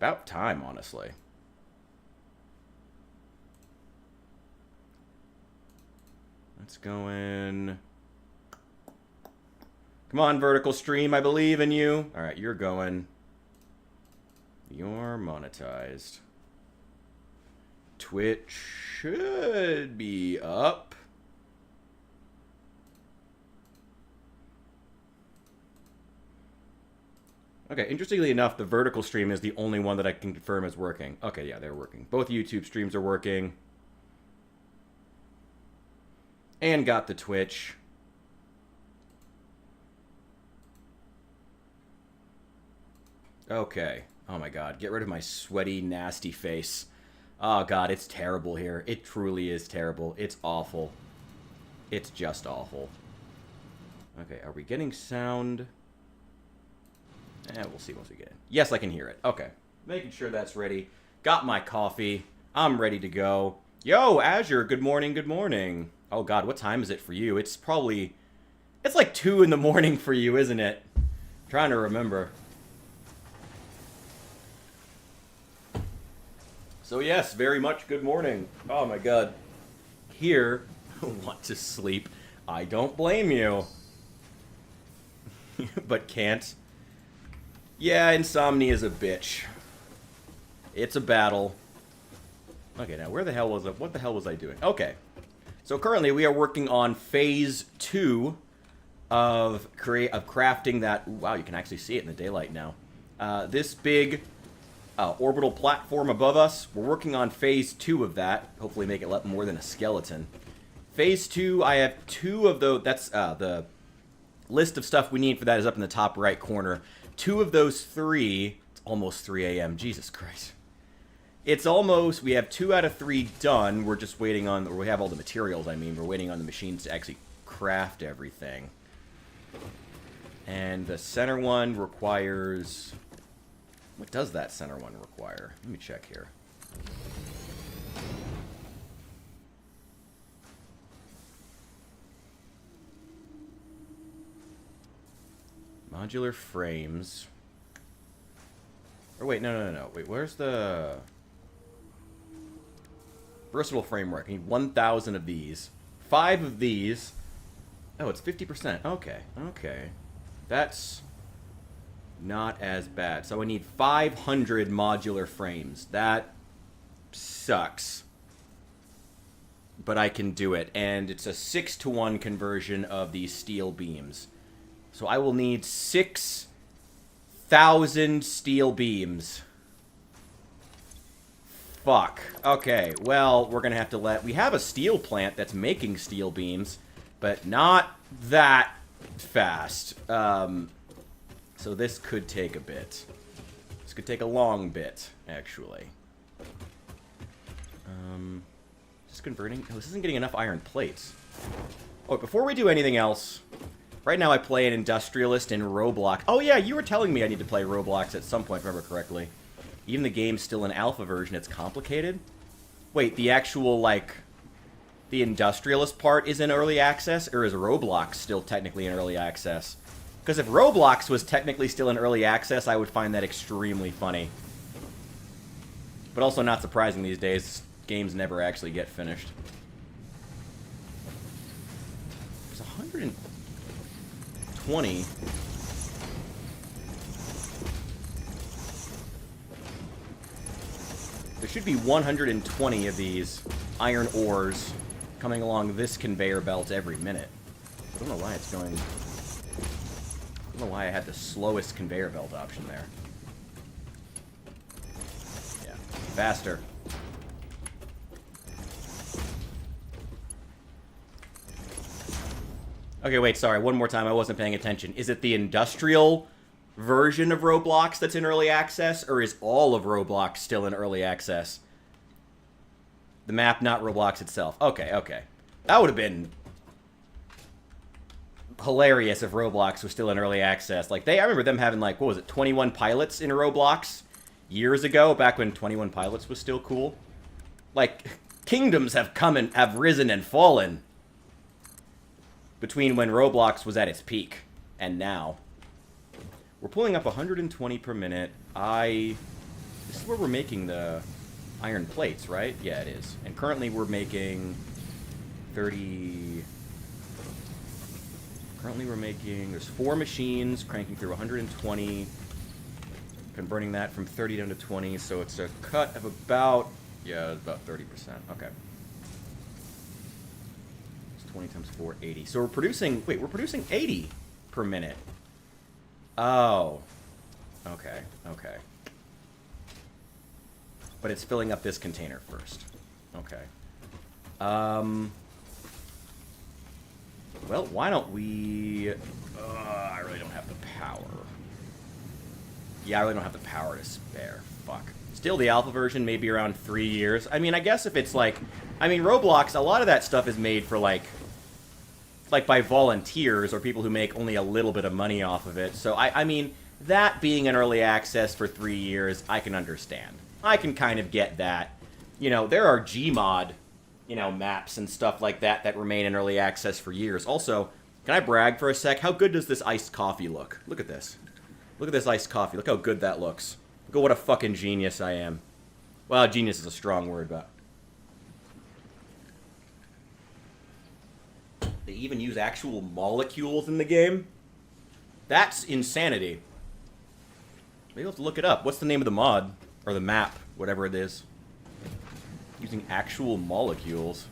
About time, honestly. Let's go in. Come on, vertical stream. I believe in you. All right, you're going. You're monetized. Twitch should be up. Okay, interestingly enough, the vertical stream is the only one that I can confirm is working. Okay, yeah, they're working. Both YouTube streams are working. And got the Twitch. Okay. Oh my god, get rid of my sweaty, nasty face. Oh god, it's terrible here. It truly is terrible. It's awful. It's just awful. Okay, are we getting sound? We'll see once we get in. Yes, I can hear it. Okay. Making sure that's ready. Got my coffee. I'm ready to go. Yo, Azure, good morning, good morning. Oh god, what time is it for you? It's probably... It's like 2 in the morning for you, isn't it? I'm trying to remember. So yes, very much good morning. Oh my god. Here, want to sleep. I don't blame you. But can't. Yeah, insomnia is a bitch. It's a battle. Okay, now where the hell was I? What the hell was I doing? Okay. So currently we are working on phase 2 of crafting that... Wow, you can actually see it in the daylight now. This big orbital platform above us. We're working on phase 2 of that. Hopefully make it more than a skeleton. Phase 2, I have 2 of those. That's the list of stuff we need for that is up in the top right corner. 2 of those 3... It's almost 3 a.m. Jesus Christ. It's almost... We have 2 out of 3 done. We're just waiting on... Or we have all the materials, I mean. We're waiting on the machines to actually craft everything. And the center one requires... What does that center one require? Let me check here. Modular frames. Or wait, no. Wait, where's the... Versatile framework. I need 1,000 of these. 5 of these. Oh, it's 50%. Okay, okay. That's not as bad. So I need 500 modular frames. That sucks. But I can do it. And it's a 6-to-1 conversion of these steel beams. So I will need 6,000 steel beams. Fuck. Okay, well, we're gonna have to let... We have a steel plant that's making steel beams, but not that fast. So this could take a bit. This could take a long bit, actually. Just converting... Oh, this isn't getting enough iron plates. Oh, before we do anything else... Right now I play an industrialist in Roblox. Oh yeah, you were telling me I need to play Roblox at some point, if I remember correctly. Even the game's still an alpha version, it's complicated? Wait, the actual, like... The industrialist part is in early access? Or is Roblox still technically in early access? Because if Roblox was technically still in early access, I would find that extremely funny. But also not surprising these days. Games never actually get finished. There's 120. There should be 120 of these iron ores coming along this conveyor belt every minute. I don't know why it's going... I don't know why I had the slowest conveyor belt option there. Yeah, faster. Okay, wait, sorry, one more time, I wasn't paying attention. Is it the industrial version of Roblox that's in early access, or is all of Roblox still in early access? The map, not Roblox itself. Okay, okay. That would have been hilarious if Roblox was still in early access. Like, I remember them having, like, what was it, 21 pilots in Roblox years ago, back when 21 pilots was still cool. Like, kingdoms have come and have risen and fallen between when Roblox was at its peak and now. We're pulling up 120 per minute. I This is where we're making the iron plates, right? Yeah, it is. And currently we're making 30... Currently we're making... There's 4 machines cranking through 120. Converting that from 30 down to 20, so it's a cut of about... Yeah, about 30%. Okay. It's 20 times 4, 80. So we're producing... Wait, we're producing 80 per minute. Oh. Okay, okay. But it's filling up this container first. Okay. Well, why don't we... I really don't have the power. Yeah, I really don't have the power to spare. Fuck. Still, the alpha version may be around 3 years. I mean, I guess if it's like... I mean, Roblox, a lot of that stuff is made for, like by volunteers or people who make only a little bit of money off of it. So, I mean, that being an early access for 3 years, I can understand. I can kind of get that. You know, there are Gmod, you know, maps and stuff like that that remain in early access for years. Also, can I brag for a sec? How good does this iced coffee look? Look at this. Look at this iced coffee. Look how good that looks. Look at what a fucking genius I am. Well, genius is a strong word, but... They even use actual molecules in the game? That's insanity. Maybe I'll have to look it up. What's the name of the mod? Or the map, whatever it is. Using actual molecules.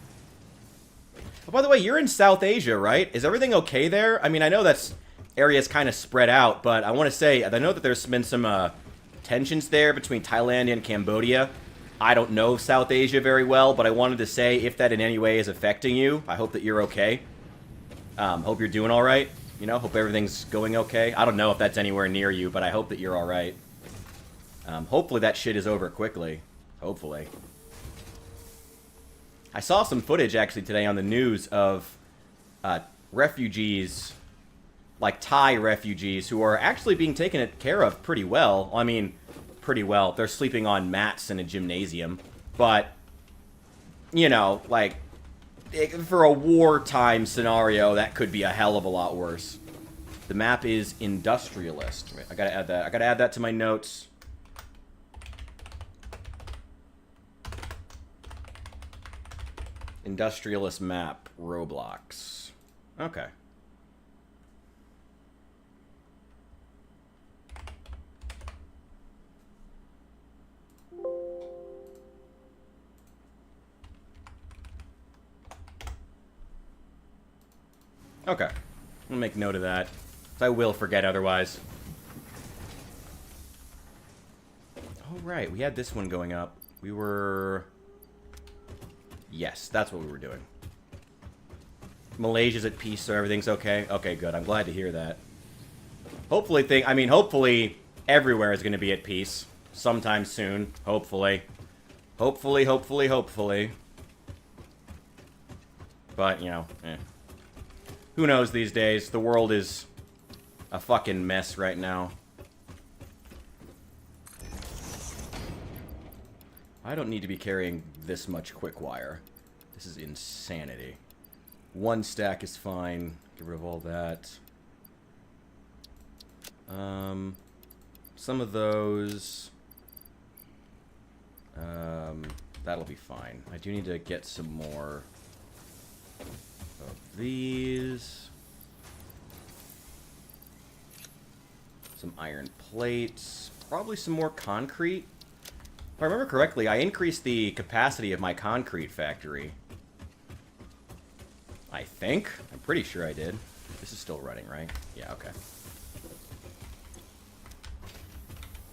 Oh, by the way, you're in South Asia, right? Is everything okay there? I mean, I know that's areas kind of spread out, but I want to say, I know that there's been some tensions there between Thailand and Cambodia. I don't know South Asia very well, but I wanted to say, if that in any way is affecting you, I hope that you're okay. Hope you're doing all right. You know, hope everything's going okay. I don't know if that's anywhere near you, but I hope that you're all right. Hopefully that shit is over quickly. Hopefully. I saw some footage, actually, today on the news of refugees, like Thai refugees, who are actually being taken care of pretty well. I mean, pretty well. They're sleeping on mats in a gymnasium. But, you know, like, for a wartime scenario, that could be a hell of a lot worse. The map is Industrialist. Wait, I gotta add that. I gotta add that to my notes. Industrialist map, Roblox. Okay. Okay. I'm gonna make note of that. I will forget otherwise. Oh, right. We had this one going up. We were... Yes, that's what we were doing. Malaysia's at peace, so everything's okay. Okay, good. I'm glad to hear that. Hopefully hopefully everywhere is going to be at peace sometime soon. Hopefully. Hopefully, hopefully, hopefully. But, you know, who knows these days? The world is a fucking mess right now. I don't need to be carrying this much quick wire. This is insanity. 1 stack is fine. Get rid of all that. Some of those... that'll be fine. I do need to get some more of these. Some iron plates. Probably some more concrete. If I remember correctly, I increased the capacity of my concrete factory. I think. I'm pretty sure I did. This is still running, right? Yeah, okay.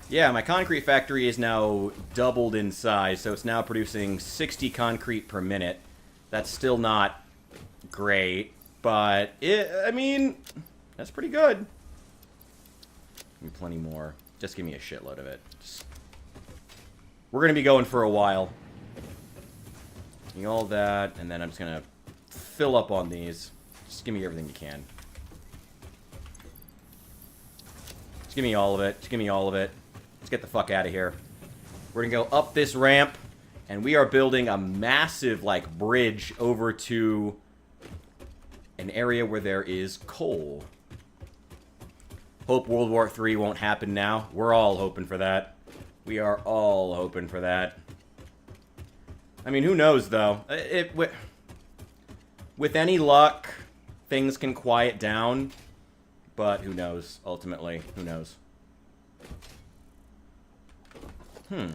Yeah, my concrete factory is now doubled in size, so it's now producing 60 concrete per minute. That's still not great, but I mean, that's pretty good. Give me plenty more. Just give me a shitload of it. We're going to be going for a while. Give me all that, and then I'm just going to fill up on these. Just give me everything you can. Just give me all of it. Just give me all of it. Let's get the fuck out of here. We're going to go up this ramp, and we are building a massive, like, bridge over to an area where there is coal. Hope World War III won't happen now. We're all hoping for that. We are all hoping for that. I mean, who knows, though? With any luck, things can quiet down. But who knows, ultimately. Who knows? I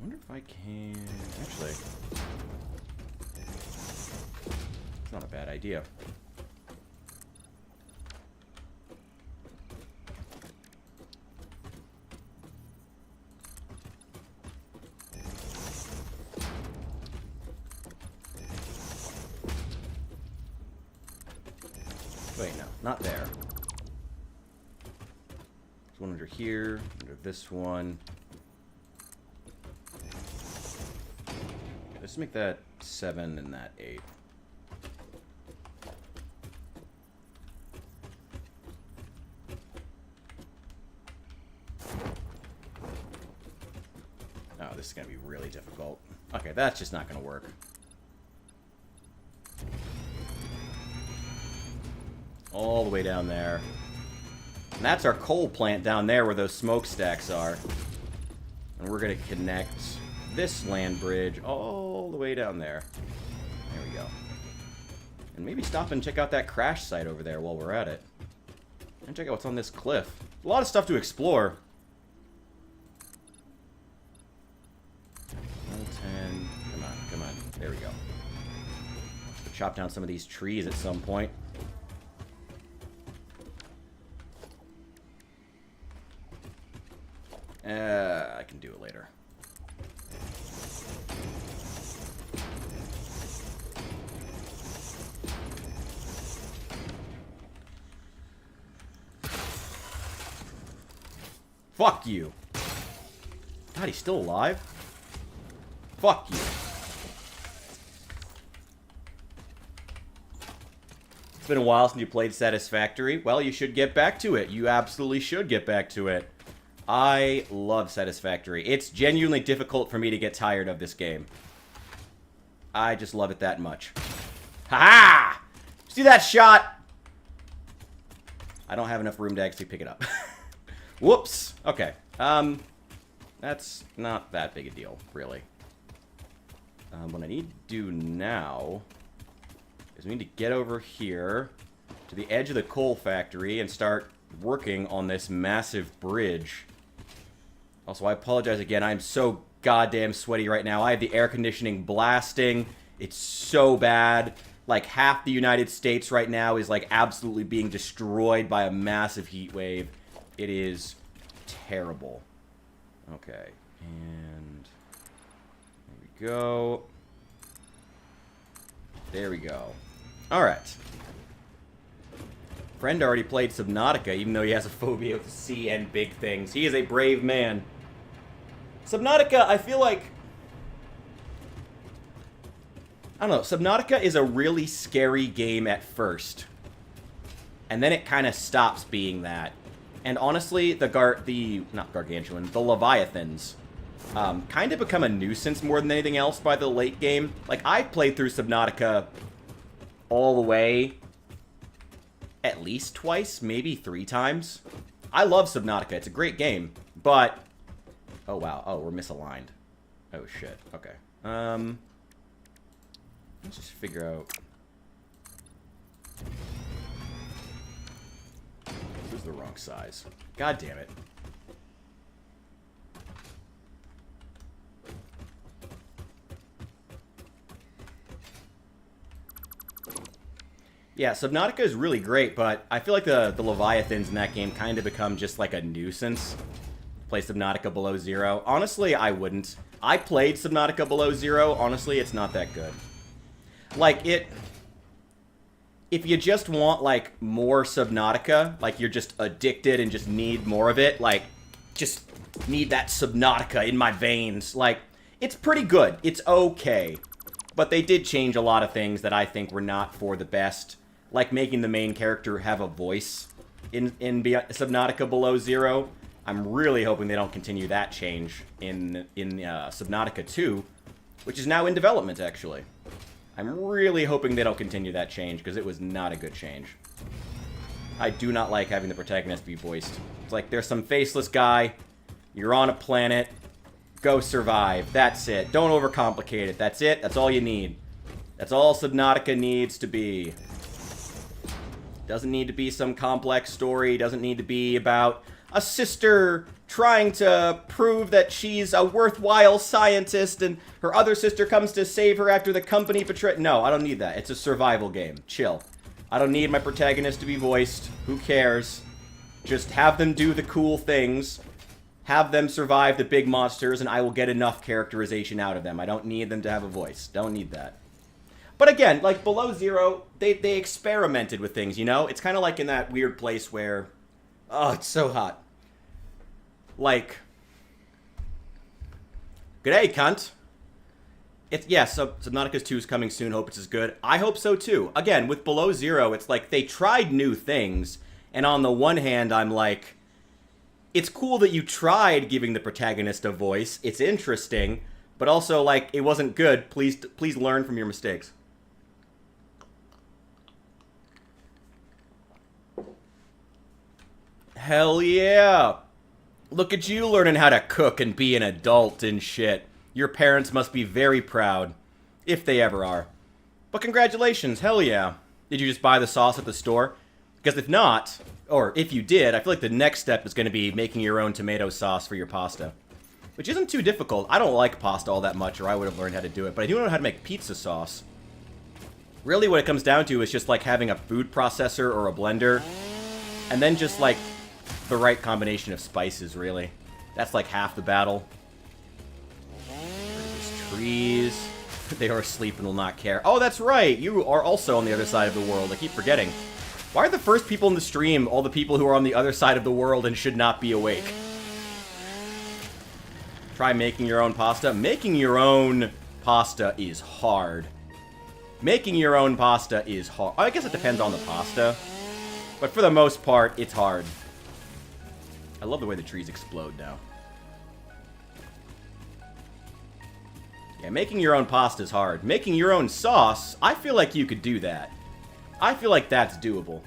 wonder if I can... Actually... It's not a bad idea. Wait, no, not there. There's one under here, under this one. Let's make that 7 and that 8. Oh, this is going to be really difficult. Okay, that's just not going to work. All the way down there. And that's our coal plant down there where those smokestacks are. And we're going to connect this land bridge all the way down there. There we go. And maybe stop and check out that crash site over there while we're at it. And check out what's on this cliff. A lot of stuff to explore. Level 10. Come on, come on. There we go. Chop down some of these trees at some point. I can do it later. Fuck you. God, he's still alive? Fuck you. It's been a while since you played Satisfactory. Well, you should get back to it. You absolutely should get back to it. I love Satisfactory. It's genuinely difficult for me to get tired of this game. I just love it that much. Ha-ha! See that shot? I don't have enough room to actually pick it up. Whoops. Okay. That's not that big a deal, really. What I need to do now is we need to get over here to the edge of the coal factory and start working on this massive bridge. Also, I apologize again. I'm so goddamn sweaty right now. I have the air conditioning blasting. It's so bad. Like, half the United States right now is, like, absolutely being destroyed by a massive heat wave. It is terrible. Okay. And there we go. There we go. Alright. Friend already played Subnautica, even though he has a phobia of the sea and big things. He is a brave man. Subnautica, I feel like... I don't know. Subnautica is a really scary game at first. And then it kind of stops being that. And honestly, not Gargantuan, the Leviathans kind of become a nuisance more than anything else by the late game. Like, I played through Subnautica all the way at least twice, maybe 3 times. I love Subnautica. It's a great game. But... Oh, wow. Oh, we're misaligned. Oh, shit. Okay. Let's just figure out... This is the wrong size. God damn it. Yeah, Subnautica is really great, but I feel like the Leviathans in that game kind of become just like a nuisance. Play Subnautica Below Zero. Honestly, I wouldn't. I played Subnautica Below Zero. Honestly, it's not that good. Like, if you just want, like, more Subnautica, like, you're just addicted and just need more of it, like, just need that Subnautica in my veins, like, it's pretty good. It's okay. But they did change a lot of things that I think were not for the best, like making the main character have a voice in Subnautica Below Zero. I'm really hoping they don't continue that change in Subnautica 2, which is now in development, actually. I'm really hoping they don't continue that change, because it was not a good change. I do not like having the protagonist be voiced. It's like, there's some faceless guy, you're on a planet, go survive. That's it. Don't overcomplicate it. That's it. That's all you need. That's all Subnautica needs to be. Doesn't need to be some complex story. Doesn't need to be about a sister trying to prove that she's a worthwhile scientist and her other sister comes to save her after the company betrayed. No, I don't need that. It's a survival game. Chill. I don't need my protagonist to be voiced. Who cares? Just have them do the cool things. Have them survive the big monsters, and I will get enough characterization out of them. I don't need them to have a voice. Don't need that. But again, like, Below Zero, they experimented with things, you know? It's kind of like in that weird place where... Oh, it's so hot. Like... G'day, cunt. Subnautica 2 is coming soon. Hope it's as good. I hope so, too. Again, with Below Zero, it's like they tried new things, and on the one hand, I'm like... It's cool that you tried giving the protagonist a voice. It's interesting, but also, like, it wasn't good. Please learn from your mistakes. Hell yeah! Look at you learning how to cook and be an adult and shit. Your parents must be very proud. If they ever are. But congratulations, hell yeah. Did you just buy the sauce at the store? Because if not, or if you did, I feel like the next step is going to be making your own tomato sauce for your pasta. Which isn't too difficult. I don't like pasta all that much, or I would have learned how to do it. But I do know how to make pizza sauce. Really what it comes down to is just like having a food processor or a blender. And then just like the right combination of spices, really. That's like half the battle. There's trees. They are asleep and will not care. Oh, that's right! You are also on the other side of the world. I keep forgetting. Why are the first people in the stream all the people who are on the other side of the world and should not be awake? Try making your own pasta. Making your own pasta is hard. Making your own pasta is hard. I guess it depends on the pasta. But for the most part, it's hard. I love the way the trees explode now. Yeah, making your own pasta is hard. Making your own sauce, I feel like you could do that. I feel like that's doable.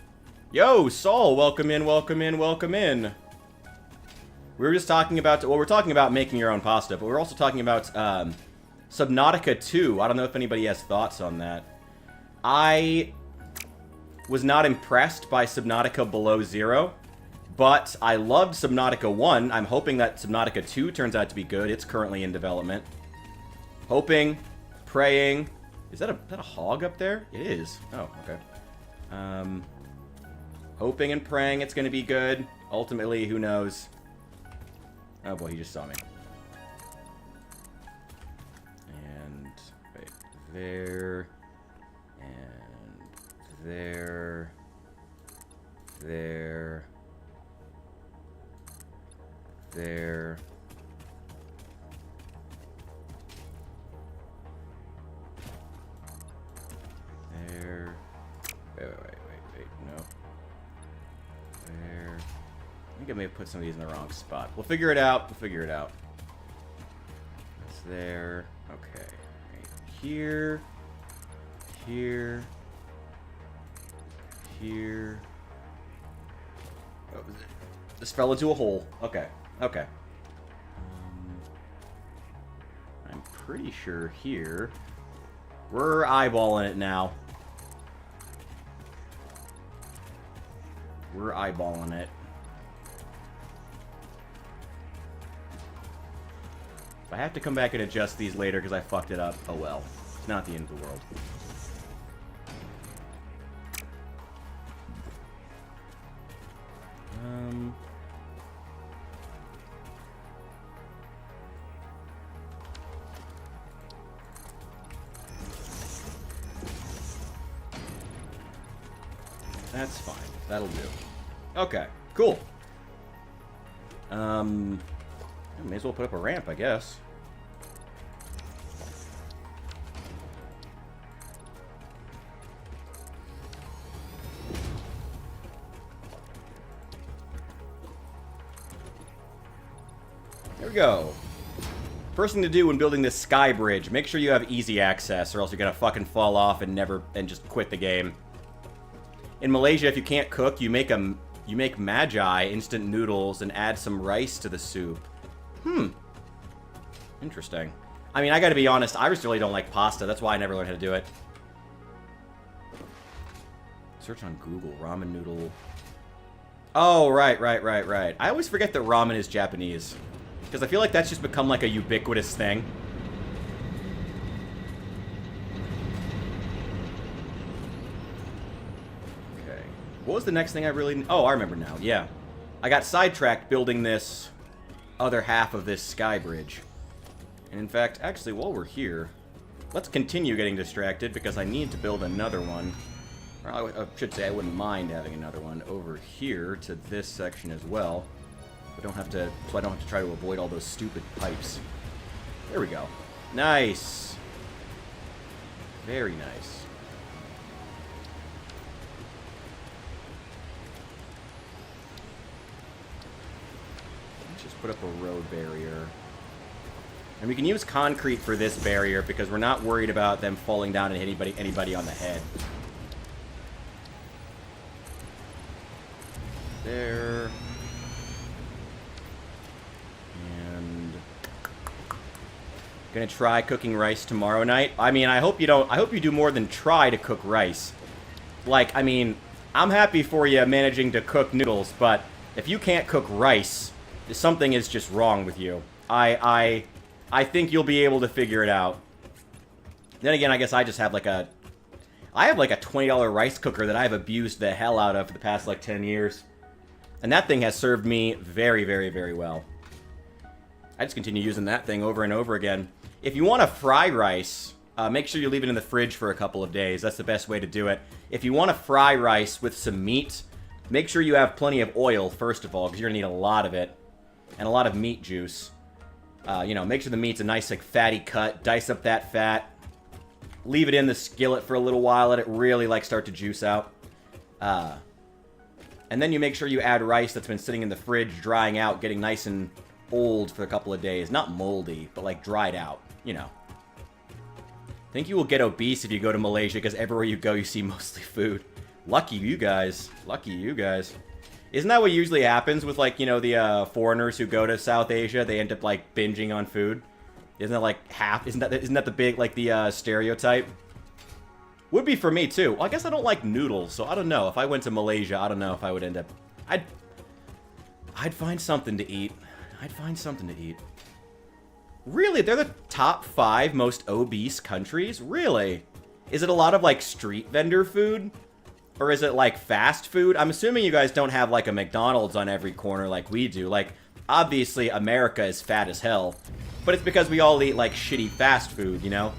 Yo, Saul, welcome in, welcome in, welcome in. We were just talking about, well, we're talking about making your own pasta, but we're also talking about Subnautica 2. I don't know if anybody has thoughts on that. I was not impressed by Subnautica Below Zero, but I loved Subnautica 1. I'm hoping that Subnautica 2 turns out to be good. It's currently in development. Hoping, praying. Is that a hog up there? It is. Oh, okay. Hoping and praying it's going to be good. Ultimately, who knows? Oh boy, he just saw me. And, wait, there, and there, there, there. There. Wait, no. There. I think I may have put some of these in the wrong spot. We'll figure it out. We'll figure it out. That's there. Okay. Right here. Here. Here. Oh, this fell into a hole. Okay. Okay. I'm pretty sure here. We're eyeballing it now. We're eyeballing it. If I have to come back and adjust these later because I fucked it up, oh well. It's not the end of the world. That's fine. That'll do. Okay, cool. May as well put up a ramp, I guess. There we go. First thing to do when building this sky bridge, make sure you have easy access, or else you're gonna fucking fall off and just quit the game. in Malaysia, if you can't cook, you make Magi instant noodles and add some rice to the soup. Interesting. I mean, I gotta be honest, I just really don't like pasta. That's why I never learned how to do it. Search on Google, ramen noodle. Oh, right. I always forget that ramen is Japanese. Because I feel like that's just become like a ubiquitous thing. Okay. What was the next thing I really... Oh, I remember now. Yeah. I got sidetracked building this other half of this sky bridge. And in fact, actually, while we're here, let's continue getting distracted because I need to build another one. Or I should say I wouldn't mind having another one over here to this section as well. I don't have to, so I don't have to try to avoid all those stupid pipes. There we go. Nice. Very nice. Let's just put up a road barrier. And we can use concrete for this barrier because we're not worried about them falling down and hitting anybody on the head. There. And gonna try cooking rice tomorrow night. I mean, I hope you do more than try to cook rice. Like, I mean, I'm happy for you managing to cook noodles, but if you can't cook rice, something is just wrong with you. I think you'll be able to figure it out. Then again, I guess I just have like a... I have like a $20 rice cooker that I've abused the hell out of for the past like 10 years. And that thing has served me very, very, very well. I just continue using that thing over and over again. If you want to fry rice, make sure you leave it in the fridge for a couple of days. That's the best way to do it. If you want to fry rice with some meat, make sure you have plenty of oil, first of all, because you're going to need a lot of it. And a lot of meat juice. You know, make sure the meat's a nice, like, fatty cut. Dice up that fat. Leave it in the skillet for a little while. Let it really, like, start to juice out. And then you make sure you add rice that's been sitting in the fridge, drying out, getting nice and old for a couple of days. Not moldy, but, like, dried out. You know. I think you will get obese if you go to Malaysia, because everywhere you go, you see mostly food. Lucky you guys. Lucky you guys. Isn't that what usually happens with, like, you know, the foreigners who go to South Asia? They end up, like, binging on food. Isn't that, like, half? Isn't that the big, like, the stereotype? Would be for me, too. Well, I guess I don't like noodles, so I don't know. If I went to Malaysia, I don't know if I would end up... I'd find something to eat. I'd find something to eat. Really? They're the top 5 most obese countries? Really? Is it a lot of, like, street vendor food? Or is it, like, fast food? I'm assuming you guys don't have, like, a McDonald's on every corner like we do. Like, obviously, America is fat as hell. But it's because we all eat, like, shitty fast food, you know?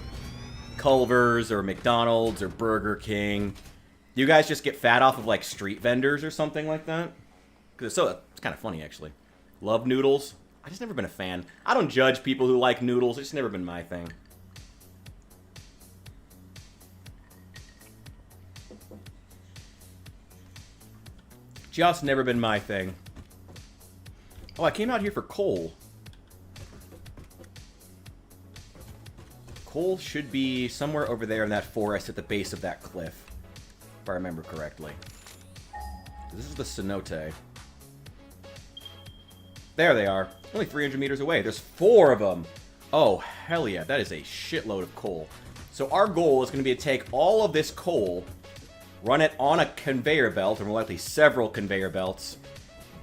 Culver's or McDonald's or Burger King. You guys just get fat off of, like, street vendors or something like that? Because it's kind of funny, actually. Love noodles. I've just never been a fan. I don't judge people who like noodles. It's never been my thing. Just never been my thing. Oh, I came out here for coal. Coal should be somewhere over there in that forest at the base of that cliff. If I remember correctly. This is the cenote. There they are. Only 300 meters away. There's 4 of them. Oh, hell yeah. That is a shitload of coal. So our goal is going to be to take all of this coal, run it on a conveyor belt, or more likely several conveyor belts,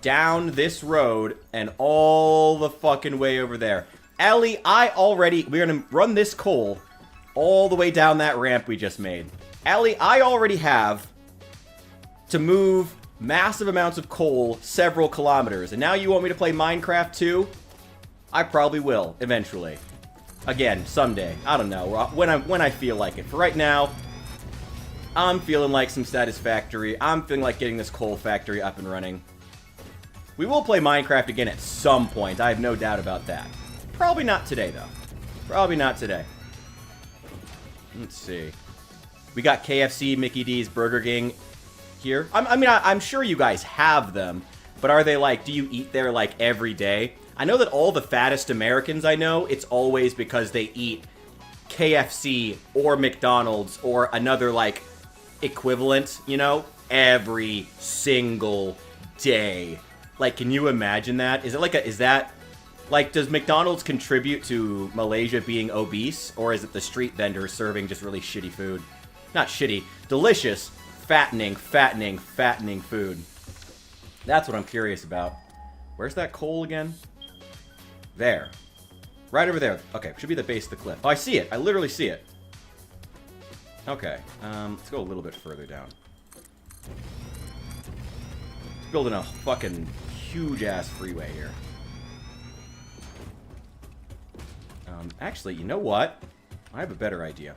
down this road and all the fucking way over there. Ellie, we're going to run this coal all the way down that ramp we just made. Ellie, I already have to move massive amounts of coal several kilometers. And now you want me to play Minecraft too? I probably will, eventually. Again, someday. I don't know. When I feel like it. For right now, I'm feeling like some Satisfactory. I'm feeling like getting this coal factory up and running. We will play Minecraft again at some point. I have no doubt about that. Probably not today, though. Probably not today. Let's see. We got KFC, Mickey D's, Burger King here. I'm sure you guys have them, but are they like, do you eat there like every day? I know that all the fattest Americans I know, it's always because they eat KFC or McDonald's or another like equivalent, you know, every single day. Like, can you imagine that? Is it like is that, like, does McDonald's contribute to Malaysia being obese? Or is it the street vendors serving just really shitty food? Not shitty, delicious, fattening food. That's what I'm curious about. Where's that coal again? There. Right over there. Okay, should be the base of the cliff. Oh, I see it. I literally see it. Okay, let's go a little bit further down. Building a fucking huge-ass freeway here. Actually, you know what? I have a better idea.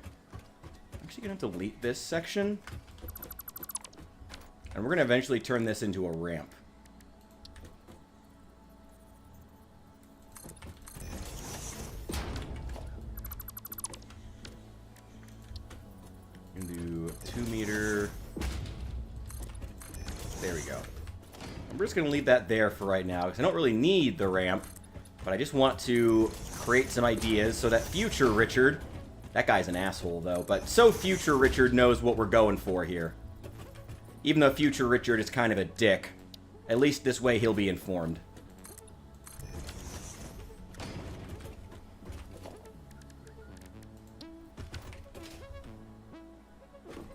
I'm actually going to delete this section. And we're going to eventually turn this into a ramp. I'm going to do 2 meter. There we go. I'm just going to leave that there for right now, because I don't really need the ramp. But I just want to create some ideas so that future Richard... That guy's an asshole, though. But so future Richard knows what we're going for here. Even though future Richard is kind of a dick. At least this way he'll be informed.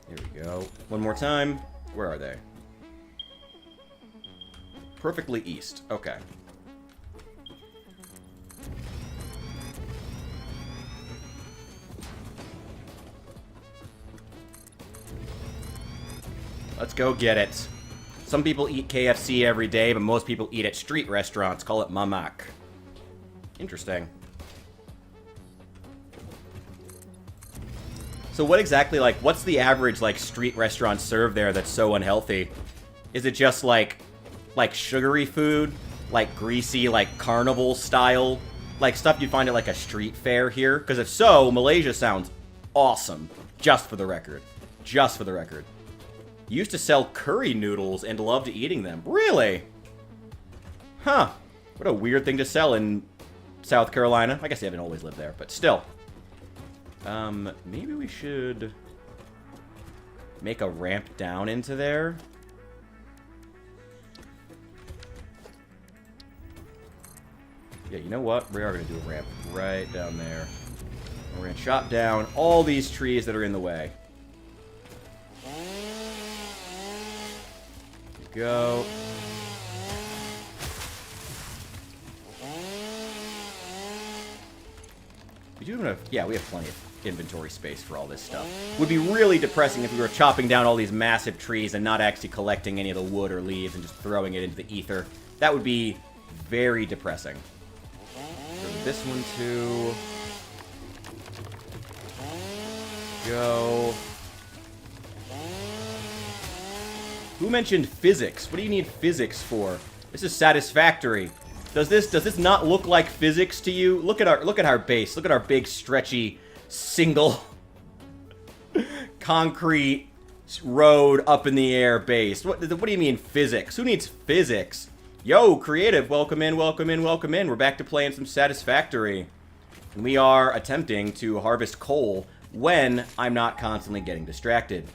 Here we go. One more time. Where are they? Perfectly east. Okay. Let's go get it. Some people eat KFC every day, but most people eat at street restaurants. Call it mamak. Interesting. So what exactly, like, what's the average, like, street restaurant serve there that's so unhealthy? Is it just, like sugary food? Like, greasy, like, carnival style? Like, stuff you'd find at, like, a street fair here? Because if so, Malaysia sounds awesome. Just for the record. Just for the record. Used to sell curry noodles and loved eating them. Really? Huh. What a weird thing to sell in South Carolina. I guess they haven't always lived there, but still. Maybe we should make a ramp down into there. Yeah, you know what? We are going to do a ramp right down there. We're going to chop down all these trees that are in the way. Go. We do have enough. Yeah, we have plenty of inventory space for all this stuff. Would be really depressing if we were chopping down all these massive trees and not actually collecting any of the wood or leaves and just throwing it into the ether. That would be very depressing. So this one too. Go. Who mentioned physics? What do you need physics for? This is satisfactory. Does this not look like physics to you? Look at our base. Look at our big stretchy single concrete road up in the air base. What do you mean physics? Who needs physics? Yo, creative, welcome in, welcome in, welcome in. We're back to playing some Satisfactory. And we are attempting to harvest coal when I'm not constantly getting distracted.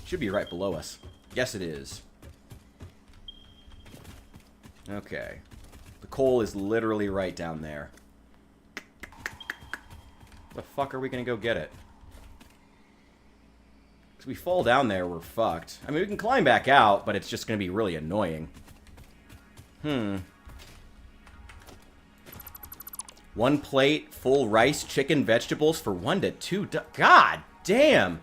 Should be right below us. Yes, it is. Okay. The coal is literally right down there. The fuck are we gonna go get it? Because we fall down there, we're fucked. I mean, we can climb back out, but it's just gonna be really annoying. One plate, full rice, chicken, vegetables for 1 to 2. God damn!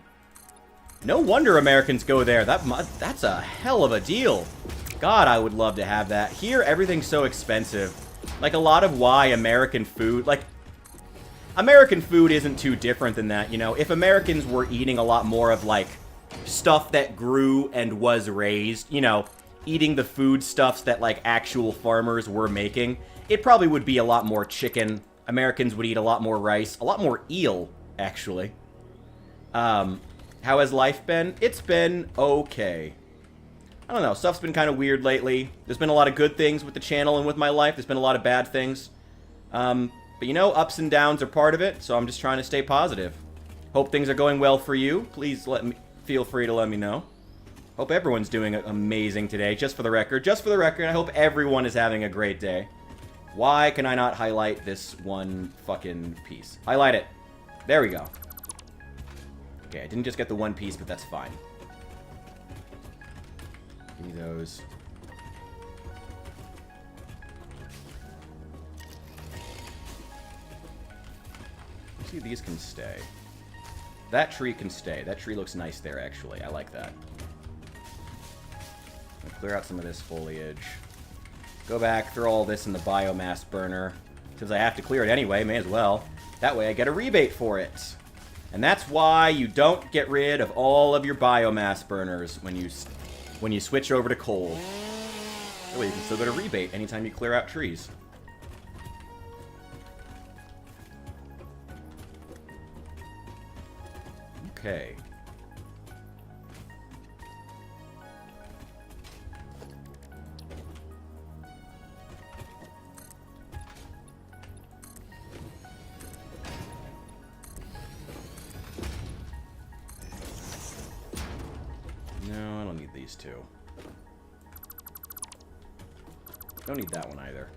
No wonder Americans go there. That's a hell of a deal. God, I would love to have that. Here, everything's so expensive. Like, a lot of why American food... Like, American food isn't too different than that, you know? If Americans were eating a lot more of, like, stuff that grew and was raised, you know, eating the foodstuffs that, like, actual farmers were making, it probably would be a lot more chicken. Americans would eat a lot more rice. A lot more eel, actually. How has life been? It's been okay. I don't know, stuff's been kind of weird lately. There's been a lot of good things with the channel and with my life. There's been a lot of bad things. But you know, ups and downs are part of it, so I'm just trying to stay positive. Hope things are going well for you. Please feel free to let me know. Hope everyone's doing amazing today, just for the record. Just for the record, I hope everyone is having a great day. Why can I not highlight this one fucking piece? Highlight it. There we go. Okay, I didn't just get the one piece, but that's fine. Give me those. Let's see if these can stay. That tree can stay. That tree looks nice there, actually. I like that. I'll clear out some of this foliage. Go back, throw all this in the biomass burner. Since I have to clear it anyway, may as well. That way I get a rebate for it. And that's why you don't get rid of all of your biomass burners when you switch over to coal. That way you can still get a rebate anytime you clear out trees. Okay. No, I don't need these two. Don't need that one either.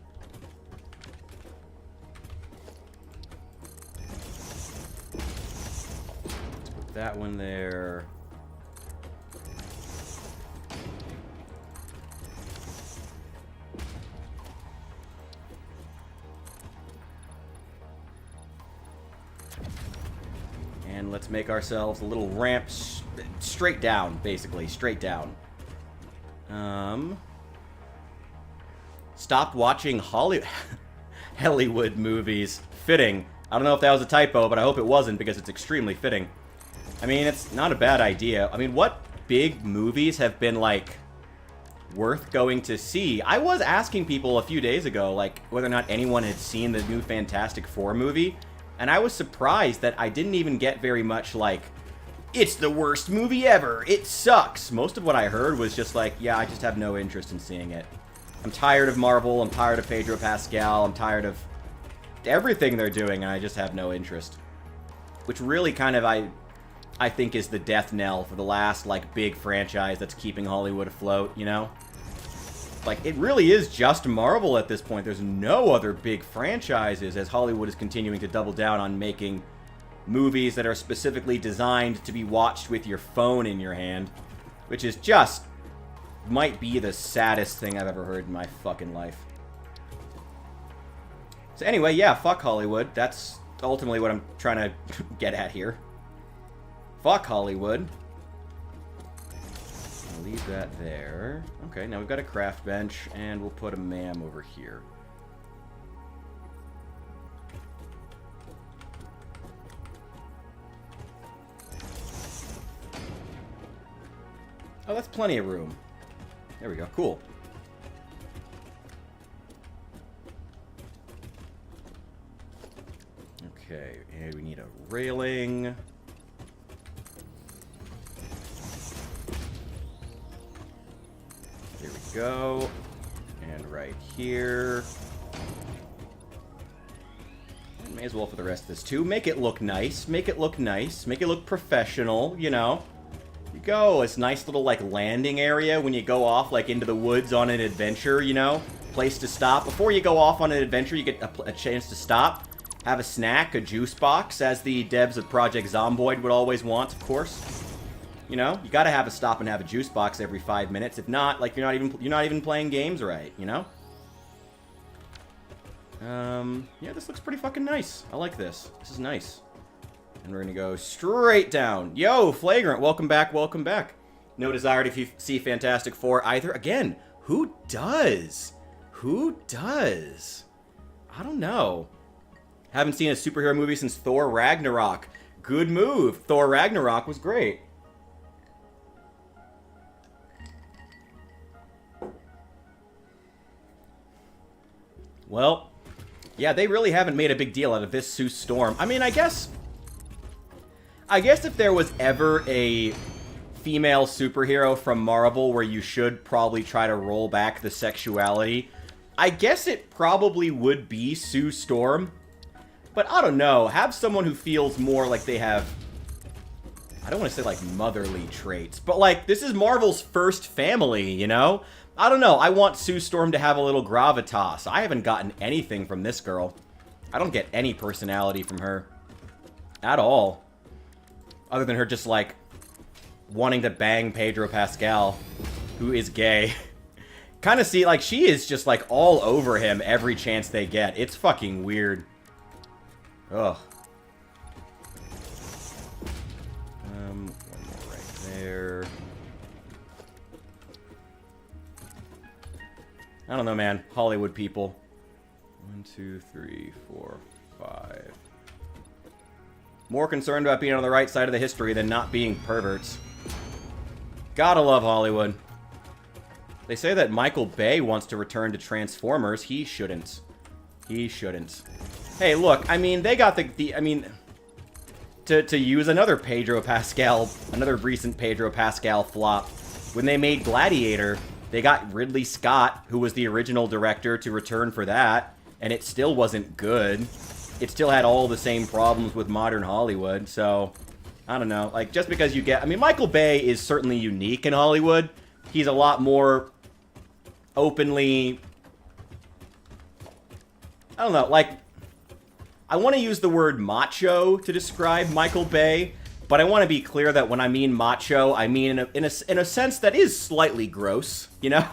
Let's put that one there. And let's make ourselves a little ramp straight down, basically. Straight down. Stop watching Hollywood movies. Fitting. I don't know if that was a typo, but I hope it wasn't because it's extremely fitting. I mean, it's not a bad idea. I mean, what big movies have been, like, worth going to see? I was asking people a few days ago, like, whether or not anyone had seen the new Fantastic Four movie. And I was surprised that I didn't even get very much, like, it's the worst movie ever, it sucks. Most of what I heard was just like, yeah, I just have no interest in seeing it. I'm tired of Marvel, I'm tired of Pedro Pascal, I'm tired of everything they're doing, and I just have no interest. Which really kind of, I think, is the death knell for the last, like, big franchise that's keeping Hollywood afloat, you know? Like, it really is just Marvel at this point. There's no other big franchises as Hollywood is continuing to double down on making movies that are specifically designed to be watched with your phone in your hand. Which is just, might be the saddest thing I've ever heard in my fucking life. So anyway, yeah, fuck Hollywood. That's ultimately what I'm trying to get at here. Fuck Hollywood. I'll leave that there. Okay, now we've got a craft bench, and we'll put a MAM over here. Oh, that's plenty of room. There we go. Cool. Okay, and we need a railing. There we go. And right here. May as well for the rest of this too. Make it look nice. Make it look nice. Make it look professional, you know. You go. It's a nice little, like, landing area when you go off, like, into the woods on an adventure, you know. Place to stop. Before you go off on an adventure, you get a chance to stop. Have a snack, a juice box, as the devs of Project Zomboid would always want, of course. You know, you gotta have a stop and have a juice box every 5 minutes. If not, like, you're not even playing games right, you know? Yeah, this looks pretty fucking nice. I like this. This is nice. And we're gonna go straight down. Yo, Flagrant, welcome back, welcome back. No desire to see Fantastic Four either. Again, who does? Who does? I don't know. Haven't seen a superhero movie since Thor Ragnarok. Good move. Thor Ragnarok was great. Well, yeah, they really haven't made a big deal out of this Sue Storm. I mean, I guess if there was ever a female superhero from Marvel where you should probably try to roll back the sexuality, I guess it probably would be Sue Storm. But I don't know. Have someone who feels more like they have, I don't want to say, like, motherly traits, but, like, this is Marvel's first family, you know? I don't know. I want Sue Storm to have a little gravitas. I haven't gotten anything from this girl. I don't get any personality from her. At all. Other than her just, like, wanting to bang Pedro Pascal, who is gay. Kind of see, like, she is just, like, all over him every chance they get. It's fucking weird. Ugh. One more right there. I don't know, man. Hollywood people. 1, 2, 3, 4, 5. More concerned about being on the right side of the history than not being perverts. Gotta love Hollywood. They say that Michael Bay wants to return to Transformers. He shouldn't. He shouldn't. Hey, look, I mean, they got I mean, to use another Pedro Pascal, another recent Pedro Pascal flop, when they made Gladiator, they got Ridley Scott, who was the original director, to return for that, and it still wasn't good. It still had all the same problems with modern Hollywood, so, I don't know. Like, just because you get... I mean, Michael Bay is certainly unique in Hollywood. He's a lot more openly... I don't know, like... I want to use the word macho to describe Michael Bay, but I want to be clear that when I mean macho, I mean in a sense that is slightly gross, you know?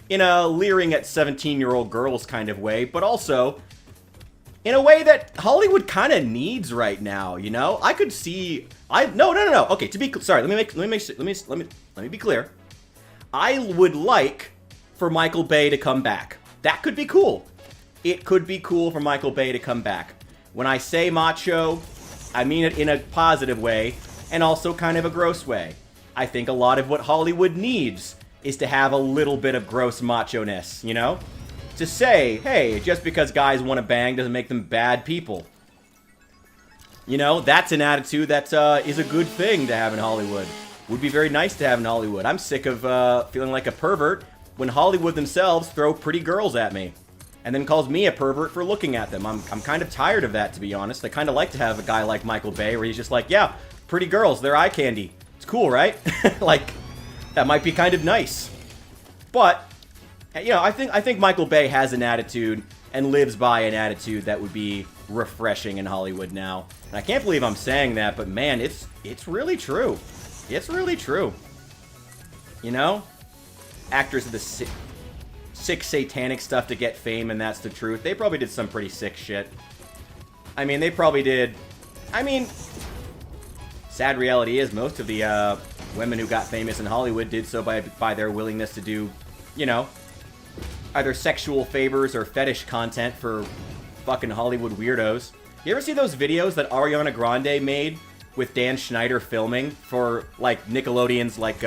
In a leering at 17-year-old girls kind of way, but also... in a way that Hollywood kind of needs right now, you know? I could see... No. Okay, to be... Sorry, let me be clear. I would like for Michael Bay to come back. That could be cool. It could be cool for Michael Bay to come back. When I say macho, I mean it in a positive way, and also kind of a gross way. I think a lot of what Hollywood needs is to have a little bit of gross macho-ness, you know? To say, hey, just because guys want to bang doesn't make them bad people. You know, that's an attitude that is a good thing to have in Hollywood. Would be very nice to have in Hollywood. I'm sick of feeling like a pervert when Hollywood themselves throw pretty girls at me. And then calls me a pervert for looking at them. I'm kind of tired of that, to be honest. I kind of like to have a guy like Michael Bay where he's just like, yeah, pretty girls, they're eye candy. It's cool, right? Like, that might be kind of nice. But... you know, I think Michael Bay has an attitude and lives by an attitude that would be refreshing in Hollywood now. And I can't believe I'm saying that, but man, it's really true. It's really true. You know? Actors of the sick satanic stuff to get fame, and that's the truth. They probably did some pretty sick shit. I mean, they probably did... I mean... sad reality is most of the women who got famous in Hollywood did so by their willingness to do, you know... either sexual favors or fetish content for fucking Hollywood weirdos. You ever see those videos that Ariana Grande made with Dan Schneider filming for, like, Nickelodeon's, like,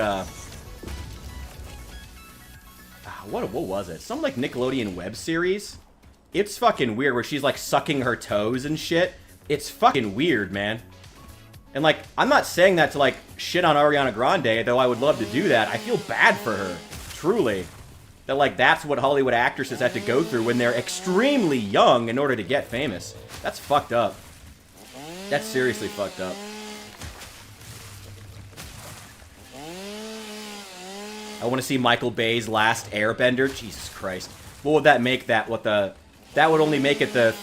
what was it? Some, like, Nickelodeon web series? It's fucking weird, where she's, like, sucking her toes and shit. It's fucking weird, man. And, like, I'm not saying that to, like, shit on Ariana Grande, though I would love to do that. I feel bad for her. Truly. That, like, that's what Hollywood actresses have to go through when they're extremely young in order to get famous. That's fucked up. That's seriously fucked up. I want to see Michael Bay's last Airbender. Jesus Christ. What would that make that? That would only make it the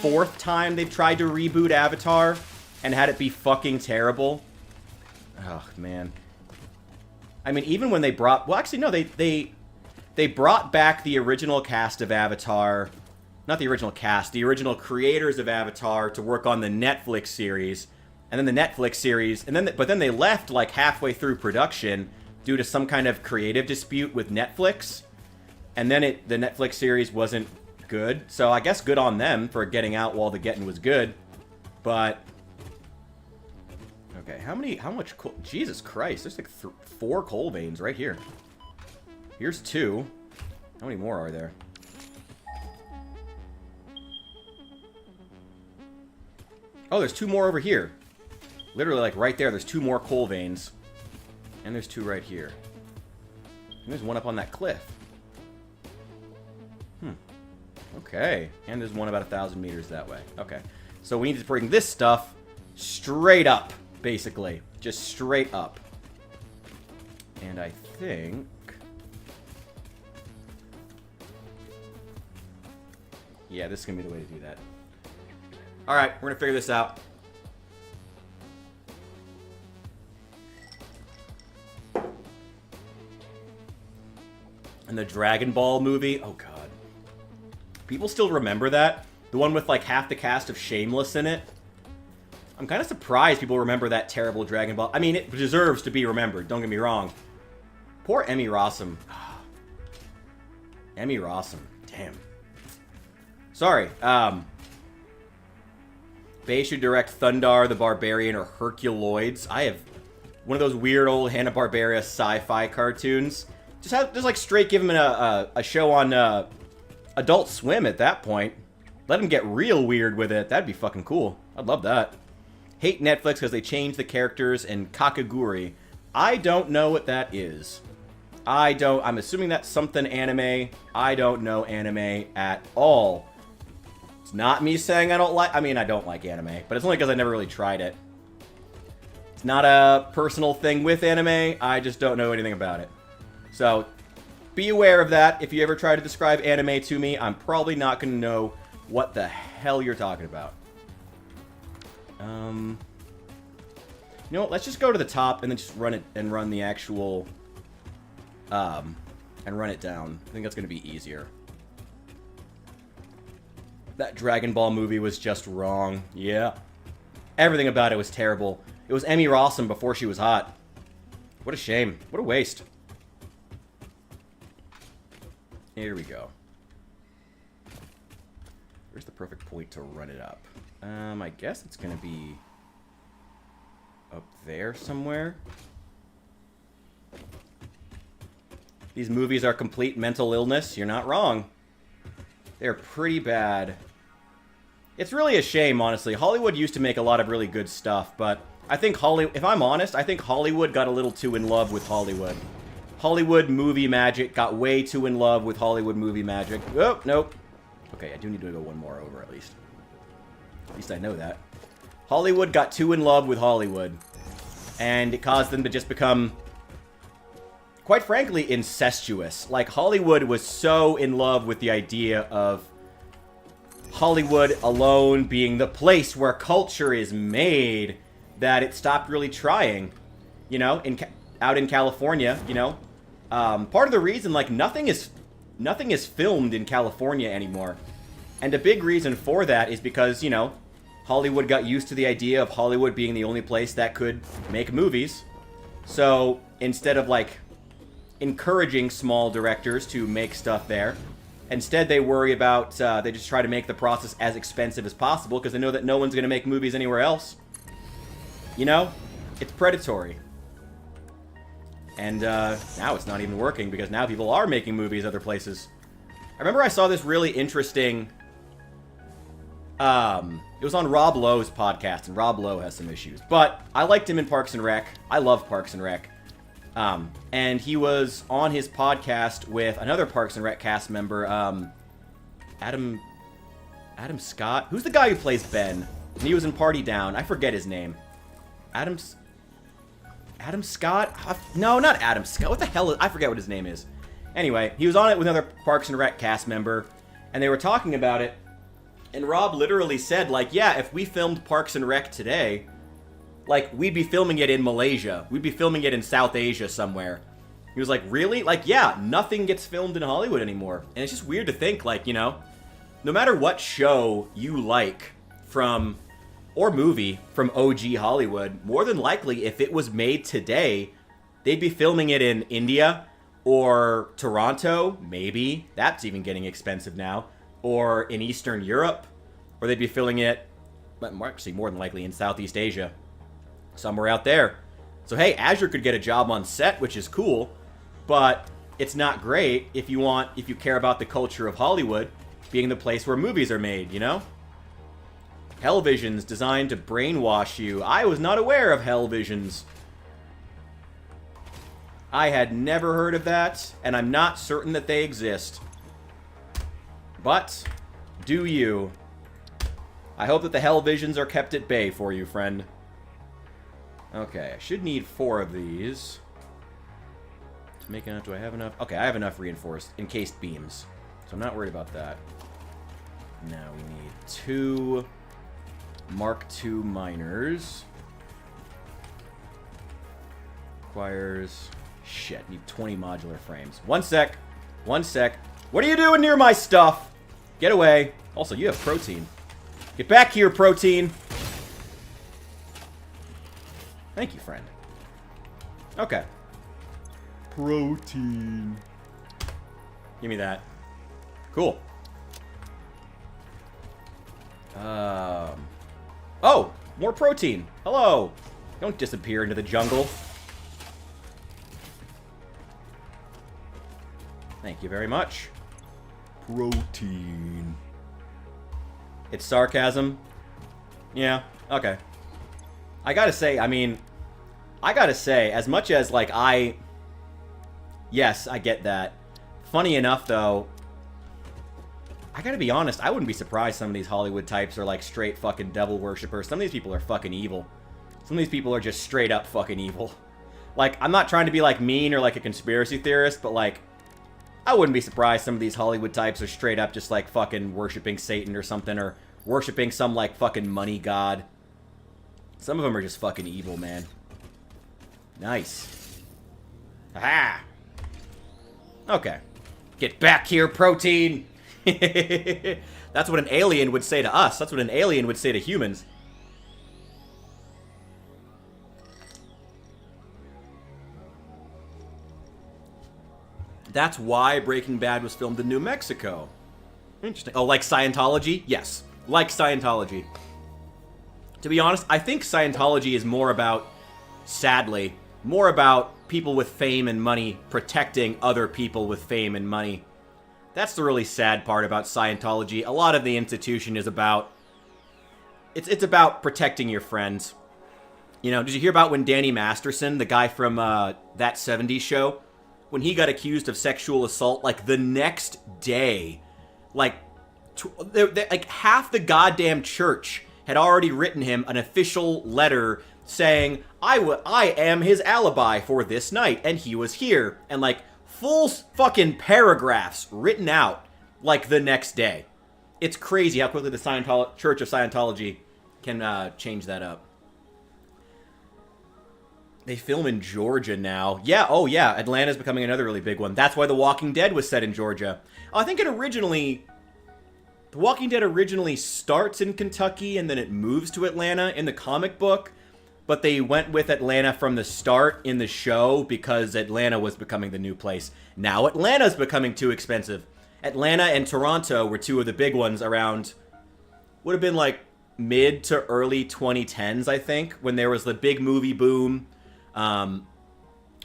fourth time they've tried to reboot Avatar and had it be fucking terrible. Oh, man. I mean, even when they brought... well, actually, no, they brought back the original cast of Avatar, not the original cast, the original creators of Avatar to work on the Netflix series, and then the Netflix series, but then they left like halfway through production due to some kind of creative dispute with Netflix, and then the Netflix series wasn't good, so I guess good on them for getting out while the getting was good, but... okay, how much coal... Jesus Christ, there's like 4 coal veins right here. Here's 2. How many more are there? Oh, there's 2 more over here. Literally, like, right there, there's 2 more coal veins. And there's 2 right here. And there's 1 up on that cliff. Okay. And there's 1 about 1,000 meters that way. Okay. So we need to bring this stuff straight up. basically. Just straight up. And I think... yeah, this is going to be the way to do that. Alright, we're going to figure this out. And the Dragon Ball movie, oh god. People still remember that? The one with like half the cast of Shameless in it? I'm kind of surprised people remember that terrible Dragon Ball. I mean, it deserves to be remembered, don't get me wrong. Poor Emmy Rossum. Emmy Rossum, damn. Sorry, Bay should direct Thundar the Barbarian or Herculoids. I have one of those weird old Hanna-Barbera sci-fi cartoons. Just like straight give him a show on Adult Swim at that point. Let him get real weird with it. That'd be fucking cool. I'd love that. Hate Netflix because they changed the characters in Kakaguri. I don't know what that is. I'm assuming that's something anime. I don't know anime at all. It's not me saying I don't like... I mean, I don't like anime, but it's only because I never really tried it. It's not a personal thing with anime. I just don't know anything about it. So, be aware of that. If you ever try to describe anime to me, I'm probably not going to know what the hell you're talking about. You know what? Let's just go to the top and then just run it and run the actual... and run it down. I think that's going to be easier. That Dragon Ball movie was just wrong. Yeah. Everything about it was terrible. It was Emmy Rossum before she was hot. What a shame. What a waste. Here we go. Where's the perfect point to run it up? I guess it's going to be up there somewhere. These movies are complete mental illness. You're not wrong. They're pretty bad. It's really a shame, honestly. Hollywood used to make a lot of really good stuff, but I think if I'm honest, I think Hollywood got a little too in love with Hollywood. Hollywood movie magic got way too in love with Hollywood movie magic. Oh, nope. Okay, I do need to go one more over at least. At least I know that. Hollywood got too in love with Hollywood. And it caused them to just become, quite frankly, incestuous. Like, Hollywood was so in love with the idea of Hollywood alone being the place where culture is made that it stopped really trying. You know, out in California, you know. Part of the reason, like, nothing is filmed in California anymore. And a big reason for that is because, you know, Hollywood got used to the idea of Hollywood being the only place that could make movies. So, instead of, like, encouraging small directors to make stuff there, instead they worry about, they just try to make the process as expensive as possible because they know that no one's going to make movies anywhere else. You know? It's predatory. And now it's not even working because now people are making movies other places. I remember I saw this really interesting... it was on Rob Lowe's podcast, and Rob Lowe has some issues. But I liked him in Parks and Rec. I love Parks and Rec. And he was on his podcast with another Parks and Rec cast member, Adam Scott. Who's the guy who plays Ben? And he was in Party Down. I forget his name. Adam Scott? No, not Adam Scott. What the hell I forget what his name is. Anyway, he was on it with another Parks and Rec cast member, and they were talking about it, and Rob literally said, like, yeah, if we filmed Parks and Rec today, like, we'd be filming it in Malaysia. We'd be filming it in South Asia somewhere. He was like, really? Like, yeah, nothing gets filmed in Hollywood anymore. And it's just weird to think, like, you know, no matter what show you like from... or movie from OG Hollywood, more than likely, if it was made today, they'd be filming it in India or Toronto, maybe. That's even getting expensive now. Or in Eastern Europe. Or they'd be filming it, actually, more than likely, in Southeast Asia. Somewhere out there. So, hey, Azure could get a job on set, which is cool. But it's not great if you care about the culture of Hollywood being the place where movies are made, you know? Hellvisions designed to brainwash you. I was not aware of Hellvisions. I had never heard of that, and I'm not certain that they exist. But, do you? I hope that the Hellvisions are kept at bay for you, friend. Okay, I should need 4 of these. To make enough, do I have enough? Okay, I have enough reinforced, encased beams. So I'm not worried about that. Now we need 2 Mark II miners. Requires... Shit, need 20 modular frames. One sec. One sec. What are you doing near my stuff? Get away. Also, you have protein. Get back here, protein. Thank you, friend. Okay. Protein. Give me that. Cool. Oh! More protein. Hello. Don't disappear into the jungle. Thank you very much. Protein. It's sarcasm? Yeah, okay. I gotta say, as much as, like, yes, I get that. Funny enough, though, I gotta be honest, I wouldn't be surprised some of these Hollywood types are, like, straight fucking devil worshippers. Some of these people are fucking evil. Some of these people are just straight up fucking evil. Like, I'm not trying to be, like, mean or, like, a conspiracy theorist, but, like, I wouldn't be surprised some of these Hollywood types are straight up just, like, fucking worshipping Satan or something, or worshipping some, like, fucking money god. Some of them are just fucking evil, man. Nice. Aha! Okay. Get back here, protein! That's what an alien would say to us. That's what an alien would say to humans. That's why Breaking Bad was filmed in New Mexico. Interesting. Oh, like Scientology? Yes. Like Scientology. To be honest, I think Scientology is more about, sadly, more about people with fame and money protecting other people with fame and money. That's the really sad part about Scientology. A lot of the institution is about... It's about protecting your friends. You know, did you hear about when Danny Masterson, the guy from That 70s Show, when he got accused of sexual assault, like, the next day, like, like half the goddamn church had already written him an official letter saying, I am his alibi for this night, and he was here. And, like, full fucking paragraphs written out, like, the next day. It's crazy how quickly the Church of Scientology can change that up. They film in Georgia now. Yeah, oh yeah, Atlanta's becoming another really big one. That's why The Walking Dead was set in Georgia. Oh, I think it originally... The Walking Dead originally starts in Kentucky and then it moves to Atlanta in the comic book. But they went with Atlanta from the start in the show because Atlanta was becoming the new place. Now Atlanta's becoming too expensive. Atlanta and Toronto were two of the big ones around... Would have been like mid to early 2010s, I think, when there was the big movie boom. And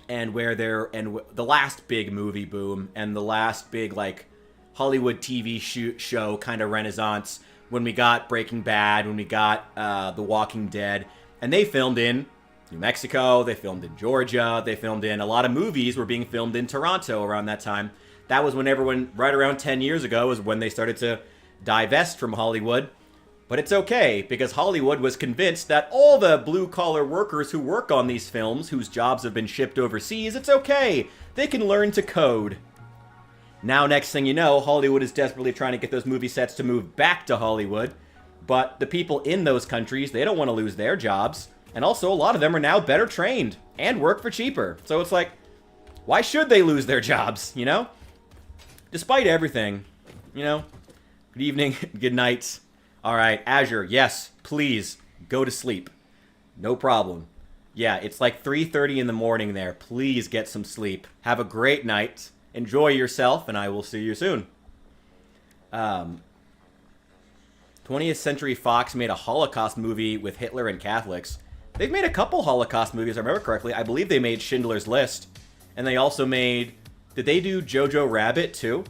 the last big movie boom and the last big, like, Hollywood TV show kind of renaissance when we got Breaking Bad, when we got The Walking Dead, and they filmed in New Mexico, they filmed in Georgia, they filmed in a lot of movies were being filmed in Toronto around that time. That was when everyone, right around 10 years ago, is when they started to divest from Hollywood. But it's okay, because Hollywood was convinced that all the blue-collar workers who work on these films, whose jobs have been shipped overseas, it's okay. They can learn to code. Now, next thing you know, Hollywood is desperately trying to get those movie sets to move back to Hollywood. But the people in those countries, they don't want to lose their jobs. And also, a lot of them are now better trained and work for cheaper. So it's like, why should they lose their jobs, you know? Despite everything, you know? Good evening, good night. All right, Azure, yes, please, go to sleep. No problem. Yeah, it's like 3:30 in the morning there. Please get some sleep. Have a great night. Enjoy yourself, and I will see you soon. 20th Century Fox made a Holocaust movie with Hitler and Catholics. They've made a couple Holocaust movies, if I remember correctly. I believe they made Schindler's List. And they also made... Did they do Jojo Rabbit, too?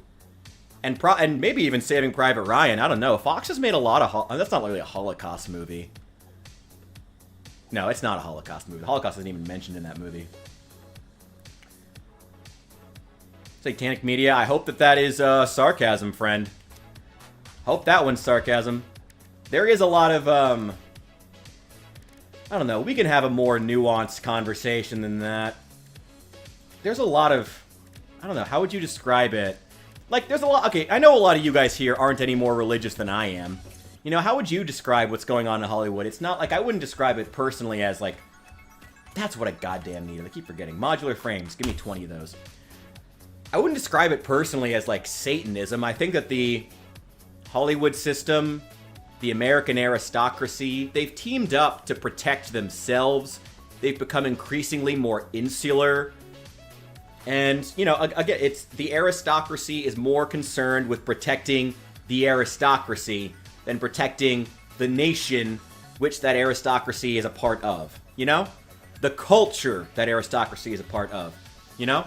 And maybe even Saving Private Ryan. I don't know. Fox has made a lot of... That's not really a Holocaust movie. No, it's not a Holocaust movie. The Holocaust isn't even mentioned in that movie. Satanic Media. I hope that is sarcasm, friend. Hope that one's sarcasm. There is a lot of... I don't know. We can have a more nuanced conversation than that. There's a lot of... I don't know. How would you describe it? Like, there's a lot... Okay, I know a lot of you guys here aren't any more religious than I am. You know, how would you describe what's going on in Hollywood? It's not like... I wouldn't describe it personally as, like... That's what I goddamn need. I keep forgetting. Modular frames. Give me 20 of those. I wouldn't describe it personally as, like, Satanism. I think that the Hollywood system, the American aristocracy, they've teamed up to protect themselves. They've become increasingly more insular. And, you know, again, it's the aristocracy is more concerned with protecting the aristocracy than protecting the nation which that aristocracy is a part of, you know? The culture that aristocracy is a part of, you know?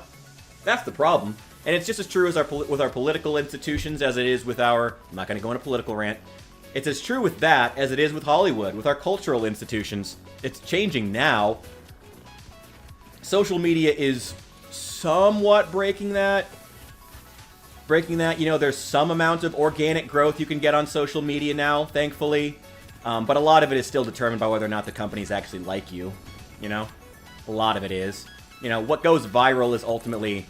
That's the problem. And it's just as true as with our political institutions as it is with our... I'm not going to go on a political rant. It's as true with that as it is with Hollywood, with our cultural institutions. It's changing now. Social media is somewhat breaking that. You know, there's some amount of organic growth you can get on social media now, thankfully. But a lot of it is still determined by whether or not the companies actually like you. You know? A lot of it is. You know, what goes viral is ultimately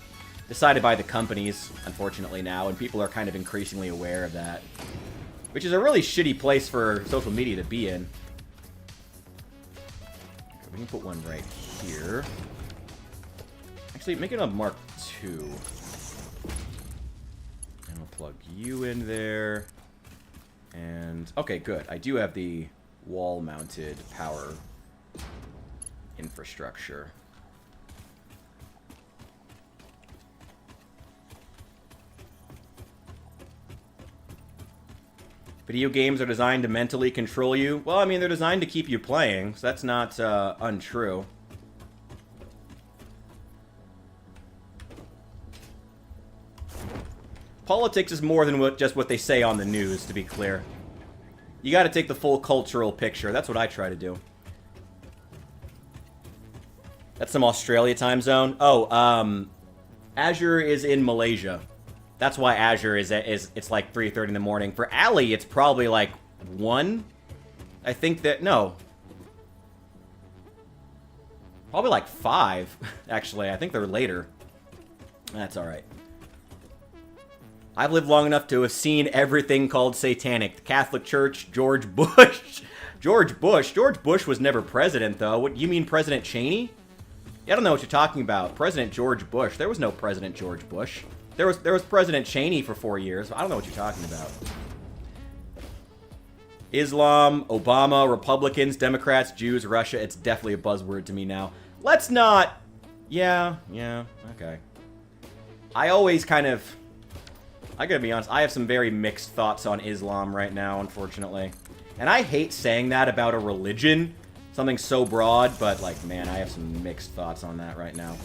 decided by the companies, unfortunately, now. And people are kind of increasingly aware of that. Which is a really shitty place for social media to be in. Okay, we can put one right here. Actually, make it a Mark II. And we'll plug you in there. And, okay, good. I do have the wall-mounted power infrastructure. Video games are designed to mentally control you. Well, I mean, they're designed to keep you playing, so that's not untrue. Politics is more than just what they say on the news, to be clear. You gotta take the full cultural picture. That's what I try to do. That's some Australia time zone. Oh, Azure is in Malaysia. That's why Azure is it's like 3:30 in the morning. For Ali, it's probably like 1. I think that... No. Probably like 5, actually. I think they're later. That's alright. I've lived long enough to have seen everything called satanic. The Catholic Church, George Bush. George Bush. George Bush was never president, though. What, you mean President Cheney? I don't know what you're talking about. President George Bush. There was no President George Bush. There was President Cheney for 4 years. I don't know what you're talking about. Islam, Obama, Republicans, Democrats, Jews, Russia. It's definitely a buzzword to me now. Let's not... Yeah, okay. I always kind of... I gotta be honest, I have some very mixed thoughts on Islam right now, unfortunately. And I hate saying that about a religion, something so broad, but, like, man, I have some mixed thoughts on that right now.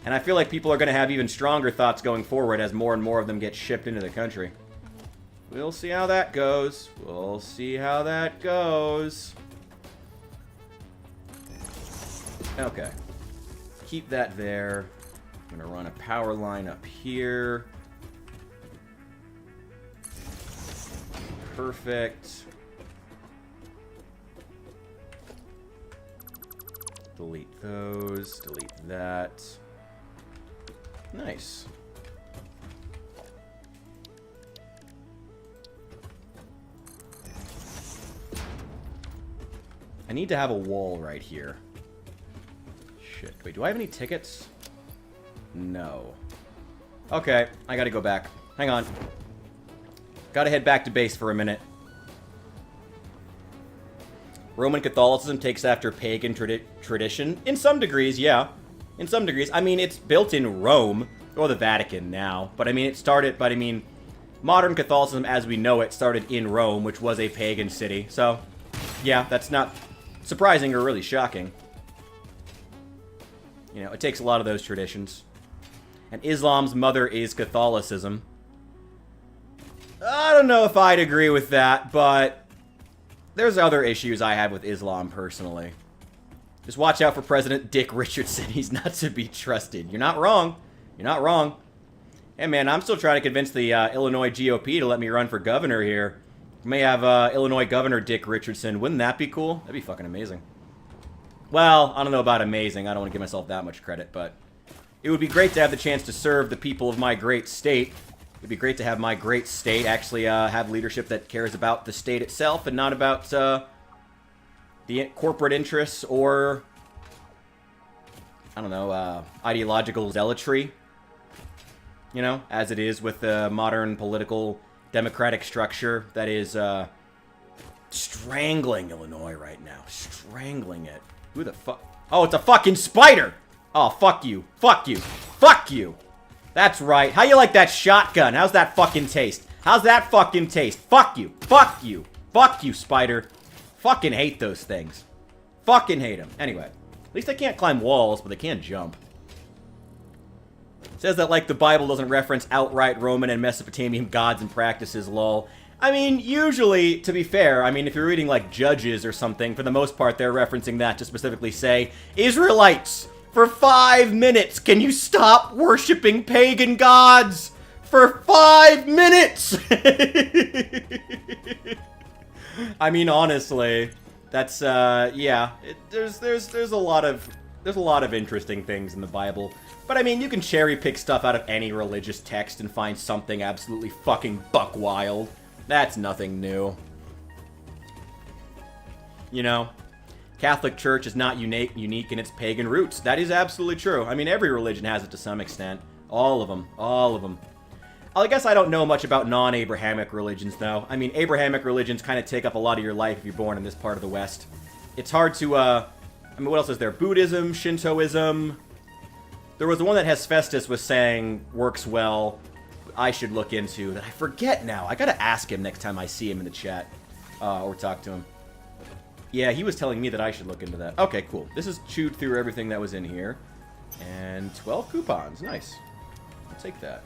And I feel like people are gonna have even stronger thoughts going forward as more and more of them get shipped into the country. We'll see how that goes. We'll see how that goes. Okay. Keep that there. I'm gonna run a power line up here. Perfect. Delete those. Delete that. Nice. I need to have a wall right here. Shit. Wait, do I have any tickets? No. Okay, I gotta go back. Hang on. Gotta head back to base for a minute. Roman Catholicism takes after pagan tradition. In some degrees, yeah. In some degrees. I mean, it's built in Rome, or the Vatican now. But I mean, modern Catholicism as we know it started in Rome, which was a pagan city. So, yeah, that's not surprising or really shocking. You know, it takes a lot of those traditions. And Islam's mother is Catholicism. I don't know if I'd agree with that, but there's other issues I have with Islam personally. Just watch out for President Dick Richardson. He's not to be trusted. You're not wrong. You're not wrong. Hey, man, I'm still trying to convince the Illinois GOP to let me run for governor here. We may have Illinois Governor Dick Richardson. Wouldn't that be cool? That'd be fucking amazing. Well, I don't know about amazing. I don't want to give myself that much credit, but it would be great to have the chance to serve the people of my great state. It'd be great to have my great state actually have leadership that cares about the state itself and not about the corporate interests or, I don't know, ideological zealotry. You know, as it is with the modern political democratic structure that is strangling Illinois right now. Strangling it. Who the fuck? Oh, it's a fucking spider! Oh, fuck you. Fuck you. Fuck you! That's right. How you like that shotgun? How's that fucking taste? How's that fucking taste? Fuck you. Fuck you. Fuck you, spider. Fucking hate those things. Fucking hate them. Anyway. At least they can't climb walls, but they can jump. It says that, like, the Bible doesn't reference outright Roman and Mesopotamian gods and practices, lol. I mean, usually, to be fair, I mean, if you're reading, like, Judges or something, for the most part, they're referencing that to specifically say, Israelites, for 5 minutes, can you stop worshipping pagan gods? For 5 minutes! I mean, honestly, that's, yeah, there's a lot of interesting things in the Bible. But, I mean, you can cherry-pick stuff out of any religious text and find something absolutely fucking buck wild. That's nothing new. You know? Catholic Church is not unique in its pagan roots. That is absolutely true. I mean, every religion has it to some extent. All of them. All of them. I guess I don't know much about non-Abrahamic religions, though. I mean, Abrahamic religions kind of take up a lot of your life if you're born in this part of the West. It's hard to, I mean, what else is there? Buddhism, Shintoism. There was the one that Hephaestus was saying works well. I should look into that. I forget now. I gotta ask him next time I see him in the chat. Or talk to him. Yeah, he was telling me that I should look into that. Okay, cool. This is chewed through everything that was in here. And 12 coupons. Nice. I'll take that.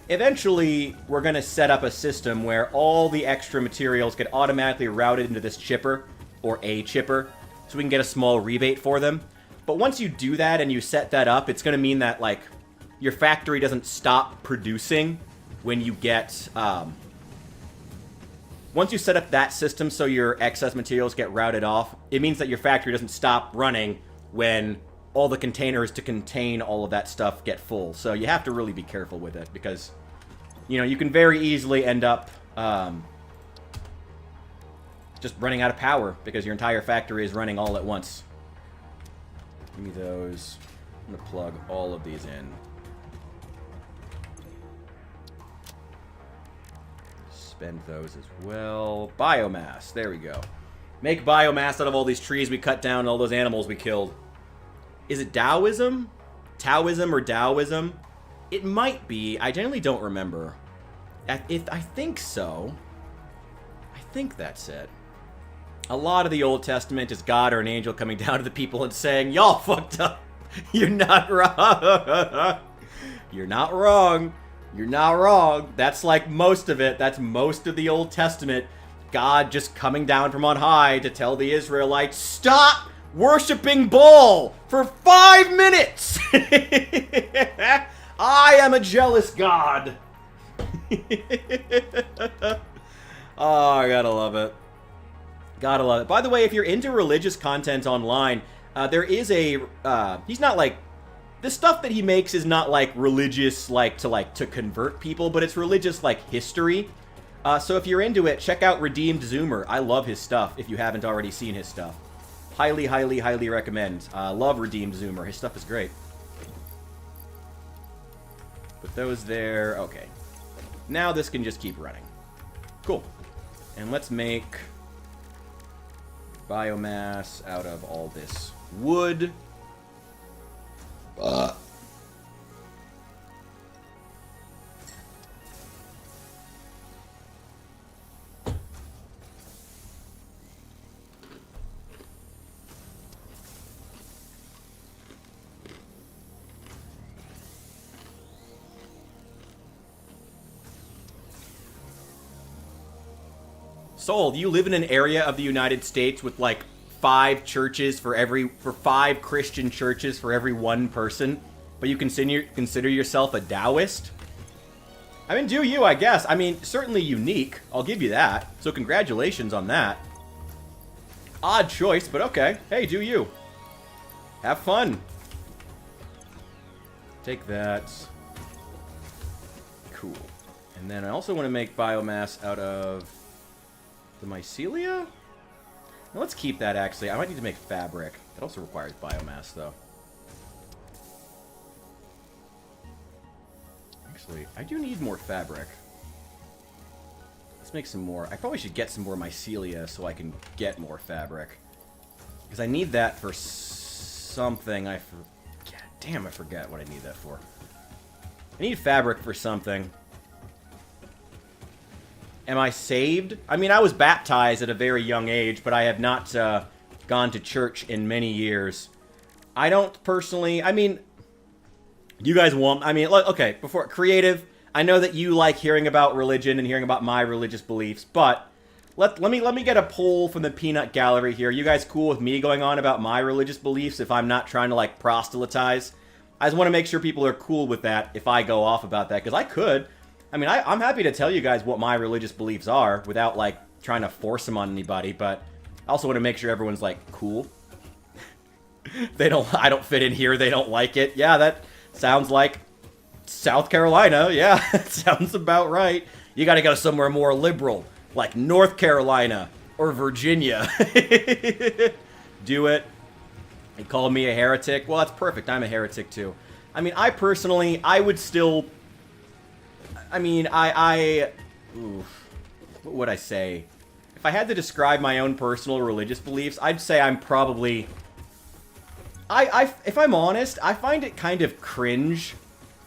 Eventually, we're going to set up a system where all the extra materials get automatically routed into this chipper, or a chipper, so we can get a small rebate for them. But once you do that and you set that up, it's going to mean that, like, your factory doesn't stop producing when you get, once you set up that system so your excess materials get routed off, it means that your factory doesn't stop running when all the containers to contain all of that stuff get full. So you have to really be careful with it because, you know, you can very easily end up just running out of power because your entire factory is running all at once. Give me those. I'm going to plug all of these in. Spend those as well. Biomass. There we go. Make biomass out of all these trees we cut down and all those animals we killed. Is it Taoism? Taoism or Taoism? It might be. I generally don't remember. I think so. I think that's it. A lot of the Old Testament is God or an angel coming down to the people and saying, y'all fucked up. You're not wrong. You're not wrong. You're not wrong. That's like most of it. That's most of the Old Testament. God just coming down from on high to tell the Israelites, stop worshipping Baal for 5 minutes. I am a jealous God. Oh, I gotta love it. Gotta love it. By the way, if you're into religious content online, there is a, he's not like, the stuff that he makes is not like religious, to convert people, but it's religious, like, history. So if you're into it, check out Redeemed Zoomer. I love his stuff, if you haven't already seen his stuff. Highly, highly, highly recommend. Love Redeemed Zoomer. His stuff is great. Put those there. Okay. Now this can just keep running. Cool. And let's make biomass out of all this wood. Soul, do you live in an area of the United States with like 5 churches for 5 Christian churches for every 1 person, but you consider yourself a Taoist? I mean, do you, I guess. I mean, certainly unique. I'll give you that. So congratulations on that. Odd choice, but okay. Hey, do you. Have fun. Take that. Cool. And then I also want to make biomass out of the mycelia. Now let's keep that, actually. I might need to make fabric. That also requires biomass, though. Actually, I do need more fabric. Let's make some more. I probably should get some more mycelia so I can get more fabric. Because I need that for something. Damn, I forget what I need that for. I need fabric for something. Am I saved? I mean, I was baptized at a very young age, but I have not gone to church in many years. I don't personally... I mean, you guys won't... I mean, okay, before... Creative, I know that you like hearing about religion and hearing about my religious beliefs, but let me get a poll from the peanut gallery here. You guys cool with me going on about my religious beliefs if I'm not trying to, like, proselytize? I just want to make sure people are cool with that if I go off about that, because I could... I mean, I'm happy to tell you guys what my religious beliefs are without, like, trying to force them on anybody, but I also want to make sure everyone's, like, cool. I don't fit in here, they don't like it. Yeah, that sounds like South Carolina. Yeah, that sounds about right. You gotta go somewhere more liberal, like North Carolina or Virginia. Do it. They call me a heretic. Well, that's perfect. I'm a heretic, too. I mean, I would still... I mean, what would I say? If I had to describe my own personal religious beliefs, I'd say I'm probably... if I'm honest, I find it kind of cringe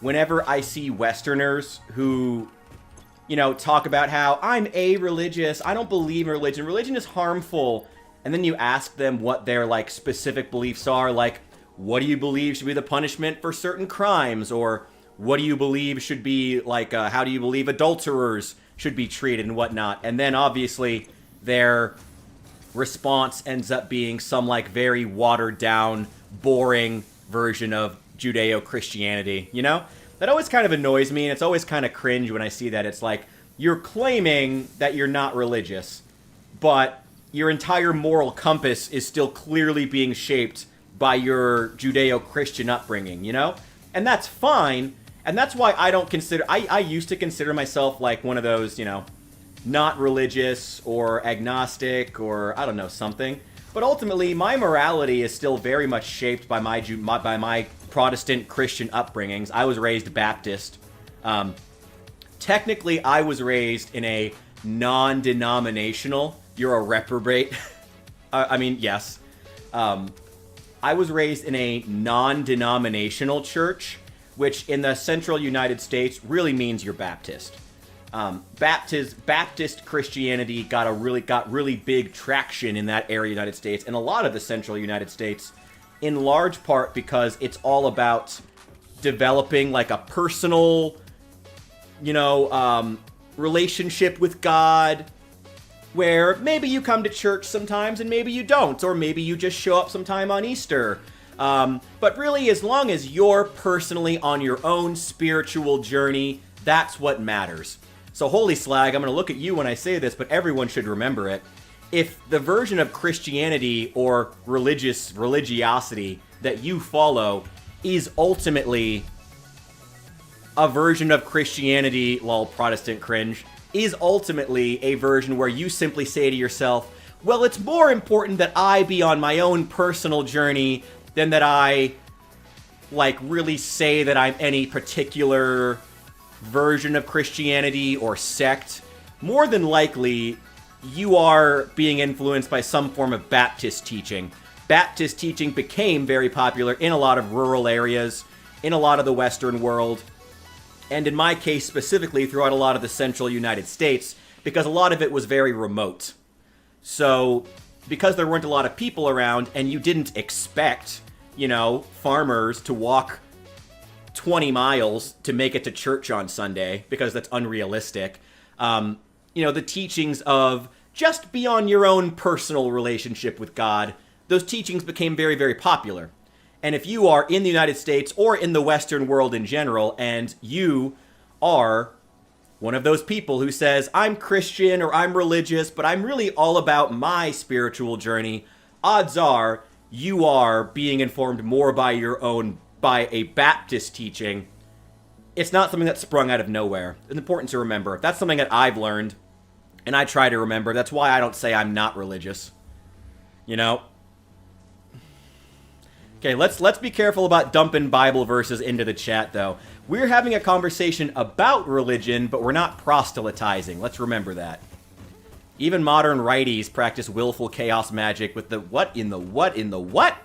whenever I see Westerners who, you know, talk about how I'm a-religious, I don't believe in religion, religion is harmful, and then you ask them what their, like, specific beliefs are, like, what do you believe should be the punishment for certain crimes, or... what do you believe should be, like, how do you believe adulterers should be treated and whatnot? And then, obviously, their response ends up being some, like, very watered-down, boring version of Judeo-Christianity, you know? That always kind of annoys me, and it's always kind of cringe when I see that. It's like, you're claiming that you're not religious, but your entire moral compass is still clearly being shaped by your Judeo-Christian upbringing, you know? And that's fine. And that's why I don't consider... I used to consider myself like one of those, you know, not religious or agnostic or, I don't know, something. But ultimately, my morality is still very much shaped by my Protestant Christian upbringings. I was raised Baptist. Technically, I was raised in a non-denominational... You're a reprobate. I mean, yes. I was raised in a non-denominational church, which in the central United States really means you're Baptist. Baptist Christianity got really big traction in that area of the United States, and a lot of the central United States, in large part because it's all about developing like a personal, you know, relationship with God, where maybe you come to church sometimes and maybe you don't, or maybe you just show up sometime on Easter. But really, as long as you're personally on your own spiritual journey, that's what matters. So holy slag, I'm going to look at you when I say this, but everyone should remember it. If the version of Christianity or religiosity that you follow is ultimately a version of Christianity, lol, Protestant cringe, is ultimately a version where you simply say to yourself, well, it's more important that I be on my own personal journey than that I, like, really say that I'm any particular version of Christianity or sect, more than likely, you are being influenced by some form of Baptist teaching. Baptist teaching became very popular in a lot of rural areas, in a lot of the Western world, and in my case specifically throughout a lot of the central United States, because a lot of it was very remote. So, because there weren't a lot of people around, and you didn't expect, you know, farmers to walk 20 miles to make it to church on Sunday, because that's unrealistic, you know, the teachings of just be on your own personal relationship with God, those teachings became very, very popular. And if you are in the United States or in the Western world in general, and you are one of those people who says, I'm Christian or I'm religious, but I'm really all about my spiritual journey, odds are you are being informed more by a Baptist teaching. It's not something that sprung out of nowhere. It's important to remember. That's something that I've learned, and I try to remember. That's why I don't say I'm not religious. You know? Okay, let's be careful about dumping Bible verses into the chat, though. We're having a conversation about religion, but we're not proselytizing. Let's remember that. Even modern righties practice willful chaos magic with the what in the what in the what?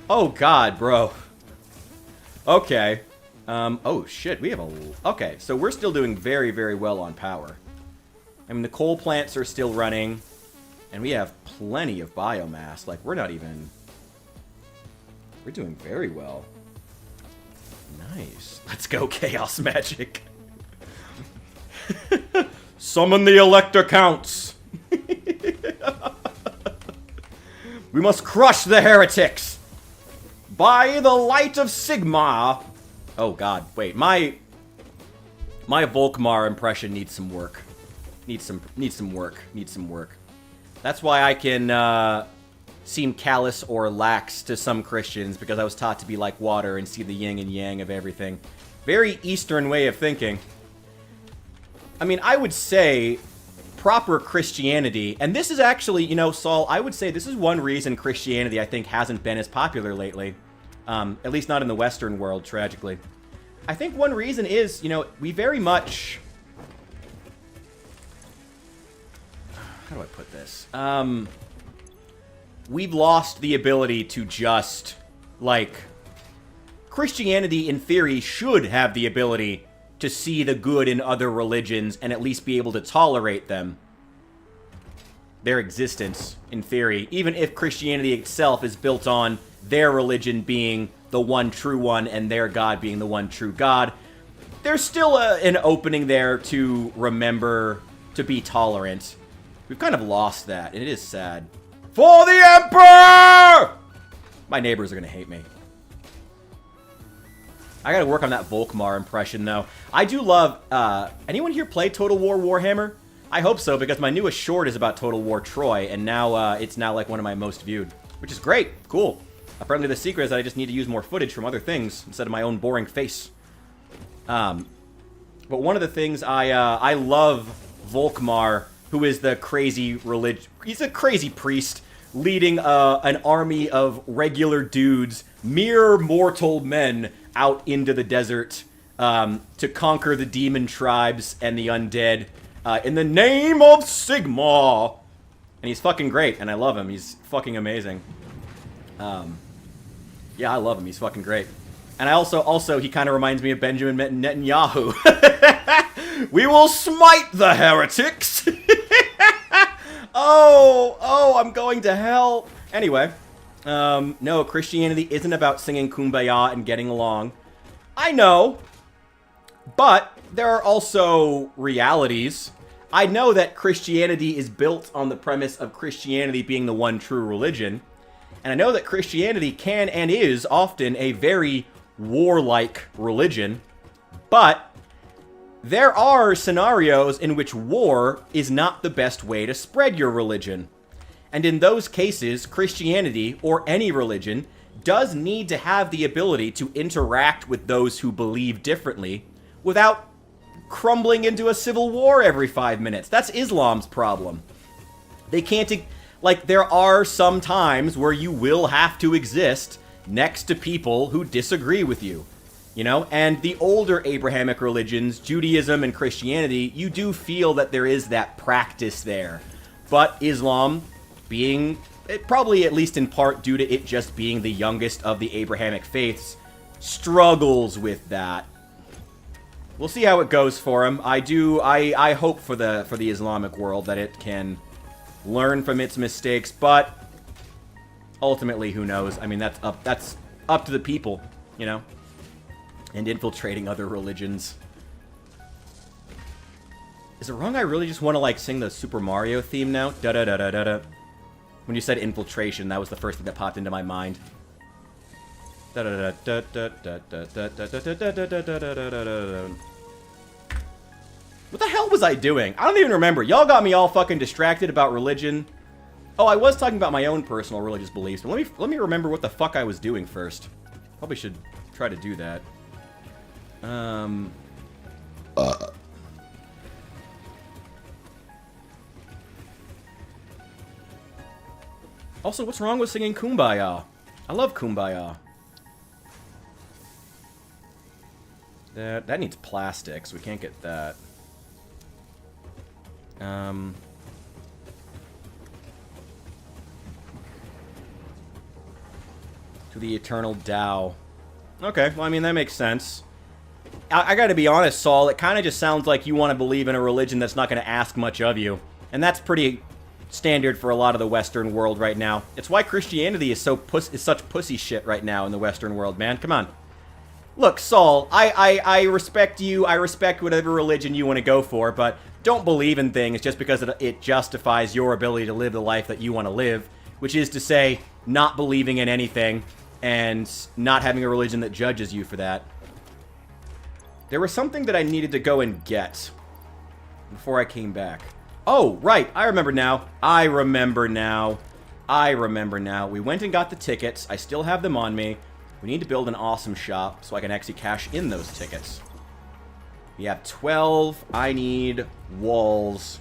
Oh, God, bro. Okay. Oh, shit, we have a... Okay, so we're still doing very, very well on power. I mean, the coal plants are still running, and we have plenty of biomass. Like, we're not even... We're doing very well. Nice. Let's go, chaos magic. Summon the Elector Counts. We must crush the heretics. By the light of Sigma. Oh, God. Wait, my Volkmar impression needs some work. Needs some work. That's why I can seem callous or lax to some Christians, because I was taught to be like water and see the yin and yang of everything. Very Eastern way of thinking. I mean, I would say proper Christianity, and this is actually, you know, Saul, I would say this is one reason Christianity, I think, hasn't been as popular lately. At least not in the Western world, tragically. I think one reason is, you know, we very much... How do I put this? We've lost the ability to just, like... Christianity, in theory, should have the ability to see the good in other religions and at least be able to tolerate them. Their existence, in theory. Even if Christianity itself is built on their religion being the one true one and their God being the one true God, there's still an opening there to remember to be tolerant. We've kind of lost that, and it is sad. For the Emperor! My neighbors are going to hate me. I gotta work on that Volkmar impression, though. I do love, anyone here play Total War Warhammer? I hope so, because my newest short is about Total War Troy, and now, it's now, like, one of my most viewed. Which is great. Cool. Apparently the secret is that I just need to use more footage from other things, instead of my own boring face. But one of the things I love Volkmar, who is the crazy he's a crazy priest, leading, an army of regular dudes, mere mortal men, out into the desert to conquer the demon tribes and the undead in the name of Sigma. And he's fucking great, and I love him. He's fucking amazing. Yeah, I love him. He's fucking great. And I also he kind of reminds me of Benjamin Netanyahu. We will smite the heretics. Oh, I'm going to hell. Anyway. No, Christianity isn't about singing Kumbaya and getting along. I know, but there are also realities. I know that Christianity is built on the premise of Christianity being the one true religion, and I know that Christianity can and is often a very warlike religion, but there are scenarios in which war is not the best way to spread your religion. And in those cases, Christianity, or any religion, does need to have the ability to interact with those who believe differently without crumbling into a civil war every 5 minutes. That's Islam's problem. They can't... Like, there are some times where you will have to exist next to people who disagree with you. You know? And the older Abrahamic religions, Judaism and Christianity, you do feel that there is that practice there. But Islam... being, probably at least in part due to it just being the youngest of the Abrahamic faiths, struggles with that. We'll see how it goes for him. I hope for the Islamic world that it can learn from its mistakes, but ultimately, who knows? I mean, that's up to the people, you know? And infiltrating other religions. Is it wrong I really just want to, like, sing the Super Mario theme now? Da-da-da-da-da-da. When you said infiltration, that was the first thing that popped into my mind. What the hell was I doing? I don't even remember. Y'all got me all fucking distracted about religion. Oh, I was talking about my own personal religious beliefs, but let me remember what the fuck I was doing first. Probably should try to do that. Also, what's wrong with singing Kumbaya? I love Kumbaya. That needs plastics. We can't get that. To the eternal Tao. Okay, well, I mean, that makes sense. I gotta be honest, Saul, it kind of just sounds like you want to believe in a religion that's not going to ask much of you. And that's pretty standard for a lot of the Western world right now. It's why Christianity is such pussy shit right now in the Western world, man. Come on. Look, Saul, I respect you. I respect whatever religion you want to go for, but don't believe in things just because it justifies your ability to live the life that you want to live, which is to say, not believing in anything and not having a religion that judges you for that. There was something that I needed to go and get before I came back. Oh, right. I remember now. I remember now. We went and got the tickets. I still have them on me. We need to build an awesome shop so I can actually cash in those tickets. We have 12. I need walls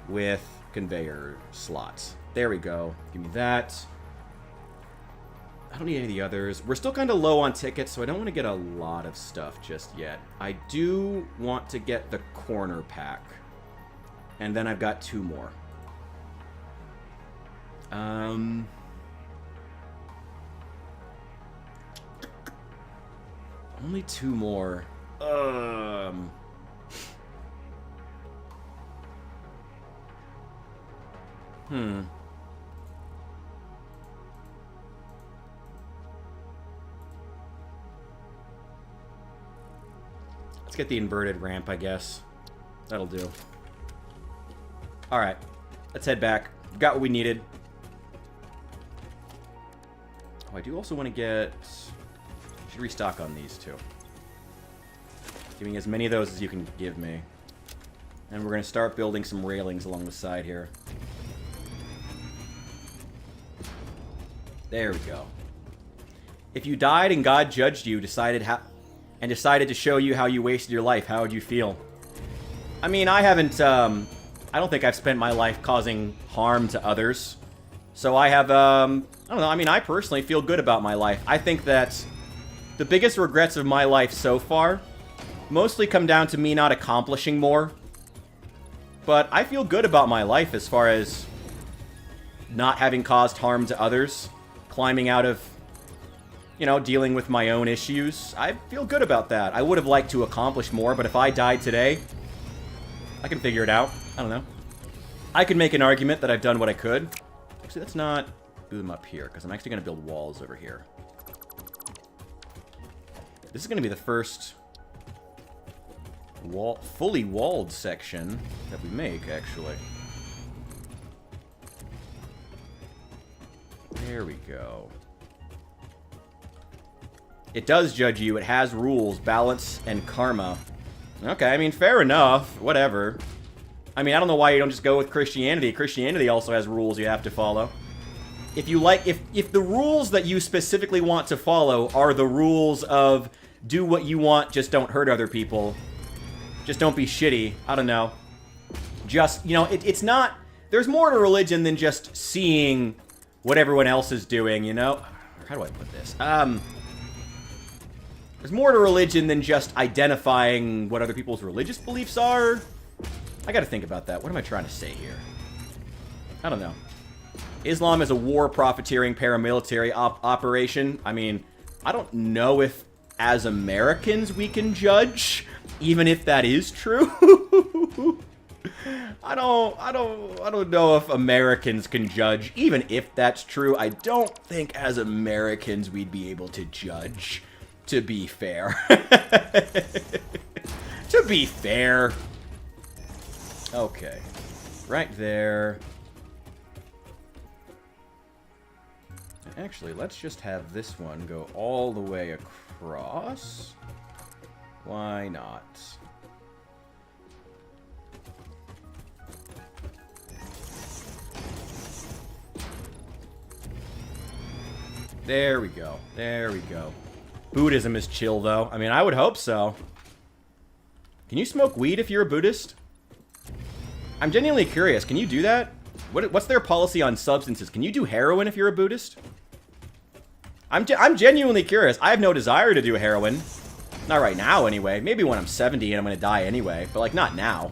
with conveyor slots. There we go. Give me that. I don't need any of the others. We're still kind of low on tickets, so I don't want to get a lot of stuff just yet. I do want to get the corner pack. And then I've got 2 more. Only 2 more. Let's get the inverted ramp, I guess. That'll do. Alright. Let's head back. Got what we needed. Oh, I do also want to get... Should restock on these, too. Give me as many of those as you can give me. And we're going to start building some railings along the side here. There we go. If you died and God judged you, decided to show you how you wasted your life, how would you feel? I mean, I haven't, I don't think I've spent my life causing harm to others. So I have, I don't know, I mean, I personally feel good about my life. I think that the biggest regrets of my life so far mostly come down to me not accomplishing more. But I feel good about my life as far as not having caused harm to others, climbing out of, you know, dealing with my own issues. I feel good about that. I would have liked to accomplish more, but if I died today, I can figure it out. I don't know. I could make an argument that I've done what I could. Actually, let's not do them up here, because I'm actually going to build walls over here. This is going to be the first fully walled section that we make, actually. There we go. It does judge you. It has rules, balance, and karma. Okay, I mean, fair enough. Whatever. I mean, I don't know why you don't just go with Christianity. Christianity also has rules you have to follow. If you like, if the rules that you specifically want to follow are the rules of do what you want, just don't hurt other people, just don't be shitty, I don't know. Just, you know, it's not, there's more to religion than just seeing what everyone else is doing, you know? How do I put this? There's more to religion than just identifying what other people's religious beliefs are. I gotta think about that. What am I trying to say here? I don't know. Islam is a war profiteering paramilitary operation. I mean, I don't know if as Americans we can judge, even if that is true. I don't know if Americans can judge, even if that's true. I don't think as Americans we'd be able to judge, to be fair. To be fair. Okay. Right there. Actually, let's just have this one go all the way across. Why not? There we go. There we go. Buddhism is chill, though. I mean, I would hope so. Can you smoke weed if you're a Buddhist? I'm genuinely curious. Can you do that? What's their policy on substances? Can you do heroin if you're a Buddhist? I'm genuinely curious. I have no desire to do heroin. Not right now, anyway. Maybe when I'm 70 and I'm going to die anyway. But, like, not now.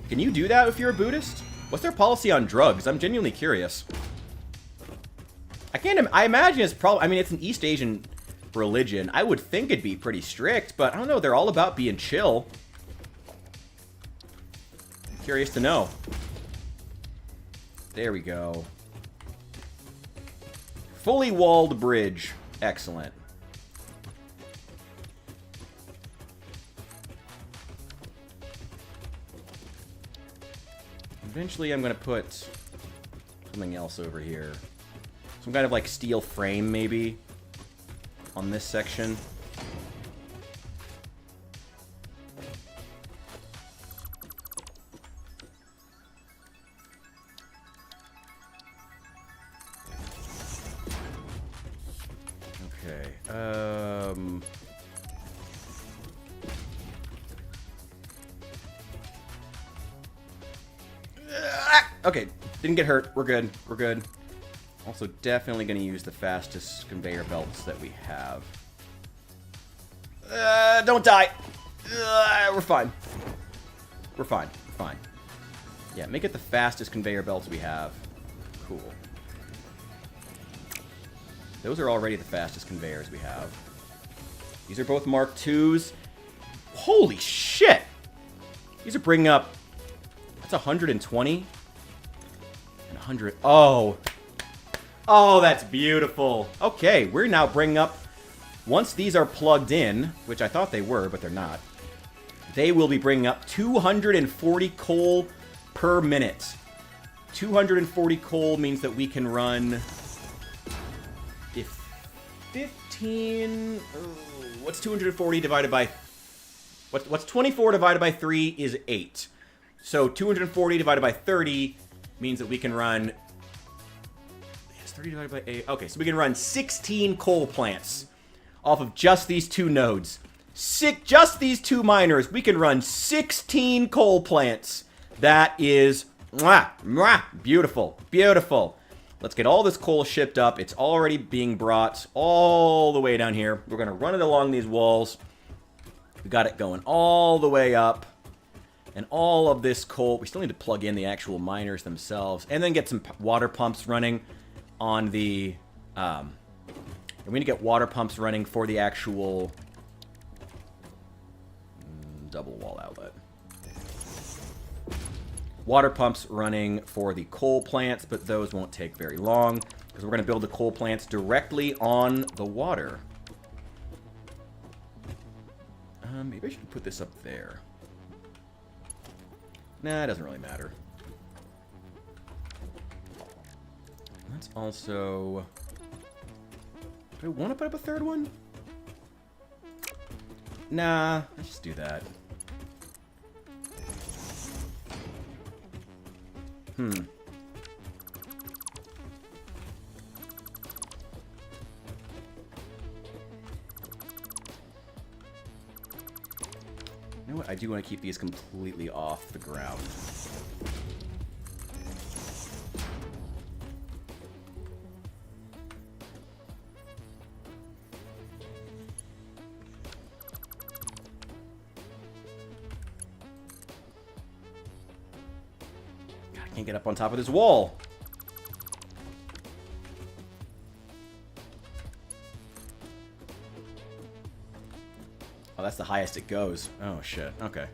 Can you do that if you're a Buddhist? What's their policy on drugs? I'm genuinely curious. I imagine it's probably... I mean, it's an East Asian religion. I would think it'd be pretty strict, but I don't know. They're all about being chill. Curious to know. There we go. Fully walled bridge. Excellent. Eventually, I'm going to put something else over here. Some kind of, like, steel frame, maybe, on this section. Okay. Okay, didn't get hurt. We're good. We're good. Also, definitely going to use the fastest conveyor belts that we have. Don't die. We're fine. We're fine. We're fine. Yeah, make it the fastest conveyor belts we have. Cool. Those are already the fastest conveyors we have. These are both Mark IIs. Holy shit! These are bringing up... That's 120. And 100... Oh! Oh, that's beautiful. Okay, we're now bringing up... Once these are plugged in, which I thought they were, but they're not, they will be bringing up 240 coal per minute. 240 coal means that we can run... If 15... what's 240 divided by... What's 24 divided by 3 is 8. So 240 divided by 30 means that we can run... 30 divided by 8. Okay, so we can run 16 coal plants off of just these two nodes. Just these two miners, we can run 16 coal plants. That is beautiful. Beautiful. Let's get all this coal shipped up. It's already being brought all the way down here. We're going to run it along these walls. We got it going all the way up. And all of this coal, we still need to plug in the actual miners themselves. And then get some water pumps running on the, and we need to get water pumps running for the actual double wall outlet. Water pumps running for the coal plants, but those won't take very long because we're going to build the coal plants directly on the water. Maybe I should put this up there. Nah, it doesn't really matter. Let's also... Do I want to put up a third one? Nah, let's just do that. You know what? I do want to keep these completely off the ground. Can't get up on top of this wall. Oh, that's the highest it goes. Oh, shit. Okay.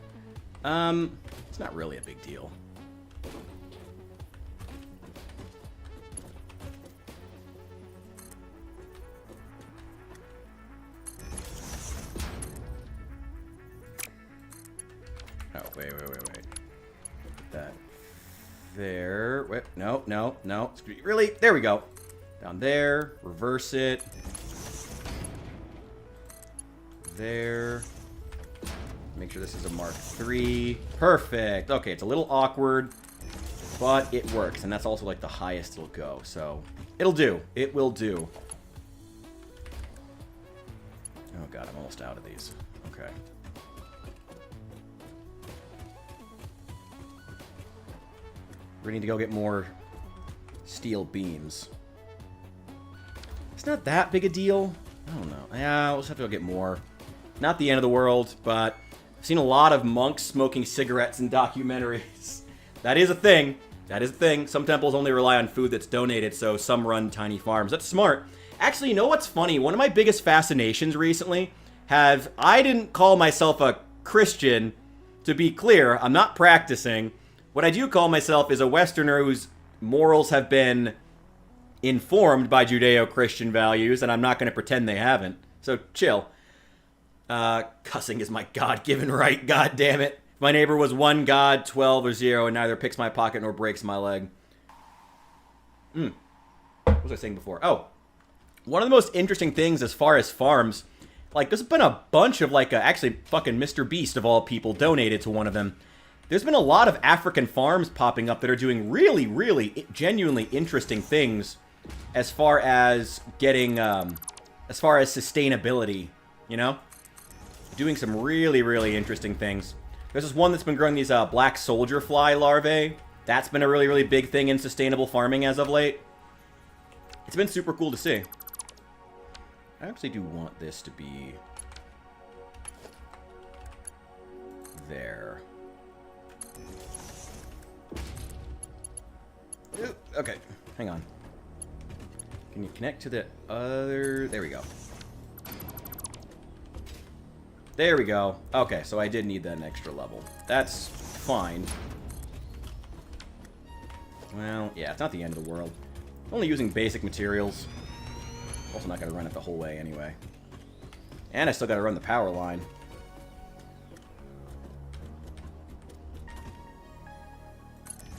It's not really a big deal. Oh, wait. That there. Wait, no, no, no. Really? There we go. Down there. Reverse it. There. Make sure this is a Mark III. Perfect. Okay, it's a little awkward, but it works. And that's also like the highest it'll go. So it'll do. It will do. Oh god, I'm almost out of these. Okay. We need to go get more steel beams. It's not that big a deal. I don't know. Yeah, we'll just have to go get more. Not the end of the world, but I've seen a lot of monks smoking cigarettes in documentaries. That is a thing. That is a thing. Some temples only rely on food that's donated, so some run tiny farms. That's smart. Actually, you know what's funny? One of my biggest fascinations recently I didn't call myself a Christian, to be clear. I'm not practicing. What I do call myself is a Westerner whose morals have been informed by Judeo-Christian values, and I'm not going to pretend they haven't. So, chill. Cussing is my God-given right, god damn it. If my neighbor was 1 god, 12, or 0, and neither picks my pocket nor breaks my leg. What was I saying before? Oh. One of the most interesting things as far as farms, like, there's been a bunch of, like, actually, fucking Mr. Beast, of all people, donated to one of them. There's been a lot of African farms popping up that are doing really, really genuinely interesting things as far as getting, as far as sustainability, you know? Doing some really, really interesting things. There's this one that's been growing these black soldier fly larvae. That's been a really, really big thing in sustainable farming as of late. It's been super cool to see. I actually do want this to be there. Okay, hang on. Can you connect to the other... There we go. There we go. Okay, so I did need that extra level. That's fine. Well, yeah, it's not the end of the world. I'm only using basic materials. Also not going to run it the whole way anyway. And I still got to run the power line.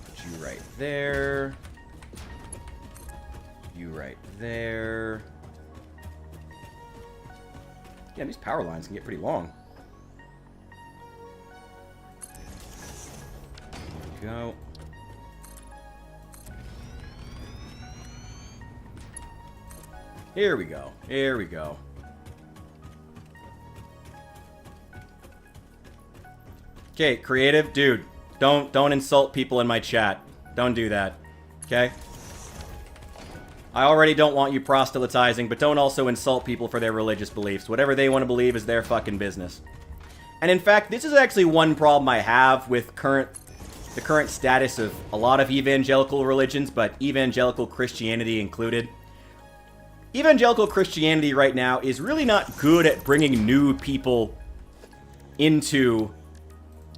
Put you right there. You right there. Yeah, these power lines can get pretty long. There we go. Here we go. Here we go. Okay, creative, dude. Don't insult people in my chat. Don't do that. Okay? I already don't want you proselytizing, but don't also insult people for their religious beliefs. Whatever they want to believe is their fucking business. And in fact, this is actually one problem I have with the current status of a lot of evangelical religions, but evangelical Christianity included. Evangelical Christianity right now is really not good at bringing new people into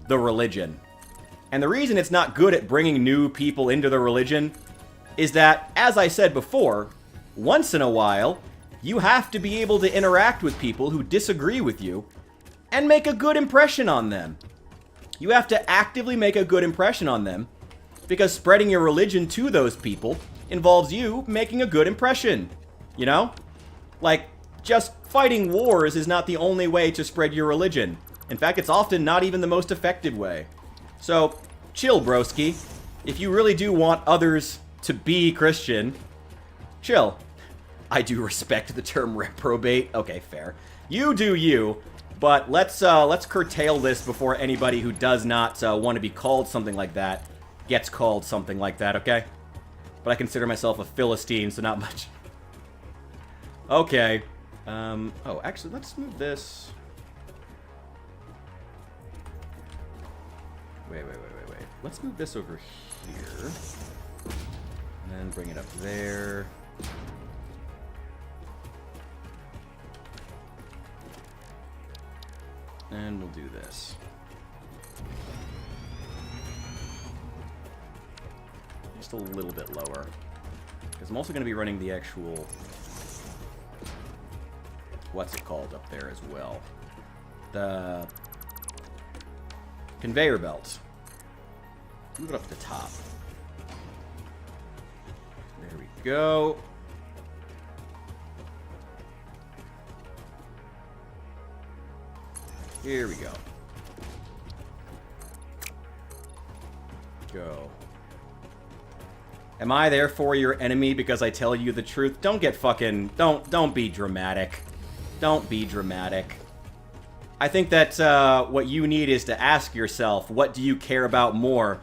the religion. And the reason it's not good at bringing new people into the religion is that, as I said before, once in a while, you have to be able to interact with people who disagree with you and make a good impression on them. You have to actively make a good impression on them because spreading your religion to those people involves you making a good impression. You know? Like, just fighting wars is not the only way to spread your religion. In fact, it's often not even the most effective way. So, chill, broski. If you really do want others to be Christian, chill. I do respect the term reprobate. Okay, fair. You do you, but let's curtail this before anybody who does not want to be called something like that gets called something like that, okay? But I consider myself a Philistine, so not much. Okay. Oh, actually, let's move this. Wait. Let's move this over here. And then bring it up there. And we'll do this. Just a little bit lower. Because I'm also going to be running the actual... What's it called up there as well? The conveyor belt. Move it up to the top. go. Here we go. Go. Am I therefore your enemy because I tell you the truth? Don't get fucking... Don't be dramatic. Don't be dramatic. I think that what you need is to ask yourself, what do you care about more?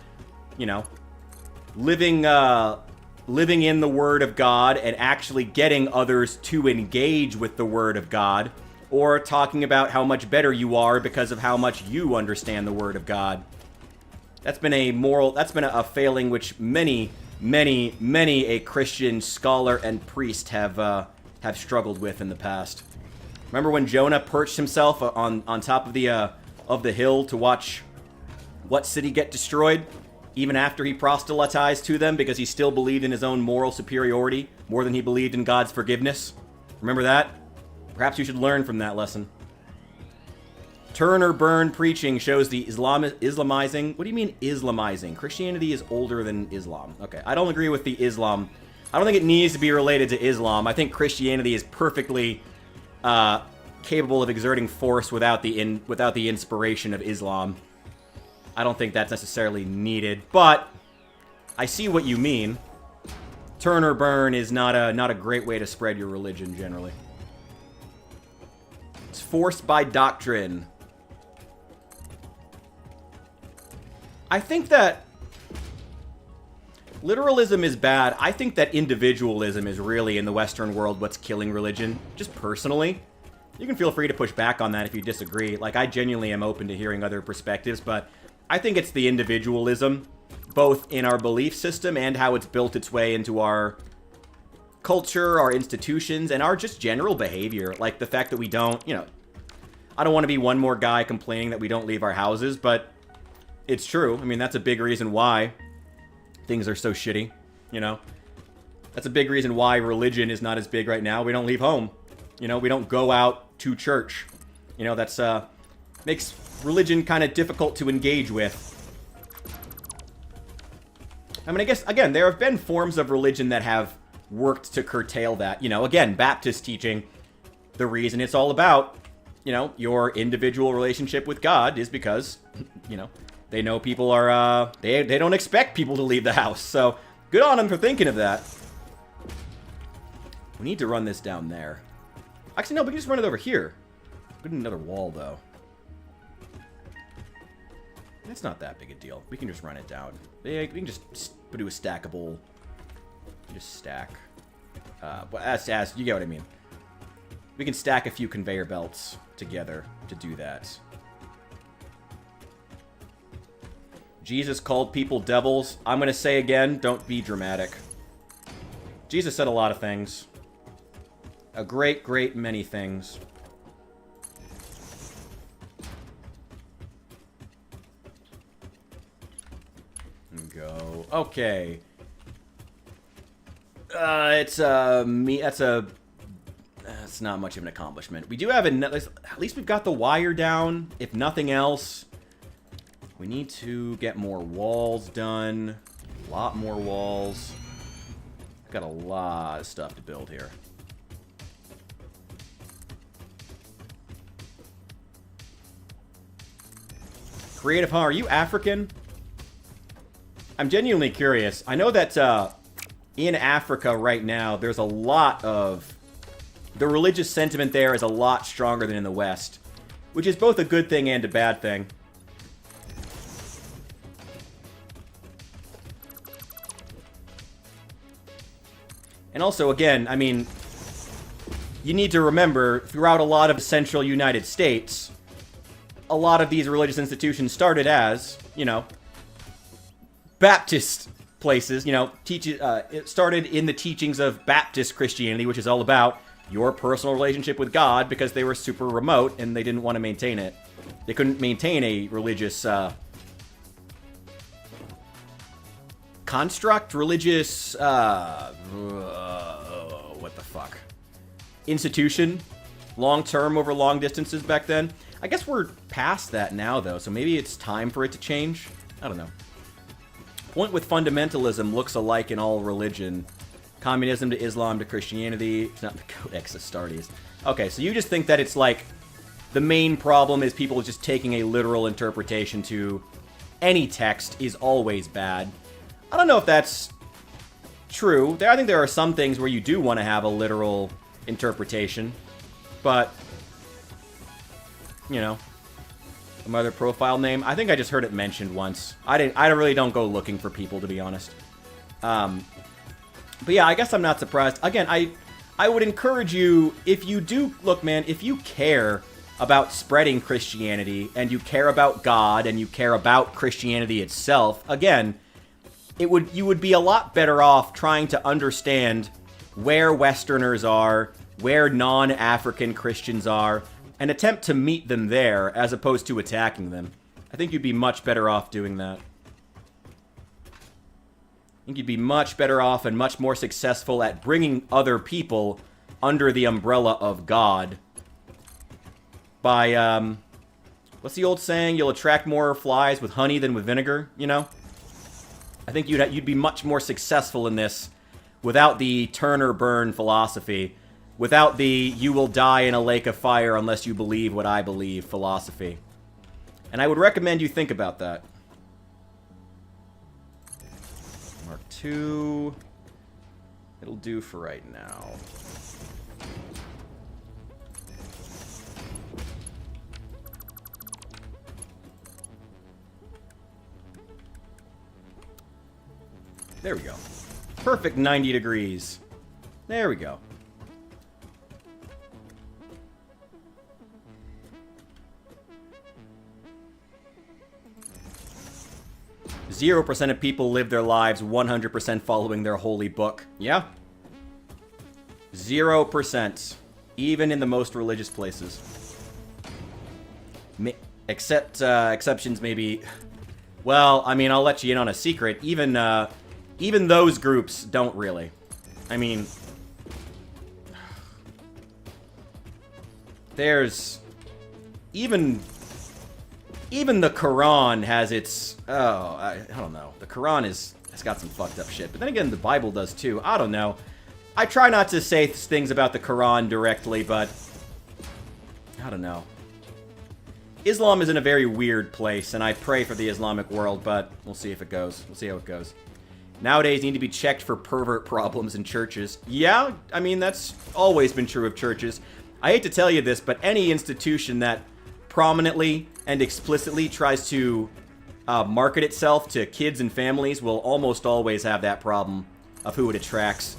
You know, living in the Word of God and actually getting others to engage with the Word of God, or talking about how much better you are because of how much you understand the Word of God. That's been a failing which many a Christian scholar and priest have struggled with in the past. Remember when Jonah perched himself on top of the hill to watch what city get destroyed, even after he proselytized to them because he still believed in his own moral superiority more than he believed in God's forgiveness? Remember that? Perhaps you should learn from that lesson. Turn or burn preaching shows the Islamizing. What do you mean Islamizing? Christianity is older than Islam. Okay, I don't agree with the Islam. I don't think it needs to be related to Islam. I think Christianity is perfectly capable of exerting force without the inspiration of Islam. I don't think that's necessarily needed, but I see what you mean. Turn or burn is not a great way to spread your religion generally. It's forced by doctrine. I think that literalism is bad. I think that individualism is really, in the Western world, what's killing religion. Just personally. You can feel free to push back on that if you disagree. Like, I genuinely am open to hearing other perspectives, but I think it's the individualism, both in our belief system and how it's built its way into our culture, our institutions, and our just general behavior. Like, the fact that we don't, you know, I don't want to be one more guy complaining that we don't leave our houses, but it's true. I mean, that's a big reason why things are so shitty, you know? That's a big reason why religion is not as big right now. We don't leave home. You know, we don't go out to church. You know, that's, makes religion kind of difficult to engage with. I mean, I guess, again, there have been forms of religion that have worked to curtail that. You know, again, Baptist teaching, the reason it's all about, you know, your individual relationship with God is because, you know, they know people are, they don't expect people to leave the house. So, good on them for thinking of that. We need to run this down there. Actually, no, we can just run it over here. We need another wall, though. That's not that big a deal. We can just run it down. We can just do a stackable... Just stack. As you get what I mean. We can stack a few conveyor belts together to do that. Jesus called people devils. I'm going to say again, don't be dramatic. Jesus said a lot of things. A great many things. Go. Okay. It's not much of an accomplishment. We do have at least we've got the wire down, if nothing else. We need to get more walls done. A lot more walls. Got a lot of stuff to build here. Creative, huh? Are you African? I'm genuinely curious. I know that in Africa right now, there's a lot of... The religious sentiment there is a lot stronger than in the West, which is both a good thing and a bad thing. And also, again, I mean, you need to remember, throughout a lot of the central United States, a lot of these religious institutions started as, you know, Baptist places, you know, it started in the teachings of Baptist Christianity, which is all about your personal relationship with God, because they were super remote and they didn't want to maintain it. They couldn't maintain a religious construct, religious what the fuck, institution, long term over long distances back then. I guess we're past that now, though, so maybe it's time for it to change. I don't know. Point with fundamentalism looks alike in all religion. Communism to Islam to Christianity. It's not the Codex Astartes. Okay, so you just think that it's like the main problem is people just taking a literal interpretation to any text is always bad. I don't know if that's true. I think there are some things where you do want to have a literal interpretation, but you know, some other profile name. I think I just heard it mentioned once. I really don't go looking for people, to be honest. But yeah, I guess I'm not surprised. Again, I would encourage you, if you do, look, man, if you care about spreading Christianity, and you care about God, and you care about Christianity itself, again, you would be a lot better off trying to understand where Westerners are, where non-African Christians are, and attempt to meet them there, as opposed to attacking them. I think you'd be much better off doing that. I think you'd be much better off and much more successful at bringing other people under the umbrella of God by, what's the old saying? You'll attract more flies with honey than with vinegar, you know? I think you'd be much more successful in this without the turn or burn philosophy, without the you will die in a lake of fire unless you believe what I believe philosophy. And I would recommend you think about that. Mark II. It'll do for right now. There we go. Perfect 90 degrees. There we go. %0 of people live their lives 100% following their holy book. Yeah. 0%. Even in the most religious places. Exceptions maybe. Well, I mean, I'll let you in on a secret. Even those groups don't really. I mean, there's even the Quran has its I don't know. The Quran has got some fucked up shit. But then again, the Bible does too. I don't know. I try not to say things about the Quran directly, but I don't know. Islam is in a very weird place, and I pray for the Islamic world, but we'll see if it goes. We'll see how it goes. Nowadays, need to be checked for pervert problems in churches. Yeah, I mean, that's always been true of churches. I hate to tell you this, but any institution that prominently and explicitly tries to market itself to kids and families will almost always have that problem of who it attracts.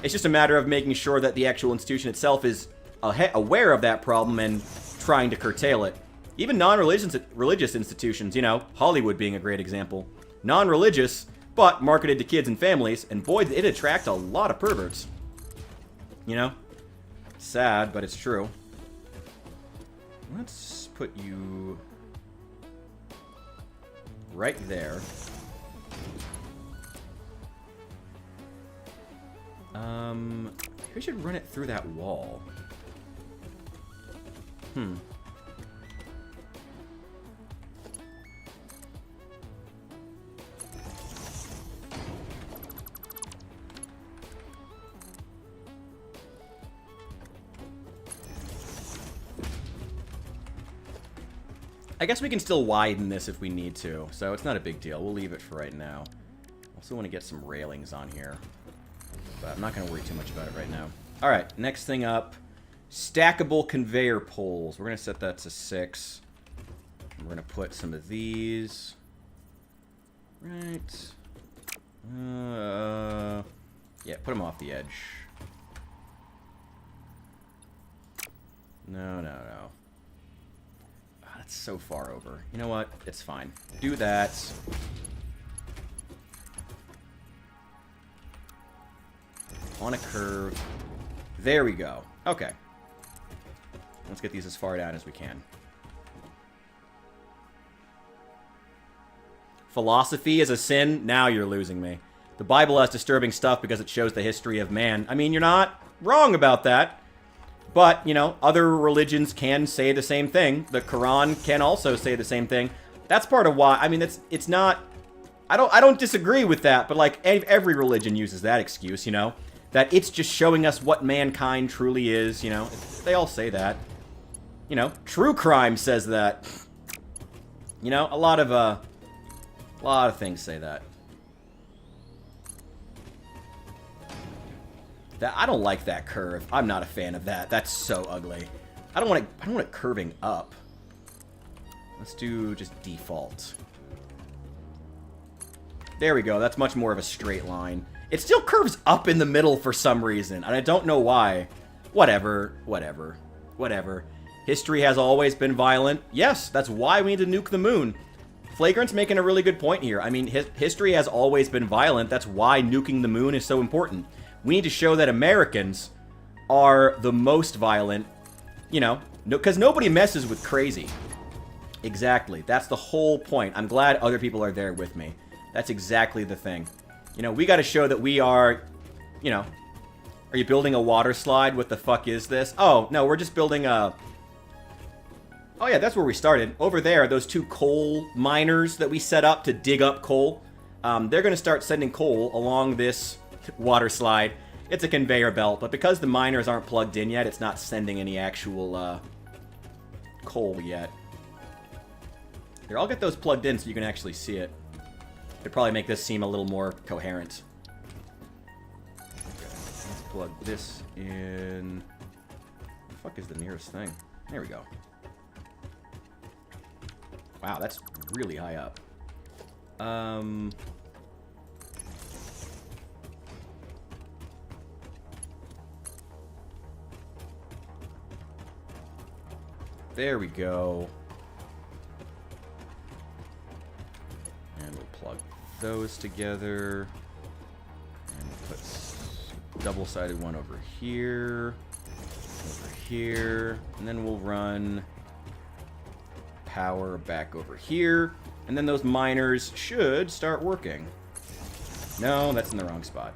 It's just a matter of making sure that the actual institution itself is aware of that problem and trying to curtail it. Even non-religious institutions, you know, Hollywood being a great example. Non-religious, but marketed to kids and families, and boy, it attracts a lot of perverts. You know? Sad, but it's true. Let's put you right there. We should run it through that wall. I guess we can still widen this if we need to, so it's not a big deal. We'll leave it for right now. Also want to get some railings on here, but I'm not going to worry too much about it right now. All right, next thing up, stackable conveyor poles. We're going to set that to 6. We're going to put some of these. Right. Yeah, put them off the edge. No. That's so far over. You know what? It's fine. Do that. On a curve. There we go. Okay. Let's get these as far down as we can. Philosophy is a sin? Now you're losing me. The Bible has disturbing stuff because it shows the history of man. I mean, you're not wrong about that. But, you know, other religions can say the same thing. The Quran can also say the same thing. That's part of why, I mean, it's not, I don't disagree with that, but like every religion uses that excuse, you know. that it's just showing us what mankind truly is, you know. They all say that. You know, true crime says that. You know, a lot of things say that. I don't like that curve. I'm not a fan of that. That's so ugly. I don't want it curving up. Let's do just default. There we go. That's much more of a straight line. It still curves up in the middle for some reason, and I don't know why. Whatever. History has always been violent. Yes, that's why we need to nuke the moon. Flagrant's making a really good point here. I mean, history has always been violent. That's why nuking the moon is so important. We need to show that Americans are the most violent, you know, because nobody messes with crazy. Exactly. That's the whole point. I'm glad other people are there with me. That's exactly the thing. You know, we got to show that we are, you know, are you building a water slide? What the fuck is this? Oh, no, we're just building a... Oh, yeah, that's where we started. Over there, those two coal miners that we set up to dig up coal, they're going to start sending coal along this water slide. It's a conveyor belt, but because the miners aren't plugged in yet, it's not sending any actual coal yet. Here, I'll get those plugged in so you can actually see it. It'd probably make this seem a little more coherent. Okay, let's plug this in. Where the fuck is the nearest thing? There we go. Wow, that's really high up. There we go. And we'll plug those together. And we'll put double-sided one over here. Over here. And then we'll run power back over here. And then those miners should start working. No, that's in the wrong spot.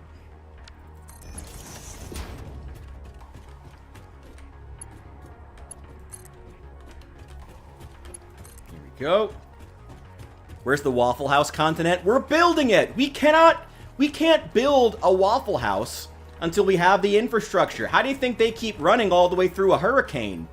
Here we go. Where's the Waffle House continent? We're building it! We can't build a Waffle House until we have the infrastructure. How do you think they keep running all the way through a hurricane?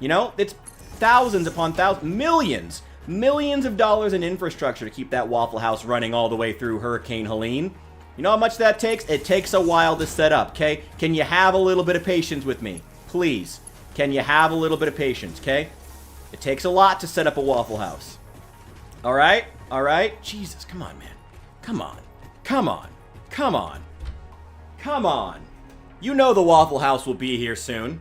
You know, it's thousands upon thousands, millions of dollars in infrastructure to keep that Waffle House running all the way through Hurricane Helene. You know how much that takes? It takes a while to set up, okay? Can you have a little bit of patience with me? Please. Can you have a little bit of patience, okay? It takes a lot to set up a Waffle House. Alright? Alright? Jesus, come on, man. Come on. Come on. Come on. Come on. You know the Waffle House will be here soon.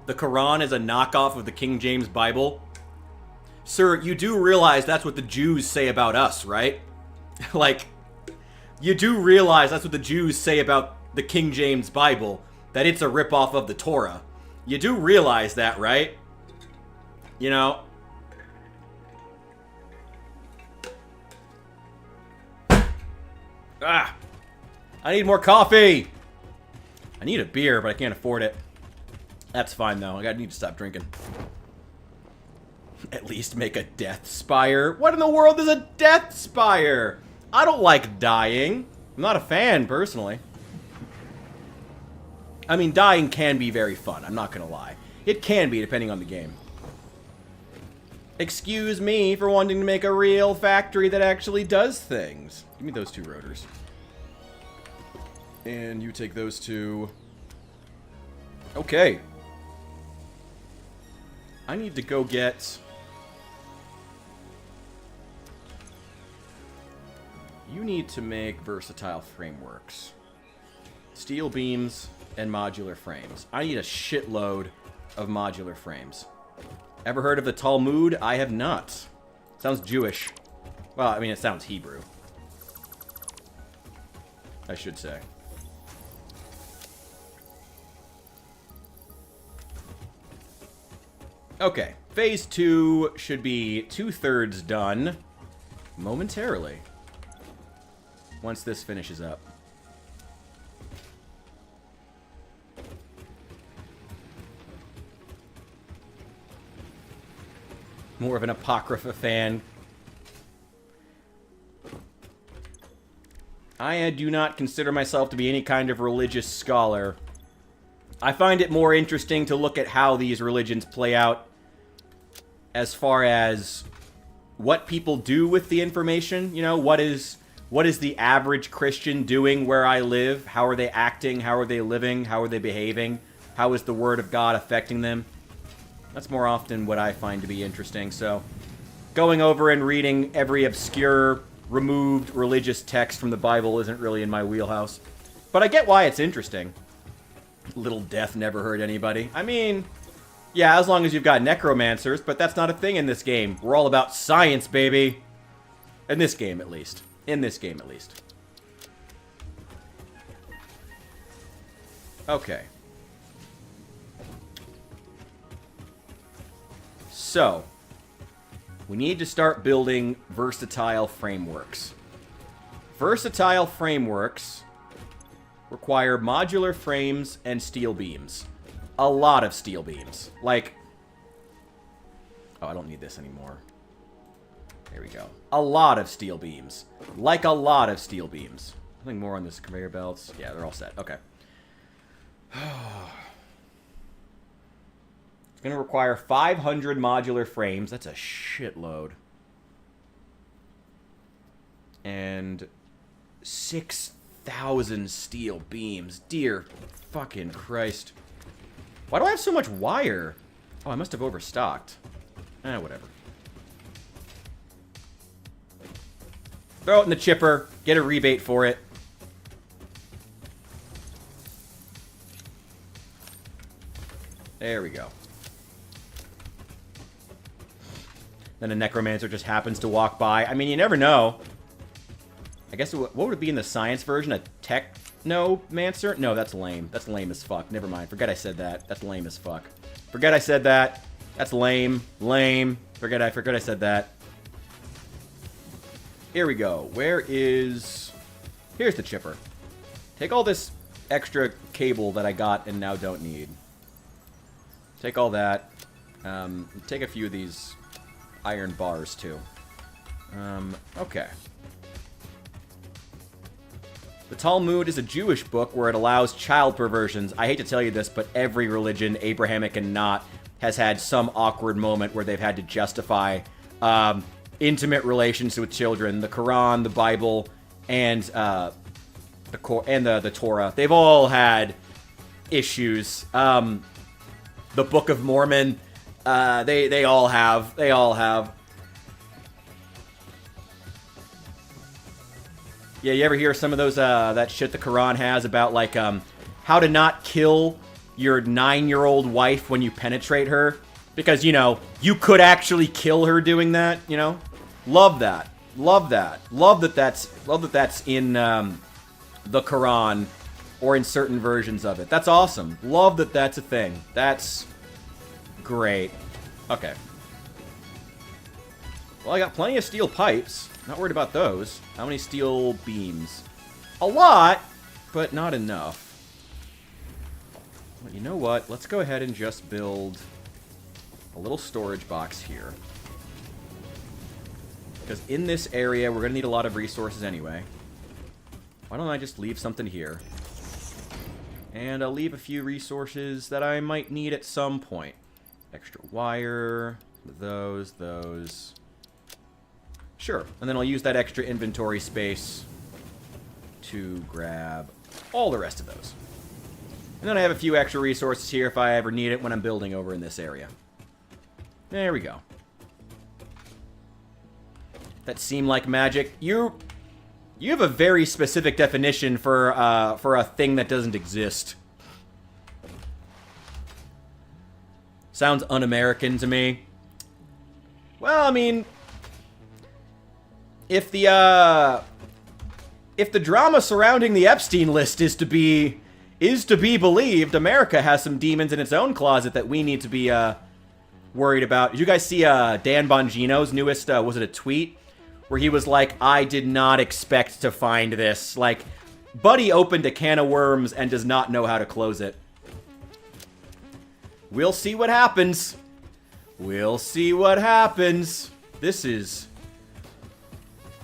The Quran is a knockoff of the King James Bible. Sir, you do realize that's what the Jews say about us, right? Like, you do realize that's what the Jews say about the King James Bible, that it's a ripoff of the Torah. You do realize that, right? You know? Ah! I need more coffee! I need a beer, but I can't afford it. That's fine, though. I need to stop drinking. At least make a death spire. What in the world is a death spire? I don't like dying. I'm not a fan, personally. I mean, dying can be very fun. I'm not gonna lie. It can be, depending on the game. Excuse me for wanting to make a real factory that actually does things. Give me those two rotors. And you take those two. Okay. I need to go get... You need to make versatile frameworks. Steel beams and modular frames. I need a shitload of modular frames. Ever heard of the Talmud? I have not. Sounds Jewish. Well, I mean, it sounds Hebrew. I should say. Okay, phase 2 should be 2/3 done momentarily. Once this finishes up. More of an Apocrypha fan. I do not consider myself to be any kind of religious scholar. I find it more interesting to look at how these religions play out as far as what people do with the information. You know, what is the average Christian doing where I live? How are they acting? How are they living? How are they behaving? How is the Word of God affecting them? That's more often what I find to be interesting. So, going over and reading every obscure, removed religious text from the Bible isn't really in my wheelhouse. But I get why it's interesting. Little death never hurt anybody. I mean, yeah, as long as you've got necromancers, but that's not a thing in this game. We're all about science, baby. In this game, at least. In this game, at least. Okay. So, we need to start building versatile frameworks. Versatile frameworks require modular frames and steel beams. A lot of steel beams. Like... Oh, I don't need this anymore. There we go. A lot of steel beams. Like a lot of steel beams. Nothing more on this conveyor belts. Yeah, they're all set. Okay. It's going to require 500 modular frames. That's a shitload. And 6,000 steel beams. Dear fucking Christ. Why do I have so much wire? Oh, I must have overstocked. Whatever. Throw it in the chipper. Get a rebate for it. There we go. Then a necromancer just happens to walk by. I mean, you never know. I guess, what would it be in the science version? A technomancer? No, that's lame. That's lame as fuck. Never mind. Forget I said that. That's lame as fuck. Forget I said that. That's lame. Lame. Forget I said that. Here we go. Where is... Here's the chipper. Take all this extra cable that I got and now don't need. Take all that. Take a few of these iron bars, too. Okay. The Talmud is a Jewish book where it allows child perversions. I hate to tell you this, but every religion, Abrahamic and not, has had some awkward moment where they've had to justify intimate relations with children. The Quran, the Bible, and the Torah. They've all had issues. The Book of Mormon. They all have. They all have. Yeah, you ever hear some of those, that shit the Quran has about, like, how to not kill your 9-year-old wife when you penetrate her? Because, you know, you could actually kill her doing that, you know? Love that. Love that. Love that that's in, the Quran, or in certain versions of it. That's awesome. Love that that's a thing. That's great. Okay. Well, I got plenty of steel pipes. Not worried about those. How many steel beams? A lot, but not enough. Well, you know what? Let's go ahead and just build a little storage box here. Because in this area, we're going to need a lot of resources anyway. Why don't I just leave something here? And I'll leave a few resources that I might need at some point. Extra wire, those. Sure, and then I'll use that extra inventory space to grab all the rest of those. And then I have a few extra resources here if I ever need it when I'm building over in this area. There we go. That seem like magic. You have a very specific definition for a thing that doesn't exist. Sounds un-American to me. Well, I mean, if the drama surrounding the Epstein list is to be believed, America has some demons in its own closet that we need to be worried about. Did you guys see Dan Bongino's newest was it a tweet where he was like, I did not expect to find this. Like, Buddy opened a can of worms and does not know how to close it. We'll see what happens. We'll see what happens. This is...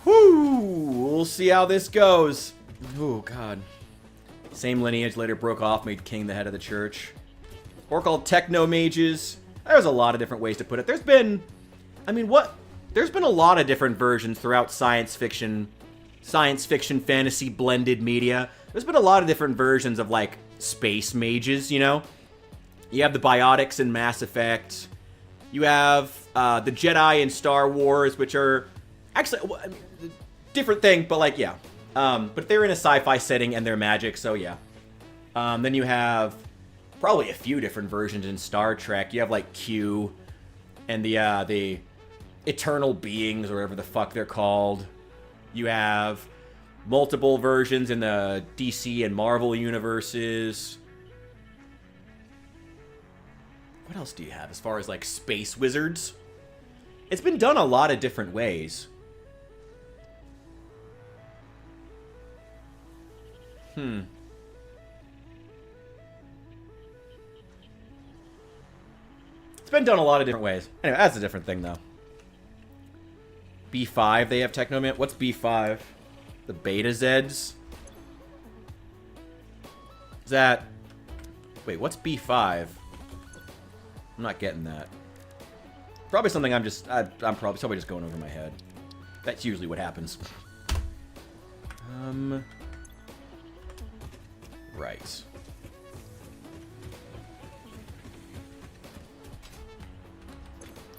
Whoo! We'll see how this goes. Oh, God. Same lineage, later broke off, made king the head of the church. Or called techno-mages. There's a lot of different ways to put it. There's been... I mean, what... There's been a lot of different versions throughout science fiction, fantasy, blended media. There's been a lot of different versions of, like, space mages, you know? You have the Biotics in Mass Effect. You have the Jedi in Star Wars, which are... Actually, I mean, different thing, but, like, yeah. But they're in a sci-fi setting, and they're magic, so yeah. Then you have probably a few different versions in Star Trek. You have, like, Q and the Eternal Beings, or whatever the fuck they're called. You have multiple versions in the DC and Marvel universes. What else do you have as far as, like, space wizards? It's been done a lot of different ways. It's been done a lot of different ways. Anyway, that's a different thing, though. B5, they have Technoman. What's B5? The Beta Zeds? Is that... Wait, what's B5? I'm not getting that. Probably something I'm probably somebody just going over my head. That's usually what happens. Right.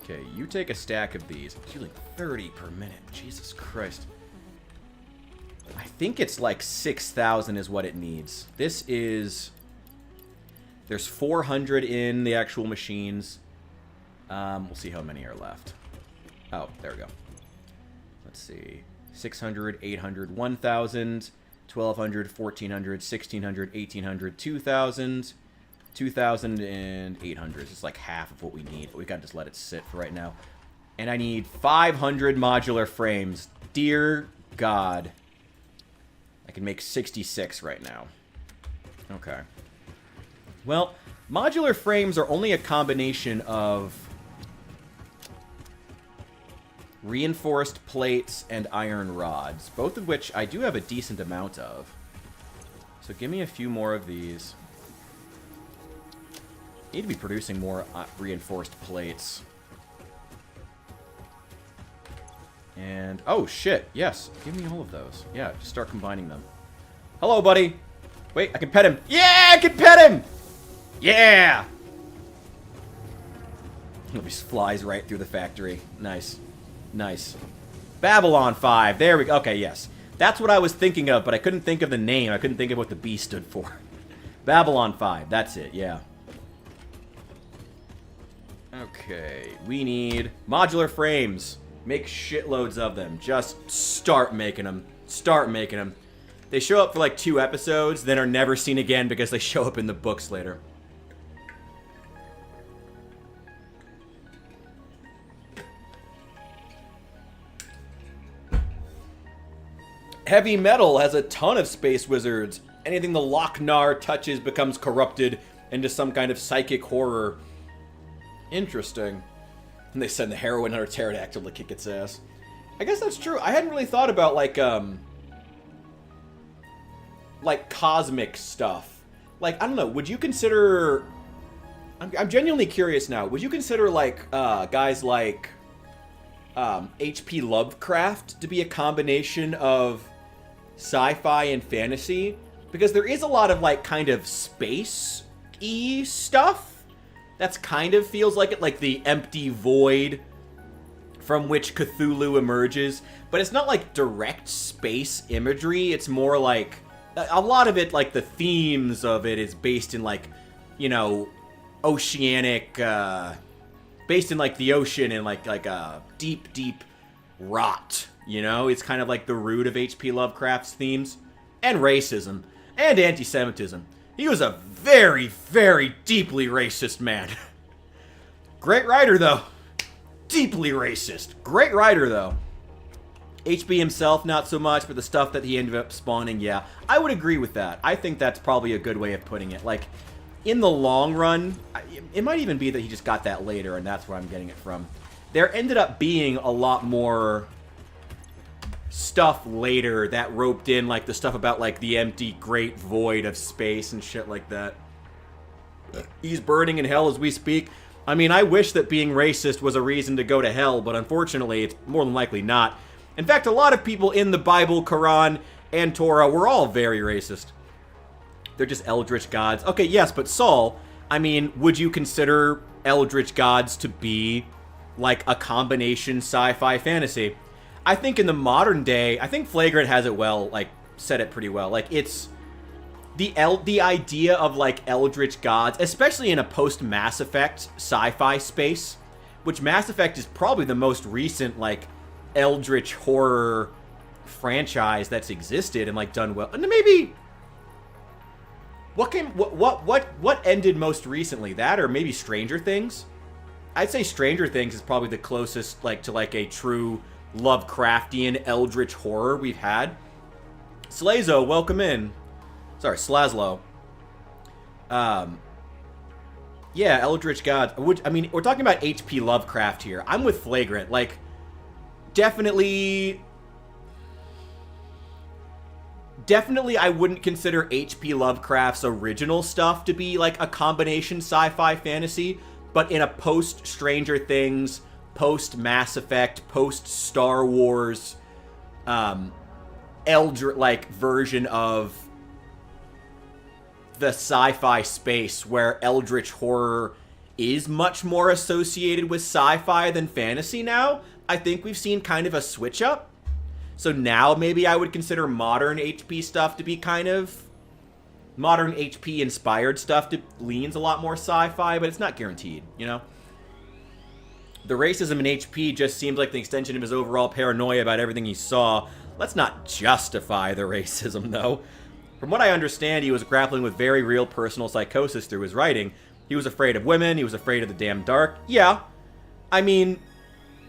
Okay, you take a stack of these. It's usually 30 per minute. Jesus Christ. I think it's like 6,000 is what it needs. This is... There's 400 in the actual machines. We'll see how many are left. Oh, there we go. Let's see. 600, 800, 1,000, 1,200, 1,400, 1,600, 1,800, 2,000, 2,000, and 800. It's like half of what we need, but we gotta just let it sit for right now. And I need 500 modular frames. Dear God. I can make 66 right now. Okay. Well, modular frames are only a combination of reinforced plates and iron rods, both of which I do have a decent amount of. So give me a few more of these. Need to be producing more reinforced plates. And, oh shit, yes, give me all of those. Yeah, just start combining them. Hello, buddy. Wait, I can pet him. Yeah, I can pet him! Yeah! He just flies right through the factory. Nice. Nice. Babylon 5. There we go. Okay, yes. That's what I was thinking of, but I couldn't think of the name. I couldn't think of what the B stood for. Babylon 5. That's it, yeah. Okay. We need modular frames. Make shitloads of them. Just start making them. Start making them. They show up for like 2 episodes, then are never seen again because they show up in the books later. Heavy Metal has a ton of space wizards. Anything the Lochnar touches becomes corrupted into some kind of psychic horror. Interesting. And they send the heroine on her pterodactyl to kick its ass. I guess that's true. I hadn't really thought about, like cosmic stuff. Like, I don't know, would you consider... I'm genuinely curious now. Would you consider, like, guys like H.P. Lovecraft to be a combination of sci-fi and fantasy? Because there is a lot of, like, kind of space-y stuff that's kind of feels like it, like the empty void from which Cthulhu emerges. But it's not, like, direct space imagery. It's more like... A lot of it, like, the themes of it is based in, like, you know, oceanic, based in, like, the ocean and, like a deep, deep rot, you know? It's kind of like the root of H.P. Lovecraft's themes. And racism. And anti-Semitism. He was a very, very deeply racist man. Great writer, though. Deeply racist. Great writer, though. HB himself, not so much, but the stuff that he ended up spawning, yeah. I would agree with that. I think that's probably a good way of putting it. Like, in the long run, it might even be that he just got that later, and that's where I'm getting it from. There ended up being a lot more stuff later that roped in, like the stuff about like the empty great void of space and shit like that. He's burning in hell as we speak. I mean, I wish that being racist was a reason to go to hell, but unfortunately, it's more than likely not. In fact, a lot of people in the Bible, Quran, and Torah were all very racist. They're just eldritch gods. Okay, yes, but Saul, I mean, would you consider eldritch gods to be like a combination sci-fi fantasy? I think in the modern day, I think Flagrant has it well, like, said it pretty well. Like, it's the idea of like eldritch gods, especially in a post-Mass Effect sci-fi space, which Mass Effect is probably the most recent like eldritch horror franchise that's existed and like done well. And maybe what ended most recently, that or maybe Stranger Things? I'd say Stranger Things is probably the closest like to like a true Lovecraftian eldritch horror we've had. Slazo, welcome in. Sorry, Slaslow. Yeah, eldritch gods. I mean, we're talking about H.P. Lovecraft here. I'm with Flagrant. Like, definitely I wouldn't consider H.P. Lovecraft's original stuff to be like a combination sci-fi fantasy, but in a post-Stranger Things, post-Mass Effect, post-Star Wars, eldritch like version of the sci-fi space where eldritch horror is much more associated with sci-fi than fantasy now, I think we've seen kind of a switch up. So now maybe I would consider modern HP stuff to be kind of modern HP inspired stuff that leans a lot more sci-fi, but it's not guaranteed, you know? The racism in HP just seems like the extension of his overall paranoia about everything he saw. Let's not justify the racism, though. From what I understand, he was grappling with very real personal psychosis through his writing. He was afraid of women, he was afraid of the damn dark. Yeah, I mean,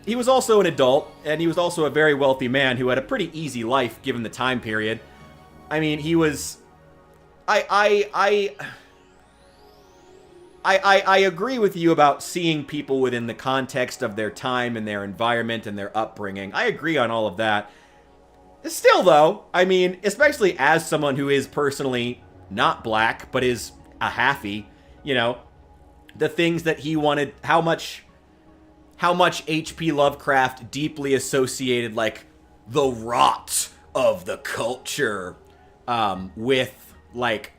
he was also an adult, and he was also a very wealthy man who had a pretty easy life given the time period. I mean, he was... I agree with you about seeing people within the context of their time and their environment and their upbringing. I agree on all of that. Still, though, I mean, especially as someone who is personally not black, but is a halfie, you know, the things that he wanted, how much H.P. Lovecraft deeply associated, like, the rot of the culture with, like,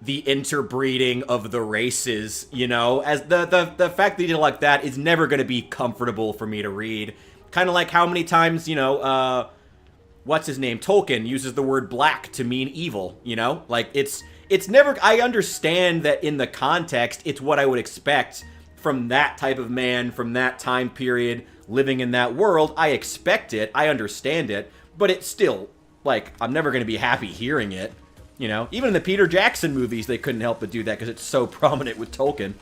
the interbreeding of the races, you know, as the fact that he did like that is never going to be comfortable for me to read. Kind of like how many times, you know, what's his name? Tolkien uses the word black to mean evil, you know? Like, it's never... I understand that in the context, it's what I would expect from that type of man, from that time period, living in that world. I expect it. I understand it. But it's still, like, I'm never going to be happy hearing it, you know? Even in the Peter Jackson movies, they couldn't help but do that because it's so prominent with Tolkien.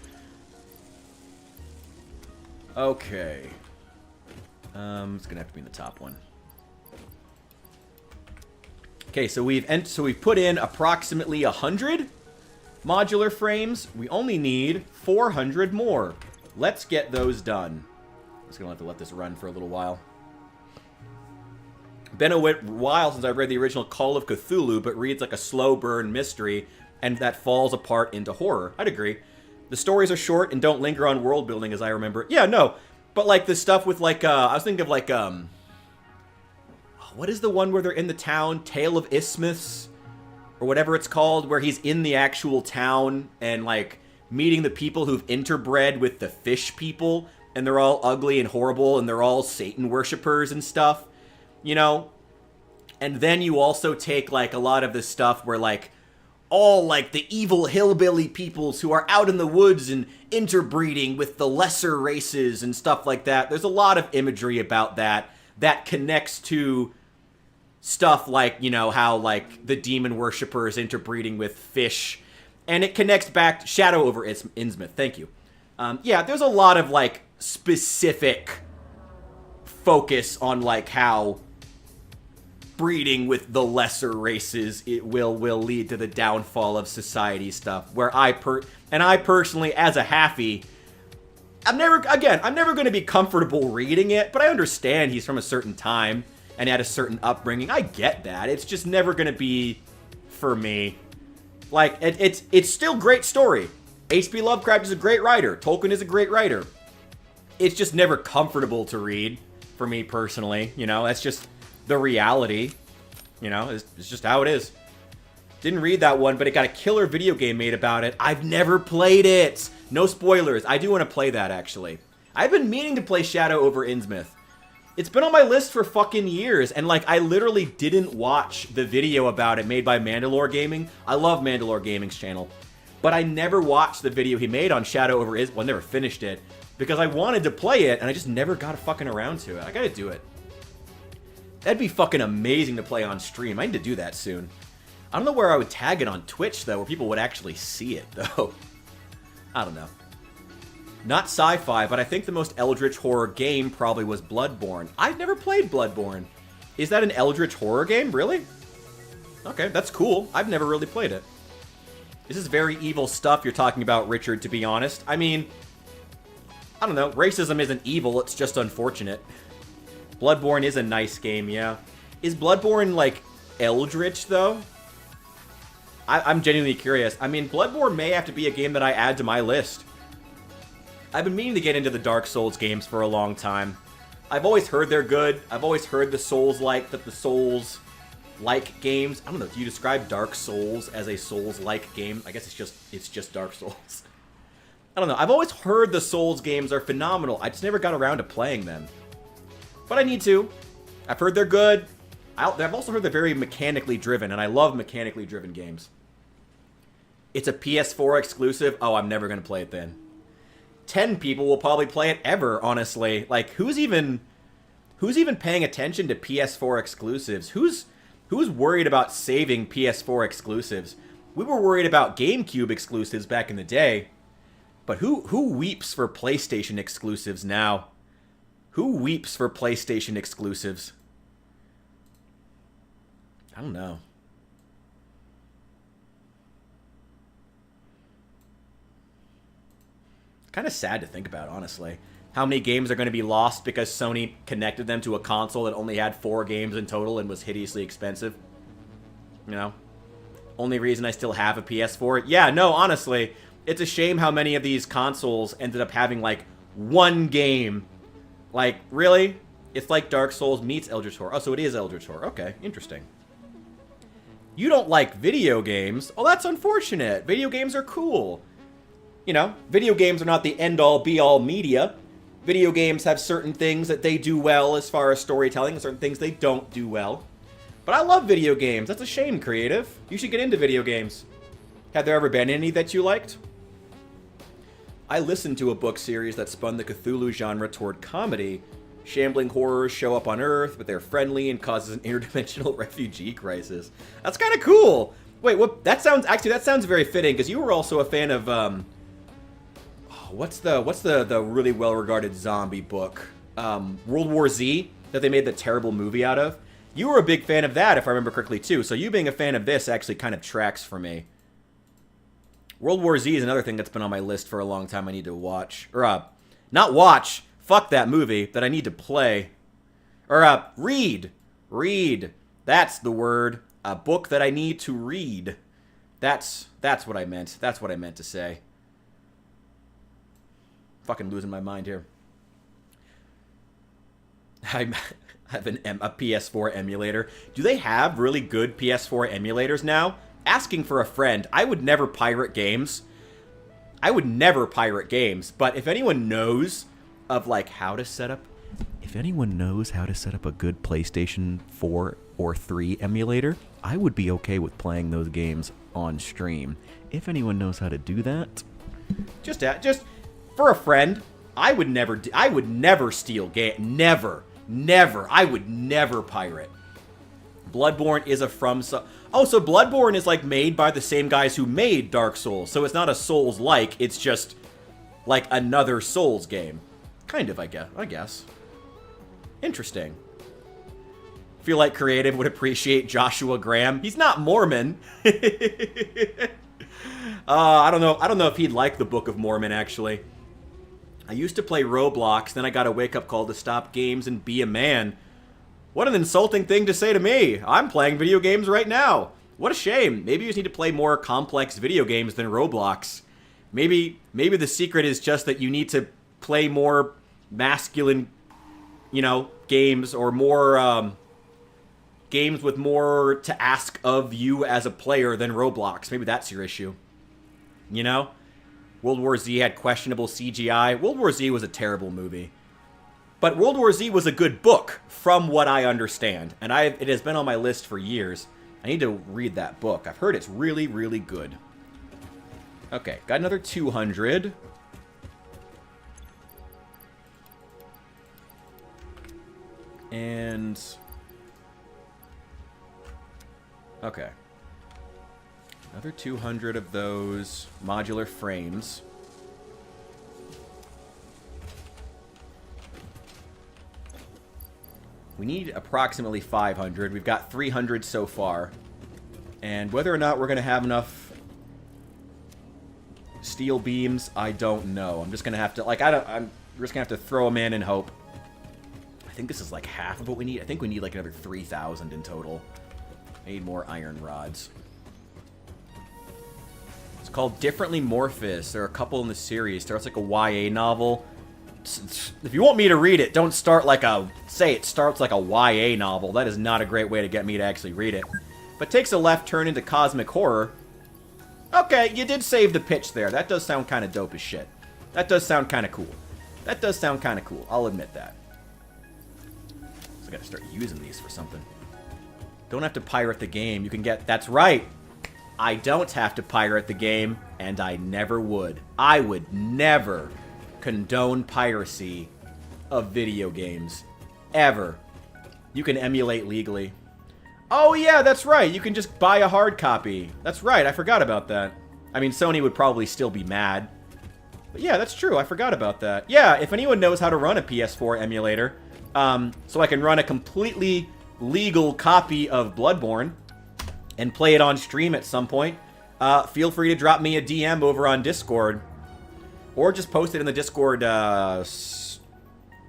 Okay. It's going to have to be in the top one. Okay, so we've put in approximately 100 modular frames. We only need 400 more. Let's get those done. I'm just gonna have to let this run for a little while. Been a while since I read the original Call of Cthulhu, but reads like a slow burn mystery, and that falls apart into horror. I'd agree. The stories are short and don't linger on world building, as I remember. Yeah, no, but like the stuff with like I was thinking of like what is the one where they're in the town? Tale of Isthmus? Or whatever it's called, where he's in the actual town and, like, meeting the people who've interbred with the fish people, and they're all ugly and horrible, and they're all Satan worshippers and stuff, you know? And then you also take, like, a lot of the stuff where, like, all, like, the evil hillbilly peoples who are out in the woods and interbreeding with the lesser races and stuff like that. There's a lot of imagery about that connects to stuff like, you know, how, like, the demon worshippers interbreeding with fish. And it connects back to Shadow over Innsmouth. Thank you. Yeah, there's a lot of, like, specific focus on, like, how breeding with the lesser races, it will lead to the downfall of society stuff. Where I personally, as a halfie, I'm never going to be comfortable reading it, but I understand he's from a certain time and had a certain upbringing. I get that. It's just never going to be for me. Like, it's still great story. H.P. Lovecraft is a great writer. Tolkien is a great writer. It's just never comfortable to read for me personally. You know, that's just the reality. You know, it's just how it is. Didn't read that one, but it got a killer video game made about it. I've never played it. No spoilers. I do want to play that, actually. I've been meaning to play Shadow over Innsmouth. It's been on my list for fucking years, and, like, I literally didn't watch the video about it made by Mandalore Gaming. I love Mandalore Gaming's channel. But I never watched the video he made on Shadow over Innsmouth. Well, I never finished it, because I wanted to play it, and I just never got fucking around to it. I gotta do it. That'd be fucking amazing to play on stream. I need to do that soon. I don't know where I would tag it on Twitch, though, where people would actually see it, though. I don't know. Not sci-fi, but I think the most eldritch horror game probably was Bloodborne. I've never played Bloodborne. Is that an eldritch horror game? Really? Okay, that's cool. I've never really played it. This is very evil stuff you're talking about, Richard, to be honest. I mean, I don't know. Racism isn't evil, it's just unfortunate. Bloodborne is a nice game, yeah. Is Bloodborne, like, eldritch, though? I'm genuinely curious. I mean, Bloodborne may have to be a game that I add to my list. I've been meaning to get into the Dark Souls games for a long time. I've always heard they're good. I've always heard the Souls-like games. I don't know, do you describe Dark Souls as a Souls-like game? I guess it's just Dark Souls. I don't know. I've always heard the Souls games are phenomenal. I just never got around to playing them. But I need to. I've heard they're good. I've also heard they're very mechanically driven, and I love mechanically driven games. It's a PS4 exclusive. Oh, I'm never going to play it then. 10 people will probably play it ever, honestly. Like, who's even paying attention to PS4 exclusives? Who's worried about saving PS4 exclusives? We were worried about GameCube exclusives back in the day. But who weeps for PlayStation exclusives now? Who weeps for PlayStation exclusives? I don't know. Kind of sad to think about, honestly. How many games are going to be lost because Sony connected them to a console that only had 4 games in total and was hideously expensive? You know? Only reason I still have a PS4? Yeah, no, honestly, it's a shame how many of these consoles ended up having, like, 1 game. Like, really? It's like Dark Souls meets Eldritch Horror. Oh, so it is Eldritch Horror. Okay, interesting. You don't like video games? Oh, that's unfortunate. Video games are cool. You know, video games are not the end-all, be-all media. Video games have certain things that they do well as far as storytelling, and certain things they don't do well. But I love video games. That's a shame, Creative. You should get into video games. Have there ever been any that you liked? I listened to a book series that spun the Cthulhu genre toward comedy. Shambling horrors show up on Earth, but they're friendly and causes an interdimensional refugee crisis. That's kind of cool. Wait, what? That sounds very fitting, because you were also a fan of, what's the really well-regarded zombie book? World War Z, that they made the terrible movie out of? You were a big fan of that, if I remember correctly, too. So you being a fan of this actually kind of tracks for me. World War Z is another thing that's been on my list for a long time I need to watch. Or, not watch. Fuck that movie. That I need to play. Or, read. Read. That's the word. A book that I need to read. That's what I meant. That's what I meant to say. Fucking losing my mind here. I have a PS4 emulator. Do they have really good PS4 emulators now? Asking for a friend. I would never pirate games. But if anyone knows of, like, how to set up... If anyone knows how to set up a good PlayStation 4 or 3 emulator, I would be okay with playing those games on stream. If anyone knows how to do that... Just for a friend, I would never steal game. Never. I would never pirate. Bloodborne is a from... Oh, so Bloodborne is, like, made by the same guys who made Dark Souls. So it's not a Souls-like, it's just, like, another Souls game. Kind of, I guess. Interesting. Feel like Creative would appreciate Joshua Graham. He's not Mormon. I don't know. I don't know if he'd like the Book of Mormon, actually. I used to play Roblox, then I got a wake-up call to stop games and be a man. What an insulting thing to say to me. I'm playing video games right now. What a shame. Maybe you just need to play more complex video games than Roblox. Maybe the secret is just that you need to play more masculine, you know, games, or more games with more to ask of you as a player than Roblox. Maybe that's your issue. You know? World War Z had questionable CGI. World War Z was a terrible movie. But World War Z was a good book, from what I understand. And it has been on my list for years. I need to read that book. I've heard it's really, really good. Okay, got another 200. And... okay. Another 200 of those modular frames. We need approximately 500. We've got 300 so far. And whether or not we're going to have enough steel beams, I don't know. I'm just going to have to, like, I'm just going to have to throw them in and hope. I think this is like half of what we need. I think we need like another 3,000 in total. I need more iron rods. It's called Differently Memphis. There are a couple in the series. Starts like a YA novel. If you want me to read it, don't start like a... say it starts like a YA novel. That is not a great way to get me to actually read it. But takes a left turn into cosmic horror. Okay, you did save the pitch there. That does sound kind of dope as shit. That does sound kind of cool. That does sound kind of cool. I'll admit that. So I gotta start using these for something. Don't have to pirate the game. You can get... that's right. I don't have to pirate the game, and I never would. I would never condone piracy of video games. Ever. You can emulate legally. Oh yeah, that's right. You can just buy a hard copy. That's right. I forgot about that. I mean, Sony would probably still be mad. But yeah, that's true. I forgot about that. Yeah, if anyone knows how to run a PS4 emulator, so I can run a completely legal copy of Bloodborne and play it on stream at some point, feel free to drop me a DM over on Discord. Or just post it in the Discord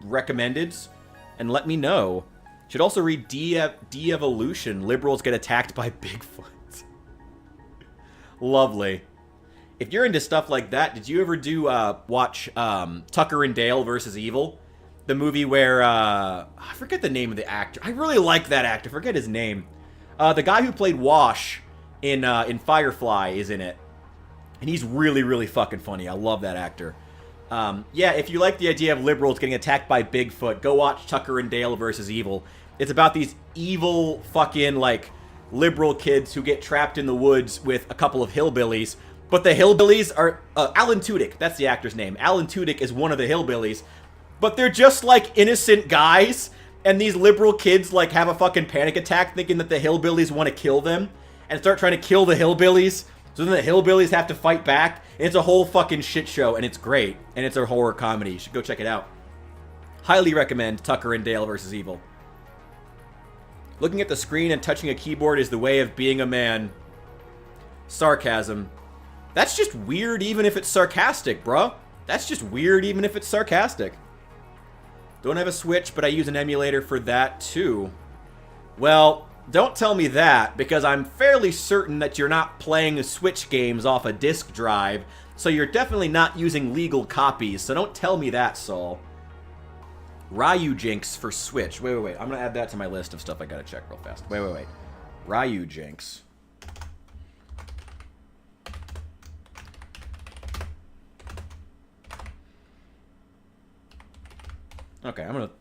recommendeds and let me know. Should also read De-Evolution. Liberals get attacked by Bigfoot. Lovely. If you're into stuff like that, did you ever watch Tucker and Dale versus Evil? The movie where, I forget the name of the actor. I really like that actor. Forget his name. The guy who played Wash in Firefly is in it. And he's really, really fucking funny. I love that actor. Yeah, if you like the idea of liberals getting attacked by Bigfoot, go watch Tucker and Dale versus Evil. It's about these evil fucking, like, liberal kids who get trapped in the woods with a couple of hillbillies. But the hillbillies are... Alan Tudyk, that's the actor's name. Alan Tudyk is one of the hillbillies. But they're just, like, innocent guys. And these liberal kids, like, have a fucking panic attack thinking that the hillbillies want to kill them. And start trying to kill the hillbillies. So then the hillbillies have to fight back. And it's a whole fucking shit show. And it's great. And it's a horror comedy. You should go check it out. Highly recommend Tucker and Dale vs. Evil. Looking at the screen and touching a keyboard is the way of being a man. Sarcasm. That's just weird even if it's sarcastic, bro. That's just weird even if it's sarcastic. Don't have a Switch, but I use an emulator for that too. Well, don't tell me that, because I'm fairly certain that you're not playing Switch games off a disk drive, so you're definitely not using legal copies, so don't tell me that, Saul. Ryu Jinx for Switch. Wait. I'm going to add that to my list of stuff I got to check real fast. Wait. Ryu Jinx. Okay, I'm going to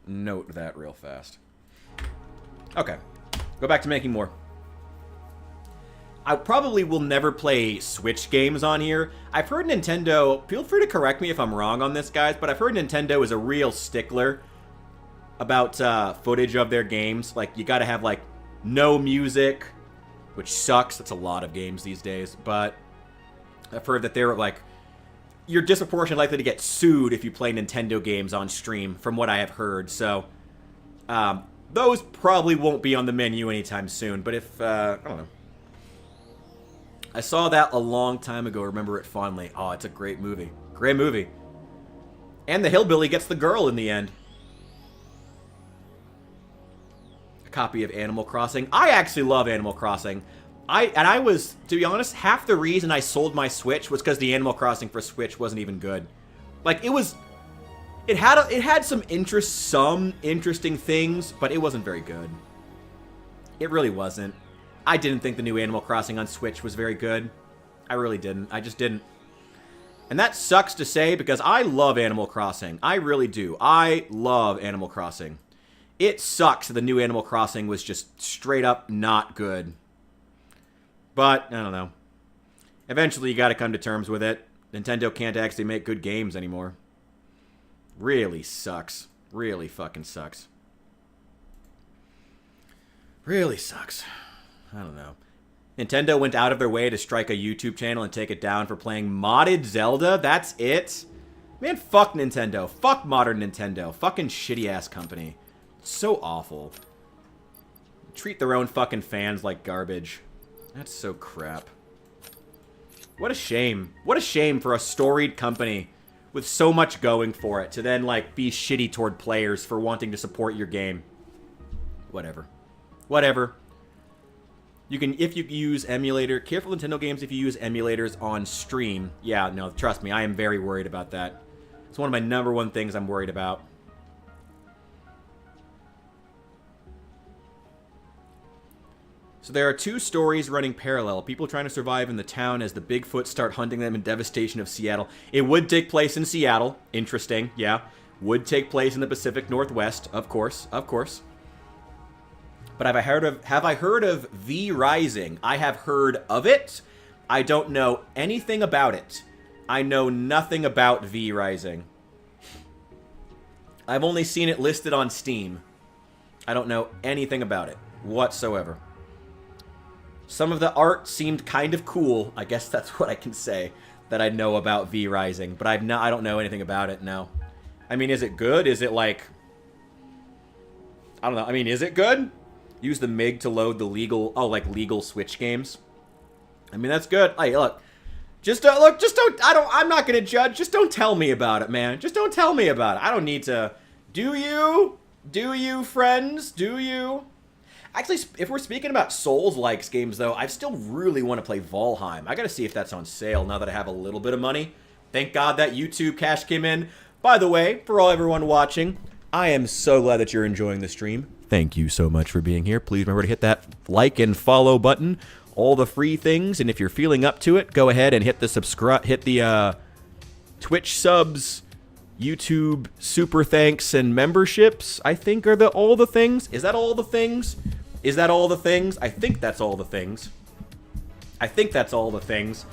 note that real fast. Okay. Go back to making more. I probably will never play Switch games on here. I've heard Nintendo, feel free to correct me if I'm wrong on this, guys, but I've heard Nintendo is a real stickler about footage of their games. Like, you gotta have, like, no music, which sucks. That's a lot of games these days, but I've heard that they're, like, you're disproportionately likely to get sued if you play Nintendo games on stream, from what I have heard, so... Those probably won't be on the menu anytime soon, but if, I don't know. I saw that a long time ago, remember it fondly. Oh, it's a great movie. Great movie. And the hillbilly gets the girl in the end. A copy of Animal Crossing. I actually love Animal Crossing. I was, to be honest, half the reason I sold my Switch was because the Animal Crossing for Switch wasn't even good. Like, it had some interesting things, but it wasn't very good. It really wasn't. I didn't think the new Animal Crossing on Switch was very good. I really didn't. I just didn't. And that sucks to say because I love Animal Crossing. I really do. I love Animal Crossing. It sucks that the new Animal Crossing was just straight up not good. But, I don't know. Eventually you gotta come to terms with it. Nintendo can't actually make good games anymore. Really sucks. Really fucking sucks. Really sucks. I don't know. Nintendo went out of their way to strike a YouTube channel and take it down for playing modded Zelda? That's it? Man, fuck Nintendo. Fuck modern Nintendo. Fucking shitty-ass company. So awful. Treat their own fucking fans like garbage. That's so crap. What a shame. What a shame for a storied company with so much going for it to then, like, be shitty toward players for wanting to support your game. Whatever. Whatever. You can, if you use emulator, careful Nintendo games if you use emulators on stream. Yeah, no, trust me, I am very worried about that. It's one of my #1 things I'm worried about. So there are 2 stories running parallel. People trying to survive in the town as the Bigfoot start hunting them in devastation of Seattle. It would take place in Seattle. Interesting, yeah. Would take place in the Pacific Northwest, of course, of course. But have I heard of V Rising? I have heard of it. I don't know anything about it. I know nothing about V Rising. I've only seen it listed on Steam. I don't know anything about it whatsoever. Some of the art seemed kind of cool. I guess that's what I can say that I know about V Rising, but I don't know anything about it, no. I mean, is it good? Is it like, I don't know. I mean, is it good? Use the MIG to load the legal Switch games. I mean, that's good. Hey, look. I'm not gonna judge. Just don't tell me about it, man. Just don't tell me about it. I don't need to. Do you? Do you, friends? Do you? Actually, if we're speaking about Souls-likes games, though, I still really want to play Valheim. I gotta see if that's on sale now that I have a little bit of money. Thank God that YouTube cash came in. By the way, for everyone watching, I am so glad that you're enjoying the stream. Thank you so much for being here. Please remember to hit that like and follow button. All the free things, and if you're feeling up to it, go ahead and hit the Twitch subs, YouTube super thanks, and memberships, I think are all the things. Is that all the things? Is that all the things? I think that's all the things. I think that's all the things.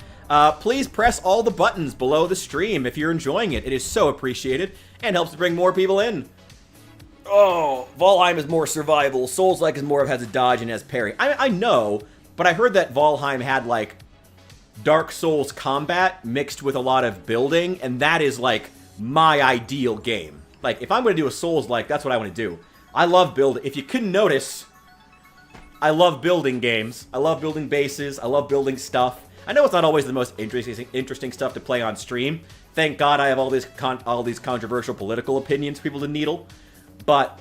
Please press all the buttons below the stream if you're enjoying it. It is so appreciated and helps to bring more people in. Oh, Valheim is more survival. Souls-like is more of has a dodge and has parry. I know, but I heard that Valheim had, like, Dark Souls combat mixed with a lot of building, and that is, like, my ideal game. Like, if I'm going to do a Souls-like, that's what I want to do. I love building. If you couldn't notice, I love building games. I love building bases. I love building stuff. I know it's not always the most interesting stuff to play on stream. Thank God I have all these controversial political opinions for people to needle. But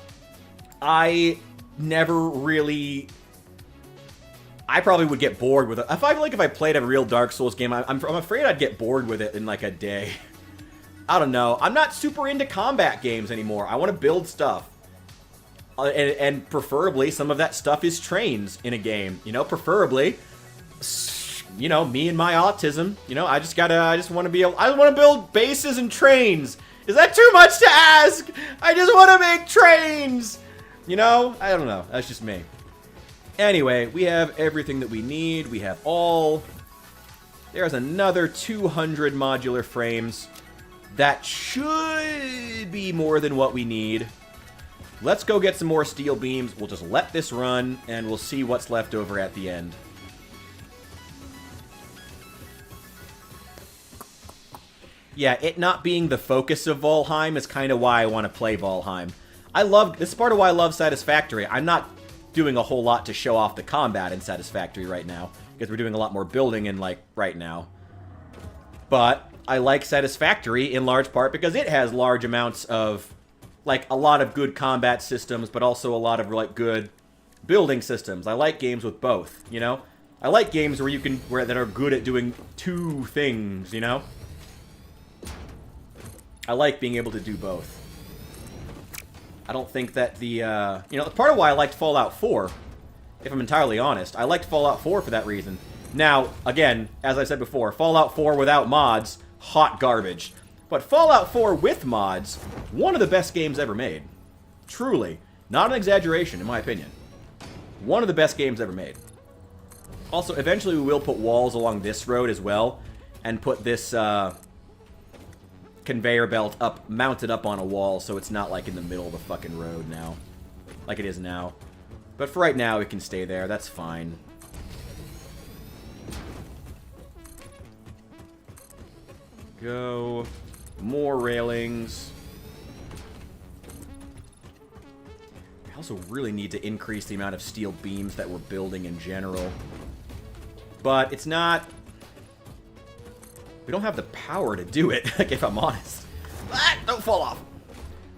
I never really... I probably would get bored with it. If I played a real Dark Souls game, I'm afraid I'd get bored with it in like a day. I don't know. I'm not super into combat games anymore. I want to build stuff. And preferably, some of that stuff is trains in a game. You know, preferably, you know, me and my autism. You know, I just want to build bases and trains. Is that too much to ask? I just want to make trains. You know, I don't know. That's just me. Anyway, we have everything that we need. We have all. There's another 200 modular frames. That should be more than what we need. Let's go get some more steel beams. We'll just let this run, and we'll see what's left over at the end. Yeah, it not being the focus of Valheim is kind of why I want to play Valheim. This is part of why I love Satisfactory. I'm not doing a whole lot to show off the combat in Satisfactory right now, because we're doing a lot more building in, like, right now. But I like Satisfactory in large part because it has large amounts of, like, a lot of good combat systems, but also a lot of, like, good building systems. I like games with both, you know? I like games that are good at doing two things, you know? I like being able to do both. I don't think that part of why I liked Fallout 4, if I'm entirely honest, I liked Fallout 4 for that reason. Now, again, as I said before, Fallout 4 without mods, hot garbage. But Fallout 4 with mods, one of the best games ever made. Truly. Not an exaggeration, in my opinion. One of the best games ever made. Also, eventually we will put walls along this road as well, and put this, conveyor belt mounted up on a wall, so it's not like in the middle of the fucking road now, like it is now. But for right now, it can stay there. That's fine. Go. More railings. I also really need to increase the amount of steel beams that we're building in general. But it's not... We don't have the power to do it, like, if I'm honest. Ah, don't fall off!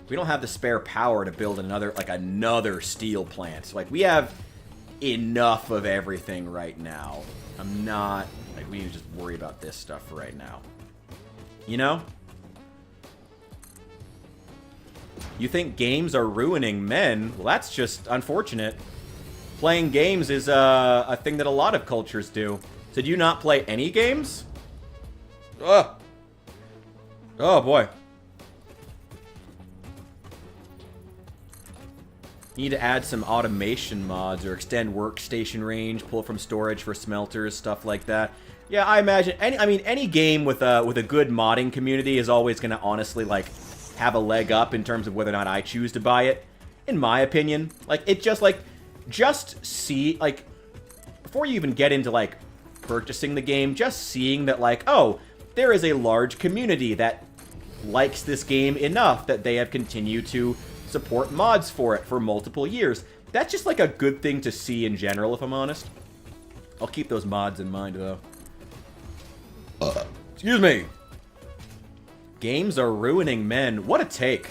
We don't have the spare power to build another steel plant. Like, we have enough of everything right now. I'm not... Like, we need to just worry about this stuff for right now. You know? You think games are ruining men? Well, that's just unfortunate. Playing games is a thing that a lot of cultures do. So do you not play any games? Ugh. Oh, boy. Need to add some automation mods or extend workstation range, pull from storage for smelters, stuff like that. Yeah, I imagine any game with a good modding community is always going to honestly, like, have a leg up in terms of whether or not I choose to buy it. In my opinion. Like, it just, like, before you even get into, like, purchasing the game, just seeing that, like, oh, there is a large community that likes this game enough that they have continued to support mods for it for multiple years. That's just, like, a good thing to see in general, if I'm honest. I'll keep those mods in mind, though. Excuse me. Games are ruining men. What a take.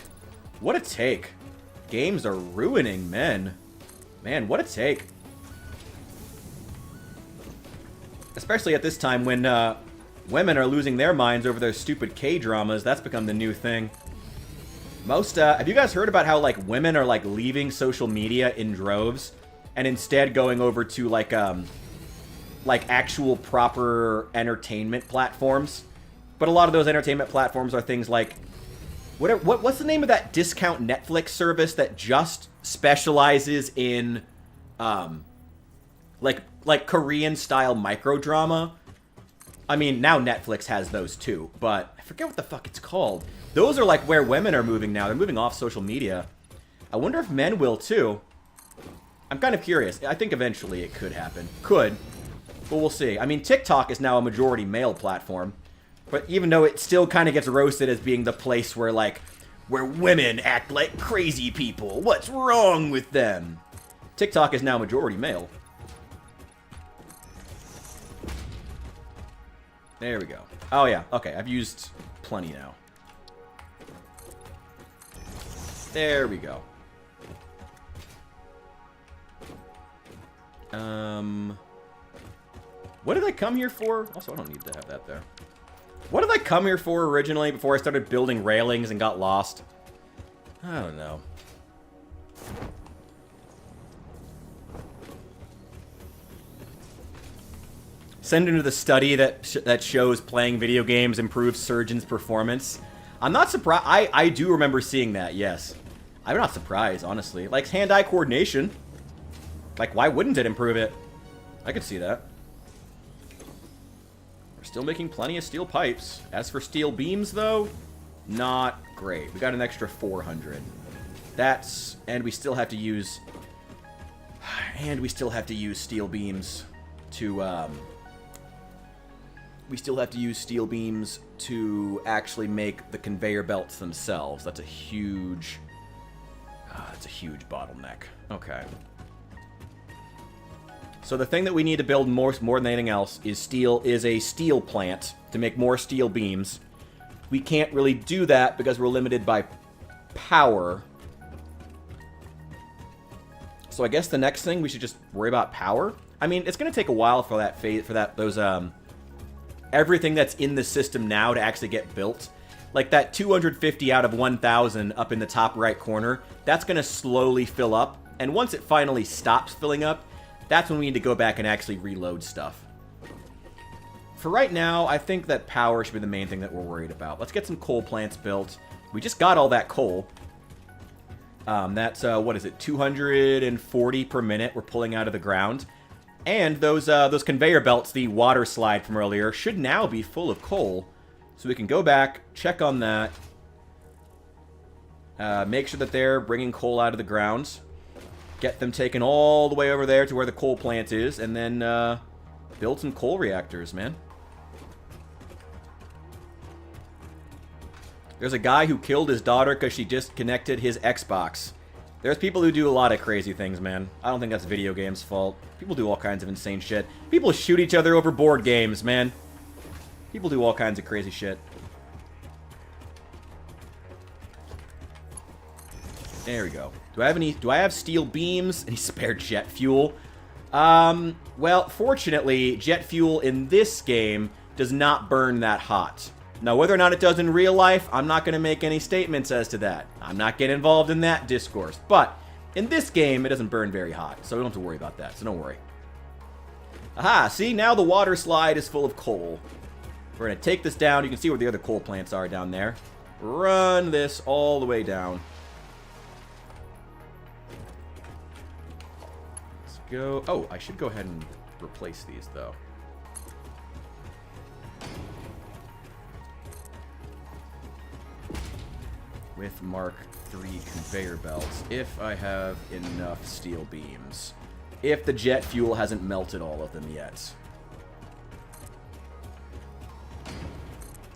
What a take. Games are ruining men. Man, what a take. Especially at this time when women are losing their minds over their stupid K-dramas. That's become the new thing. Have you guys heard about how, like, women are, like, leaving social media in droves and instead going over to, like actual proper entertainment platforms? But a lot of those entertainment platforms are things like... What's the name of that discount Netflix service that just specializes in, like Korean-style microdrama? I mean, now Netflix has those too, but I forget what the fuck it's called. Those are, like, where women are moving now. They're moving off social media. I wonder if men will too. I'm kind of curious. I think eventually it could happen. Could. But we'll see. I mean, TikTok is now a majority male platform. But even though it still kind of gets roasted as being the place where, like, where women act like crazy people. What's wrong with them? TikTok is now majority male. There we go. Oh, yeah. Okay, I've used plenty now. There we go. What did I come here for? Also, I don't need to have that there. What did I come here for originally before I started building railings and got lost? I don't know. Send into the study that shows playing video games improves surgeons' performance. I'm not surprised. I do remember seeing that, yes. I'm not surprised, honestly. Like, hand-eye coordination. Like, why wouldn't it improve it? I could see that. We're still making plenty of steel pipes. As for steel beams, though, not great. We got an extra 400. And we still have to use... And we still have to use steel beams to, We still have to use steel beams to actually make the conveyor belts themselves. That's a huge... That's a huge bottleneck. Okay. So the thing that we need to build more than anything else is a steel plant to make more steel beams. We can't really do that because we're limited by power. So I guess the next thing we should just worry about power. I mean, it's going to take a while for everything that's in the system now to actually get built. Like that 250 out of 1,000 up in the top right corner, that's going to slowly fill up. And once it finally stops filling up, that's when we need to go back and actually reload stuff. For right now, I think that power should be the main thing that we're worried about. Let's get some coal plants built. We just got all that coal. That's, what is it, 240 per minute we're pulling out of the ground. And those conveyor belts, the water slide from earlier, should now be full of coal. So we can go back, check on that. Make sure that they're bringing coal out of the ground. Get them taken all the way over there to where the coal plant is. And then build some coal reactors, man. There's a guy who killed his daughter because she disconnected his Xbox. There's people who do a lot of crazy things, man. I don't think that's video games' fault. People do all kinds of insane shit. People shoot each other over board games, man. People do all kinds of crazy shit. There we go. Do I have steel beams? Any spare jet fuel? Well, fortunately, jet fuel in this game does not burn that hot. Now, whether or not it does in real life, I'm not going to make any statements as to that. I'm not getting involved in that discourse. But in this game, it doesn't burn very hot, so we don't have to worry about that, so don't worry. Aha, see, now the water slide is full of coal. We're going to take this down. You can see where the other coal plants are down there. Run this all the way down. Let's go. Oh, I should go ahead and replace these, though. With Mark III conveyor belts, if I have enough steel beams. If the jet fuel hasn't melted all of them yet.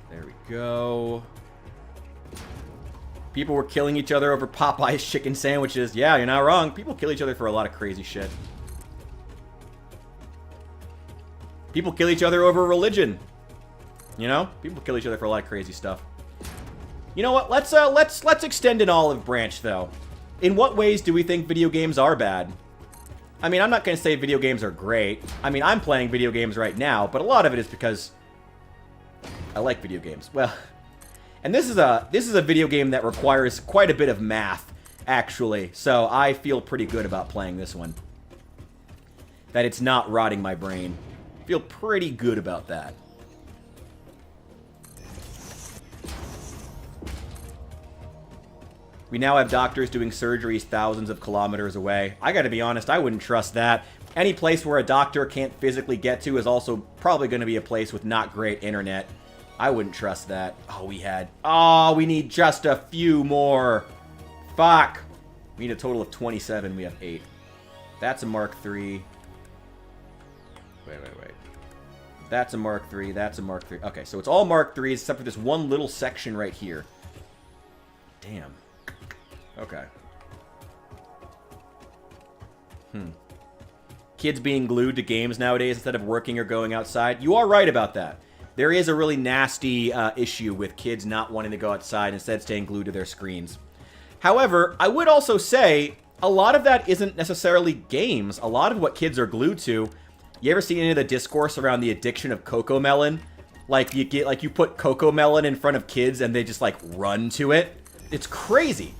There we go. People were killing each other over Popeye's chicken sandwiches. Yeah, you're not wrong. People kill each other for a lot of crazy shit. People kill each other over religion. You know? People kill each other for a lot of crazy stuff. You know what? Let's extend an olive branch, though. In what ways do we think video games are bad? I mean, I'm not going to say video games are great. I mean, I'm playing video games right now, but a lot of it is because I like video games. Well, and this is a video game that requires quite a bit of math, actually. So I feel pretty good about playing this one. That it's not rotting my brain. I feel pretty good about that. We now have doctors doing surgeries thousands of kilometers away. I gotta be honest, I wouldn't trust that. Any place where a doctor can't physically get to is also probably gonna be a place with not great internet. I wouldn't trust that. Oh, we need just a few more. Fuck. We need a total of 27. We have 8. That's a Mark III. Wait. That's a Mark III. That's a Mark III. Okay, so it's all Mark IIIs except for this one little section right here. Damn. Okay. Kids being glued to games nowadays instead of working or going outside. You are right about that. There is a really nasty issue with kids not wanting to go outside, instead staying glued to their screens. However, I would also say a lot of that isn't necessarily games. A lot of what kids are glued to. You ever seen any of the discourse around the addiction of Cocomelon? Like you put Cocomelon in front of kids and they just like run to it. It's crazy.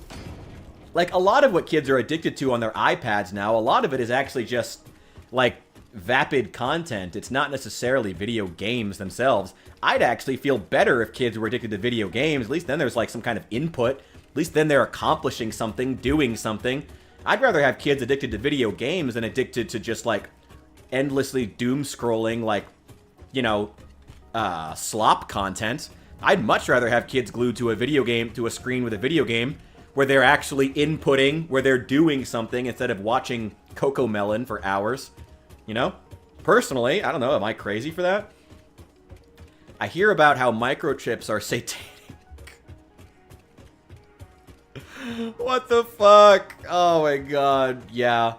Like, a lot of what kids are addicted to on their iPads now, a lot of it is actually just, like, vapid content. It's not necessarily video games themselves. I'd actually feel better if kids were addicted to video games. At least then there's, like, some kind of input. At least then they're accomplishing something, doing something. I'd rather have kids addicted to video games than addicted to just, like, endlessly doom-scrolling, like, you know, slop content. I'd much rather have kids glued to a video game, to a screen with a video game, where they're actually inputting, where they're doing something instead of watching Cocomelon for hours. You know? Personally, I don't know, am I crazy for that? I hear about how microchips are satanic. What the fuck? Oh my god. Yeah.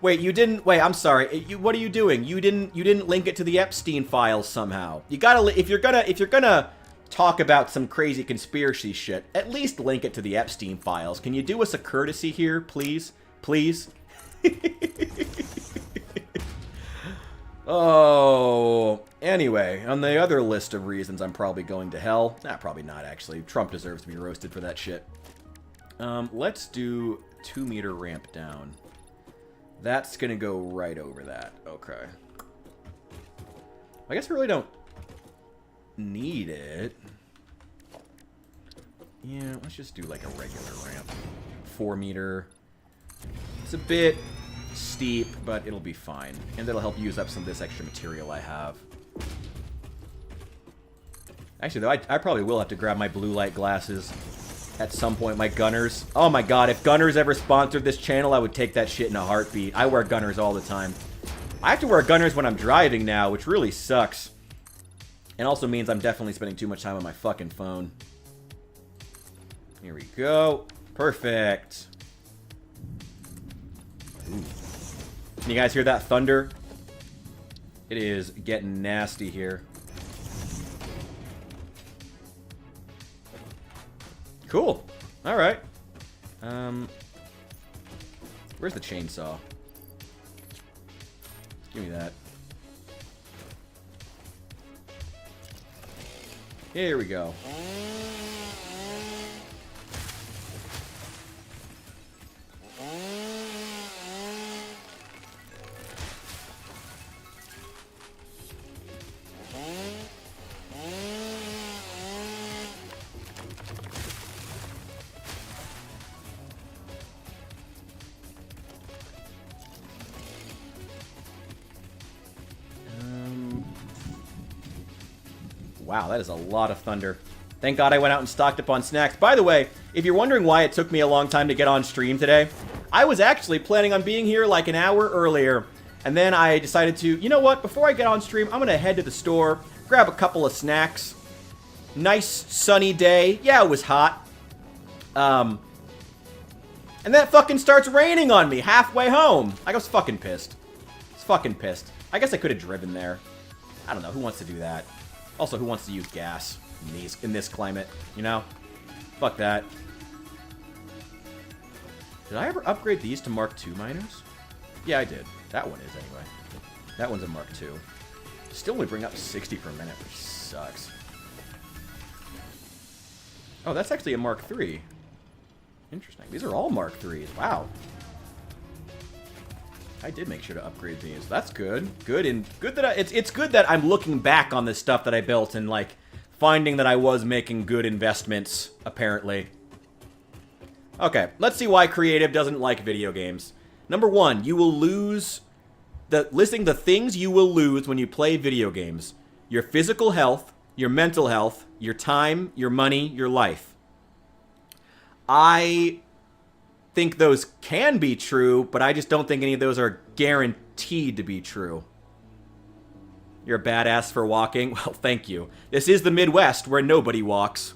Wait, you didn't. Wait, I'm sorry. What are you doing? You didn't link it to the Epstein files somehow. You gotta. If you're gonna talk about some crazy conspiracy shit, at least link it to the Epstein files. Can you do us a courtesy here, please? Please. Oh, anyway, on the other list of reasons I'm probably going to hell, probably not actually. Trump deserves to be roasted for that shit. Let's do 2-meter ramp down. That's gonna go right over that. Okay. I guess we really don't need it. Yeah, let's just do like a regular ramp. 4-meter. It's a bit steep, but it'll be fine. And that'll help use up some of this extra material I have. Actually, though, I probably will have to grab my blue light glasses at some point. My Gunners. Oh my god, if Gunners ever sponsored this channel, I would take that shit in a heartbeat. I wear Gunners all the time. I have to wear Gunners when I'm driving now, which really sucks. And also means I'm definitely spending too much time on my fucking phone. Here we go. Perfect. Ooh. Can you guys hear that thunder? It is getting nasty here. Cool. All right. Where's the chainsaw? Give me that. Here we go. Wow, that is a lot of thunder. Thank God I went out and stocked up on snacks. By the way, if you're wondering why it took me a long time to get on stream today, I was actually planning on being here like an hour earlier. And then I decided to, you know what, before I get on stream, I'm going to head to the store, grab a couple of snacks. Nice sunny day. Yeah, it was hot. And then it fucking starts raining on me halfway home. I was fucking pissed. I was fucking pissed. I guess I could have driven there. I don't know, who wants to do that? Also, who wants to use gas in this climate, you know? Fuck that. Did I ever upgrade these to Mark II miners? Yeah, I did. That one is, anyway. That one's a Mark II. Still only bring up 60 per minute, which sucks. Oh, that's actually a Mark III. Interesting. These are all Mark IIIs. Wow. I did make sure to upgrade these. That's good. Good that it's good that I'm looking back on this stuff that I built and like finding that I was making good investments, apparently. Okay, let's see why creative doesn't like video games. Number 1, you will lose listing the things you will lose when you play video games. Your physical health, your mental health, your time, your money, your life. I think those can be true, but I just don't think any of those are guaranteed to be true. You're a badass for walking? Well, thank you. This is the Midwest where nobody walks.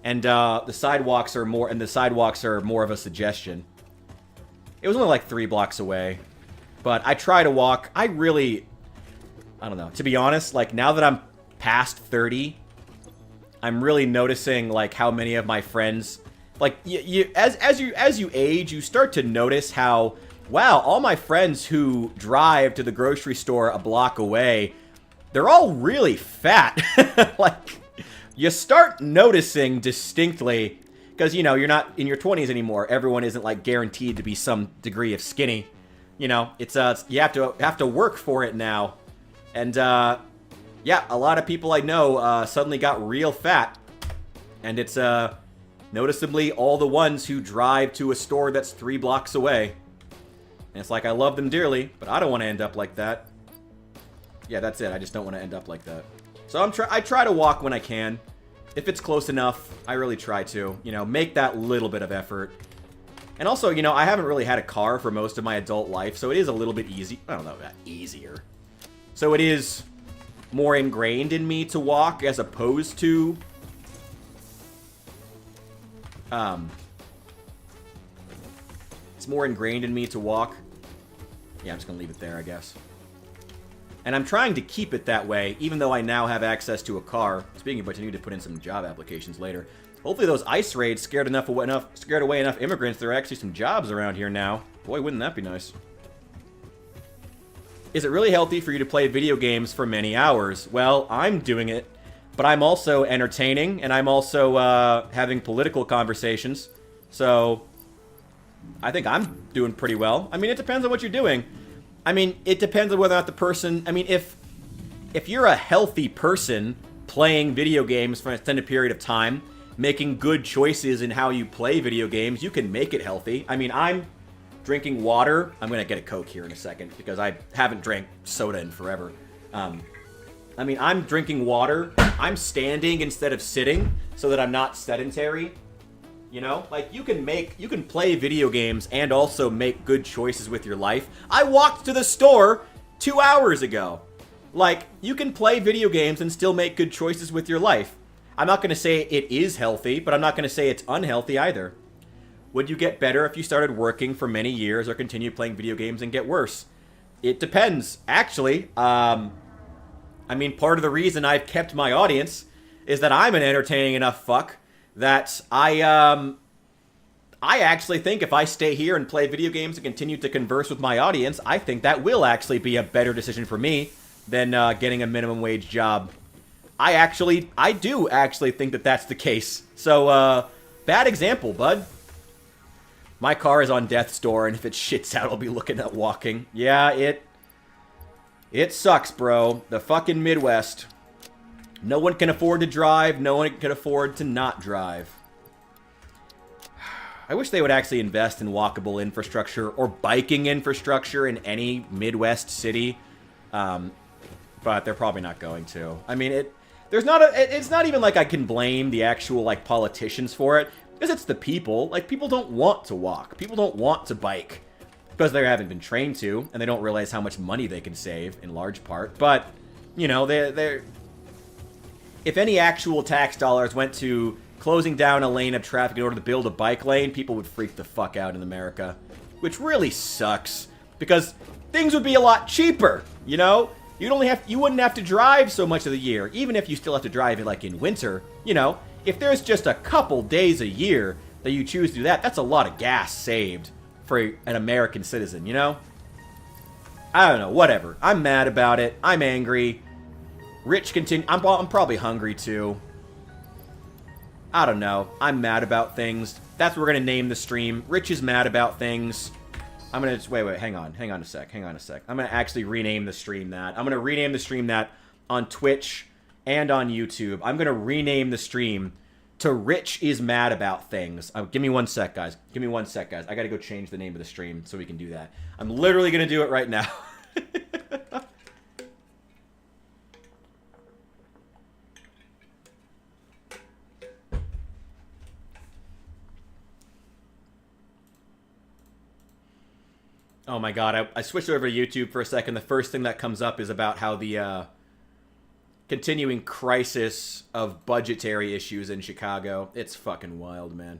And the sidewalks are more of a suggestion. It was only like 3 blocks away. But I try to walk. I don't know. To be honest, like now that I'm past 30, I'm really noticing like how many of my friends, like as you age, you start to notice how, wow, all my friends who drive to the grocery store a block away, they're all really fat. Like, you start noticing distinctly, because, you know, you're not in your 20s anymore. Everyone isn't, like, guaranteed to be some degree of skinny. You know, it's you have to work for it now. And, yeah, a lot of people I know suddenly got real fat. And it's, noticeably all the ones who drive to a store that's 3 blocks away. And it's like, I love them dearly, but I don't want to end up like that. Yeah, that's it. I just don't want to end up like that. So I try to walk when I can. If it's close enough, I really try to, you know, make that little bit of effort. And also, you know, I haven't really had a car for most of my adult life, so it is a little bit easy. I don't know, easier. So it is more ingrained in me to walk as opposed to It's more ingrained in me to walk. Yeah, I'm just going to leave it there, I guess. And I'm trying to keep it that way, even though I now have access to a car. Speaking of which, I need to put in some job applications later. Hopefully those ICE raids scared away enough immigrants. There are actually some jobs around here now. Boy, wouldn't that be nice. Is it really healthy for you to play video games for many hours? Well, I'm doing it, but I'm also entertaining, and I'm also having political conversations. So I think I'm doing pretty well. I mean, it depends on what you're doing. I mean, it depends on whether or not the person... I mean, if you're a healthy person playing video games for an extended period of time, making good choices in how you play video games, you can make it healthy. I mean, I'm drinking water. I'm going to get a Coke here in a second because I haven't drank soda in forever. I mean, I'm drinking water. I'm standing instead of sitting so that I'm not sedentary. You know, like you can play video games and also make good choices with your life. I walked to the store 2 hours ago. Like, you can play video games and still make good choices with your life. I'm not going to say it is healthy, but I'm not going to say it's unhealthy either. Would you get better if you started working for many years or continue playing video games and get worse? It depends, actually. I mean, part of the reason I've kept my audience is that I'm an entertaining enough fuck that I actually think if I stay here and play video games and continue to converse with my audience, I think that will actually be a better decision for me than getting a minimum wage job. I do actually think that that's the case. So, bad example, bud. My car is on death's door, and if it shits out, I'll be looking at walking. Yeah, it sucks, bro. The fucking Midwest. No one can afford to drive. No one can afford to not drive. I wish they would actually invest in walkable infrastructure or biking infrastructure in any Midwest city. But they're probably not going to. I mean, it's not even like I can blame the actual, like, politicians for it. Because it's the people. Like, people don't want to walk. People don't want to bike. Because they haven't been trained to. And they don't realize how much money they can save, in large part. But, you know, they're... If any actual tax dollars went to closing down a lane of traffic in order to build a bike lane, people would freak the fuck out in America. Which really sucks. Because things would be a lot cheaper, you know? You wouldn't have to drive so much of the year. Even if you still have to drive it, like, in winter, you know? If there's just a couple days a year that you choose to do that, that's a lot of gas saved for an American citizen, you know? I don't know, whatever. I'm mad about it. I'm angry. Rich continue. I'm probably hungry, too. I don't know. I'm mad about things. That's what we're going to name the stream. Rich is mad about things. I'm going to just... Wait. Hang on a sec. I'm going to actually rename the stream that. I'm going to rename the stream that on Twitch and on YouTube. I'm going to rename the stream to Rich is Mad About Things. Give me 1 sec, guys. I got to go change the name of the stream so we can do that. I'm literally going to do it right now. Oh my god, I switched over to YouTube for a second. The first thing that comes up is about how the continuing crisis of budgetary issues in Chicago. It's fucking wild, man.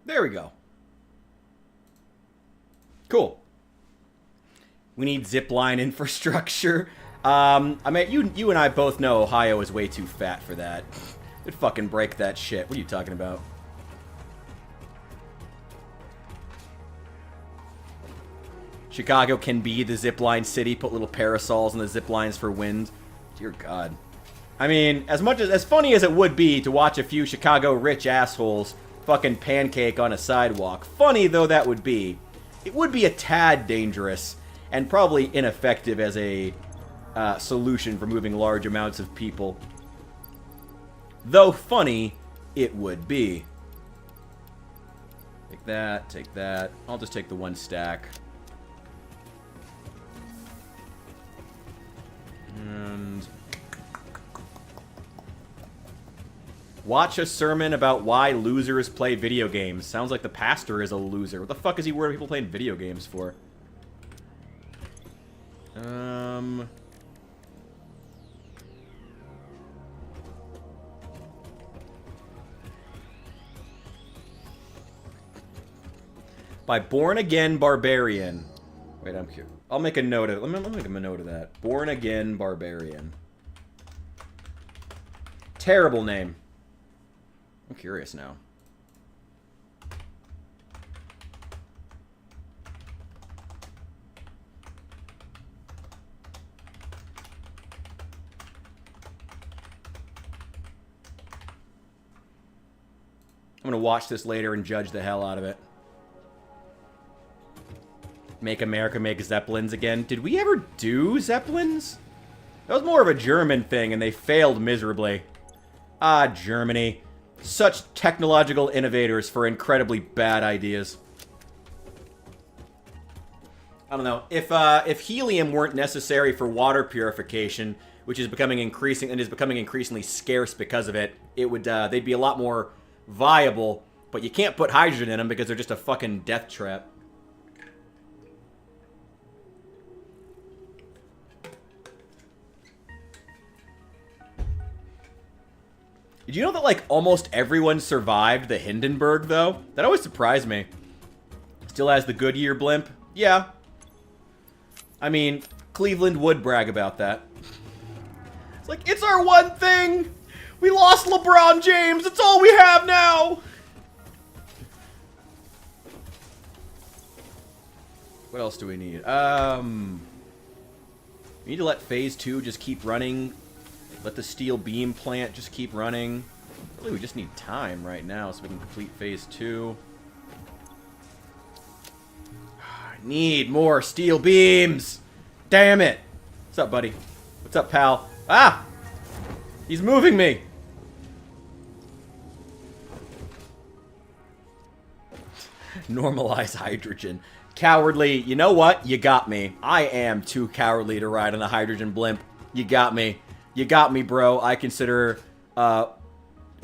There we go. Cool. We need zipline infrastructure. I mean, you and I both know Ohio is way too fat for that. It'd fucking break that shit. What are you talking about? Chicago can be the zipline city. Put little parasols in the ziplines for wind. Dear God. I mean, as funny as it would be to watch a few Chicago rich assholes fucking pancake on a sidewalk, funny though that would be, it would be a tad dangerous and probably ineffective as a solution for moving large amounts of people. Though funny, it would be. Take that, take that. I'll just take the one stack. And watch a sermon about why losers play video games. Sounds like the pastor is a loser. What the fuck is he worried about people playing video games for? By Born Again Barbarian. Wait, I'm here. I'll make a note of it. Let me make a note of that. Born Again Barbarian. Terrible name. I'm curious now. I'm gonna watch this later and judge the hell out of it. Make America make Zeppelins again. Did we ever do Zeppelins? That was more of a German thing, and they failed miserably. Ah, Germany. Such technological innovators for incredibly bad ideas. I don't know. If helium weren't necessary for water purification, which is becoming increasingly scarce because of it, it would they'd be a lot more viable. But you can't put hydrogen in them because they're just a fucking death trap. Did you know that, like, almost everyone survived the Hindenburg, though? That always surprised me. Still has the Goodyear blimp? Yeah. I mean, Cleveland would brag about that. It's like, it's our one thing! We lost LeBron James! It's all we have now! What else do we need? We need to let Phase 2 just keep running. Let the steel beam plant just keep running. Really, we just need time right now so we can complete Phase 2. I need more steel beams! Damn it! What's up, buddy? What's up, pal? Ah! He's moving me! Normalize hydrogen. Cowardly. You know what? You got me. I am too cowardly to ride on a hydrogen blimp. You got me. You got me, bro. I consider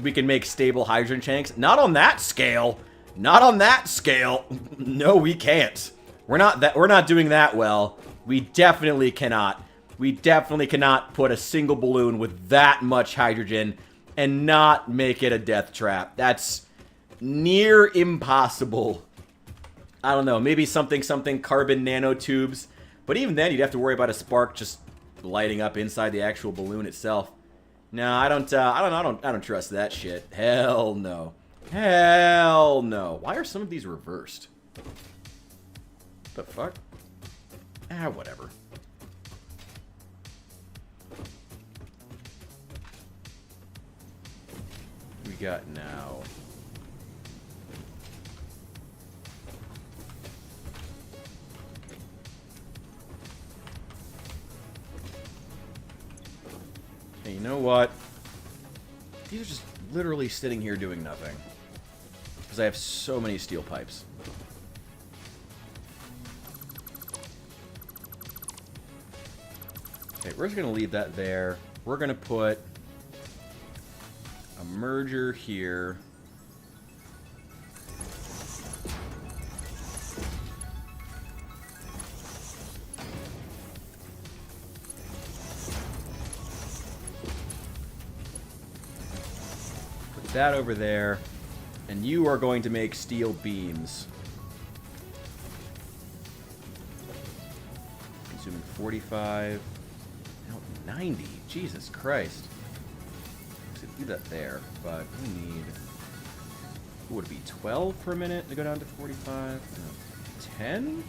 we can make stable hydrogen tanks. Not on that scale. Not on that scale. No, we can't. We're not doing that well. We definitely cannot. We definitely cannot put a single balloon with that much hydrogen and not make it a death trap. That's near impossible. I don't know. Maybe something carbon nanotubes. But even then, you'd have to worry about a spark just lighting up inside the actual balloon itself. No, I don't trust that shit. Hell no. Hell no. Why are some of these reversed? The fuck? Ah, whatever. We got now. Hey, you know what? These are just literally sitting here doing nothing. Because I have so many steel pipes. Okay, we're just going to leave that there. We're going to put a merger here. Put that over there. And you are going to make steel beams. Consuming 45. No, 90. Jesus Christ. So do that there, but we need... What would it be, 12 per minute to go down to 45? No. 10?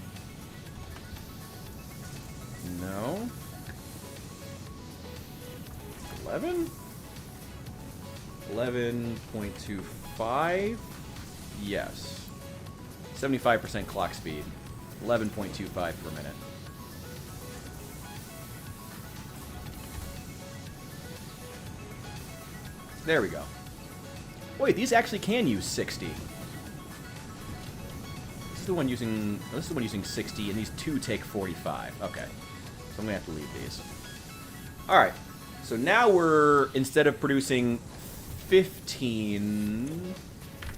No. 11? 11.25? Yes. 75% clock speed. 11.25 per minute. There we go. Wait, these actually can use 60. This is the one using 60, and these two take 45. Okay. So I'm gonna have to leave these. Alright. So now we're, instead of producing 15...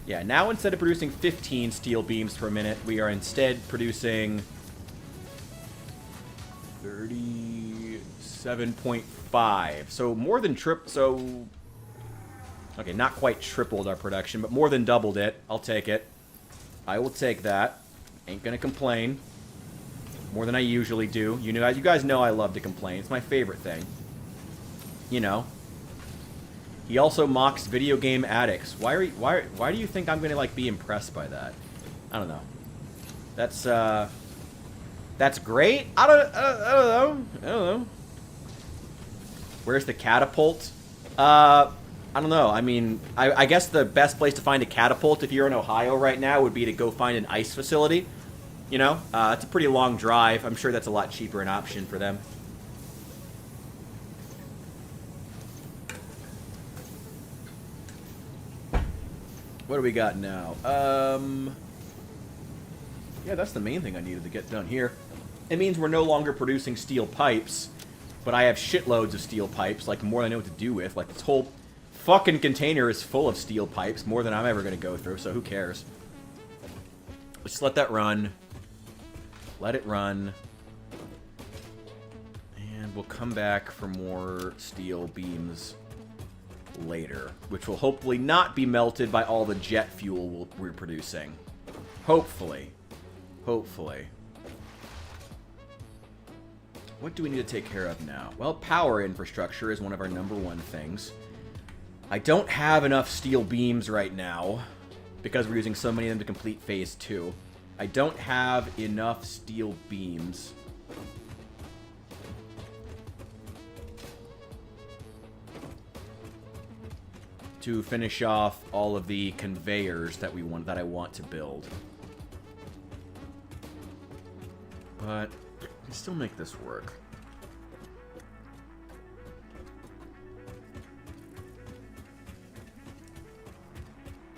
Yeah, now instead of producing 15 steel beams per minute, we are instead producing 37.5. So more than okay, not quite tripled our production, but more than doubled it. I'll take it. I will take that. Ain't gonna complain. More than I usually do. You guys know I love to complain. It's my favorite thing. You know. He also mocks video game addicts. Why do you think I'm gonna like be impressed by that? I don't know. That's great. I don't know. Where's the catapult? I don't know. I mean, I guess the best place to find a catapult if you're in Ohio right now would be to go find an ice facility. You know, it's a pretty long drive. I'm sure that's a lot cheaper an option for them. What do we got now? Yeah, that's the main thing I needed to get done here. It means we're no longer producing steel pipes, but I have shitloads of steel pipes, like more than I know what to do with. Like, this whole fucking container is full of steel pipes, more than I'm ever going to go through, so who cares? Let's just let that run. Let it run. And we'll come back for more steel beams later, which will hopefully not be melted by all the jet fuel we're producing. Hopefully. Hopefully. What do we need to take care of now? Well, power infrastructure is one of our #1 things. I don't have enough steel beams right now because we're using so many of them to complete Phase 2. I don't have enough steel beams. To finish off all of the conveyors that I want to build. But I can still make this work.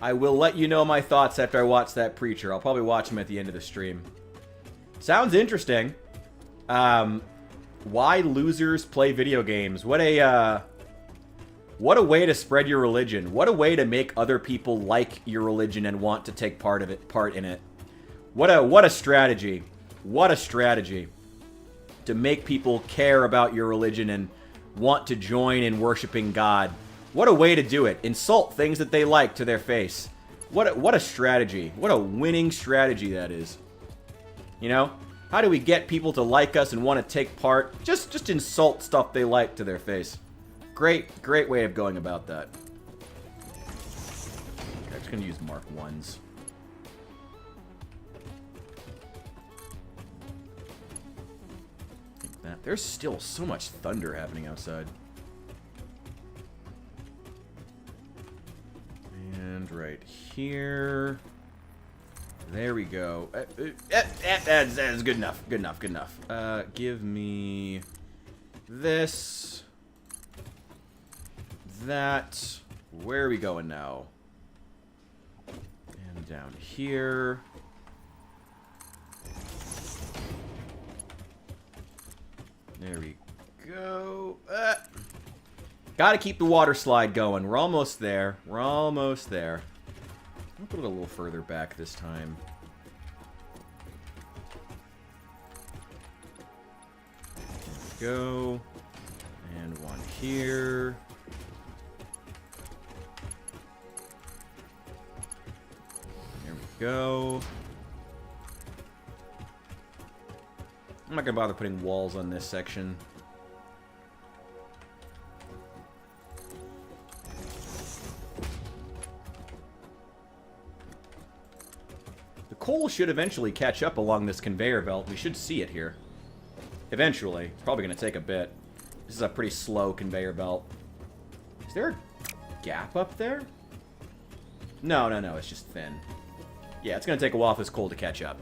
I will let you know my thoughts after I watch that preacher. I'll probably watch him at the end of the stream. Sounds interesting. Why losers play video games? What a way to spread your religion. What a way to make other people like your religion and want to take part in it. What a strategy. What a strategy. To make people care about your religion and want to join in worshiping God. What a way to do it. Insult things that they like to their face. What a strategy. What a winning strategy that is. You know? How do we get people to like us and want to take part? Just insult stuff they like to their face. Great way of going about that. Okay, I'm just going to use Mark 1s. Like that. There's still so much thunder happening outside. And right here. There we go. That's good enough. Good enough. Good enough. Give me this. That. Where are we going now? And down here. There we go. Gotta keep the water slide going. We're almost there. We're almost there. I'll put it a little further back this time. There we go. And one here. go. I'm not gonna bother putting walls on this section. The coal should eventually catch up along this conveyor belt. We should see it here. Eventually. It's probably gonna take a bit. This is a pretty slow conveyor belt. Is there a gap up there? No, it's just thin. Yeah, it's gonna take a while for this coal to catch up.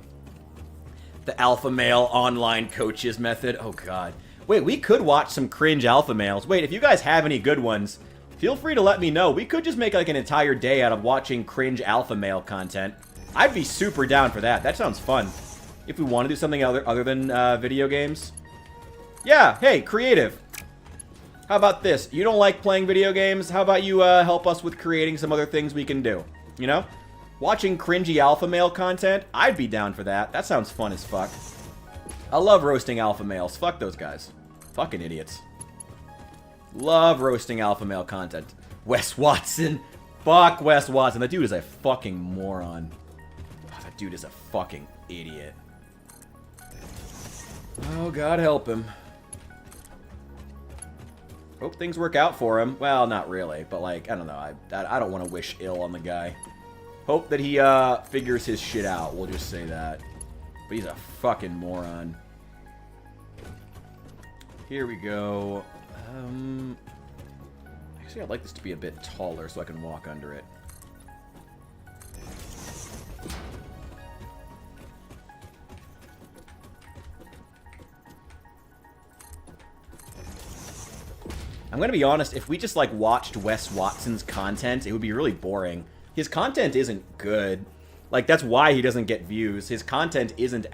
The alpha male online coaches method. Oh, God. Wait, we could watch some cringe alpha males. Wait, if you guys have any good ones, feel free to let me know. We could just make like an entire day out of watching cringe alpha male content. I'd be super down for that. That sounds fun. If we want to do something other than video games. Yeah, hey, creative. How about this? You don't like playing video games? How about you help us with creating some other things we can do? You know? Watching cringy alpha male content? I'd be down for that. That sounds fun as fuck. I love roasting alpha males. Fuck those guys. Fucking idiots. Love roasting alpha male content. Wes Watson. Fuck Wes Watson. That dude is a fucking moron. Oh, that dude is a fucking idiot. Oh, God help him. Hope things work out for him. Well, not really, but like, I don't know. I don't want to wish ill on the guy. Hope that he figures his shit out. We'll just say that. But he's a fucking moron. Here we go. Actually, I'd like this to be a bit taller so I can walk under it. I'm gonna be honest, if we just like watched Wes Watson's content, it would be really boring. His content isn't good. Like, that's why he doesn't get views. His content isn't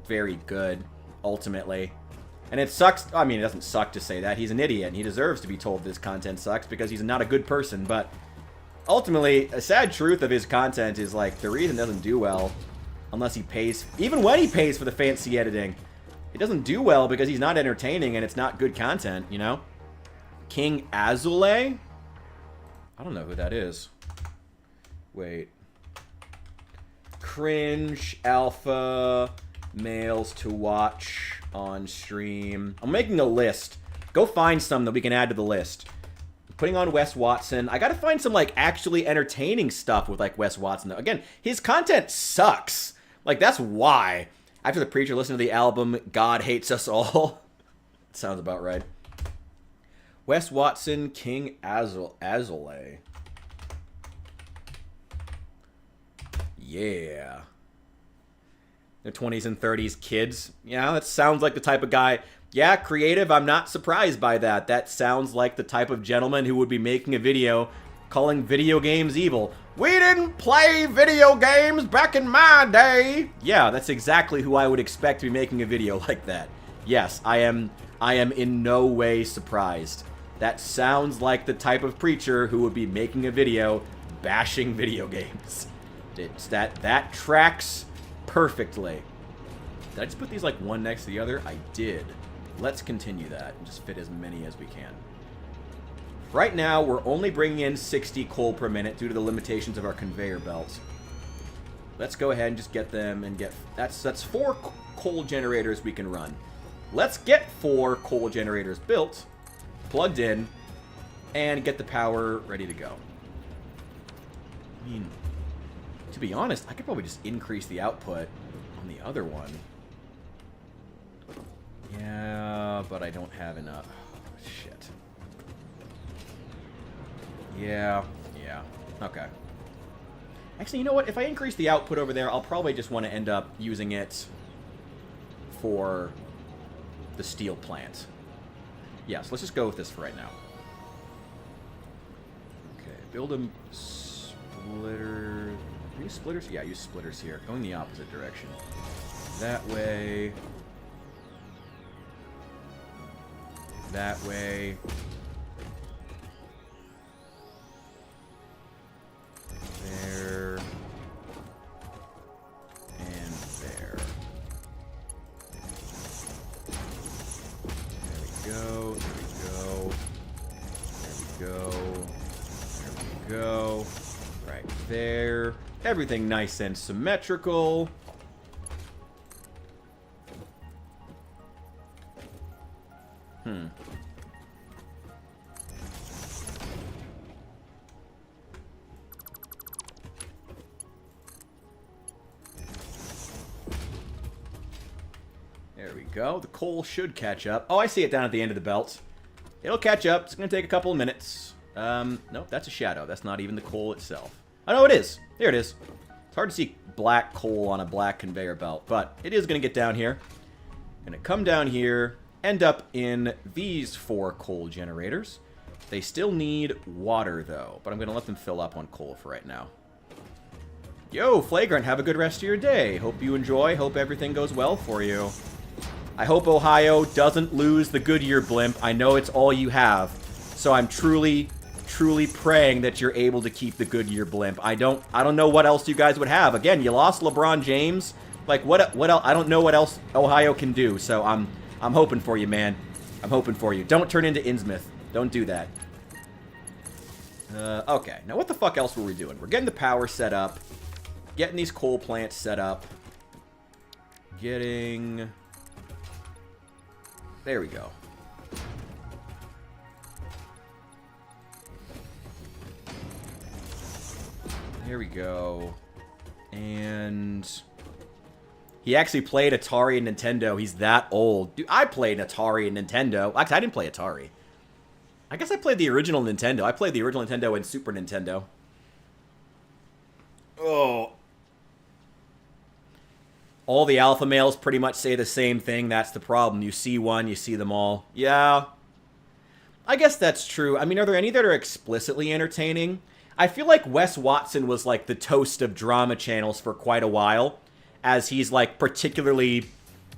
very good, ultimately. And it sucks. I mean, it doesn't suck to say that. He's an idiot, and he deserves to be told this content sucks because he's not a good person. But ultimately, a sad truth of his content is, like, the reason it doesn't do well, unless he pays, even when he pays for the fancy editing, it doesn't do well because he's not entertaining and it's not good content, you know? King Azule? I don't know who that is. Wait. Cringe alpha males to watch on stream. I'm making a list. Go find some that we can add to the list. Putting on Wes Watson. I gotta find some, like, actually entertaining stuff with, like, Wes Watson. Again, his content sucks. Like, that's why. After the preacher listened to the album God Hates Us All. Sounds about right. Wes Watson, King Azule. Yeah. Their 20s and 30s kids. Yeah, that sounds like the type of guy. Yeah, creative, I'm not surprised by that. That sounds like the type of gentleman who would be making a video calling video games evil. We didn't play video games back in my day. Yeah, that's exactly who I would expect to be making a video like that. Yes, I am in no way surprised. That sounds like the type of preacher who would be making a video bashing video games. That tracks perfectly. Did I just put these like one next to the other? I did. Let's continue that and just fit as many as we can. Right now, we're only bringing in 60 coal per minute due to the limitations of our conveyor belts. Let's go ahead and just get them and get... That's 4 coal generators we can run. Let's get 4 coal generators built, plugged in, and get the power ready to go. I mean... To be honest, I could probably just increase the output on the other one. Yeah, but I don't have enough. Oh, shit. Yeah. Okay. Actually, you know what? If I increase the output over there, I'll probably just want to end up using it for the steel plant. Yeah, so let's just go with this for right now. Okay, build a splitter... Use splitters? Yeah, use splitters here. Going the opposite direction. That way. That way. There. And there. There we go. There we go. There we go. There we go. Right there. Everything nice and symmetrical. There we go. The coal should catch up. Oh, I see it down at the end of the belt. It'll catch up. It's going to take a couple of minutes. Nope, that's a shadow. That's not even the coal itself. Oh, no, it is. There it is. It's hard to see black coal on a black conveyor belt, but it is going to get down here. Going to come down here, end up in these 4 coal generators. They still need water, though, but I'm going to let them fill up on coal for right now. Yo, Flagrant, have a good rest of your day. Hope you enjoy. Hope everything goes well for you. I hope Ohio doesn't lose the Goodyear blimp. I know it's all you have, so I'm truly praying that you're able to keep the Goodyear blimp. I don't know what else you guys would have. Again, you lost LeBron James. Like, what else? I don't know what else Ohio can do, so I'm hoping for you, man. I'm hoping for you. Don't turn into Innsmouth. Don't do that. Okay. Now, what the fuck else were we doing? We're getting the power set up. Getting these coal plants set up. Getting... There we go. There we go. And... He actually played Atari and Nintendo. He's that old. Dude, I played Atari and Nintendo. Actually, I didn't play Atari. I guess I played the original Nintendo. I played the original Nintendo and Super Nintendo. Oh. All the alpha males pretty much say the same thing. That's the problem. You see one, you see them all. Yeah. I guess that's true. I mean, are there any that are explicitly entertaining? I feel like Wes Watson was like the toast of drama channels for quite a while, as he's like particularly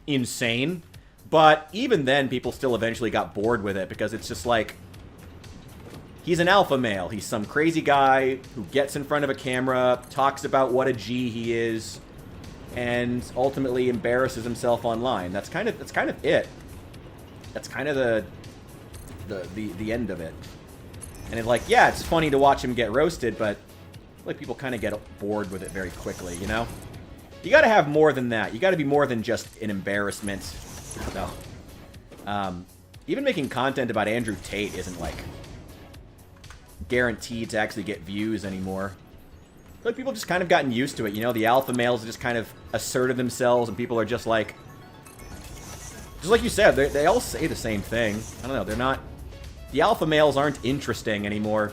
insane. But even then, people still eventually got bored with it because it's just like, he's an alpha male. He's some crazy guy who gets in front of a camera, talks about what a G he is, and ultimately embarrasses himself online. That's kind of it. That's kind of the end of it. And it's like, yeah, it's funny to watch him get roasted, but like people kind of get bored with it very quickly, you know? You got to have more than that. You got to be more than just an embarrassment. No. Even making content about Andrew Tate isn't like guaranteed to actually get views anymore. I feel like people just kind of gotten used to it, you know? The alpha males just kind of asserted themselves, and people are just like... Just like you said, they all say the same thing. I don't know, they're not... The alpha males aren't interesting anymore.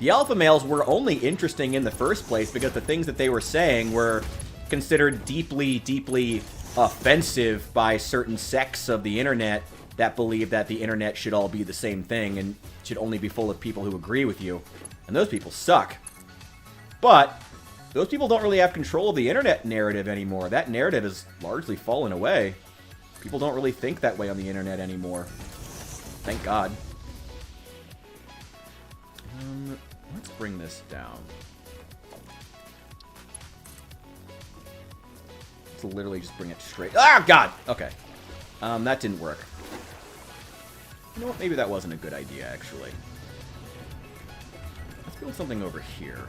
The alpha males were only interesting in the first place because the things that they were saying were considered deeply, deeply offensive by certain sects of the internet that believe that the internet should all be the same thing and should only be full of people who agree with you. And those people suck. But those people don't really have control of the internet narrative anymore. That narrative has largely fallen away. People don't really think that way on the internet anymore. Thank God. Let's bring this down. Let's literally just bring it straight. Ah, God! Okay. That didn't work. You know what? Maybe that wasn't a good idea, actually. Let's build something over here.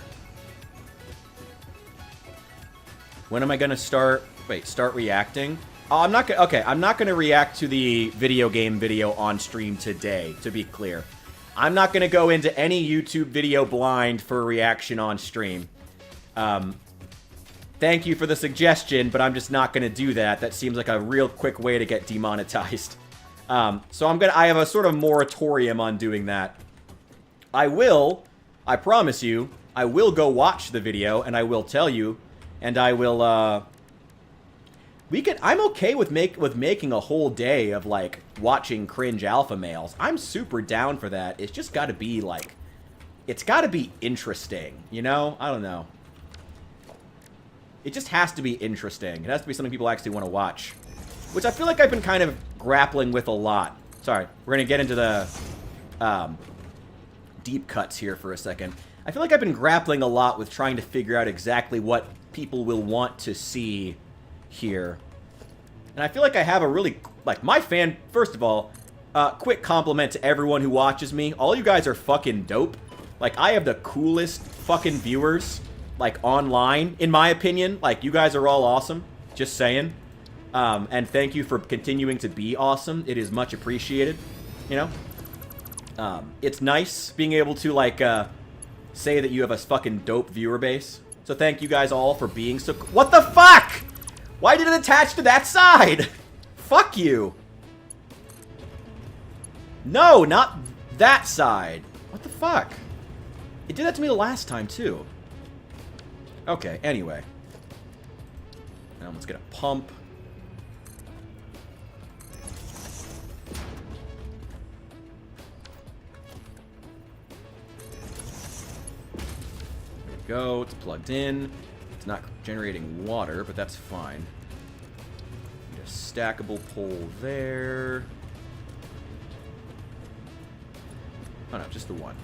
When am I gonna start? Wait, start reacting? Oh, I'm not gonna. Okay, I'm not gonna react to the video game video on stream today. To be clear, I'm not gonna go into any YouTube video blind for a reaction on stream. Thank you for the suggestion, but I'm just not gonna do that. That seems like a real quick way to get demonetized. So I have a sort of moratorium on doing that. I promise you, I will go watch the video, and I will tell you, and I will, I'm okay with making a whole day of, like, watching cringe alpha males. I'm super down for that. It's just gotta be, like, it's gotta be interesting, you know? I don't know. It just has to be interesting. It has to be something people actually want to watch. Which I feel like I've been kind of grappling with a lot. Sorry, we're gonna get into the, deep cuts here for a second. I feel like I've been grappling a lot with trying to figure out exactly what people will want to see here. And I feel like I have a really, like, my fan, first of all, quick compliment to everyone who watches me. All you guys are fucking dope. Like, I have the coolest fucking viewers. like, online, in my opinion. Like, you guys are all awesome. Just saying. And thank you for continuing to be awesome. It is much appreciated, you know? It's nice being able to, like, say that you have a fucking dope viewer base. So thank you guys all for being so... What the fuck?! Why did it attach to that side? Fuck you. No, not that side. What the fuck? It did that to me the last time, too. Okay, anyway. Now let's get a pump. There we go. It's plugged in. It's not generating water, but that's fine. Need a stackable pole there. Oh no, just the one.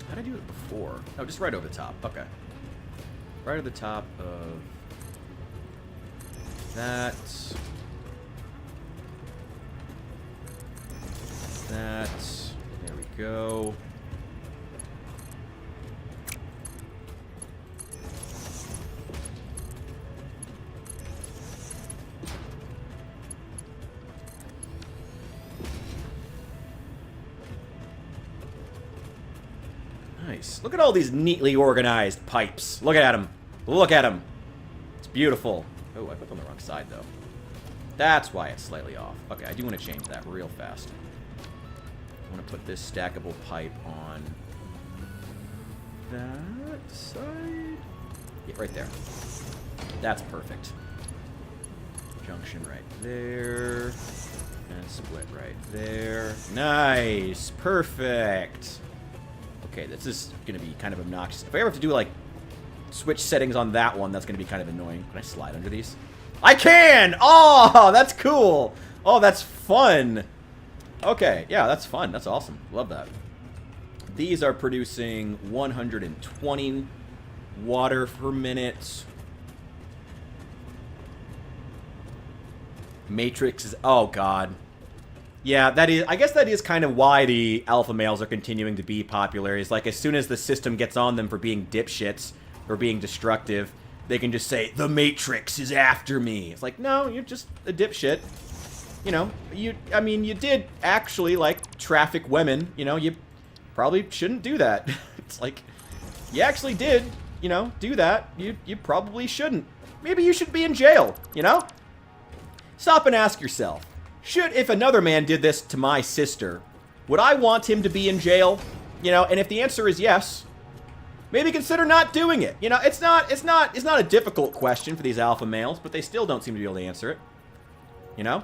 How did I do it before? Oh, just right over the top. Okay. Right over the top of that. That. There we go. Nice. Look at all these neatly organized pipes. Look at them. Look at them. It's beautiful. Oh, I put them on the wrong side, though. That's why it's slightly off. Okay, I do want to change that real fast. I want to put this stackable pipe on that side. Yeah, right there. That's perfect. Junction right there. And split right there. Nice. Perfect. Okay, this is going to be kind of obnoxious. If I ever have to do, like, switch settings on that one, that's going to be kind of annoying. Can I slide under these? I can! Oh, that's cool! Oh, that's fun! Okay, yeah, that's fun. That's awesome. Love that. These are producing 120 water per minute. Matrix is... Oh, God. Yeah, that is... I guess that is kind of why the alpha males are continuing to be popular. Is like, as soon as the system gets on them for being dipshits or being destructive, they can just say, the Matrix is after me. It's like, no, you're just a dipshit. You know, I mean, you did actually, like, traffic women. You know, you probably shouldn't do that. It's like, you actually did, you know, do that. You probably shouldn't. Maybe you should be in jail, you know? Stop and ask yourself. If another man did this to my sister, would I want him to be in jail? You know, and if the answer is yes, maybe consider not doing it. You know, it's not a difficult question for these alpha males, but they still don't seem to be able to answer it. You know?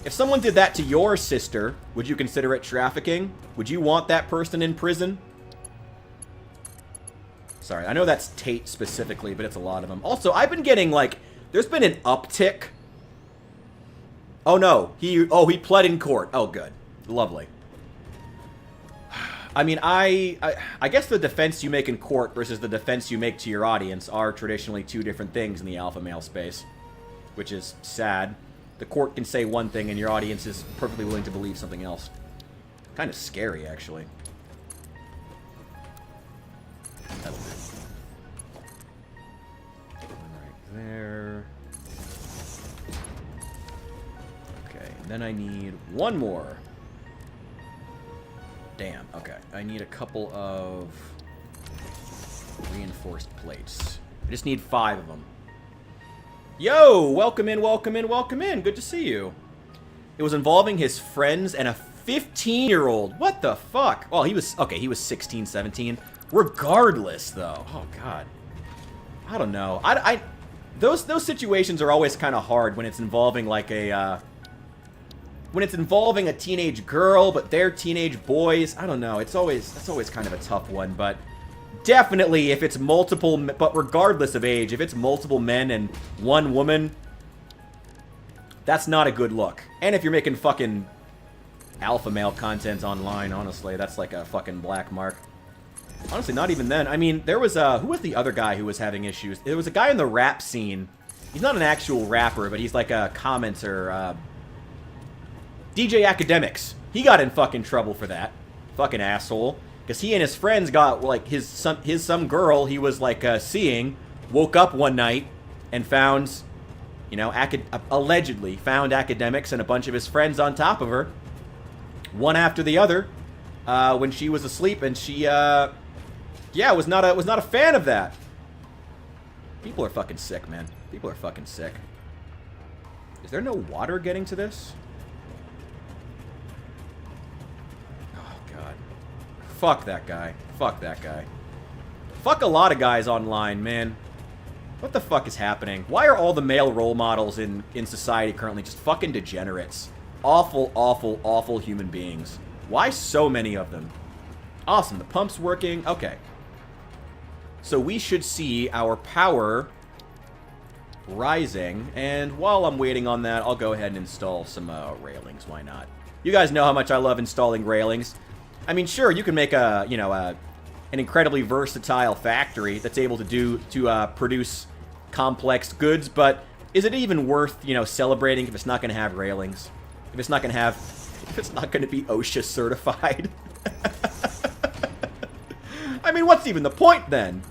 If someone did that to your sister, would you consider it trafficking? Would you want that person in prison? Sorry, I know that's Tate specifically, but it's a lot of them. Also, I've been getting, like, there's been an uptick. Oh, no. He pled in court. Oh, good. Lovely. I mean, I guess the defense you make in court versus the defense you make to your audience are traditionally two different things in the alpha male space, which is sad. The court can say one thing and your audience is perfectly willing to believe something else. Kind of scary, actually. That'll do. Right there. Okay, and then I need one more. Damn, okay. I need a couple of reinforced plates. I just need 5 of them. Yo! Welcome in, welcome in, welcome in. Good to see you. It was involving his friends and a 15-year-old. What the fuck? Oh, he was 16, 17. Regardless, though. Oh, God. I don't know. Those situations are always kind of hard when it's involving, like, when it's involving a teenage girl, but they're teenage boys. I don't know. That's always kind of a tough one, but definitely if it's multiple, but regardless of age, if it's multiple men and one woman, that's not a good look. And if you're making fucking alpha male content online, honestly, that's like a fucking black mark. Honestly, not even then. I mean, there was who was the other guy who was having issues? There was a guy in the rap scene. He's not an actual rapper, but he's like a commenter, DJ Academics. He got in fucking trouble for that. Fucking asshole. Because he and his friends got, like, some girl he was, like, seeing, woke up one night and found, you know, allegedly found academics and a bunch of his friends on top of her, one after the other, when she was asleep, and she, yeah, was not a fan of that. People are fucking sick, man. People are fucking sick. Is there no water getting to this? Fuck that guy. Fuck that guy. Fuck a lot of guys online, man. What the fuck is happening? Why are all the male role models in society currently just fucking degenerates? Awful, awful, awful human beings. Why so many of them? Awesome, the pump's working. Okay. So we should see our power rising. And while I'm waiting on that, I'll go ahead and install some railings. Why not? You guys know how much I love installing railings. I mean, sure, you can make a, you know, an incredibly versatile factory that's able to produce complex goods, but is it even worth, you know, celebrating if it's not going to have railings? If it's not going to be OSHA certified? I mean, what's even the point then?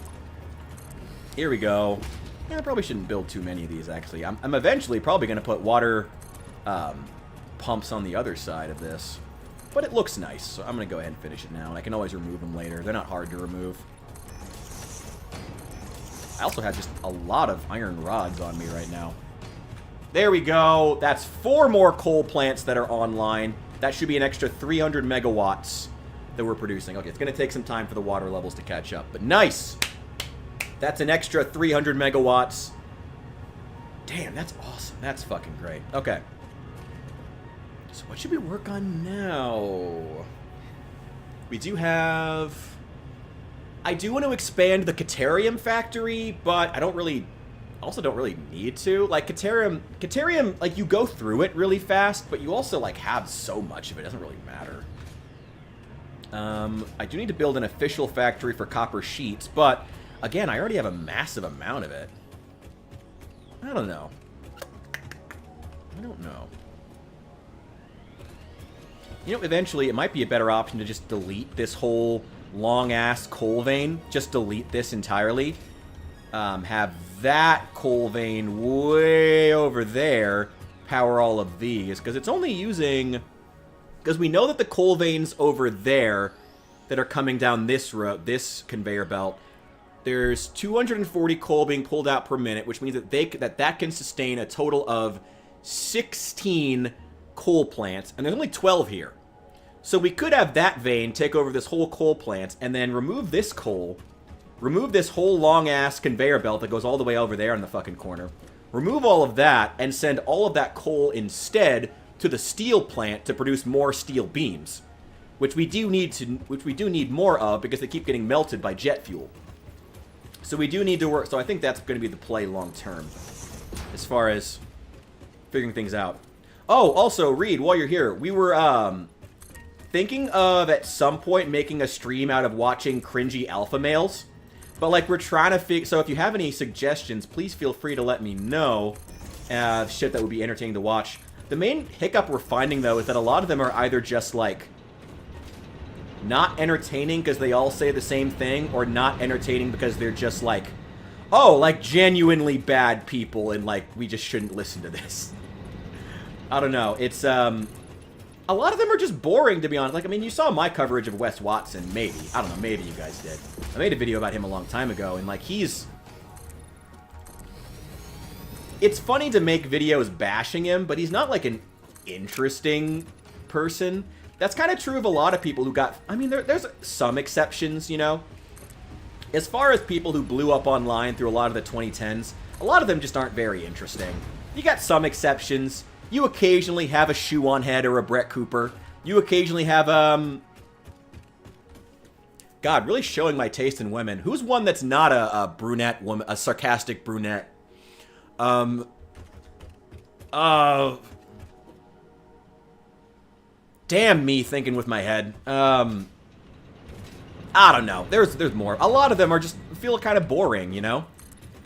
Here we go. Yeah, I probably shouldn't build too many of these, actually. I'm eventually probably going to put water pumps on the other side of this. But it looks nice, so I'm going to go ahead and finish it now. And I can always remove them later. They're not hard to remove. I also have just a lot of iron rods on me right now. There we go. That's 4 more coal plants that are online. That should be an extra 300 megawatts that we're producing. Okay, it's going to take some time for the water levels to catch up. But nice! That's an extra 300 megawatts. Damn, that's awesome. That's fucking great. Okay. So what should we work on now? We do have... I do want to expand the Caterium factory, but I don't really... also don't really need to. Like, Caterium, like, you go through it really fast, but you also, like, have so much of it. It doesn't really matter. I do need to build an official factory for copper sheets, but, again, I already have a massive amount of it. I don't know. I don't know. You know, eventually it might be a better option to just delete this whole long-ass coal vein. Just delete this entirely. Have that coal vein way over there power all of these. Because it's only using... because we know that the coal veins over there that are coming down this road, this conveyor belt, there's 240 coal being pulled out per minute, which means that that can sustain a total of 16 coal plants, and there's only 12 here. So we could have that vein take over this whole coal plant, and then remove this coal, remove this whole long-ass conveyor belt that goes all the way over there in the fucking corner, remove all of that, and send all of that coal instead to the steel plant to produce more steel beams, which we do need more of because they keep getting melted by jet fuel. So we do need to work. So I think that's going to be the play long term, as far as figuring things out. Oh, also, Reed, while you're here, we were thinking of at some point making a stream out of watching cringy alpha males, but like we're trying to figure. So if you have any suggestions, please feel free to let me know. Shit that would be entertaining to watch. The main hiccup we're finding though is that a lot of them are either just like not entertaining because they all say the same thing, or not entertaining because they're just like, oh, like genuinely bad people, and like we just shouldn't listen to this. I don't know. It's, a lot of them are just boring, to be honest. Like, I mean, you saw my coverage of Wes Watson, maybe. I don't know, maybe you guys did. I made a video about him a long time ago, and, like, he's... it's funny to make videos bashing him, but he's not, like, an interesting person. That's kind of true of a lot of people who got... I mean, there's some exceptions, you know? As far as people who blew up online through a lot of the 2010s, a lot of them just aren't very interesting. You got some exceptions. You occasionally have a Shoe on Head or a Brett Cooper. You occasionally have, God, really showing my taste in women. Who's one that's not a brunette woman, a sarcastic brunette? Damn me thinking with my head. I don't know. There's more. A lot of them are just feel kind of boring, you know?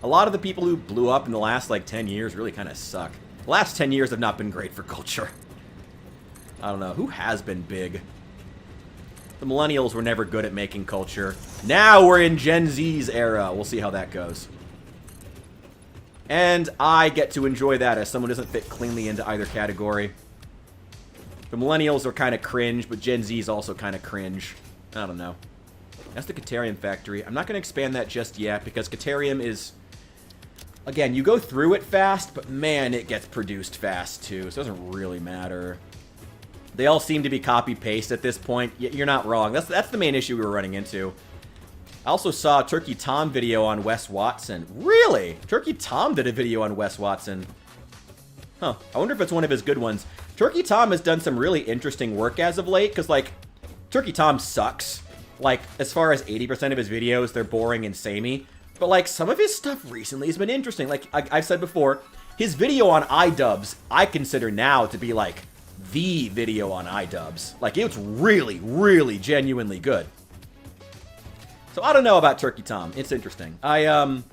A lot of the people who blew up in the last, like, 10 years really kind of suck. The last 10 years have not been great for culture. I don't know. Who has been big? The millennials were never good at making culture. Now we're in Gen Z's era. We'll see how that goes. And I get to enjoy that as someone who doesn't fit cleanly into either category. The millennials are kind of cringe, but Gen Z is also kind of cringe. I don't know. That's the Caterium factory. I'm not going to expand that just yet, because Caterium is... Again, you go through it fast, but man, it gets produced fast too, so it doesn't really matter. They all seem to be copy-paste at this point. You're not wrong. That's the main issue we were running into. I also saw a Turkey Tom video on Wes Watson. Really? Turkey Tom did a video on Wes Watson. Huh. I wonder if it's one of his good ones. Turkey Tom has done some really interesting work as of late, because, like, Turkey Tom sucks. Like, as far as 80% of his videos, they're boring and samey. But, like, some of his stuff recently has been interesting. Like, I've said before, his video on iDubbbz, I consider now to be, like, the video on iDubbbz. Like, it's really, really genuinely good. So, I don't know about Turkey Tom. It's interesting. But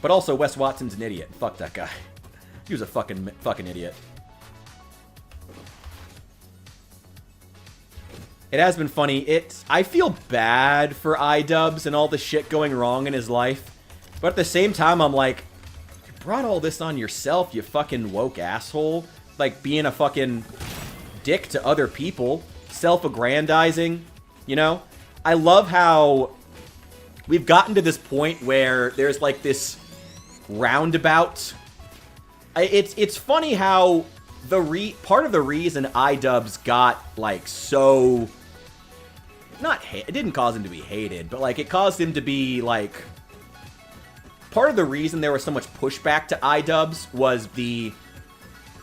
also, Wes Watson's an idiot. Fuck that guy. He was a fucking idiot. It has been funny. I feel bad for iDubbbz and all the shit going wrong in his life. But at the same time, I'm like, you brought all this on yourself, you fucking woke asshole. Like, being a fucking dick to other people. Self-aggrandizing, you know? I love how we've gotten to this point where there's, like, this roundabout. It's funny how part of the reason iDubbbz got, like, so... it didn't cause him to be hated, but, like, it caused him to be, like... Part of the reason there was so much pushback to iDubbbz was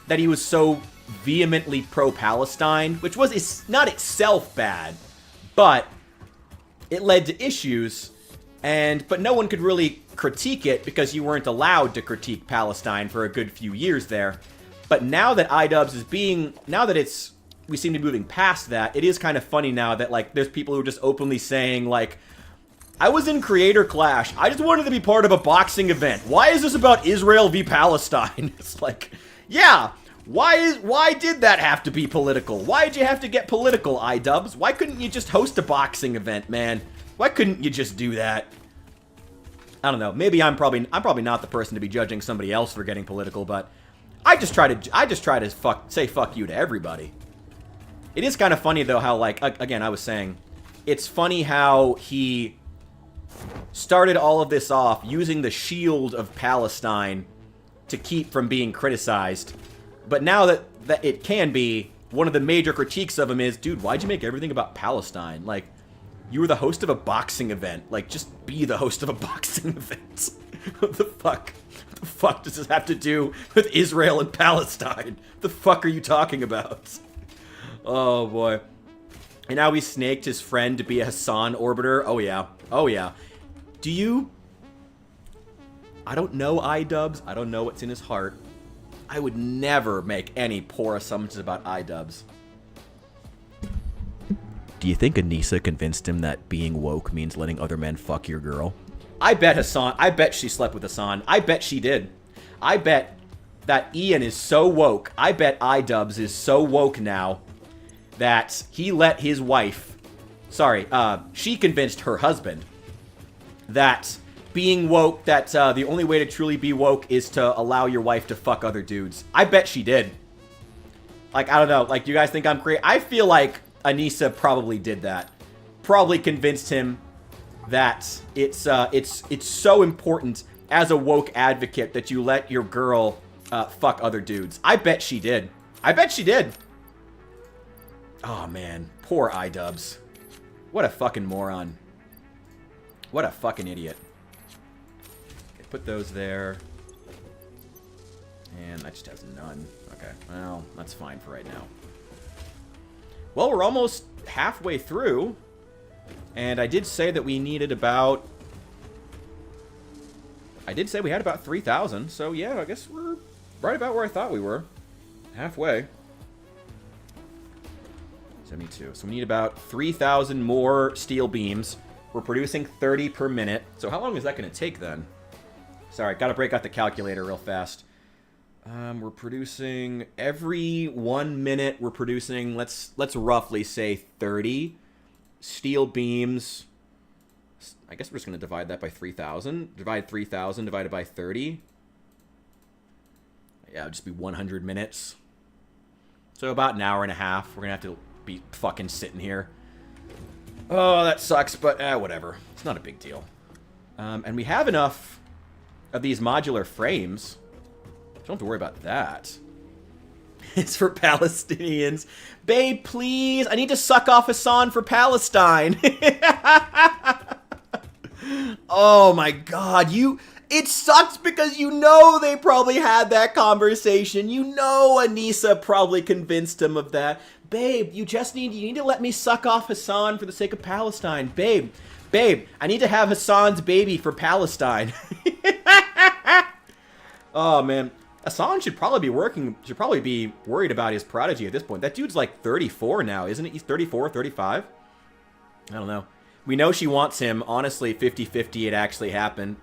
that he was so vehemently pro-Palestine, which was not itself bad, but it led to issues, but no one could really critique it because you weren't allowed to critique Palestine for a good few years there. But now that iDubbbz we seem to be moving past that, it is kind of funny now that, like, there's people who are just openly saying, like, I was in Creator Clash. I just wanted to be part of a boxing event. Why is this about Israel v. Palestine? It's like, yeah, why did that have to be political? Why did you have to get political, iDubbbz? Why couldn't you just host a boxing event, man? Why couldn't you just do that? I don't know. Maybe I'm probably not the person to be judging somebody else for getting political, but I just try to say fuck you to everybody. It is kind of funny, though, how, like, again, I was saying, it's funny how he started all of this off using the shield of Palestine to keep from being criticized. But now that it can be, one of the major critiques of him is, dude, why'd you make everything about Palestine? Like, you were the host of a boxing event. Like, just be the host of a boxing event. What the fuck? What the fuck does this have to do with Israel and Palestine? What the fuck are you talking about? Oh, boy. And now he snaked his friend to be a Hassan orbiter. Oh, yeah. Oh, yeah. I don't know iDubbbz. I don't know what's in his heart. I would never make any poor assumptions about iDubbbz. Do you think Anissa convinced him that being woke means letting other men fuck your girl? I bet she slept with Hassan. I bet she did. I bet that Ian is so woke. I bet iDubbbz is so woke now that he let his wife... she convinced her husband that being woke, that the only way to truly be woke is to allow your wife to fuck other dudes. I bet she did. Like, I don't know. Like, do you guys think I'm crazy? I feel like Anissa probably did that. Probably convinced him that it's so important as a woke advocate that you let your girl fuck other dudes. I bet she did. I bet she did. Oh, man. Poor iDubbbz. What a fucking moron. What a fucking idiot. Okay, put those there. And that just has none. Okay, well, that's fine for right now. Well, we're almost halfway through. And I did say that we needed about... I did say we had about 3,000. So, yeah, I guess we're right about where I thought we were. Halfway. 72. So we need about 3,000 more steel beams. We're producing 30 per minute. So how long is that going to take then? Sorry, gotta break out the calculator real fast. We're producing every 1 minute. We're producing, let's roughly say 30. steel beams. I guess we're just going to divide that by 3,000. Divide 3,000 divided by 30. Yeah, it'll just be 100 minutes. So about an hour and a half. We're going to have to be fucking sitting here. Oh, that sucks, but whatever. It's not a big deal. And we have enough of these modular frames. Don't have to worry about that. It's for Palestinians. Babe, please. I need to suck off Hassan for Palestine. Oh my god. It sucks because you know they probably had that conversation. You know Anissa probably convinced him of that. Babe, you need to let me suck off Hassan for the sake of Palestine. Babe, I need to have Hassan's baby for Palestine. Oh man. Hassan should probably be worried about his prodigy at this point. That dude's like 34 now, isn't it? He's 34, 35? I don't know. We know she wants him. Honestly, 50-50 it actually happened.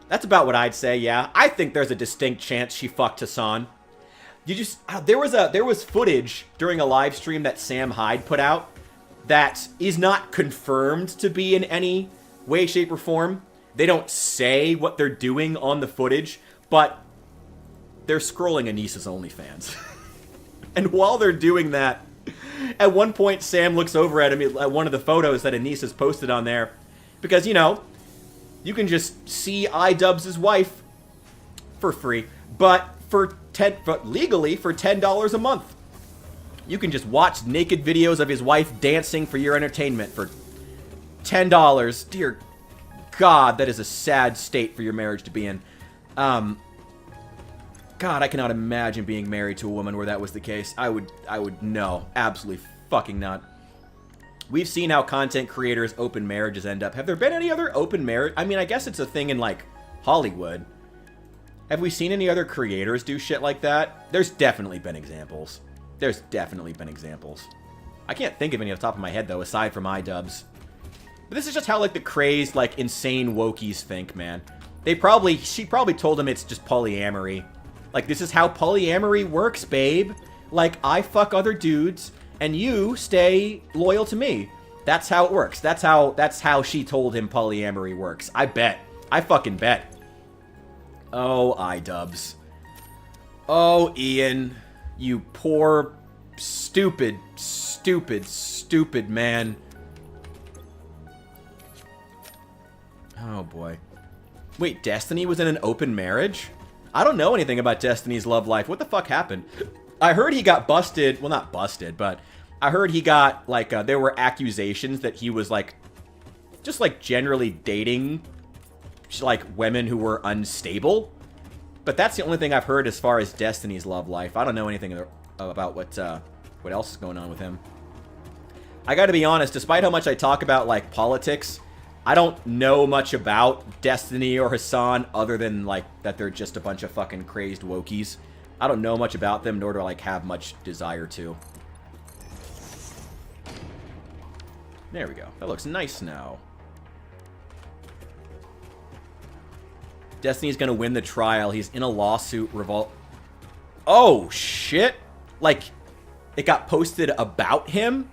That's about what I'd say, yeah. I think there's a distinct chance she fucked Hassan. There was footage during a live stream that Sam Hyde put out that is not confirmed to be in any way, shape, or form. They don't say what they're doing on the footage, but they're scrolling Anissa's OnlyFans. And while they're doing that, at one point Sam looks over at him at one of the photos that Anissa's posted on there. Because, you know, you can just see iDubbbz' wife for free. But legally for $10 a month. You can just watch naked videos of his wife dancing for your entertainment for $10. Dear God, that is a sad state for your marriage to be in. God, I cannot imagine being married to a woman where that was the case. I would no, absolutely fucking not. We've seen how content creators' open marriages end up. Have there been any other open marriage? I mean, I guess it's a thing in, like, Hollywood. Have we seen any other creators do shit like that? There's definitely been examples. There's definitely been examples. I can't think of any off the top of my head, though, aside from iDubbbz. But this is just how, like, the crazed, like, insane wokies think, man. She probably told him it's just polyamory. Like, this is how polyamory works, babe. Like, I fuck other dudes, and you stay loyal to me. That's how it works. That's how she told him polyamory works. I bet. I fucking bet. Oh, iDubbbz. Oh, Ian. You poor, stupid, stupid, stupid man. Oh, boy. Wait, Destiny was in an open marriage? I don't know anything about Destiny's love life. What the fuck happened? I heard he got busted. Well, not busted, but I heard he got, like, there were accusations that he was, like, just, like, generally dating, like, women who were unstable. But that's the only thing I've heard as far as Destiny's love life. I don't know anything about what else is going on with him. I gotta be honest, despite how much I talk about, like, politics, I don't know much about Destiny or Hassan other than, like, that they're just a bunch of fucking crazed wokies. I don't know much about them, nor do I, like, have much desire to. There we go. That looks nice now. Destiny's gonna win the trial. He's in a lawsuit Oh, shit! Like, it got posted about him?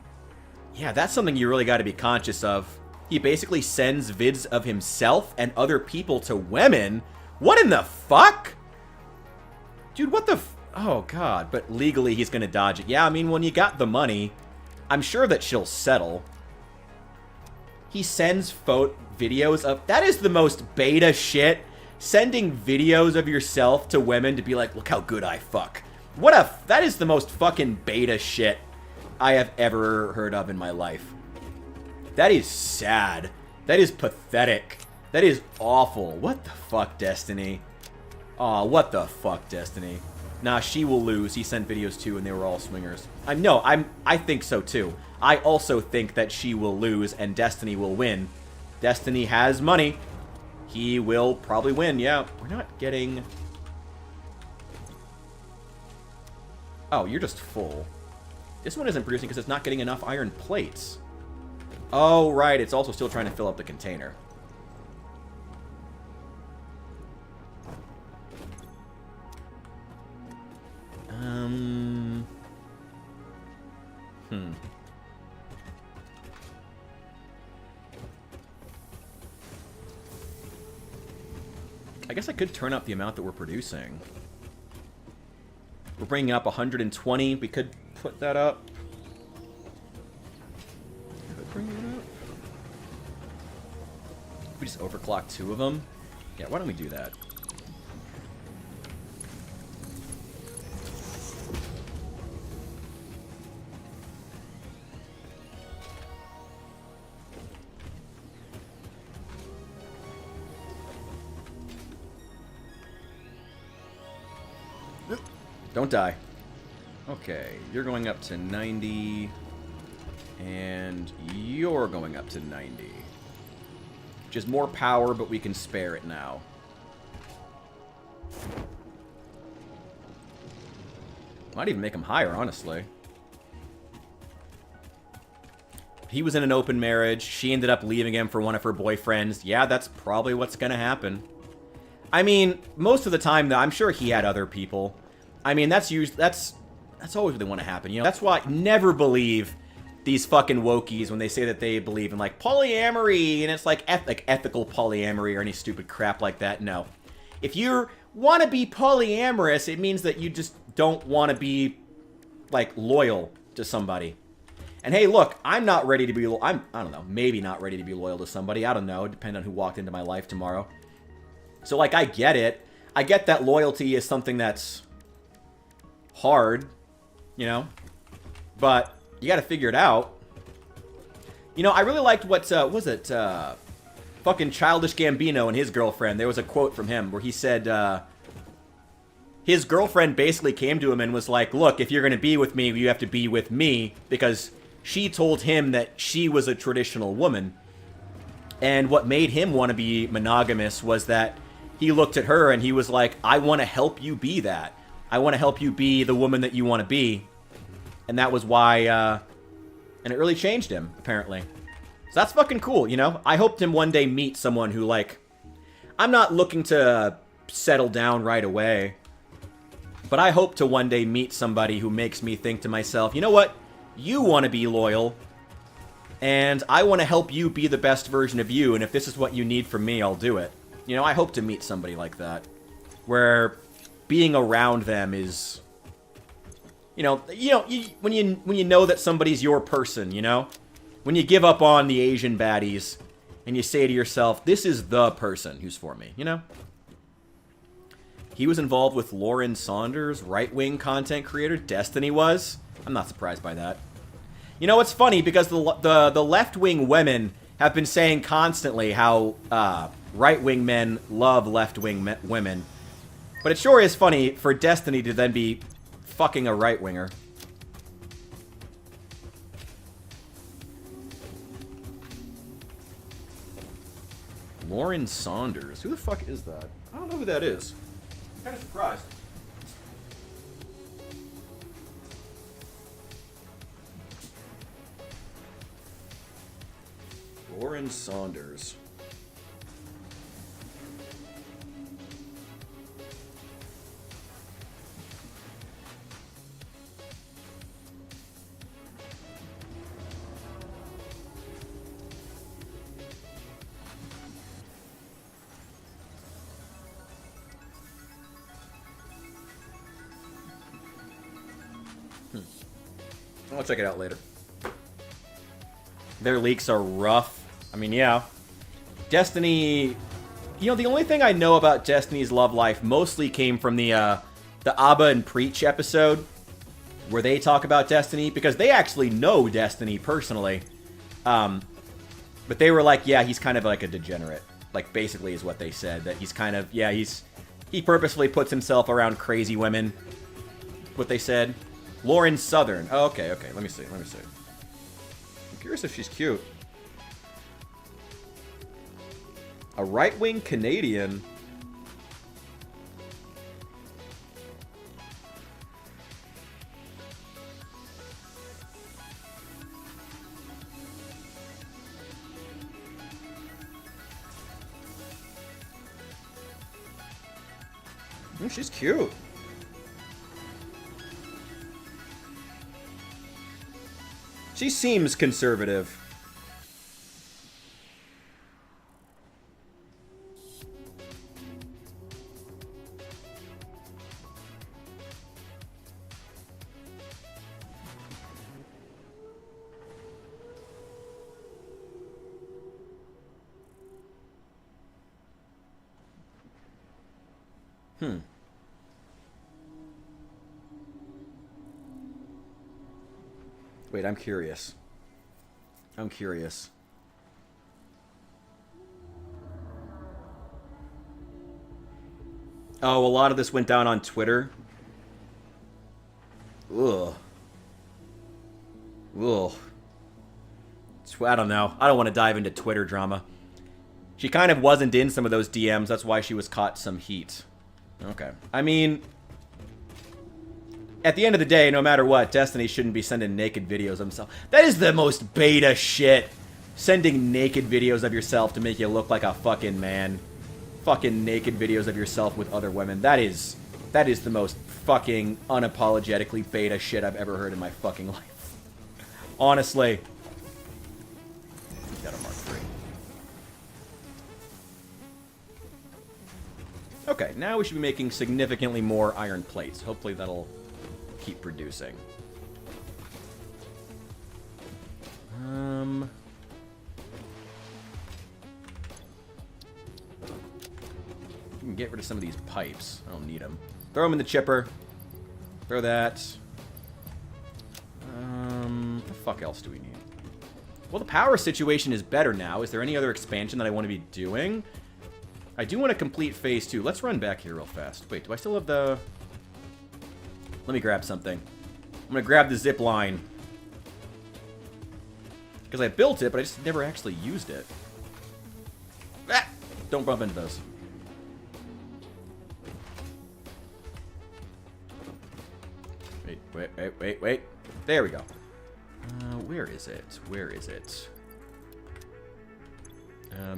Yeah, that's something you really gotta be conscious of. He basically sends vids of himself and other people to women. What in the fuck? Dude, what the oh, God. But legally, he's gonna dodge it. Yeah, I mean, when you got the money, I'm sure that she'll settle. He sends videos of... That is the most beta shit. Sending videos of yourself to women to be like, look how good I fuck. That is the most fucking beta shit I have ever heard of in my life. That is sad. That is pathetic. That is awful. What the fuck, Destiny? Aw, what the fuck, Destiny? Nah, she will lose. He sent videos too, and they were all swingers. I think so too. I also think that she will lose, and Destiny will win. Destiny has money. He will probably win, yeah. We're not getting... Oh, you're just full. This one isn't producing because it's not getting enough iron plates. Oh, right. It's also still trying to fill up the container. I guess I could turn up the amount that we're producing. We're bringing up 120. We could put that up. Could bring it up. We just overclock 2 of them. Yeah, why don't we do that? Don't die. Okay, you're going up to 90. And you're going up to 90. Which is more power, but we can spare it now. Might even make him higher, honestly. He was in an open marriage. She ended up leaving him for one of her boyfriends. Yeah, that's probably what's gonna happen. I mean, most of the time, though, I'm sure he had other people. I mean, that's always what they want to happen, you know? That's why I never believe these fucking wokies when they say that they believe in, like, polyamory, and it's like ethical polyamory or any stupid crap like that. No. If you want to be polyamorous, it means that you just don't want to be, like, loyal to somebody. And hey, look, I'm not ready to be, I don't know, maybe not ready to be loyal to somebody. I don't know, depending on who walked into my life tomorrow. So, like, I get it. I get that loyalty is something that's hard, you know? But you gotta figure it out. You know, I really liked what, was it, fucking Childish Gambino and his girlfriend. There was a quote from him where he said, his girlfriend basically came to him and was like, look, if you're gonna be with me, you have to be with me, because she told him that she was a traditional woman. And what made him want to be monogamous was that he looked at her and he was like, I want to help you be that. I want to help you be the woman that you want to be. And that was why, and it really changed him, apparently. So that's fucking cool, you know? I hope to one day meet someone who, like, I'm not looking to settle down right away. But I hope to one day meet somebody who makes me think to myself, you know what? You want to be loyal. And I want to help you be the best version of you. And if this is what you need from me, I'll do it. You know, I hope to meet somebody like that. Where being around them is, when you know that somebody's your person, you know? When you give up on the Asian baddies and you say to yourself, this is the person who's for me, you know? He was involved with Lauren Saunders, right-wing content creator. Destiny was. I'm not surprised by that. You know, it's funny because the left-wing women have been saying constantly how right-wing men love left-wing women. But it sure is funny for Destiny to then be fucking a right-winger. Lauren Saunders. Who the fuck is that? I don't know who that is. I'm kind of surprised. Lauren Saunders. I'll check it out later. Their leaks are rough. I mean, yeah. Destiny... You know, the only thing I know about Destiny's love life mostly came from the Abba and Preach episode, where they talk about Destiny, because they actually know Destiny personally. But they were like, yeah, he's kind of like a degenerate. Like, basically is what they said. That he's kind of, yeah, he purposefully puts himself around crazy women. What they said. Lauren Southern. Oh, okay. Let me see. I'm curious if she's cute. A right-wing Canadian. She's cute. She seems conservative. Wait, I'm curious. I'm curious. Oh, a lot of this went down on Twitter. Ugh. Ugh. I don't know. I don't want to dive into Twitter drama. She kind of wasn't in some of those DMs. That's why she was caught some heat. Okay. I mean, at the end of the day, no matter what, Destiny shouldn't be sending naked videos of himself. That is the most beta shit. Sending naked videos of yourself to make you look like a fucking man. Fucking naked videos of yourself with other women. That is the most fucking unapologetically beta shit I've ever heard in my fucking life. Honestly. Got a Mark III. Okay, now we should be making significantly more iron plates. Hopefully that'll keep producing. We can get rid of some of these pipes. I don't need them. Throw them in the chipper. Throw that. What the fuck else do we need? Well, the power situation is better now. Is there any other expansion that I want to be doing? I do want to complete phase 2. Let's run back here real fast. Wait, do I still have the... Let me grab something. I'm going to grab the zip line. Because I built it, but I just never actually used it. Ah! Don't bump into those. Wait. There we go. Where is it? Where is it? I'll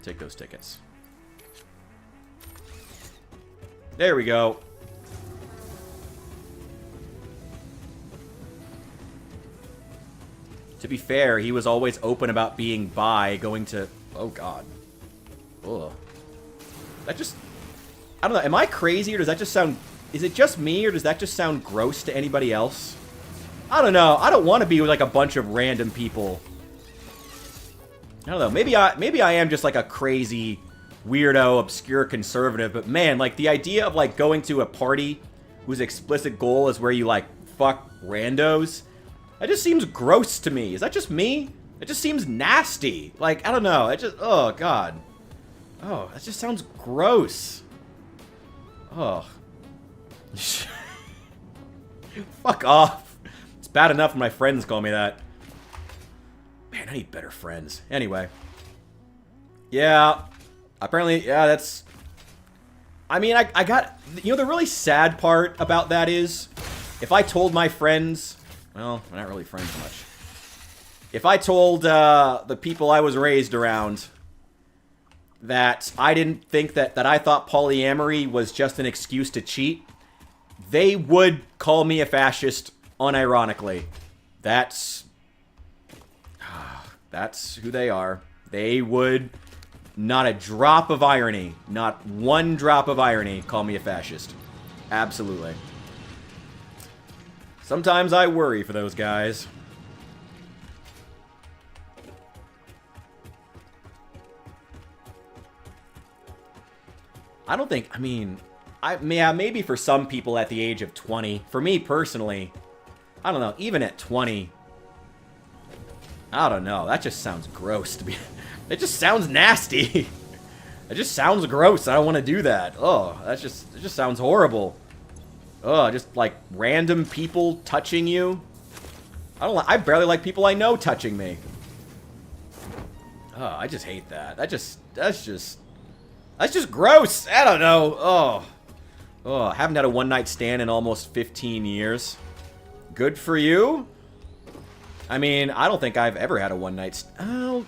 take those tickets. There we go. To be fair, he was always open about being bi, going to... Oh, God. Ugh. That just... I don't know. Am I crazy, or does that just sound... Is it just me, or does that just sound gross to anybody else? I don't know. I don't want to be with, like, a bunch of random people. I don't know. Maybe I am just, like, a crazy, weirdo, obscure conservative. But, man, like, the idea of, like, going to a party whose explicit goal is where you, like, fuck randos... That just seems gross to me. Is that just me? It just seems nasty. Like, I don't know. It just... Oh, God. Oh, that just sounds gross. Oh. Fuck off. It's bad enough when my friends call me that. Man, I need better friends. Anyway. Yeah. Apparently, yeah, that's... I mean, I got... You know, the really sad part about that is... If I told my friends... Well, we're not really friends much. If I told the people I was raised around that I didn't think that I thought polyamory was just an excuse to cheat, they would call me a fascist unironically. That's who they are. They would, not a drop of irony, not one drop of irony, call me a fascist. Absolutely. Sometimes I worry for those guys. I don't think, I mean, yeah, maybe for some people at the age of 20. For me personally, I don't know, even at 20, I don't know, that just sounds gross to me. It just sounds nasty. It just sounds gross. I don't want to do that. Oh, it just sounds horrible. Ugh, just like random people touching you. I barely like people I know touching me. Oh, I just hate that. That's just gross. I don't know. Oh, I haven't had a one-night stand in almost 15 years. Good for you. I mean, I don't think I've ever had a one-night stand. Oh.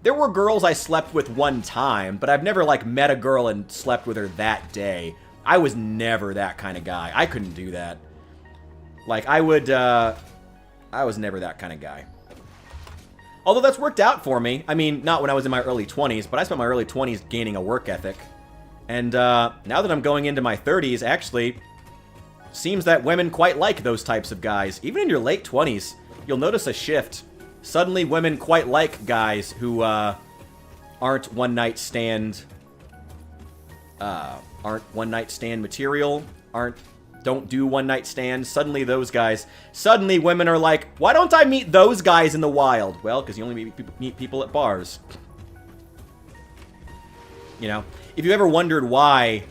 There were girls I slept with one time, but I've never, like, met a girl and slept with her that day. I was never that kind of guy. I couldn't do that. Like, I was never that kind of guy. Although that's worked out for me. I mean, not when I was in my early 20s, but I spent my early 20s gaining a work ethic. And now that I'm going into my 30s, actually, seems that women quite like those types of guys. Even in your late 20s, you'll notice a shift. Suddenly, women quite like guys who aren't one-night stand aren't one-night stand material, don't do one-night stands. Suddenly women are like, why don't I meet those guys in the wild? Well, because you only meet people at bars. You know, if you ever wondered why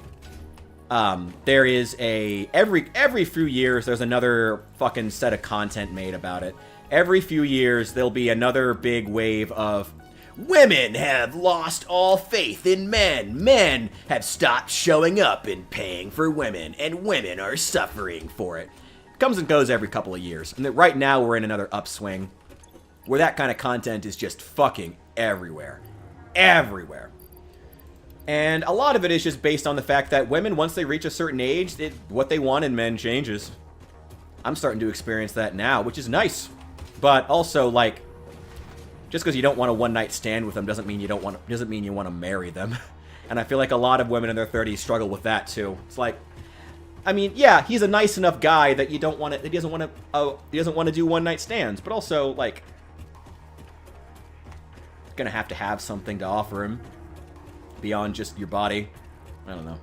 there is every few years there's another fucking set of content made about it. Every few years there'll be another big wave of women have lost all faith in men. Men have stopped showing up and paying for women, and women are suffering for it. It comes and goes every couple of years. And right now we're in another upswing where that kind of content is just fucking everywhere. Everywhere. And a lot of it is just based on the fact that women, once they reach a certain age, what they want in men changes. I'm starting to experience that now, which is nice. But also, like, just because you don't want a one-night stand with them doesn't mean you want to marry them. And I feel like a lot of women in their 30s struggle with that too. It's like, I mean, yeah, he's a nice enough guy that he doesn't want to do one-night stands, but also, like, gonna have to have something to offer him beyond just your body. I don't know.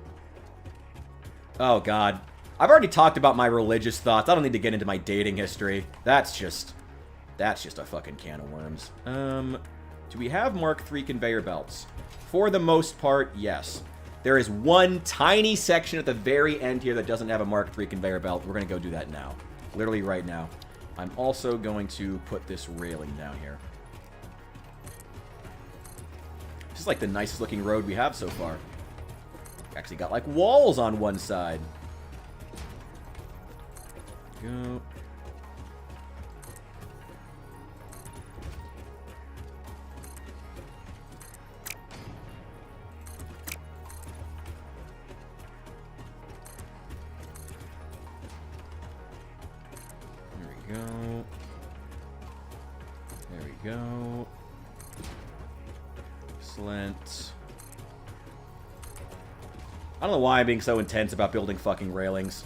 Oh god, I've already talked about my religious thoughts. I don't need to get into my dating history. That's just a fucking can of worms. Do we have Mark III conveyor belts? For the most part, yes. There is one tiny section at the very end here that doesn't have a Mark III conveyor belt. We're going to go do that now. Literally right now. I'm also going to put this railing down here. This is like the nicest looking road we have so far. Actually got like walls on one side. Go. Go. There we go. Excellent. I don't know why I'm being so intense about building fucking railings.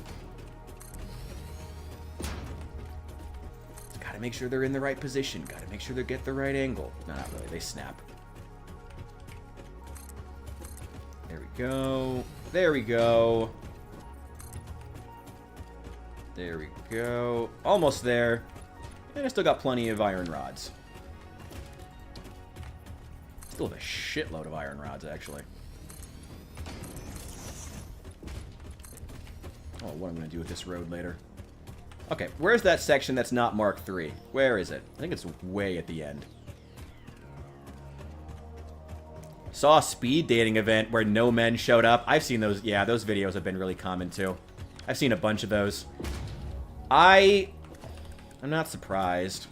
Gotta make sure they're in the right position. Gotta make sure they get the right angle. No, not really. They snap. There we go. There we go. There we go. Almost there. And I still got plenty of iron rods. Still have a shitload of iron rods, actually. Oh, what I'm going to do with this road later. Okay, where's that section that's not Mark III? Where is it? I think it's way at the end. Saw a speed dating event where no men showed up. I've seen those. Yeah, those videos have been really common, too. I've seen a bunch of those. I'm not surprised.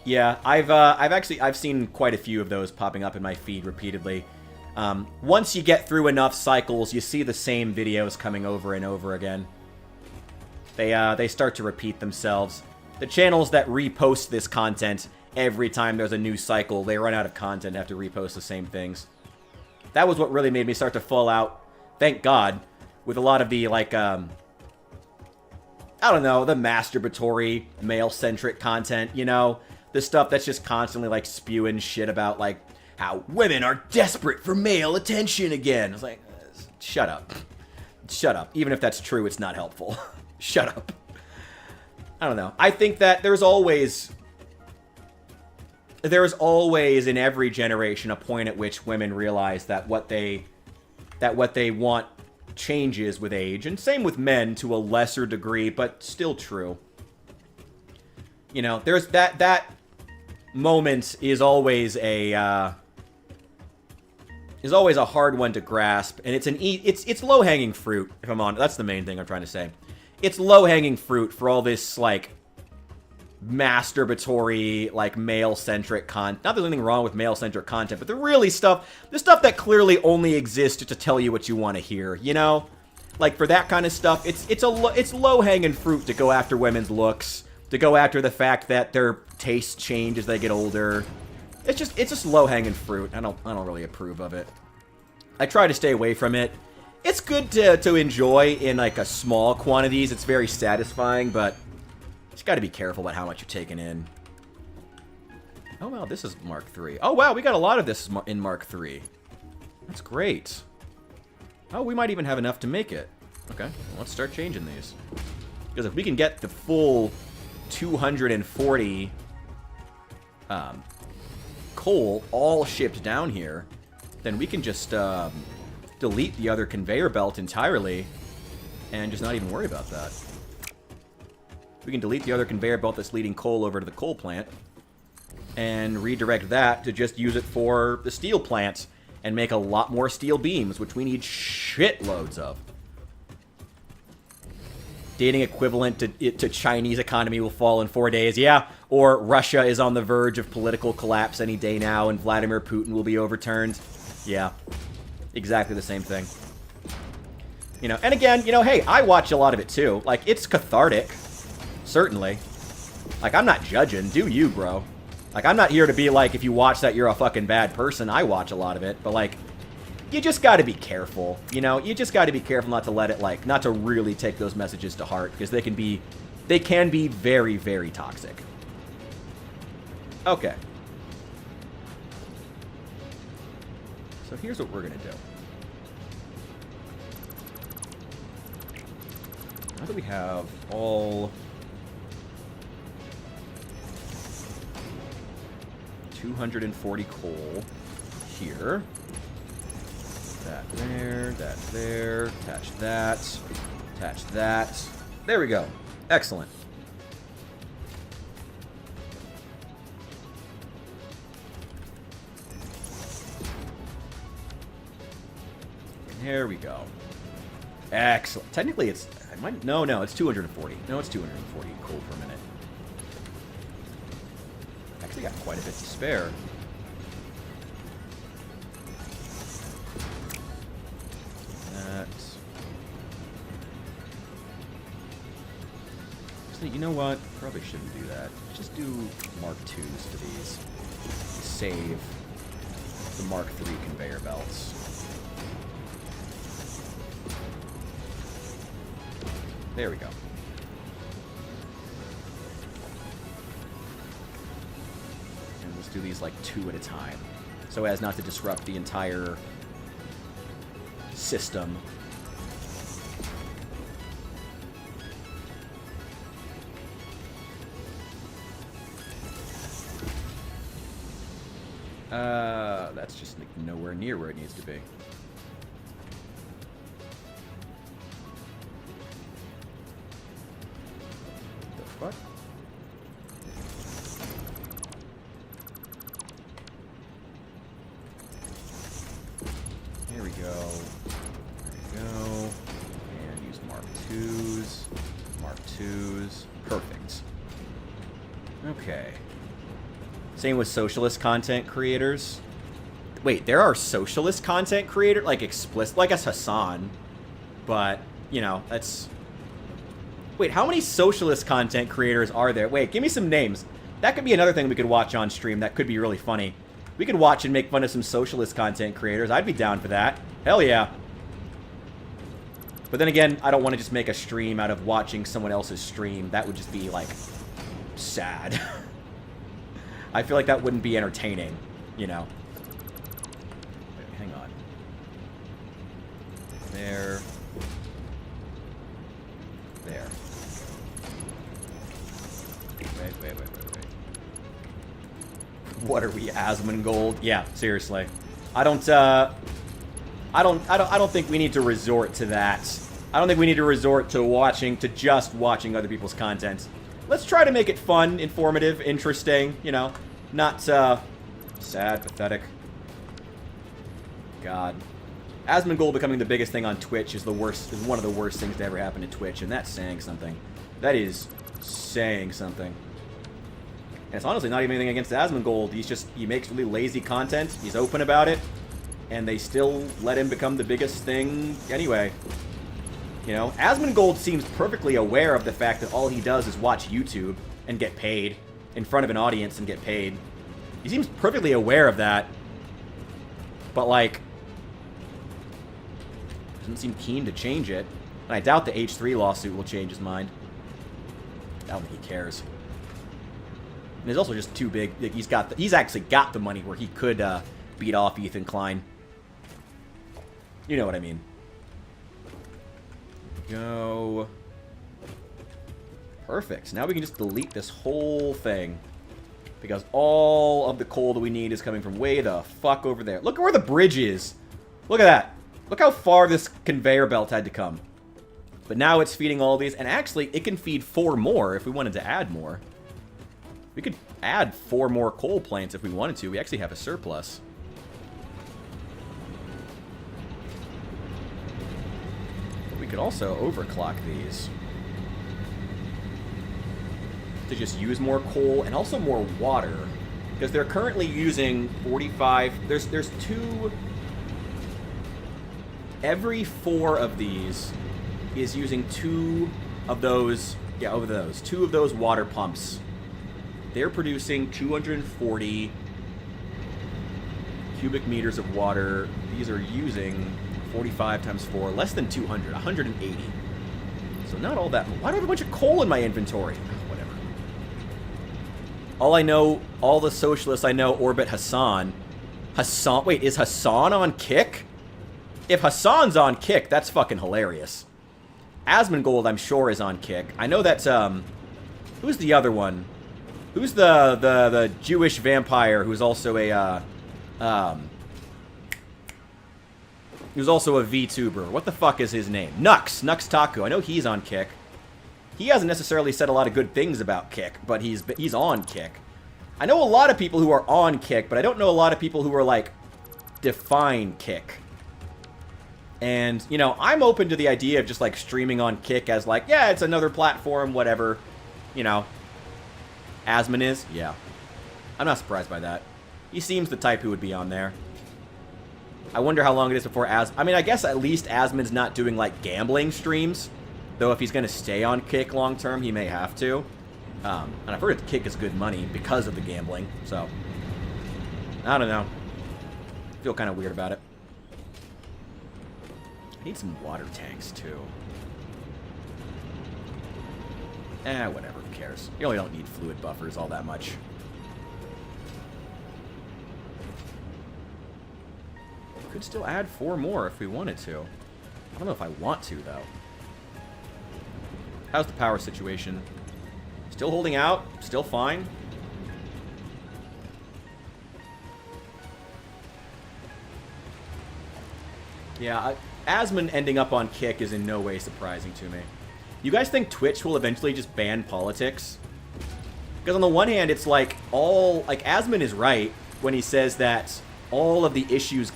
Yeah, I've seen quite a few of those popping up in my feed repeatedly. Once you get through enough cycles, you see the same videos coming over and over again. They start to repeat themselves. The channels that repost this content every time there's a new cycle, they run out of content and have to repost the same things. That was what really made me start to fall out, thank God, with a lot of the, like, I don't know, the masturbatory, male-centric content, you know? The stuff that's just constantly, like, spewing shit about, like, how women are desperate for male attention again. It's like, shut up. Shut up. Even if that's true, it's not helpful. Shut up. I don't know. I think that there's always in every generation a point at which women realize that what they want changes with age, and same with men to a lesser degree, but still true. You know, there's that moment is always a hard one to grasp, and it's low-hanging fruit, if I'm on. That's the main thing I'm trying to say. It's low-hanging fruit for all this, like, masturbatory, like, male-centric content. Not that there's anything wrong with male-centric content, but the stuff that clearly only exists to tell you what you want to hear, you know? Like, for that kind of stuff, it's low-hanging fruit to go after women's looks, to go after the fact that their tastes change as they get older. It's just low-hanging fruit. I don't really approve of it. I try to stay away from it. It's good to enjoy in, like, a small quantities. It's very satisfying, but just got to be careful about how much you're taking in. Oh, wow, this is Mark III. Oh, wow, we got a lot of this in Mark III. That's great. Oh, we might even have enough to make it. Okay, well, let's start changing these. Because if we can get the full 240 coal all shipped down here, then we can just delete the other conveyor belt entirely and just not even worry about that. We can delete the other conveyor belt that's leading coal over to the coal plant and redirect that to just use it for the steel plant and make a lot more steel beams, which we need shitloads of. Dating equivalent to Chinese economy will fall in 4 days. Yeah, or Russia is on the verge of political collapse any day now and Vladimir Putin will be overturned. Yeah, exactly the same thing. You know, and again, you know, hey, I watch a lot of it too. Like, it's cathartic. Certainly. Like, I'm not judging. Do you, bro? Like, I'm not here to be like, if you watch that, you're a fucking bad person. I watch a lot of it. But, like, you just gotta be careful. You know? You just gotta be careful not to let it, like, not to really take those messages to heart. Because they can be very, very toxic. Okay. So here's what we're gonna do. Now that we have all 240 coal here. That there, attach that. There we go. Excellent. There we go. Excellent. Technically, it's... No, it's 240. No, it's 240 coal per minute. Actually got quite a bit to spare. That. Actually, you know what? Probably shouldn't do that. Just do Mark IIs to these. Save the Mark III conveyor belts. There we go. And let's do these like 2 at a time, so as not to disrupt the entire system. That's just like nowhere near where it needs to be. The fuck? There we go. There we go. And use Mark IIs. Mark IIs. Perfect. Okay. Same with socialist content creators. Wait, there are socialist content creators? Like explicit, like as Hassan. But, you know, that's... Wait, how many socialist content creators are there? Wait, give me some names. That could be another thing we could watch on stream. That could be really funny. We could watch and make fun of some socialist content creators. I'd be down for that. Hell yeah. But then again, I don't want to just make a stream out of watching someone else's stream. That would just be, like, sad. I feel like that wouldn't be entertaining, you know. Wait, hang on. There. There. Wait. What are we, Asmongold? Yeah, seriously. I don't think we need to resort to that. I don't think we need to resort to just watching other people's content. Let's try to make it fun, informative, interesting, you know. Not, sad, pathetic. God. Asmongold becoming the biggest thing on Twitch is one of the worst things to ever happen to Twitch, and that's saying something. That is saying something. And it's honestly not even anything against Asmongold. He makes really lazy content. He's open about it. And they still let him become the biggest thing anyway. You know, Asmongold seems perfectly aware of the fact that all he does is watch YouTube and get paid in front of an audience and get paid. He seems perfectly aware of that. But, like, doesn't seem keen to change it. And I doubt the H3 lawsuit will change his mind. I don't think he cares. And he's also just too big. He's actually got the money where he could beat off Ethan Klein. You know what I mean. we go. Perfect. Now we can just delete this whole thing. Because all of the coal that we need is coming from way the fuck over there. Look at where the bridge is. Look at that. Look how far this conveyor belt had to come. But now it's feeding all these. And actually, it can feed 4 more if we wanted to add more. We could add 4 more coal plants if we wanted to. We actually have a surplus. But we could also overclock these. To just use more coal and also more water. Because they're currently using 45... There's 2... Every 4 of these is using 2 of those... Yeah, over those. 2 of those water pumps. They're producing 240 cubic meters of water. These are using 45 times 4. Less than 200. 180. So not all that... Why do I have a bunch of coal in my inventory? Whatever. All I know... All the socialists I know orbit Hassan. Hassan... Wait, is Hassan on Kick? If Hassan's on Kick, that's fucking hilarious. Asmongold, I'm sure, is on Kick. I know that, who's the other one? Who's the Jewish vampire who's also a, who's also a VTuber? What the fuck is his name? Nux Taku. I know he's on Kick. He hasn't necessarily said a lot of good things about Kick, but he's on Kick. I know a lot of people who are on Kick, but I don't know a lot of people who are, like, define Kick. And, you know, I'm open to the idea of just, like, streaming on Kick as, like, yeah, it's another platform, whatever. You know. Asmon is? Yeah. I'm not surprised by that. He seems the type who would be on there. I wonder how long it is before I mean, I guess at least Asmon's not doing, like, gambling streams. Though if he's going to stay on Kick long term, he may have to. And I've heard that Kick is good money because of the gambling. So, I don't know. I feel kind of weird about it. I need some water tanks, too. Whatever, who cares? You really don't need fluid buffers all that much. Could still add 4 more if we wanted to. I don't know if I want to, though. How's the power situation? Still holding out? Still fine? Yeah, Asmon ending up on Kick is in no way surprising to me. You guys think Twitch will eventually just ban politics? Because on the one hand, it's like Asmon is right when he says that all of the issues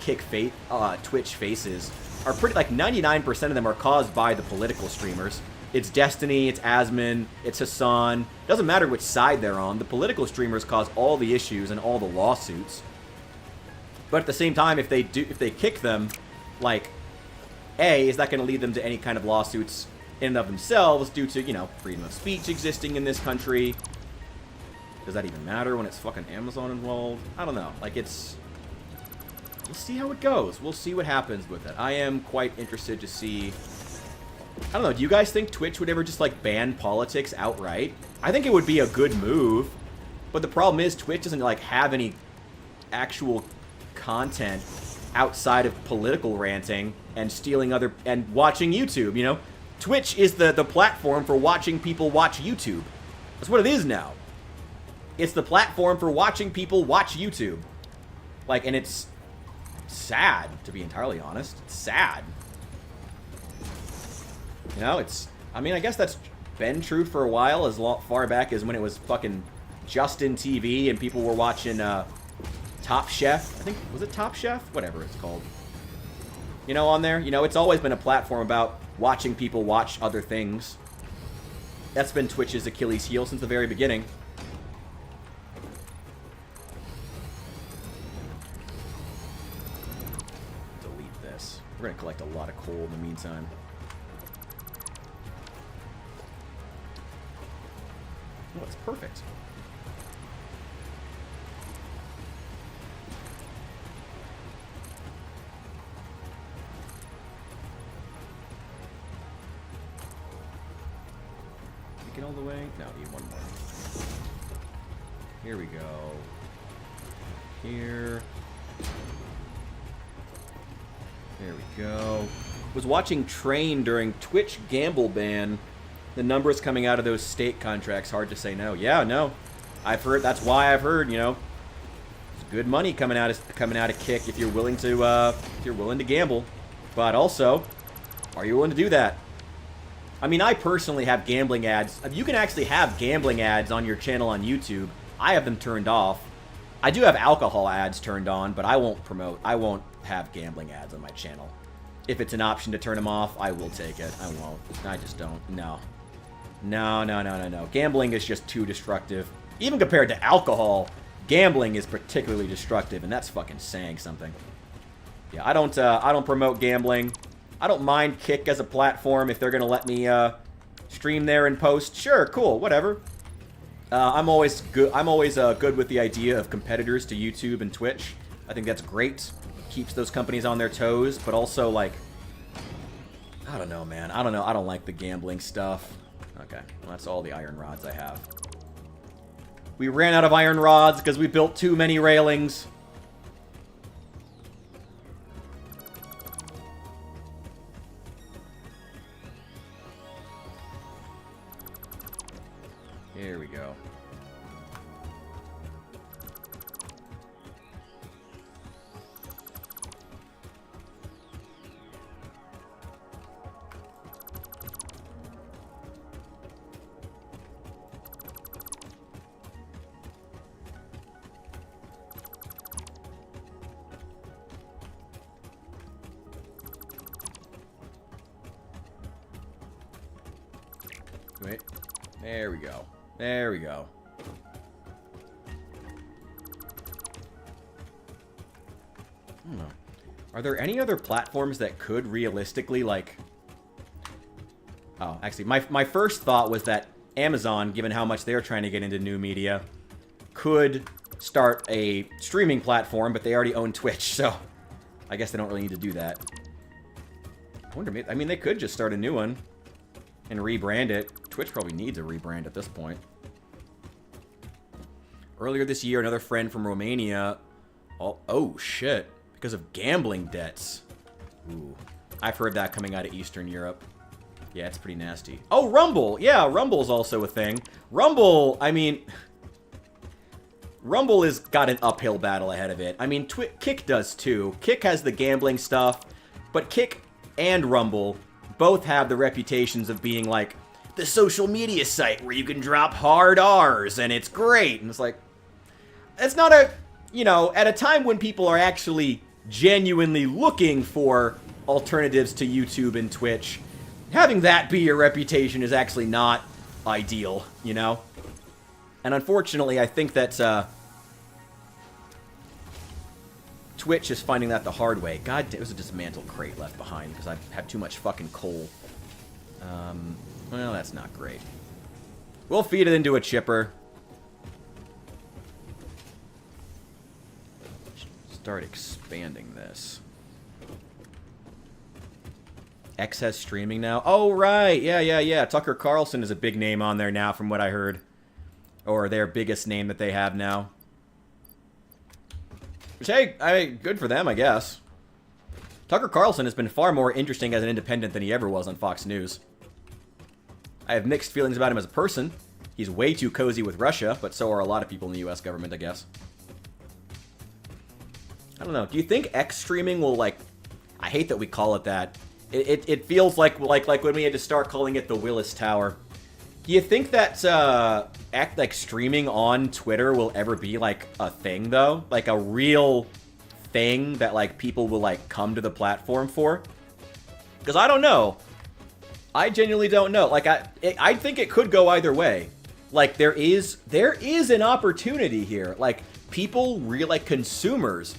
Twitch faces are pretty, like 99% of them are caused by the political streamers. It's Destiny, it's Asmon, it's Hassan. Doesn't matter which side they're on. The political streamers cause all the issues and all the lawsuits. But at the same time, if they kick them, like, is that going to lead them to any kind of lawsuits in and of themselves due to, you know, freedom of speech existing in this country? Does that even matter when it's fucking Amazon involved? I don't know. Like, we'll see how it goes. We'll see what happens with it. I am quite interested to see... I don't know, do you guys think Twitch would ever just, like, ban politics outright? I think it would be a good move. But the problem is Twitch doesn't, like, have any actual content outside of political ranting and stealing and watching YouTube, you know? Twitch is the platform for watching people watch YouTube. That's what it is now. It's the platform for watching people watch YouTube. Like, and it's sad, to be entirely honest. It's sad. You know, I mean, I guess that's been true for a while, as far back as when it was fucking Justin TV and people were watching, Top Chef. I think, was it Top Chef? Whatever it's called. You know, on there? You know, it's always been a platform about watching people watch other things. That's been Twitch's Achilles heel since the very beginning. Delete this. We're going to collect a lot of coal in the meantime. Oh, it's perfect. Take it all the way? No, need one more. Here we go. Here. There we go. Was watching Train during Twitch gamble ban. The numbers coming out of those state contracts, hard to say no. Yeah, no. I've heard, that's why I've heard, you know, it's good money coming out of Kick if you're willing to gamble. But also, are you willing to do that? I mean, I personally have gambling ads. You can actually have gambling ads on your channel on YouTube. I have them turned off. I do have alcohol ads turned on, but I won't have gambling ads on my channel. If it's an option to turn them off, I will take it. I won't. I just don't. No. No. Gambling is just too destructive. Even compared to alcohol, gambling is particularly destructive, and that's fucking saying something. Yeah, I don't promote gambling. I don't mind Kick as a platform if they're gonna let me stream there and post. Sure, cool, whatever. I'm always good with the idea of competitors to YouTube and Twitch. I think that's great. Keeps those companies on their toes, but also, like, I don't know, man. I don't know. I don't like the gambling stuff. Okay, well, that's all the iron rods I have. We ran out of iron rods because we built too many railings. Here we go. Wait. There we go. There we go. I don't know. Are there any other platforms that could realistically, like... Oh, actually, my first thought was that Amazon, given how much they're trying to get into new media, could start a streaming platform, but they already own Twitch, so I guess they don't really need to do that. I wonder, I mean, they could just start a new one and rebrand it. Twitch probably needs a rebrand at this point. Earlier this year, another friend from Romania... Oh, shit. Because of gambling debts. Ooh. I've heard that coming out of Eastern Europe. Yeah, it's pretty nasty. Oh, Rumble! Yeah, Rumble's also a thing. Rumble, I mean... Rumble has got an uphill battle ahead of it. I mean, Kick does too. Kick has the gambling stuff, but Kick and Rumble both have the reputations of being like the social media site where you can drop hard R's and it's great. And it's like, it's not a, you know, at a time when people are actually genuinely looking for alternatives to YouTube and Twitch, having that be your reputation is actually not ideal, you know? And unfortunately, I think that Twitch is finding that the hard way. God damn, there's a dismantled crate left behind because I have too much fucking coal. Well, that's not great. We'll feed it into a chipper. Start expanding this. X has streaming now. Oh, right. Yeah. Tucker Carlson is a big name on there now, from what I heard. Or their biggest name that they have now. Which, hey, good for them, I guess. Tucker Carlson has been far more interesting as an independent than he ever was on Fox News. I have mixed feelings about him as a person. He's way too cozy with Russia, but so are a lot of people in the US government, I guess. I don't know. Do you think X streaming will, like... I hate that we call it that. It feels like when we had to start calling it the Willis Tower. Do you think that like streaming on Twitter will ever be like a thing though? Like a real thing that like people will like come to the platform for? Because I don't know. I genuinely don't know. Like I think it could go either way. Like there is an opportunity here. Like people like consumers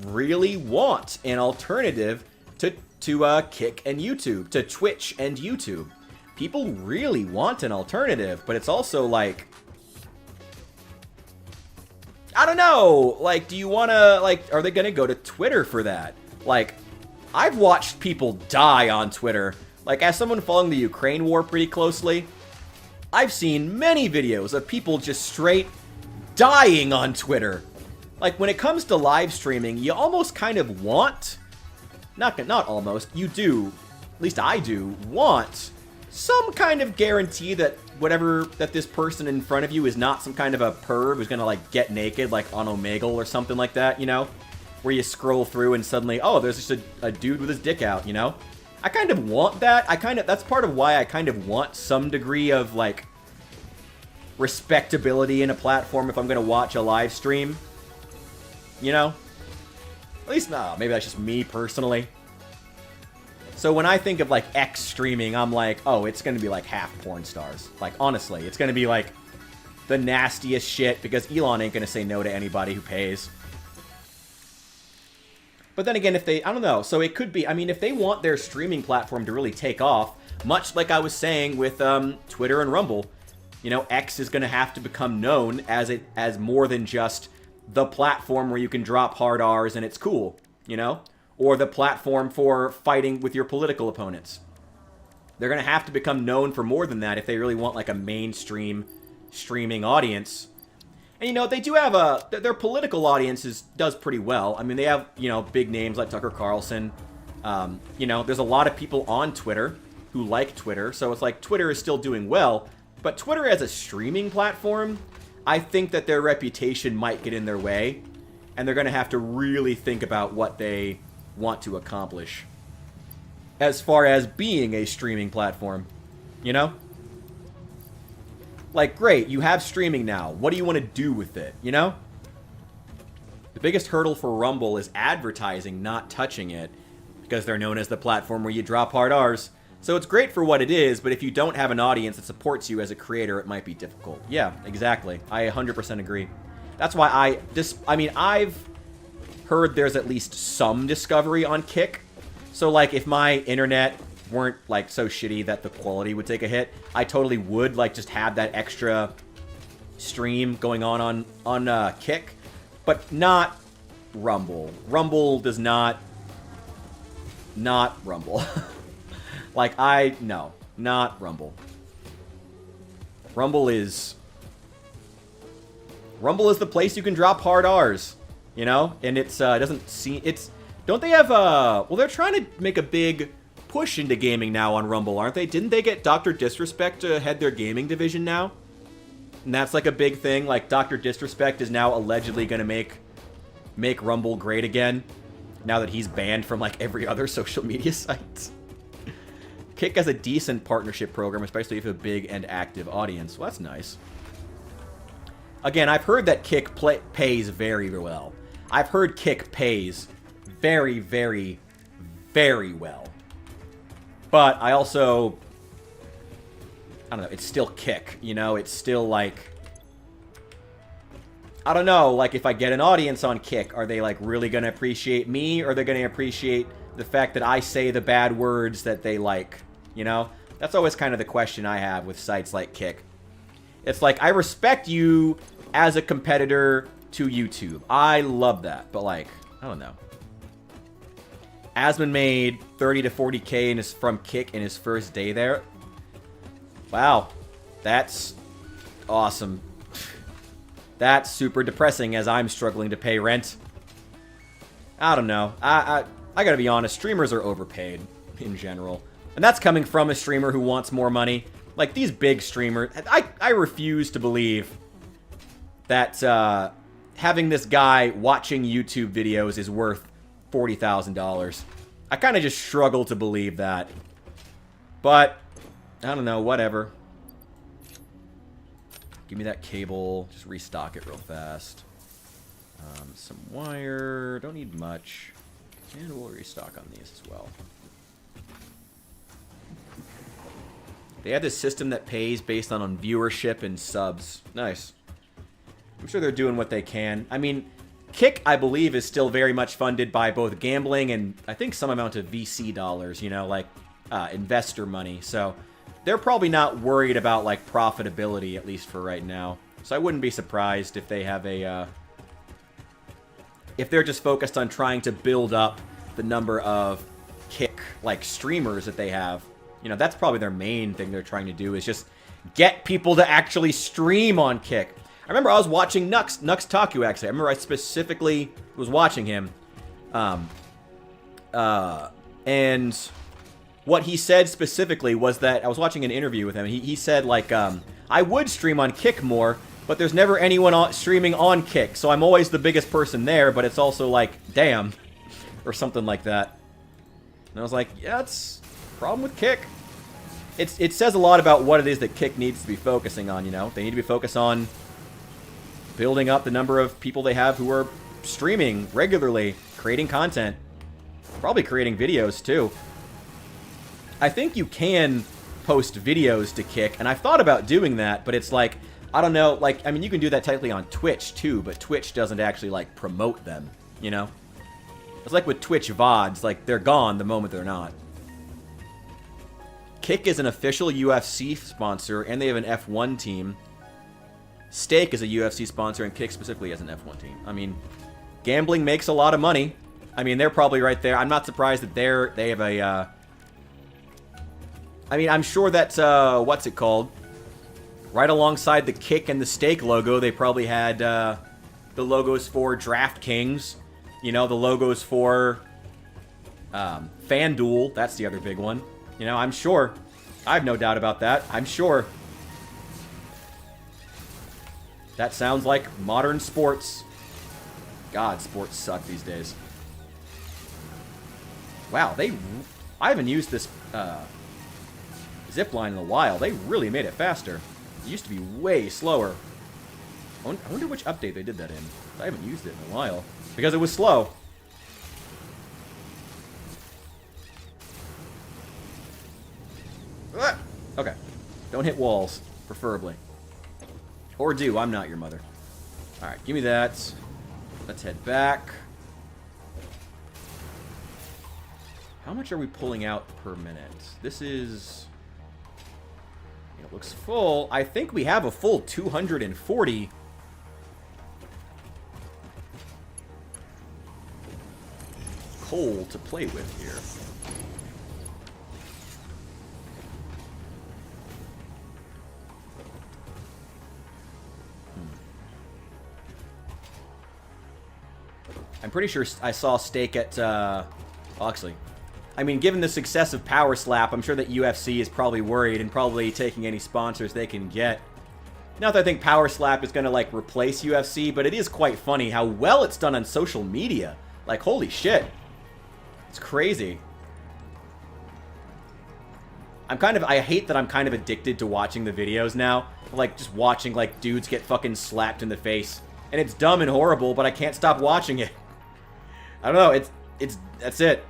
really want an alternative to Kick and YouTube, to Twitch and YouTube. People really want an alternative, but it's also like, I don't know, like, do you want to, like, are they going to go to Twitter for that? Like, I've watched people die on Twitter. Like, as someone following the Ukraine war pretty closely, I've seen many videos of people just straight dying on Twitter. Like, when it comes to live streaming, you almost kind of want, not almost, you do at least I do, want some kind of guarantee that whatever, that this person in front of you is not some kind of a perv who's gonna, like, get naked, like, on Omegle or something like that, you know? Where you scroll through and suddenly, oh, there's just a dude with his dick out, you know? I kind of want that. That's part of why I kind of want some degree of, like, respectability in a platform if I'm gonna watch a live stream. You know? At least, no, maybe that's just me personally. So when I think of, like, X streaming, I'm like, oh, it's gonna be, like, half porn stars. Like, honestly, it's gonna be, like, the nastiest shit, because Elon ain't gonna say no to anybody who pays. But then again, if they, I don't know, so it could be, I mean, if they want their streaming platform to really take off, much like I was saying with Twitter and Rumble, you know, X is gonna have to become known as more than just the platform where you can drop hard R's and it's cool, you know? Or the platform for fighting with your political opponents. They're going to have to become known for more than that if they really want, like, a mainstream streaming audience. And, you know, they do have their political audience does pretty well. I mean, they have, you know, big names like Tucker Carlson. You know, there's a lot of people on Twitter who like Twitter, so it's like Twitter is still doing well. But Twitter as a streaming platform, I think that their reputation might get in their way, and they're going to have to really think about what they want to accomplish as far as being a streaming platform, you know? Like, great, you have streaming now. What do you want to do with it, you know? The biggest hurdle for Rumble is advertising, not touching it, because they're known as the platform where you drop hard R's. So it's great for what it is, but if you don't have an audience that supports you as a creator, it might be difficult. Yeah, exactly. I 100% agree. That's why I've heard there's at least some discovery on Kick. So, like, if my internet weren't, like, so shitty that the quality would take a hit, I totally would, like, just have that extra stream going on Kick. But not Rumble. Rumble does not Rumble. Like, no, not Rumble. Rumble is the place you can drop hard R's, you know? And it's, doesn't seem, it's, don't they have, well, they're trying to make a big push into gaming now on Rumble, aren't they? Didn't they get Dr. Disrespect to head their gaming division now? And that's, like, a big thing, like, Dr. Disrespect is now allegedly gonna make Rumble great again, now that he's banned from, like, every other social media site. Kick has a decent partnership program, especially if you have a big and active audience. Well, that's nice. Again, I've heard that Kick pays very, very well. I've heard Kick pays very, very, very well. But I also, I don't know, it's still Kick, you know? It's still, like, I don't know, like, if I get an audience on Kick, are they, like, really gonna appreciate me, or are they gonna appreciate the fact that I say the bad words that they like, you know? That's always kind of the question I have with sites like Kick. It's like, I respect you as a competitor to YouTube. I love that, but, like, I don't know. Asmon made 30 to 40K from Kick in his first day there. Wow. That's awesome. That's super depressing as I'm struggling to pay rent. I don't know. I gotta be honest, streamers are overpaid in general. And that's coming from a streamer who wants more money. Like, these big streamers, I refuse to believe that having this guy watching YouTube videos is worth $40,000. I kind of just struggle to believe that. But, I don't know, whatever. Give me that cable. Just restock it real fast. Some wire. Don't need much. And we'll restock on these as well. They have this system that pays based on viewership and subs. Nice. I'm sure they're doing what they can. I mean, Kick, I believe, is still very much funded by both gambling and I think some amount of VC dollars, you know, like investor money. So they're probably not worried about, like, profitability, at least for right now. So I wouldn't be surprised if they have a, if they're just focused on trying to build up the number of Kick, like, streamers that they have. You know, that's probably their main thing they're trying to do, is just get people to actually stream on Kick. I remember I was watching Nux Taku, actually. I remember I specifically was watching him. And what he said specifically was that, I was watching an interview with him, and he said, like, I would stream on Kick more, but there's never anyone streaming on Kick, so I'm always the biggest person there, but it's also like, damn, or something like that. And I was like, yeah, it's a problem with Kick. It says a lot about what it is that Kick needs to be focusing on, you know? They need to be focused on building up the number of people they have who are streaming regularly, creating content, probably creating videos, too. I think you can post videos to Kick, and I've thought about doing that, but it's like, I don't know, like, I mean, you can do that technically on Twitch, too, but Twitch doesn't actually, like, promote them, you know? It's like with Twitch VODs, like, they're gone the moment they're not. Kick is an official UFC sponsor, and they have an F1 team. Stake is a UFC sponsor, and Kick specifically has an F1 team. I mean, gambling makes a lot of money. I mean, they're probably right there. I'm not surprised that they have a, I mean, I'm sure that, what's it called? Right alongside the Kick and the Stake logo, they probably had, the logos for DraftKings. You know, the logos for, FanDuel. That's the other big one. You know, I'm sure. I have no doubt about that. I'm sure. That sounds like modern sports. God, sports suck these days. Wow, I haven't used this zip line in a while. They really made it faster. It used to be way slower. I wonder which update they did that in. I haven't used it in a while. Because it was slow. Okay. Don't hit walls, preferably. Or do. I'm not your mother. Alright, give me that. Let's head back. How much are we pulling out per minute? This is... It looks full. I think we have a full 240. Coal to play with here. I'm pretty sure I saw Stake at, well, actually, I mean, given the success of Power Slap, I'm sure that UFC is probably worried and probably taking any sponsors they can get. Not that I think Power Slap is going to, like, replace UFC, but it is quite funny how well it's done on social media. Like, holy shit. It's crazy. I hate that I'm kind of addicted to watching the videos now. Like, just watching, like, dudes get fucking slapped in the face. And it's dumb and horrible, but I can't stop watching it. I don't know, that's it.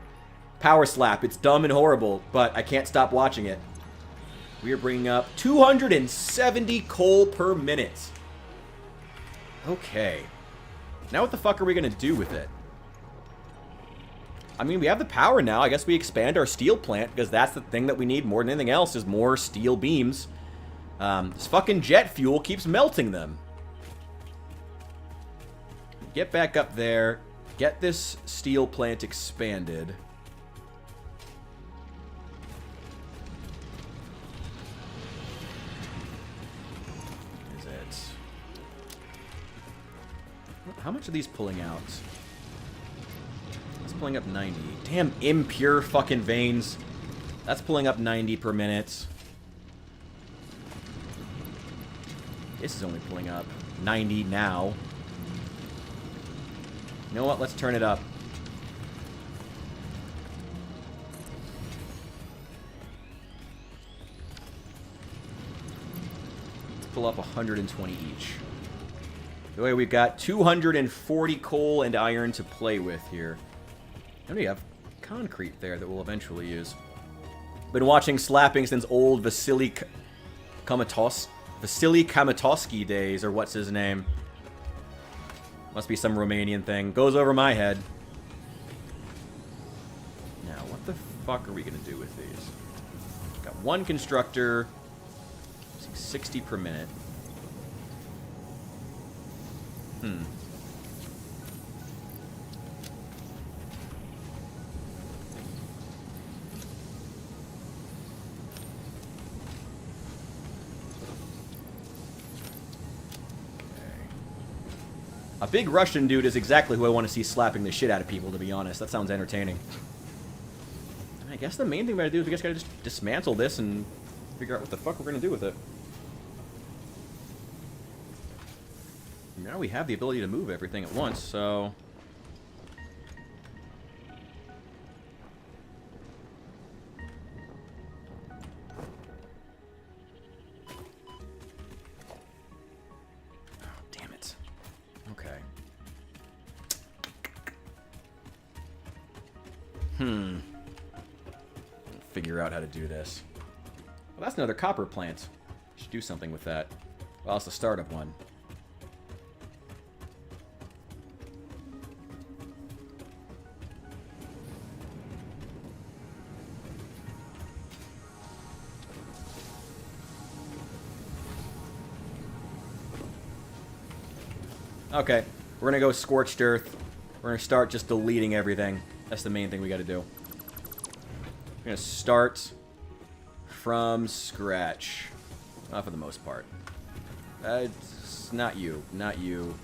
Power Slap, it's dumb and horrible, but I can't stop watching it. We are bringing up 270 coal per minute. Okay. Now what the fuck are we gonna do with it? I mean, we have the power now. I guess we expand our steel plant, because that's the thing that we need more than anything else, is more steel beams. This fucking jet fuel keeps melting them. Get back up there. Get this steel plant expanded. Is it? How much are these pulling out? That's pulling up 90. Damn impure fucking veins. That's pulling up 90 per minute. This is only pulling up 90 now. You know what? Let's turn it up. Let's pull up 120 each. The way we've got 240 coal and iron to play with here. And we have concrete there that we'll eventually use. Been watching slapping since old Vasily Kamatowski days, or what's his name. Must be some Romanian thing. Goes over my head. Now, what the fuck are we going to do with these? Got one constructor. 60 per minute. A big Russian dude is exactly who I want to see slapping the shit out of people, to be honest. That sounds entertaining. I guess the main thing we gotta do is we just gotta dismantle this and figure out what the fuck we're gonna do with it. Now we have the ability to move everything at once, so... Oh, damn it. Okay. Figure out how to do this. Well, that's another copper plant. Should do something with that. Well, it's the start of one. Okay, we're gonna go Scorched Earth. We're gonna start just deleting everything. That's the main thing we gotta do. We're gonna start from scratch. Not for the most part. It's not you. Not you.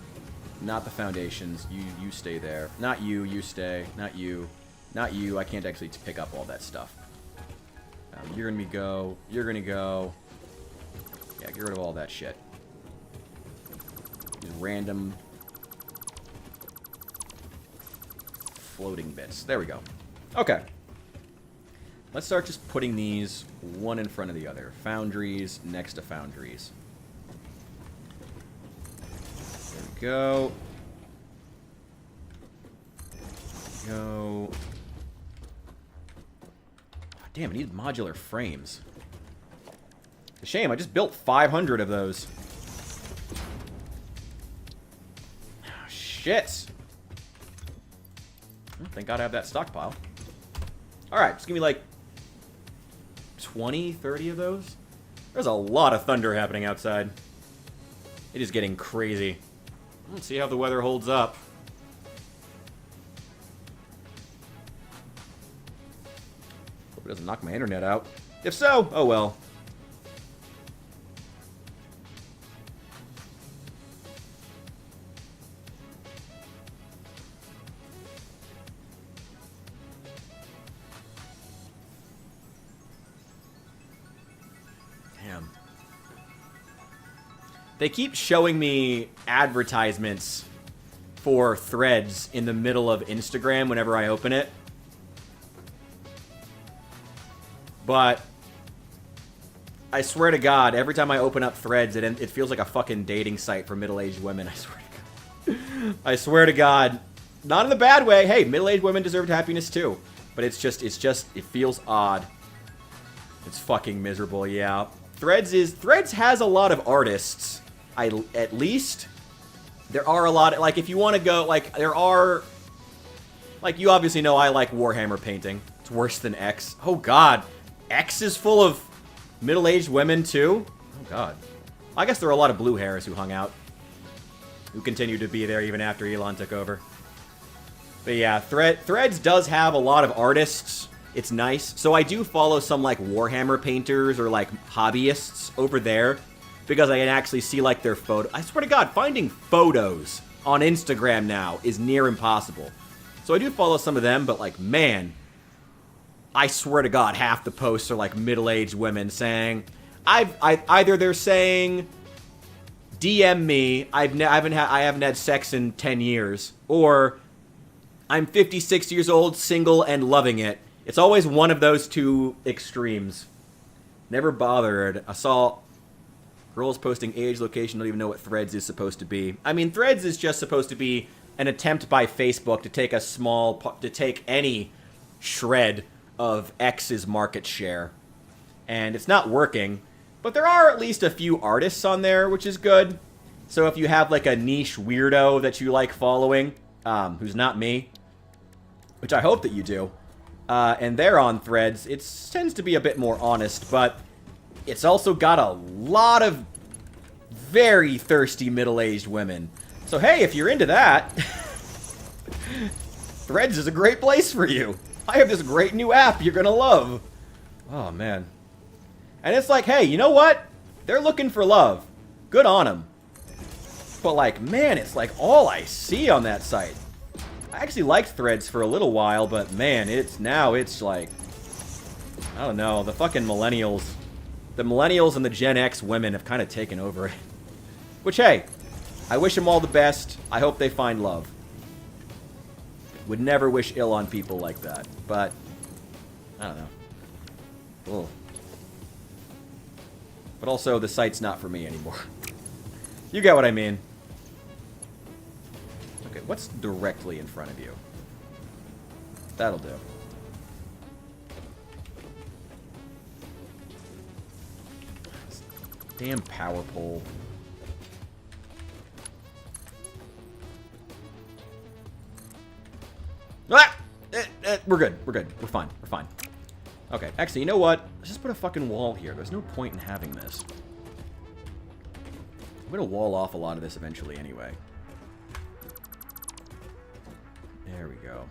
Not the foundations. You stay there. Not you. You stay. Not you. Not you. I can't actually pick up all that stuff. You're gonna go. You're gonna go. Yeah, get rid of all that shit. These random floating bits. There we go. Okay. Let's start just putting these one in front of the other. Foundries next to foundries. There we go. Go. Oh, damn, I need modular frames. It's a shame, I just built 500 of those. Oh, shit. Oh, thank God I have that stockpile. Alright, just give me like 20, 30 of those. There's a lot of thunder happening outside. It is getting crazy. Let's see how the weather holds up. Hope it doesn't knock my internet out. If so, oh well. Damn. They keep showing me advertisements for Threads in the middle of Instagram whenever I open it. But I swear to God, every time I open up Threads, it feels like a fucking dating site for middle-aged women. I swear to God. I swear to God. Not in a bad way. Hey, middle-aged women deserve happiness too. But it feels odd. It's fucking miserable, yeah. Threads has a lot of artists. At least there are a lot of, like, if you want to go, like, there are, like, you obviously know I like Warhammer painting. It's worse than X. Oh God, X is full of middle-aged women too. Oh God, I guess there are a lot of blue hairs who hung out, who continue to be there even after Elon took over. But yeah, Threads does have a lot of artists. It's nice. So I do follow some, like, Warhammer painters or, like, hobbyists over there because I can actually see, like, their photo. I swear to God, finding photos on Instagram now is near impossible. So I do follow some of them, but, like, man, I swear to God, half the posts are, like, middle-aged women saying, either they're saying, DM me, I haven't had sex in 10 years, or I'm 56 years old, single, and loving it. It's always one of those two extremes. Never bothered. I saw girls posting age, location, don't even know what Threads is supposed to be. I mean, Threads is just supposed to be an attempt by Facebook to take any shred of X's market share. And it's not working. But there are at least a few artists on there, which is good. So if you have, like, a niche weirdo that you like following, who's not me, which I hope that you do, and they're on Threads, it tends to be a bit more honest, but it's also got a lot of very thirsty middle-aged women. So hey, if you're into that, Threads is a great place for you. I have this great new app you're gonna love. Oh, man. And it's like, hey, you know what? They're looking for love. Good on them. But, like, man, it's like all I see on that site. I actually liked Threads for a little while, but man, it's like I don't know. The fucking millennials. The millennials and the Gen X women have kind of taken over it. Which, hey, I wish them all the best. I hope they find love. Would never wish ill on people like that. But, I don't know. Ugh. But also, the site's not for me anymore. You get what I mean. Okay, what's directly in front of you? That'll do. Damn power pole. Ah! We're good. We're good. We're fine. We're fine. Okay. Actually, you know what? Let's just put a fucking wall here. There's no point in having this. I'm gonna wall off a lot of this eventually anyway. There we go.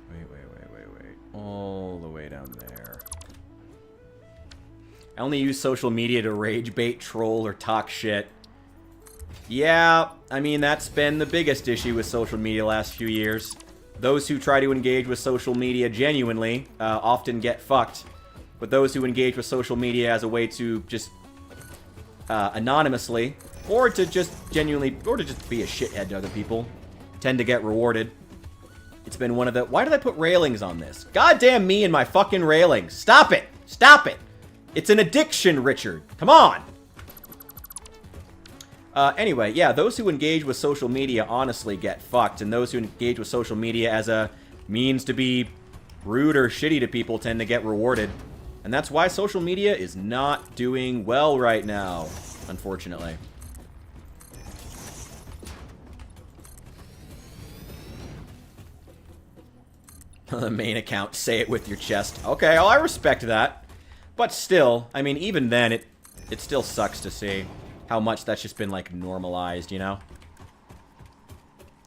Wait. All the way down there. I only use social media to rage bait, troll, or talk shit. Yeah, I mean, that's been the biggest issue with social media last few years. Those who try to engage with social media genuinely often get fucked. But those who engage with social media as a way to just anonymously, or to just genuinely, or to just be a shithead to other people, tend to get rewarded. It's been one of the... Why did I put railings on this? Goddamn me and my fucking railings. Stop it. Stop it. It's an addiction, Richard. Come on. Anyway, yeah, those who engage with social media honestly get fucked, and those who engage with social media as a means to be rude or shitty to people tend to get rewarded. And that's why social media is not doing well right now, unfortunately. The main account, say it with your chest. Okay, well, I respect that. But still, I mean, even then, it still sucks to see how much that's just been, like, normalized, you know?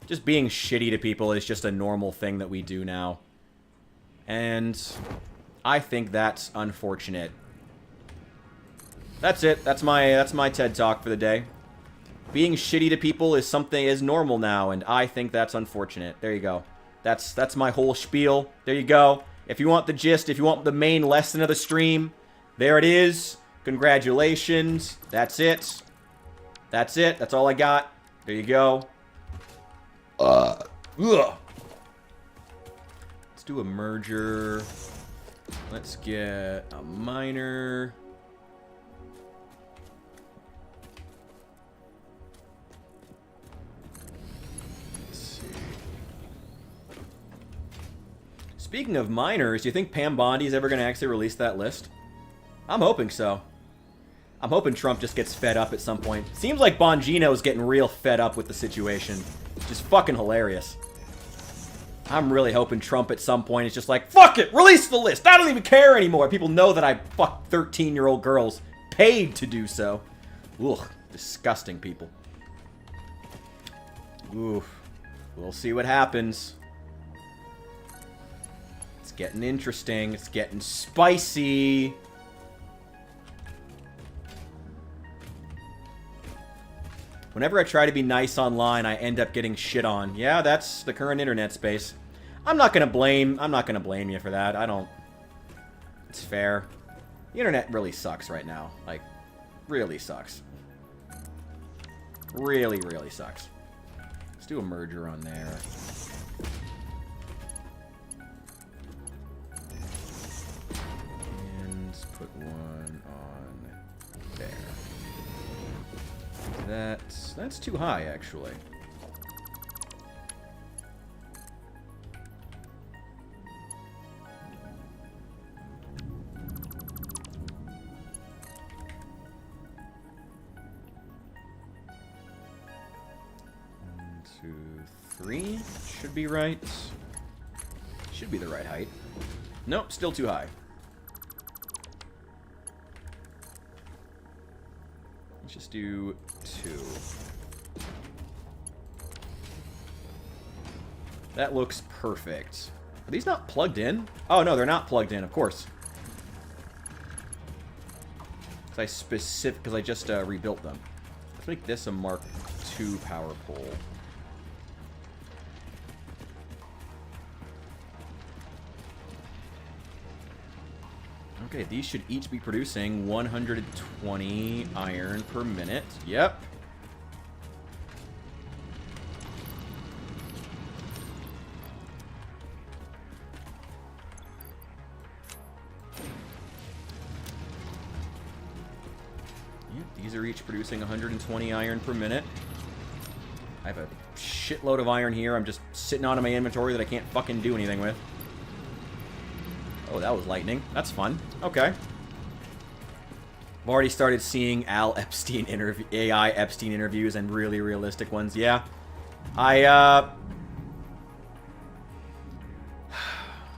Just being shitty to people is just a normal thing that we do now. And I think that's unfortunate. That's it. That's my TED Talk for the day. Being shitty to people is normal now, and I think that's unfortunate. There you go. That's my whole spiel. There you go. If you want the gist, if you want the main lesson of the stream, there it is. Congratulations. That's it. That's it. That's all I got. There you go. Ugh. Let's do a merger. Let's get a miner. Let's see. Speaking of miners, do you think Pam Bondi's ever going to actually release that list? I'm hoping so. I'm hoping Trump just gets fed up at some point. Seems like Bongino's getting real fed up with the situation. Which is fucking hilarious. I'm really hoping Trump at some point is just like, fuck it, release the list. I don't even care anymore. People know that I fuck 13-year-old girls paid to do so. Ugh, disgusting people. Oof. We'll see what happens. It's getting interesting. It's getting spicy. Whenever I try to be nice online, I end up getting shit on. Yeah, that's the current internet space. I'm not gonna blame you for that. I don't... It's fair. The internet really sucks right now. Like, really sucks. Really, really sucks. Let's do a merger on there. And let's put one on there. That's too high, actually. One, two, three. Should be right. Should be the right height. Nope, still too high. Let's just do 2. That looks perfect. Are these not plugged in? Oh, no, they're not plugged in, of course. Because I just rebuilt them. Let's make this a Mark II power pole. Okay, these should each be producing 120 iron per minute. Yep. These are each producing 120 iron per minute. I have a shitload of iron here. I'm just sitting on in my inventory that I can't fucking do anything with. Oh, that was lightning. That's fun. Okay. I've already started seeing AI Epstein interviews and really realistic ones. Yeah.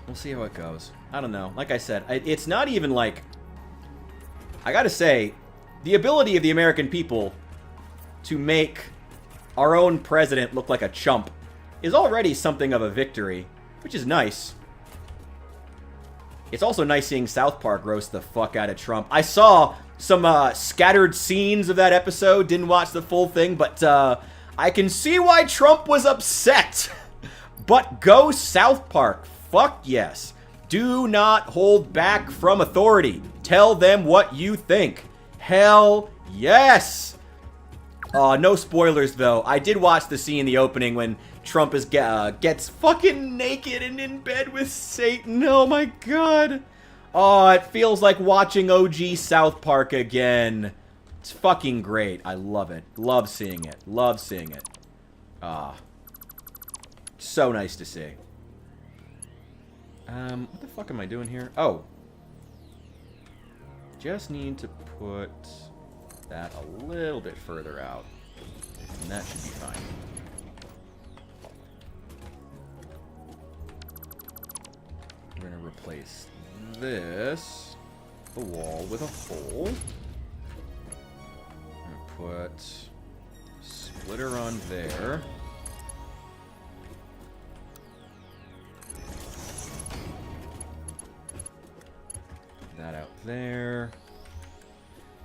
We'll see how it goes. I don't know. Like I said, it's not even like... I gotta say, the ability of the American people to make our own president look like a chump is already something of a victory, which is nice. It's also nice seeing South Park roast the fuck out of Trump. I saw some scattered scenes of that episode, didn't watch the full thing, but I can see why Trump was upset. But go South Park. Fuck yes. Do not hold back from authority. Tell them what you think. Hell yes! No spoilers, though. I did watch the scene in the opening when Trump gets fucking naked and in bed with Satan. Oh my god. Oh, it feels like watching OG South Park again. It's fucking great. I love it. Love seeing it. Love seeing it. So nice to see. What the fuck am I doing here? Oh. Just need to put that a little bit further out. And that should be fine. We're going to replace this, the wall, with a hole. I'm going to put splitter on there. That out there.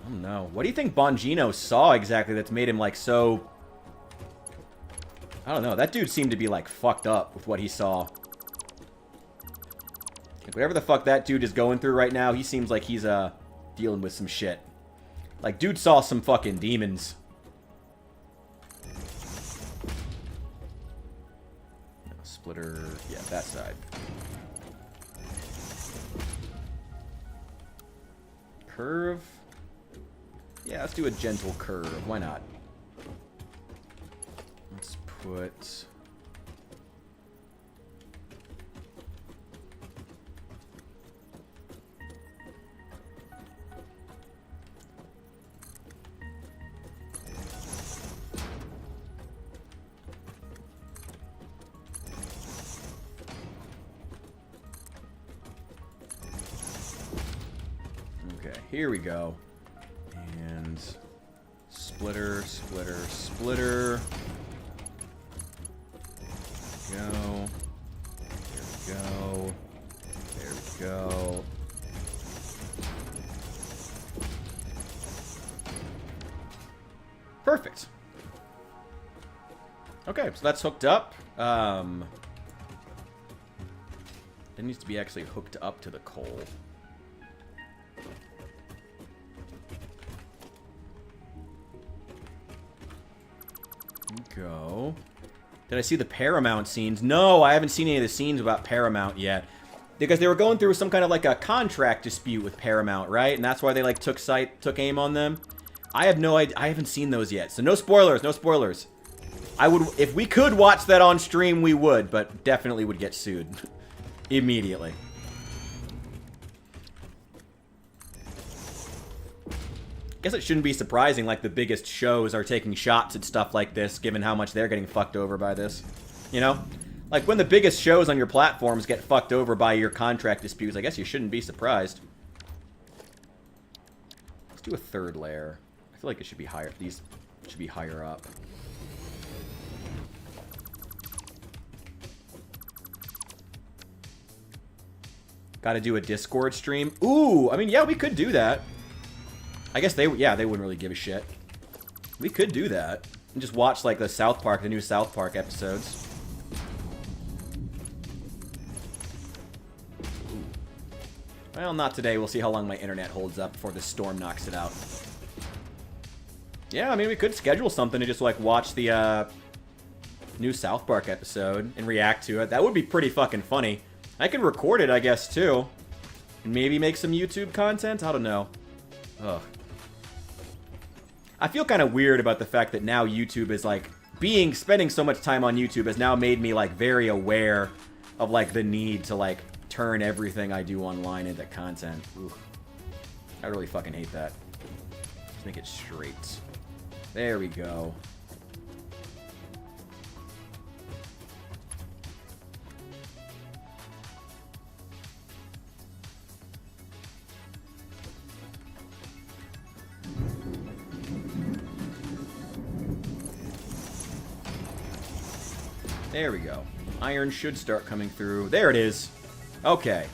I don't know. What do you think Bongino saw exactly that's made him, like, so... I don't know. That dude seemed to be, like, fucked up with what he saw. Like, whatever the fuck that dude is going through right now, he seems like he's, dealing with some shit. Like, dude saw some fucking demons. Splitter... Yeah, that side. Curve? Yeah, let's do a gentle curve. Why not? Let's put... Here we go. And splitter, splitter, splitter. There we go. There we go. There we go. Perfect. Okay, so that's hooked up. It needs to be actually hooked up to the coal. Go. Did I see the Paramount scenes? No, I haven't seen any of the scenes about Paramount yet. Because they were going through some kind of like a contract dispute with Paramount, right? And that's why they like took aim on them. I have no idea. I haven't seen those yet. So no spoilers, no spoilers. I would, if we could watch that on stream, we would, but definitely would get sued immediately. Guess it shouldn't be surprising, like, the biggest shows are taking shots at stuff like this, given how much they're getting fucked over by this. You know? Like, when the biggest shows on your platforms get fucked over by your contract disputes, I guess you shouldn't be surprised. Let's do a third layer. I feel like it should be higher. These should be higher up. Gotta do a Discord stream. Ooh, I mean, yeah, we could do that. I guess they wouldn't really give a shit. We could do that. And just watch, like, the new South Park episodes. Ooh. Well, not today. We'll see how long my internet holds up before the storm knocks it out. Yeah, I mean, we could schedule something to just, like, watch the, new South Park episode and react to it. That would be pretty fucking funny. I could record it, I guess, too. And maybe make some YouTube content? I don't know. Ugh. I feel kind of weird about the fact that now YouTube is, like, spending so much time on YouTube has now made me, like, very aware of, like, the need to, like, turn everything I do online into content. Ooh. I really fucking hate that. Let's make it straight. There we go. There we go. Iron should start coming through. There it is. Okay.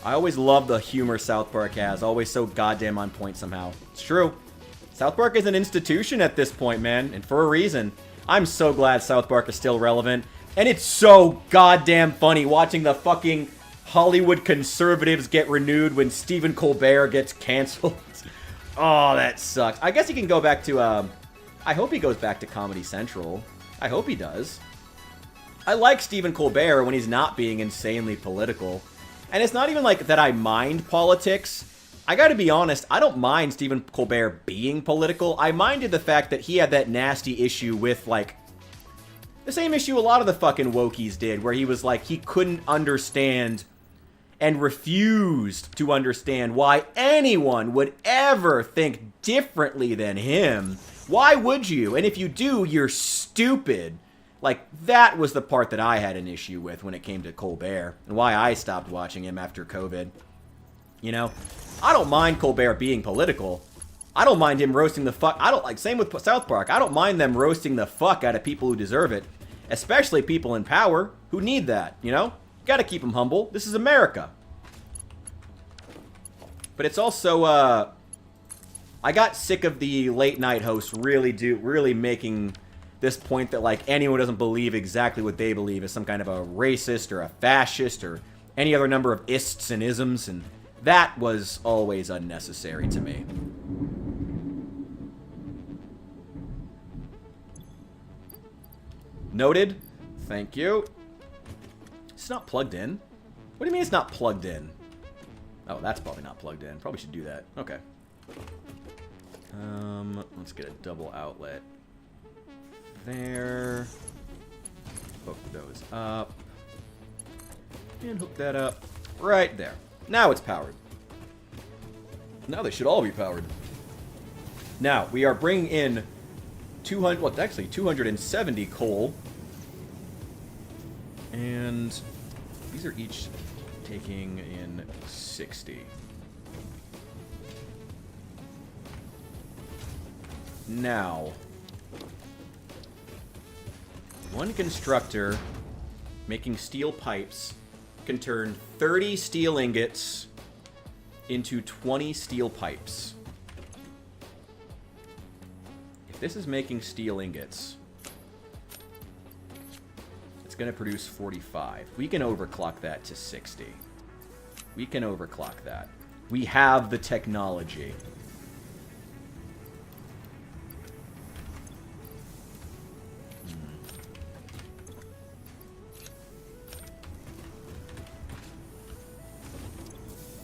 I always love the humor South Park has. Always so goddamn on point somehow. It's true. South Park is an institution at this point, man. And for a reason. I'm so glad South Park is still relevant. And it's so goddamn funny watching the fucking Hollywood conservatives get renewed when Stephen Colbert gets canceled. Oh, that sucks. I guess he can go back to, I hope he goes back to Comedy Central. I hope he does. I like Stephen Colbert when he's not being insanely political. And it's not even like that I mind politics. I gotta be honest, I don't mind Stephen Colbert being political. I minded the fact that he had that nasty issue with, like, the same issue a lot of the fucking wokies did, where he was like, he couldn't understand and refused to understand why anyone would ever think differently than him. Why would you? And if you do, you're stupid. Like, that was the part that I had an issue with when it came to Colbert, and why I stopped watching him after COVID. You know? I don't mind Colbert being political. I don't mind him roasting the fuck. Same with South Park. I don't mind them roasting the fuck out of people who deserve it. Especially people in power who need that, you know? Gotta keep them humble. This is America. But it's also, I got sick of the late night hosts really making this point that, like, anyone who doesn't believe exactly what they believe is some kind of a racist or a fascist or any other number of ists and isms, and that was always unnecessary to me. Noted. Thank you. It's not plugged in. What do you mean it's not plugged in? Oh, that's probably not plugged in. Probably should do that. Okay. Let's get a double outlet. There. Hook those up. And hook that up right there. Now it's powered. Now they should all be powered. Now, we are bringing in 200, well, actually 270 coal. And these are each taking in 60. Now, one constructor making steel pipes can turn 30 steel ingots into 20 steel pipes. If this is making steel ingots, it's going to produce 45. We can overclock that to 60. We can overclock that. We have the technology.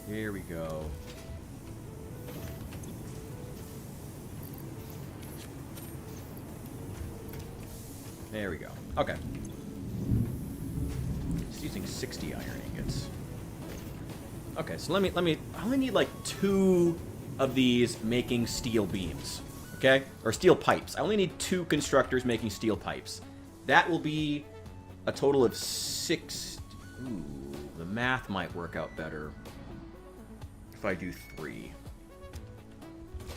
Here we go. There we go. Okay. Just using 60 iron ingots. Okay, so let me I only need like 2 of these making steel beams. Okay? Or steel pipes. I only need 2 constructors making steel pipes. That will be a total of 6. Ooh, the math might work out better if I do 3.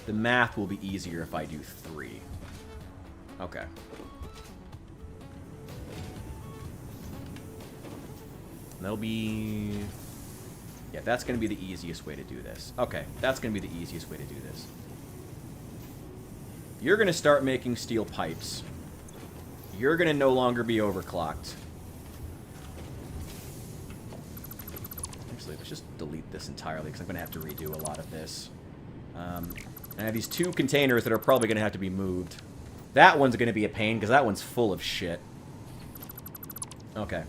The math will be easier if I do 3. Okay. That'll be... Yeah, that's going to be the easiest way to do this. Okay, that's going to be the easiest way to do this. You're going to start making steel pipes. You're going to no longer be overclocked. Actually, let's just delete this entirely, because I'm going to have to redo a lot of this. I have these 2 containers that are probably going to have to be moved. That one's going to be a pain, because that one's full of shit. Okay.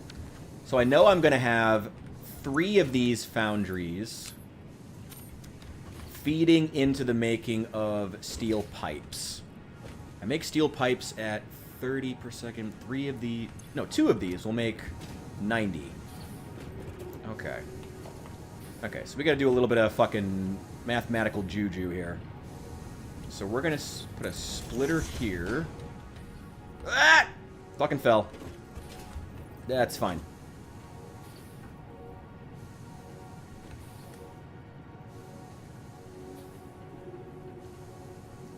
So I know I'm going to have 3 of these foundries feeding into the making of steel pipes. I make steel pipes at 30 per second. 2 of these will make 90. Okay. Okay, so we got to do a little bit of fucking mathematical juju here. So we're going to put a splitter here. Ah! Fucking fell. That's fine.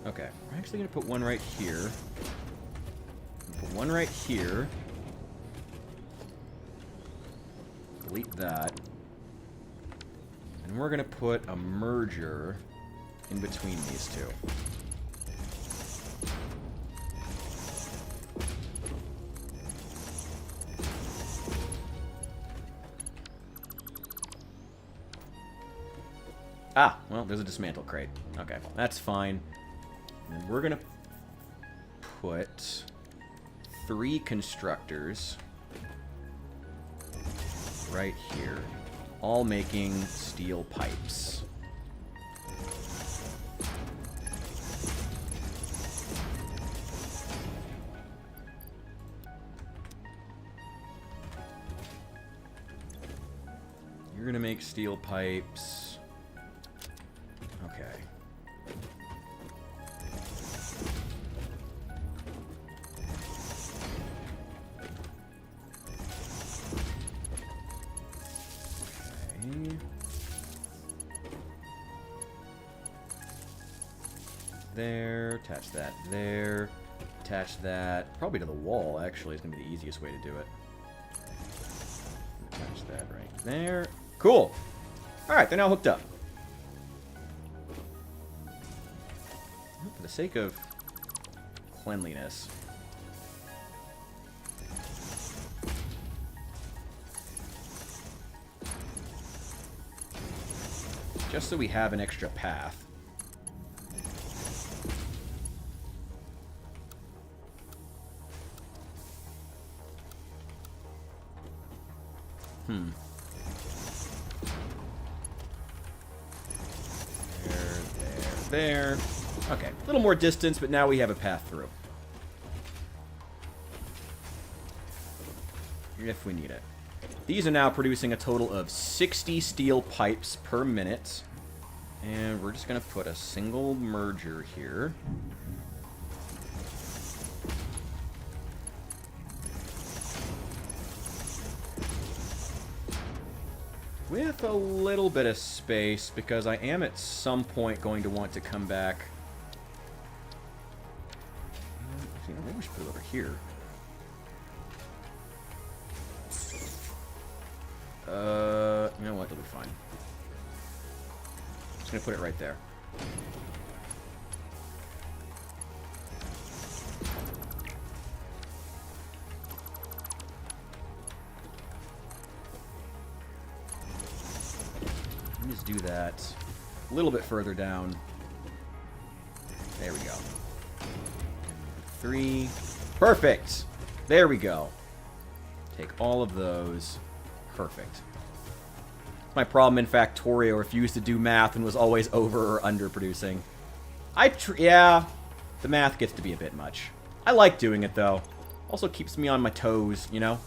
Okay, we're actually going to put one right here. Put one right here. Delete that. And we're going to put a merger in between these 2. Ah, well, there's a dismantle crate. Okay, that's fine. And we're going to put 3 constructors right here, all making steel pipes. You're going to make steel pipes. Okay. There, attach that there, attach that, probably to the wall, actually, is going to be the easiest way to do it. Attach that right there. Cool! Alright, they're now hooked up. For the sake of cleanliness. Just so we have an extra path. There. Okay, a little more distance, but now we have a path through. If we need it. These are now producing a total of 60 steel pipes per minute. And we're just going to put a single merger here. With a little bit of space, because I am at some point going to want to come back. Maybe we should put it over here. You know what? That'll be fine. Just gonna put it right there. Just do that a little bit further down. There we go. 3. Perfect! There we go. Take all of those. Perfect. My problem in Factorio refused to do math and was always over or under producing. Yeah, the math gets to be a bit much. I like doing it, though. Also keeps me on my toes, you know?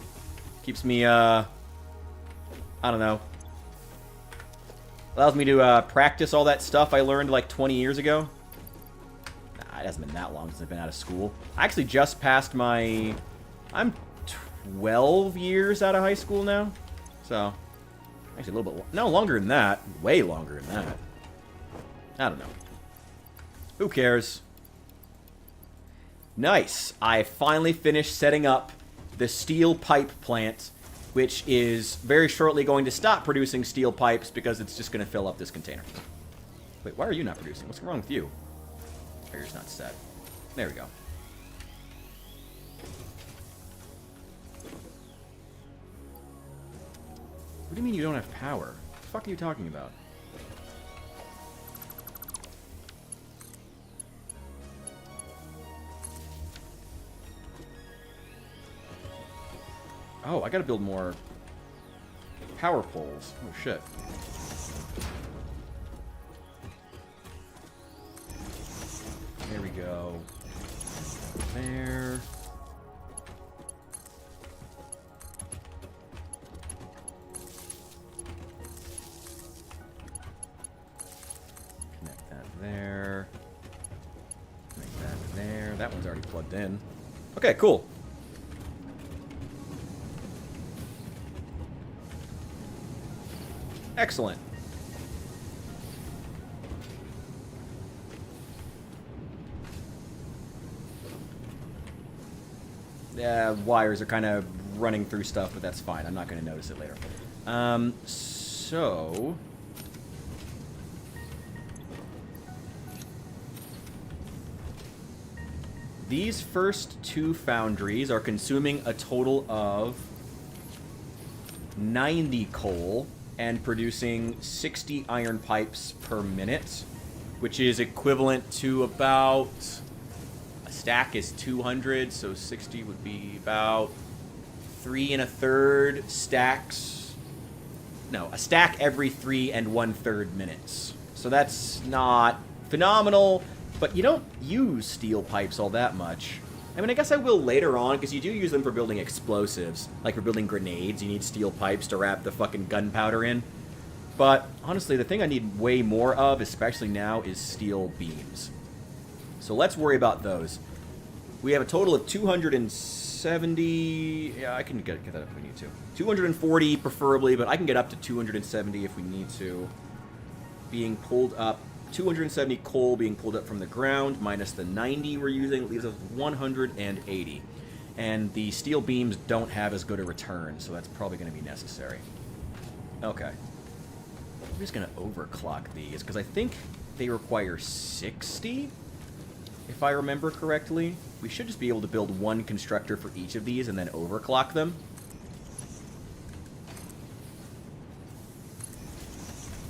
Keeps me, I don't know. Allows me to practice all that stuff I learned like 20 years ago. Nah, it hasn't been that long since I've been out of school. I actually just passed my... I'm 12 years out of high school now. So, actually a little bit... No, longer than that. Way longer than that. I don't know. Who cares? Nice. I finally finished setting up the steel pipe plant which is very shortly going to stop producing steel pipes because it's just going to fill up this container. Wait, why are you not producing? What's wrong with you? Oh, yours not set. There we go. What do you mean you don't have power? What the fuck are you talking about? Oh, I gotta build more power poles. Oh, shit. There we go. There. Connect that there. Connect that there. That one's already plugged in. Okay, cool. Excellent. Yeah, wires are kind of running through stuff, but that's fine. I'm not going to notice it later. So... these first two foundries are consuming a total of 90 coal and producing 60 iron pipes per minute, which is equivalent to about... a stack is 200, so 60 would be about 3 1/3 stacks. No, a stack every 3 1/3 minutes. So that's not phenomenal, but you don't use steel pipes all that much. I mean, I guess I will later on, because you do use them for building explosives. Like for building grenades, you need steel pipes to wrap the fucking gunpowder in. But, honestly, the thing I need way more of, especially now, is steel beams. So let's worry about those. We have a total of 270... yeah, I can get that if we need to. 240, preferably, but I can get up to 270 if we need to. Being pulled up. 270 coal being pulled up from the ground, minus the 90 we're using, leaves us with 180. And the steel beams don't have as good a return, so that's probably going to be necessary. Okay. I'm just going to overclock these, because I think they require 60, if I remember correctly. We should just be able to build one constructor for each of these and then overclock them.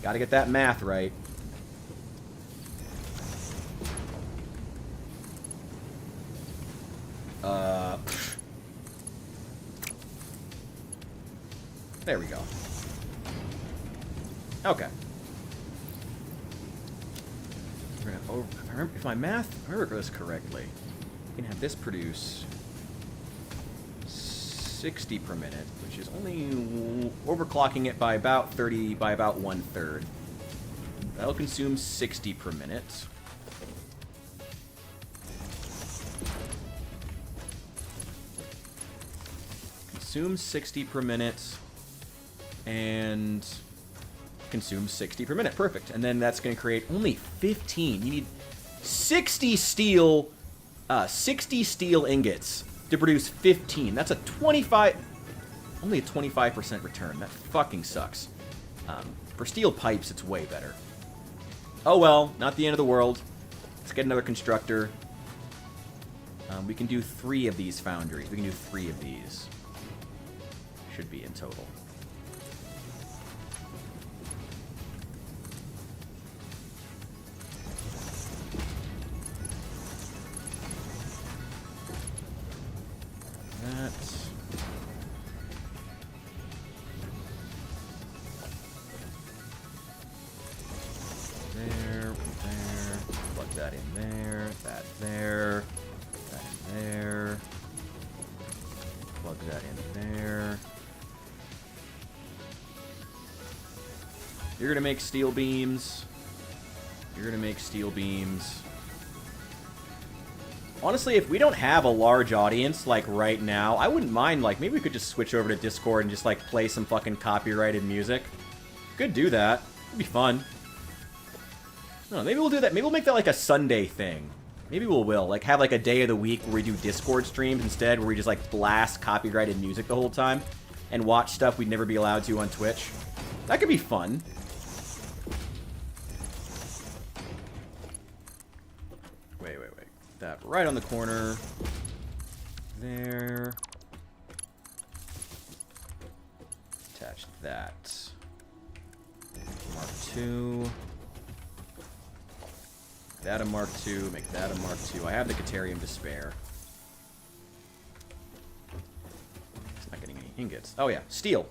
Gotta get that math right. There we go. Okay. We're gonna if my math, if I remember this correctly, we can have this produce 60 per minute, which is only overclocking it by about 30, by about 1/3. That'll consume 60 per minute. Consume 60 per minute. And consume 60 per minute. Perfect. And then that's going to create only 15. You need 60 steel ingots to produce 15. That's a 25... only a 25% return. That fucking sucks. For steel pipes, it's way better. Oh well, not the end of the world. Let's get another constructor. We can do 3 of these foundries. We can do 3 of these. Should be in total. That. There. Plug that in there. That there. That in there. Plug that in there. You're gonna make steel beams. You're gonna make steel beams. Honestly, if we don't have a large audience, like, right now, I wouldn't mind, like, maybe we could just switch over to Discord and just, like, play some fucking copyrighted music. Could do that. It'd be fun. No, maybe we'll do that. Maybe we'll make that, like, a Sunday thing. Maybe we'll, like, have, like, a day of the week where we do Discord streams instead, where we just, like, blast copyrighted music the whole time. and watch stuff we'd never be allowed to on Twitch. That could be fun. Wait. That right on the corner. There. Attach that. Mark II. That a Mark II. Make that a Mark II. I have the Caterium to spare. It's not getting any ingots. Oh yeah, steel.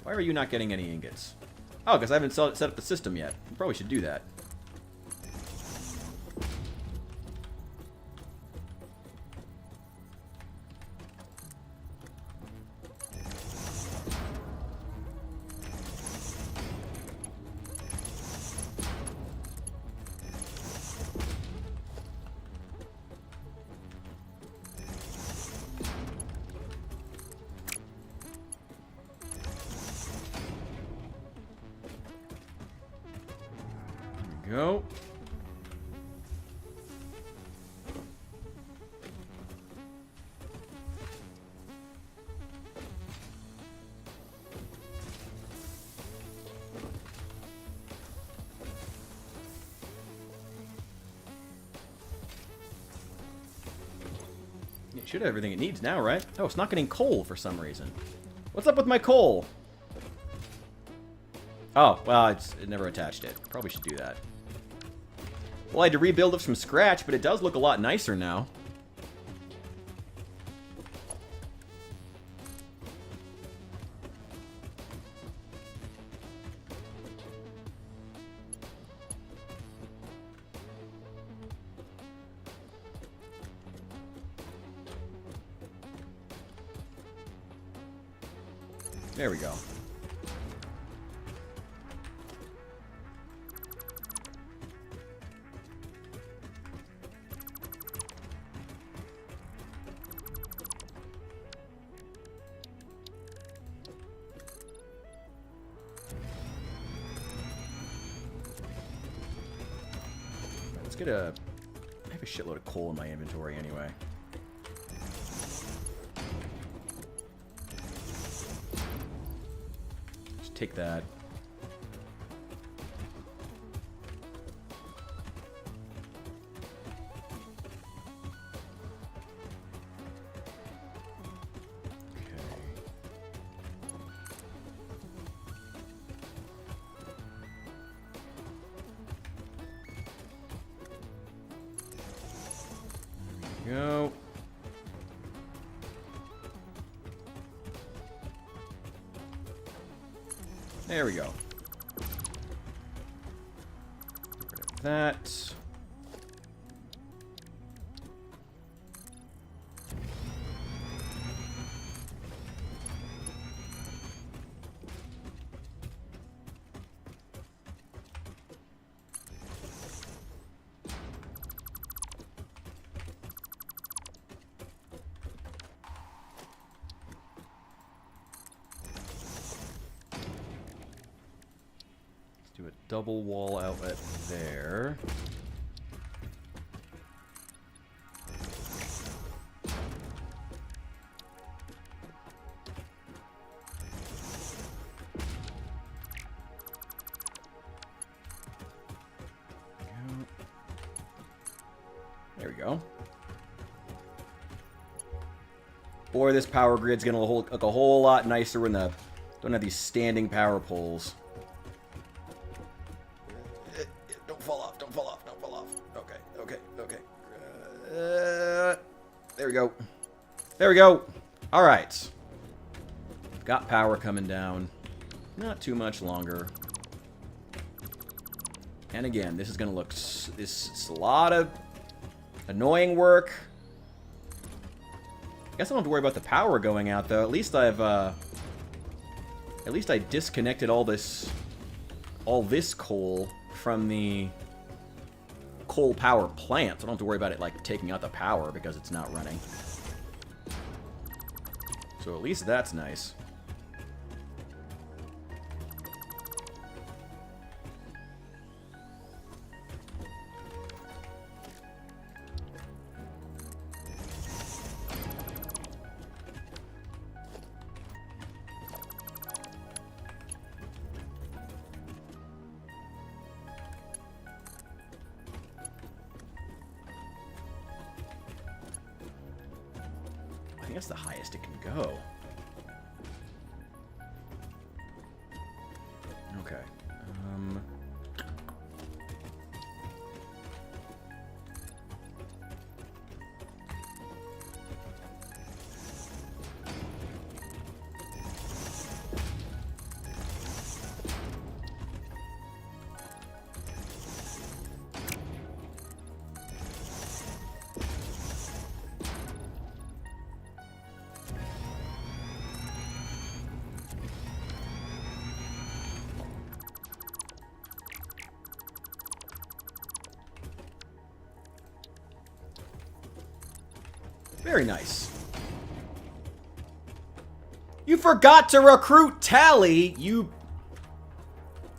Why are you not getting any ingots? Oh, because I haven't set up the system yet. I probably should do that. Go. It should have everything it needs now, right? Oh, it's not getting coal for some reason. What's up with my coal? Oh, well, it never attached it. Probably should do that. Well, I had to rebuild it from scratch, but it does look a lot nicer now. There we go. Let's get a... I have a shitload of coal in my inventory anyway. Just take that. Go. There we go. Get rid of that. Do a double wall outlet there. There we go. Boy, this power grid's gonna look a whole lot nicer when the don't have these standing power poles. Don't fall off, don't fall off, don't fall off. Okay. There we go. There we go. All right. Got power coming down. Not too much longer. And again, this is gonna look... This is a lot of annoying work. I guess I don't have to worry about the power going out, though. At least I disconnected all this coal from the coal power plant. So I don't have to worry about it, like, taking out the power because it's not running. So at least that's nice. think that's the highest it can go. Okay. Very nice. You forgot to recruit Tally! You're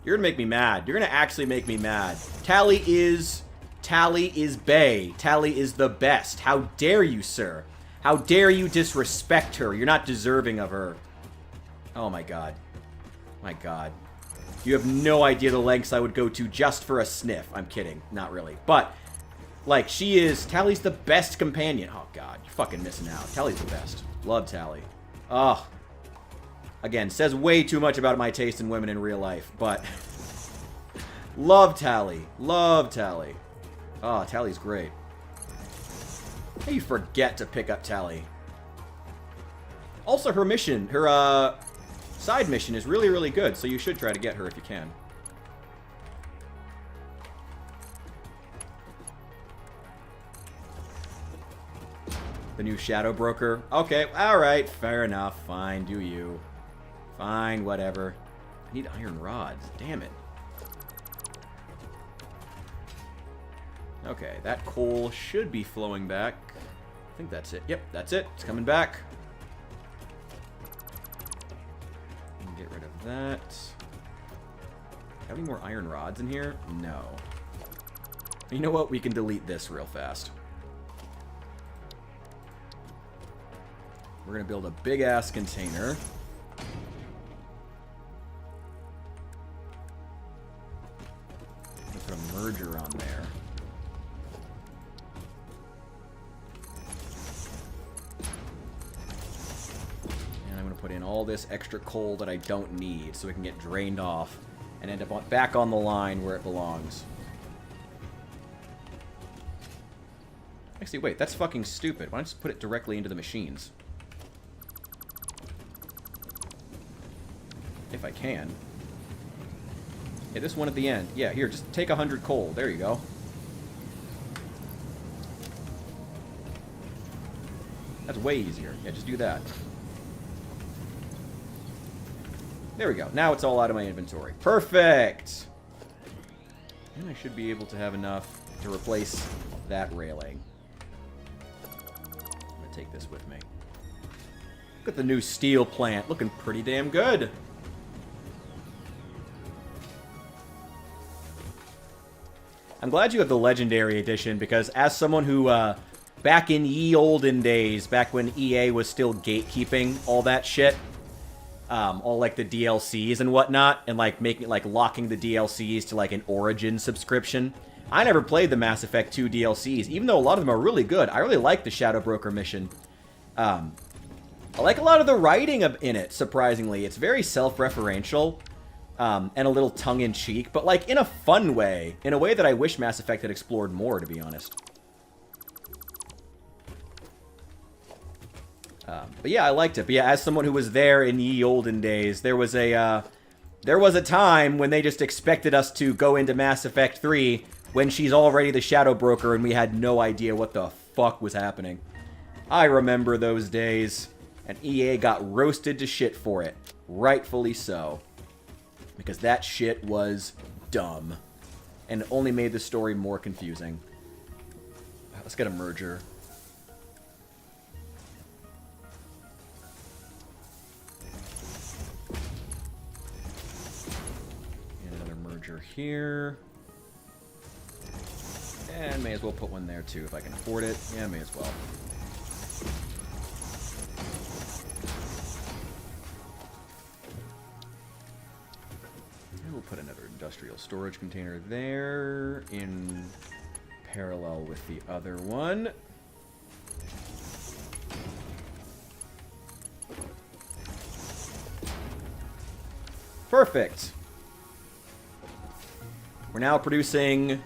gonna make me mad. You're gonna actually make me mad. Tally is bae. Tally is the best. How dare you, sir? How dare you disrespect her? You're not deserving of her. Oh my god. My god. You have no idea the lengths I would go to just for a sniff. I'm kidding. Not really. But... like, Tally's the best companion. Oh, God. You're fucking missing out. Tally's the best. Love Tally. Ugh. Again, says way too much about my taste in women in real life, but... love Tally. Love Tally. Oh, Tally's great. How do you forget to pick up Tally? Also, her mission, her, side mission is really, really good, so you should try to get her if you can. The new Shadow Broker. Okay, alright, fair enough. Fine, do you. Fine, whatever. I need iron rods. Damn it. Okay, that coal should be flowing back. I think that's it. Yep, that's it. It's coming back. Get rid of that. Have any more iron rods in here? No. You know what? We can delete this real fast. We're going to build a big-ass container. Put a merger on there. And I'm going to put in all this extra coal that I don't need so it can get drained off and end up back on the line where it belongs. Actually, wait, that's fucking stupid. Why don't I just put it directly into the machines? If I can. Yeah, this one at the end. Yeah, here, just take 100 coal. There you go. That's way easier. Yeah, just do that. There we go. Now it's all out of my inventory. Perfect! And I should be able to have enough to replace that railing. I'm gonna take this with me. Look at the new steel plant. Looking pretty damn good. I'm glad you have the Legendary Edition, because as someone who, back in ye olden days, back when EA was still gatekeeping all that shit, all, like, the DLCs and whatnot, and, like, locking the DLCs to, like, an Origin subscription, I never played the Mass Effect 2 DLCs, even though a lot of them are really good. I really like the Shadow Broker mission. I like a lot of the writing in it, surprisingly. It's very self-referential. And a little tongue-in-cheek, but, like, in a fun way. In a way that I wish Mass Effect had explored more, to be honest. But yeah, I liked it. But yeah, as someone who was there in ye olden days, there was a time when they just expected us to go into Mass Effect 3 when she's already the Shadow Broker and we had no idea what the fuck was happening. I remember those days, and EA got roasted to shit for it. Rightfully so. Because that shit was dumb. And it only made the story more confusing. Let's get a merger. And another merger here. And may as well put one there too if I can afford it. Yeah, may as well. We'll put another industrial storage container there in parallel with the other one. Perfect. We're now producing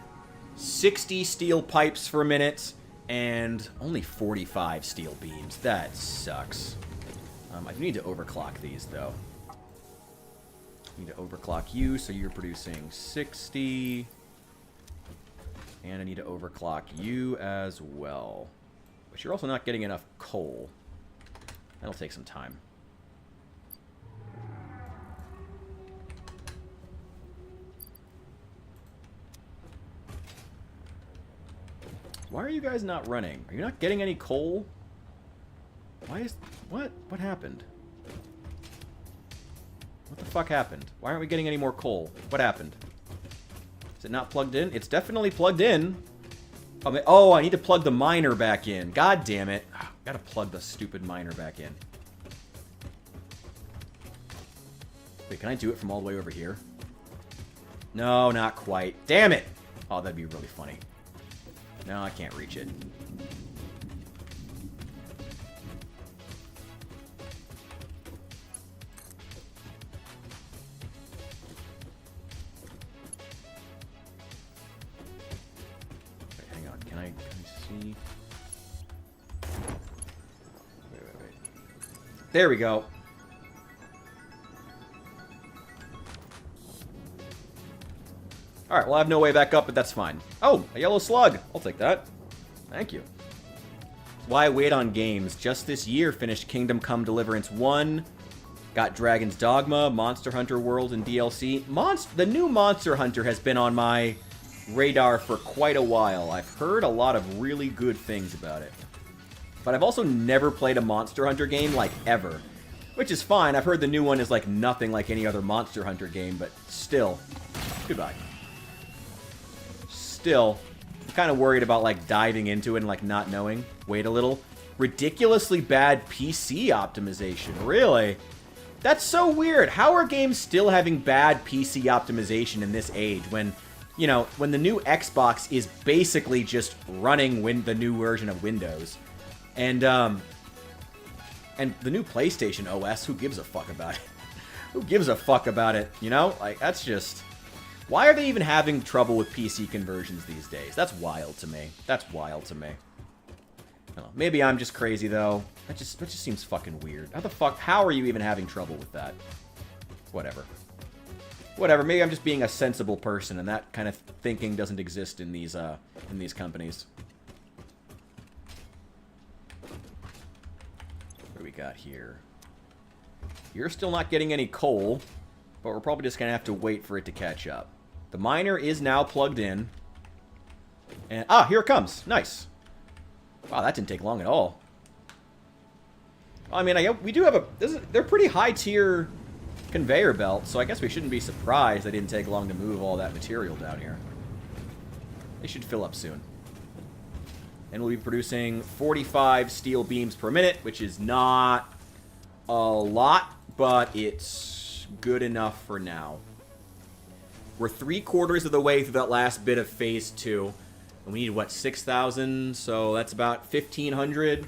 60 steel pipes per minute and only 45 steel beams. That sucks. I need to overclock these, though. I need to overclock you, so you're producing 60. And I need to overclock you as well. But you're also not getting enough coal. That'll take some time. Why are you guys not running? Are you not getting any coal? Why is... What? What happened? What the fuck happened? Why aren't we getting any more coal? What happened? Is it not plugged in? It's definitely plugged in. Oh, I need to plug the miner back in. God damn it. Gotta plug the stupid miner back in. Wait, can I do it from all the way over here? No, not quite. Damn it! Oh, that'd be really funny. No, I can't reach it. Wait, hang on. Can I see? Wait. There we go. Alright, well I have no way back up, but that's fine. Oh, a yellow slug! I'll take that. Thank you. That's why I wait on games. Just this year finished Kingdom Come Deliverance 1. Got Dragon's Dogma, Monster Hunter World, and DLC. The new Monster Hunter has been on my radar for quite a while. I've heard a lot of really good things about it. But I've also never played a Monster Hunter game, like, ever. Which is fine. I've heard the new one is, like, nothing like any other Monster Hunter game, but still. Goodbye. Still, I'm kind of worried about, like, diving into it and, like, not knowing. Wait a little. Ridiculously bad PC optimization. Really? That's so weird. How are games still having bad PC optimization in this age when, you know, when the new Xbox is basically just running the new version of Windows? And the new PlayStation OS, who gives a fuck about it? Who gives a fuck about it, you know? Like, that's just... Why are they even having trouble with PC conversions these days? That's wild to me. That's wild to me. I don't know. Maybe I'm just crazy, though. That just seems fucking weird. How the fuck... How are you even having trouble with that? Whatever. Whatever. Maybe I'm just being a sensible person, and that kind of thinking doesn't exist in these companies. What do we got here? You're still not getting any coal, but we're probably just going to have to wait for it to catch up. The miner is now plugged in. And, here it comes. Nice. Wow, that didn't take long at all. I mean, we do have they're pretty high-tier conveyor belts, so I guess we shouldn't be surprised they didn't take long to move all that material down here. They should fill up soon. And we'll be producing 45 steel beams per minute, which is not a lot, but it's good enough for now. We're 3/4 of the way through that last bit of Phase 2. And we need, what, 6,000? So that's about 1,500.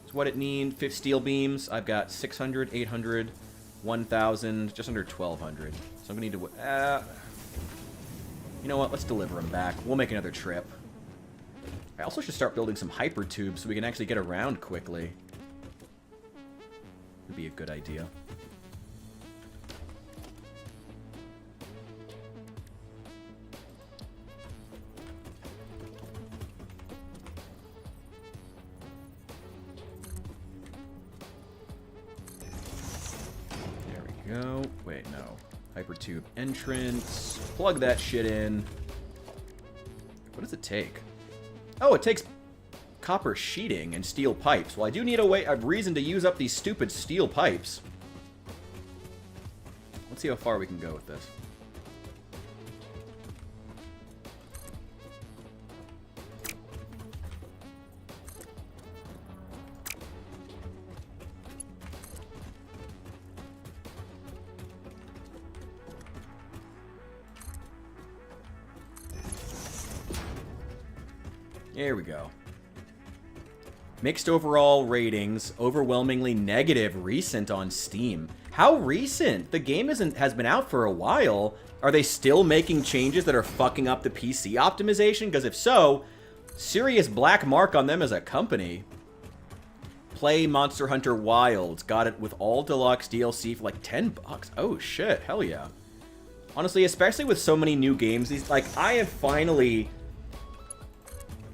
That's what it needs. 5 steel beams. I've got 600, 800, 1,000, just under 1,200. So I'm going to need to... you know what? Let's deliver them back. We'll make another trip. I also should start building some hyper tubes so we can actually get around quickly. Would be a good idea. Go. Wait, no. Hypertube entrance. Plug that shit in. What does it take? Oh, it takes copper sheeting and steel pipes. Well, I do need a reason to use up these stupid steel pipes. Let's see how far we can go with this. There we go. Mixed overall ratings, overwhelmingly negative recent on Steam. How recent? The game has been out for a while. Are they still making changes that are fucking up the PC optimization? Because if so, serious black mark on them as a company. Play Monster Hunter Wilds. Got it with all deluxe DLC for like $10. Oh shit, hell yeah. Honestly, especially with so many new games, these I have finally.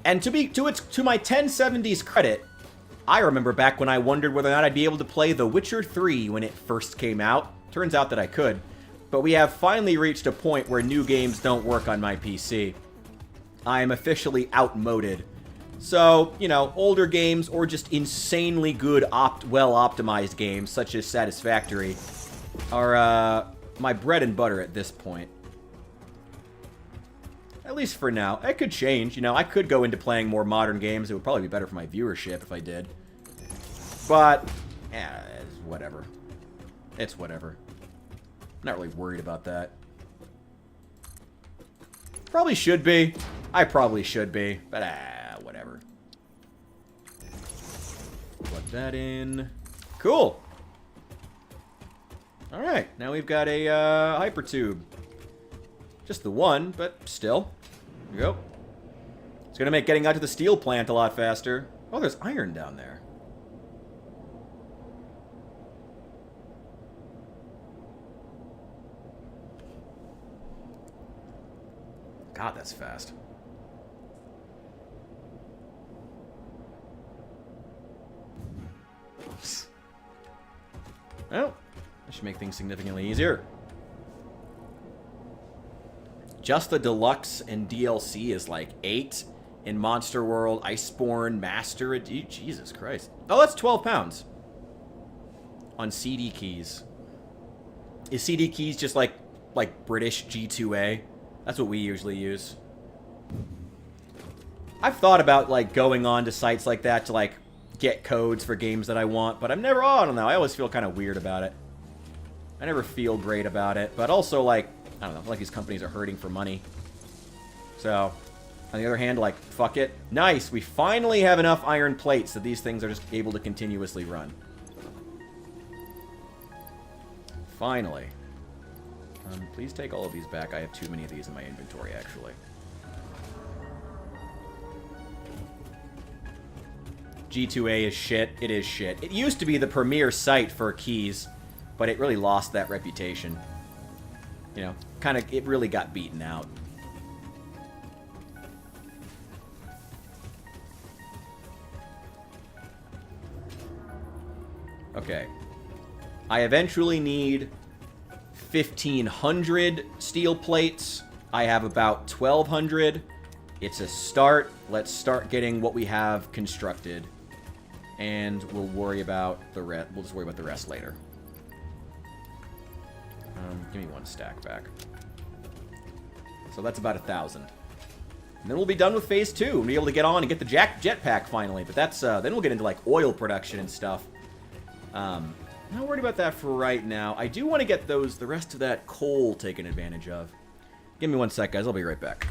And to my 1070's credit, I remember back when I wondered whether or not I'd be able to play The Witcher 3 when it first came out. Turns out that I could. But we have finally reached a point where new games don't work on my PC. I am officially outmoded. So, you know, older games or just insanely good, well-optimized games, such as Satisfactory, are my bread and butter at this point. At least for now. It could change, you know. I could go into playing more modern games. It would probably be better for my viewership if I did. But, it's whatever. It's whatever. I'm not really worried about that. Probably should be. I probably should be. But, whatever. Plug that in. Cool. Alright, now we've got a hypertube. Just the one, but still. There we go. It's going to make getting out to the steel plant a lot faster. Oh, there's iron down there. God, that's fast. Well, that should make things significantly easier. Just the deluxe and DLC is like 8 in Monster World, Iceborne, Master. Jesus Christ. Oh, that's 12 pounds on CD keys. Is CD keys just like British G2A? That's what we usually use. I've thought about going on to sites like that to get codes for games that I want, but I don't know. I always feel kind of weird about it. I never feel great about it, but also I don't know, I feel like these companies are hurting for money. So, on the other hand, fuck it. Nice, we finally have enough iron plates that these things are just able to continuously run. Finally. Please take all of these back. I have too many of these in my inventory, actually. G2A is shit. It is shit. It used to be the premier site for keys, but it really lost that reputation. You know, it really got beaten out. Okay. I eventually need 1,500 steel plates. I have about 1,200. It's a start. Let's start getting what we have constructed. And we'll worry about the rest. We'll just worry about the rest later. Give me one stack back. So that's about 1,000. And then we'll be done with phase 2 and be able to get on and get the jetpack finally. But that's then we'll get into oil production and stuff. I'm not worried about that for right now. I do want to get the rest of that coal taken advantage of. Give me one sec, guys. I'll be right back.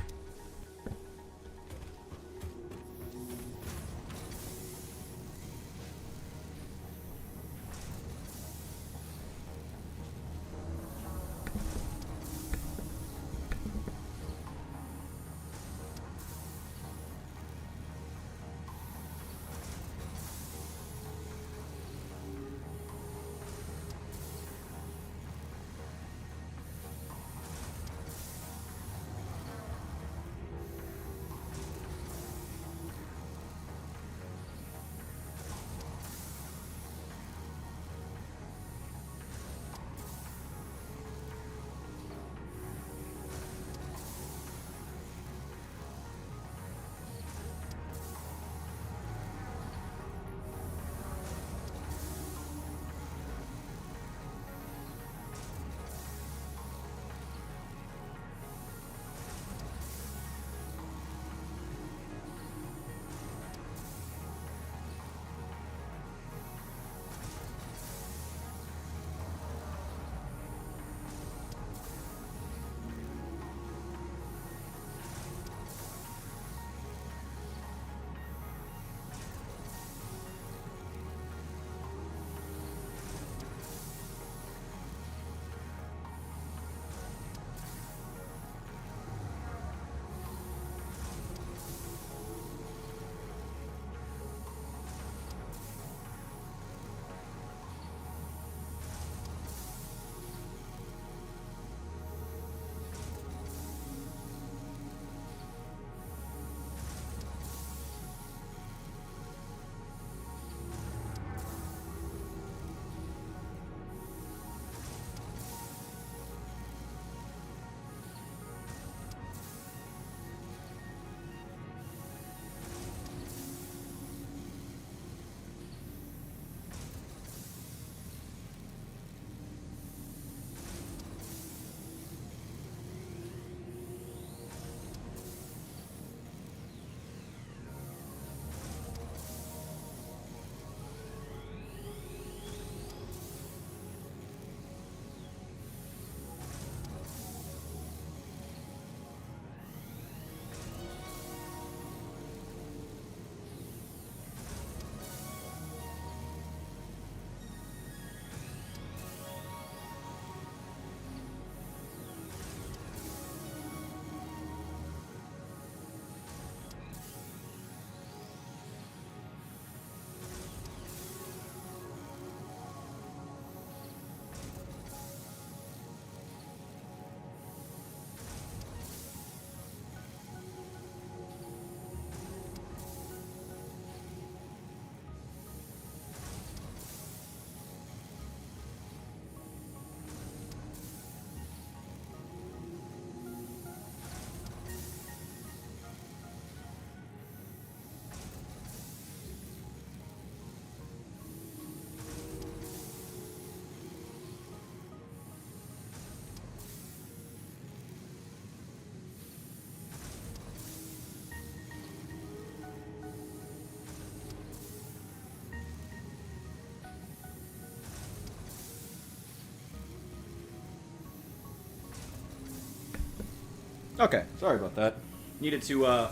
Okay, sorry about that. Needed to, I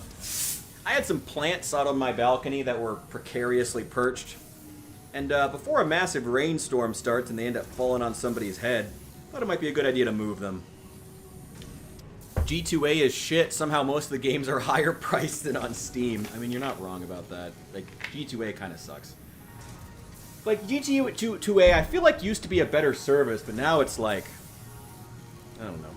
had some plants out on my balcony that were precariously perched. And before a massive rainstorm starts and they end up falling on somebody's head, I thought it might be a good idea to move them. G2A is shit. Somehow most of the games are higher priced than on Steam. I mean, you're not wrong about that. Like, G2A kind of sucks. Like, G2A, I feel like used to be a better service, but now it's like... I don't know.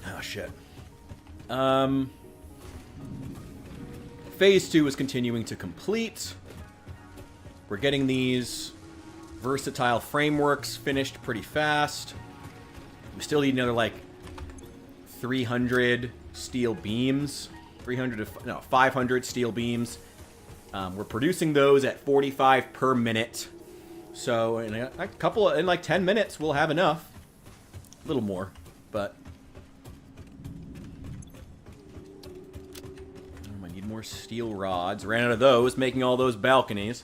Oh, shit. Phase 2 is continuing to complete. We're getting these versatile frameworks finished pretty fast. We still need another, like, 300 steel beams. 500 steel beams. We're producing those at 45 per minute. So in in like 10 minutes, we'll have enough. A little more, but... I need more steel rods. Ran out of those, making all those balconies.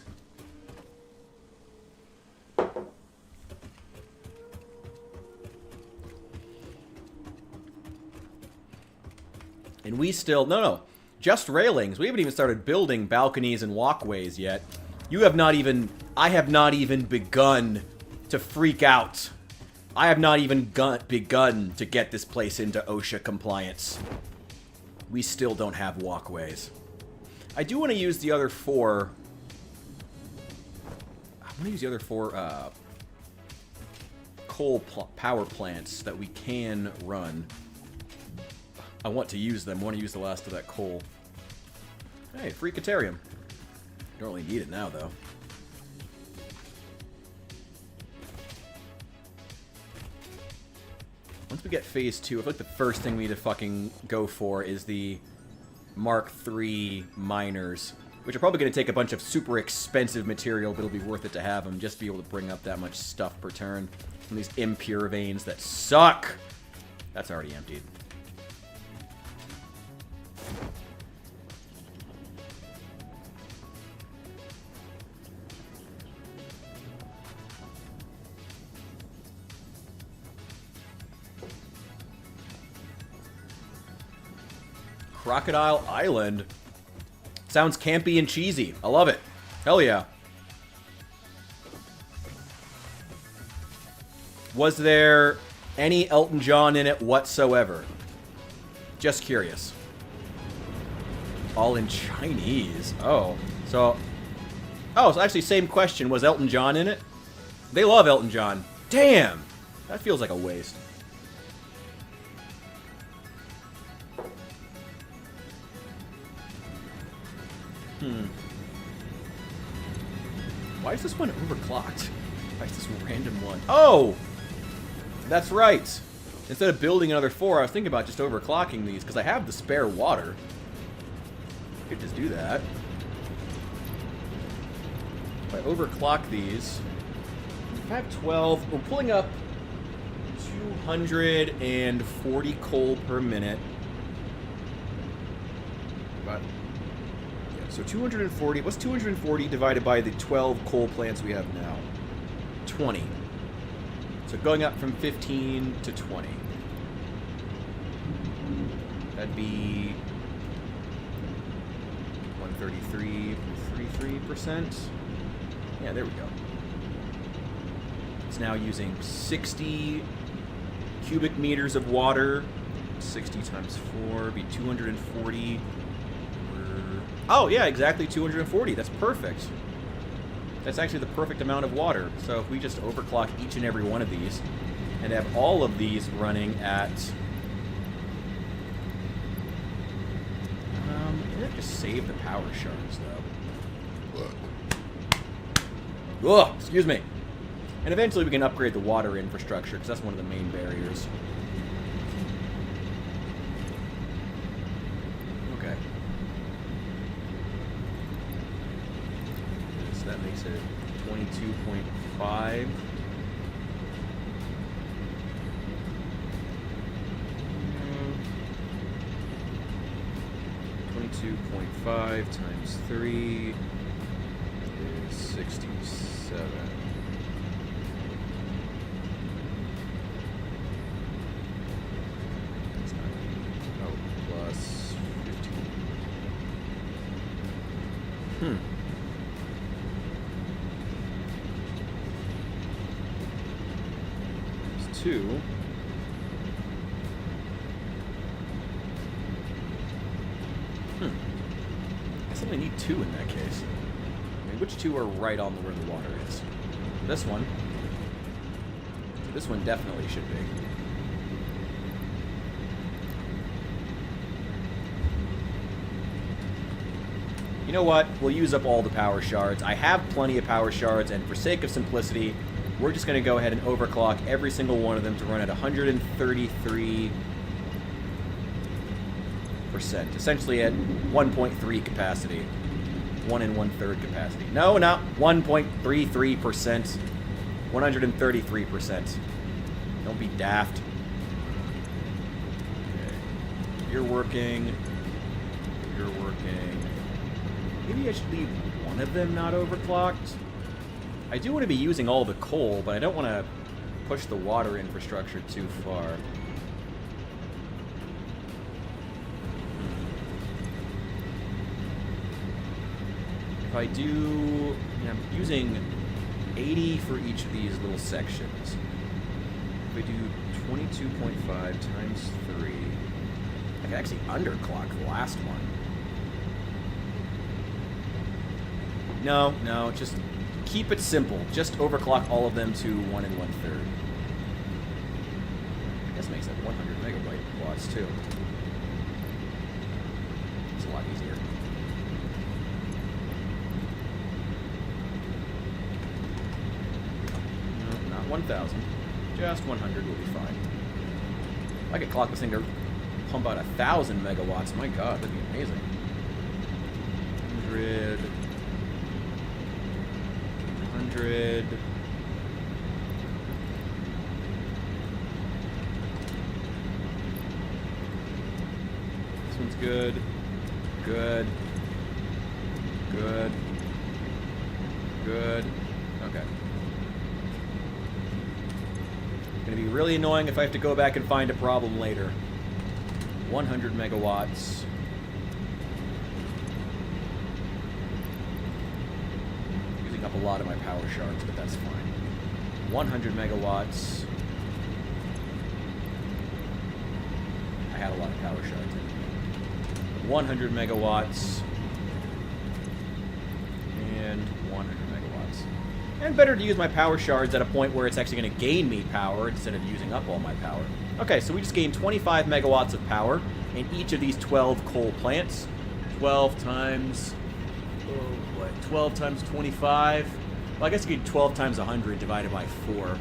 And we still... No. Just railings. We haven't even started building balconies and walkways yet. You have not even... I have not even begun to freak out. I have not even begun to get this place into OSHA compliance. We still don't have walkways. I do want to use the other 4... I want to use the other 4 coal power plants that we can run. I want to use them. I want to use the last of that coal. Hey, free Caterium. Don't really need it now, though. Once we get Phase 2, I feel like the first thing we need to fucking go for is the Mark III miners, which are probably going to take a bunch of super expensive material, but it'll be worth it to have them, just to be able to bring up that much stuff per turn. From these impure veins that suck! That's already emptied. Crocodile Island. Sounds campy and cheesy. I love it. Hell yeah. Was there any Elton John in it whatsoever? Just curious. All in Chinese. Oh. So actually, same question. Was Elton John in it? They love Elton John. Damn! That feels like a waste. Why is this one overclocked? Why is this random one? Oh! That's right. Instead of building another 4, I was thinking about just overclocking these, because I have the spare water. I could just do that. If I overclock these, if I have 12, we're pulling up 240 coal per minute. But so 240, what's 240 divided by the 12 coal plants we have now? 20. So going up from 15 to 20. That'd be 133.33%. Yeah, there we go. It's now using 60 cubic meters of water. 60 times 4 would be 240. Oh, yeah, exactly 240. That's perfect. That's actually the perfect amount of water. So if we just overclock each and every one of these and have all of these running at... I have to save the power shards, though. Ugh, excuse me. And eventually we can upgrade the water infrastructure, because that's one of the main barriers. Okay. So that makes it 22.5. 22.5 times 3 is 67. Hmm. There's 2. I guess I only need 2 in that case. I mean, which 2 are right on where the water is? This one. This one definitely should be. You know what? We'll use up all the power shards. I have plenty of power shards, and for sake of simplicity, we're just going to go ahead and overclock every single one of them to run at 133%. Essentially at 1.3 capacity. 1 1/3 capacity. No, not 1.33%. 133%. Don't be daft. Okay. You're working. You're working. Maybe I should leave one of them not overclocked. I do want to be using all the coal, but I don't want to push the water infrastructure too far. If I do... I'm using 80 for each of these little sections. If I do 22.5 times 3... I can actually underclock the last one. No, just keep it simple. Just overclock all of them to 1 1/3. I guess it makes it 100 megabyte watts too. It's a lot easier. No, not 1,000. Just 100 will be fine. I could clock this thing to pump out 1,000 megawatts. My God, that'd be amazing. 100. 100. This one's good. Good. Good. Good. Okay. Gonna be really annoying if I have to go back and find a problem later. 100 megawatts. Up a lot of my power shards, but that's fine. 100 megawatts. I had a lot of power shards in. 100 megawatts. And 100 megawatts. And better to use my power shards at a point where it's actually going to gain me power instead of using up all my power. Okay, so we just gained 25 megawatts of power in each of these 12 coal plants. 12 times... 12 times 25. Well, I guess you could 12 times 100 divided by 4.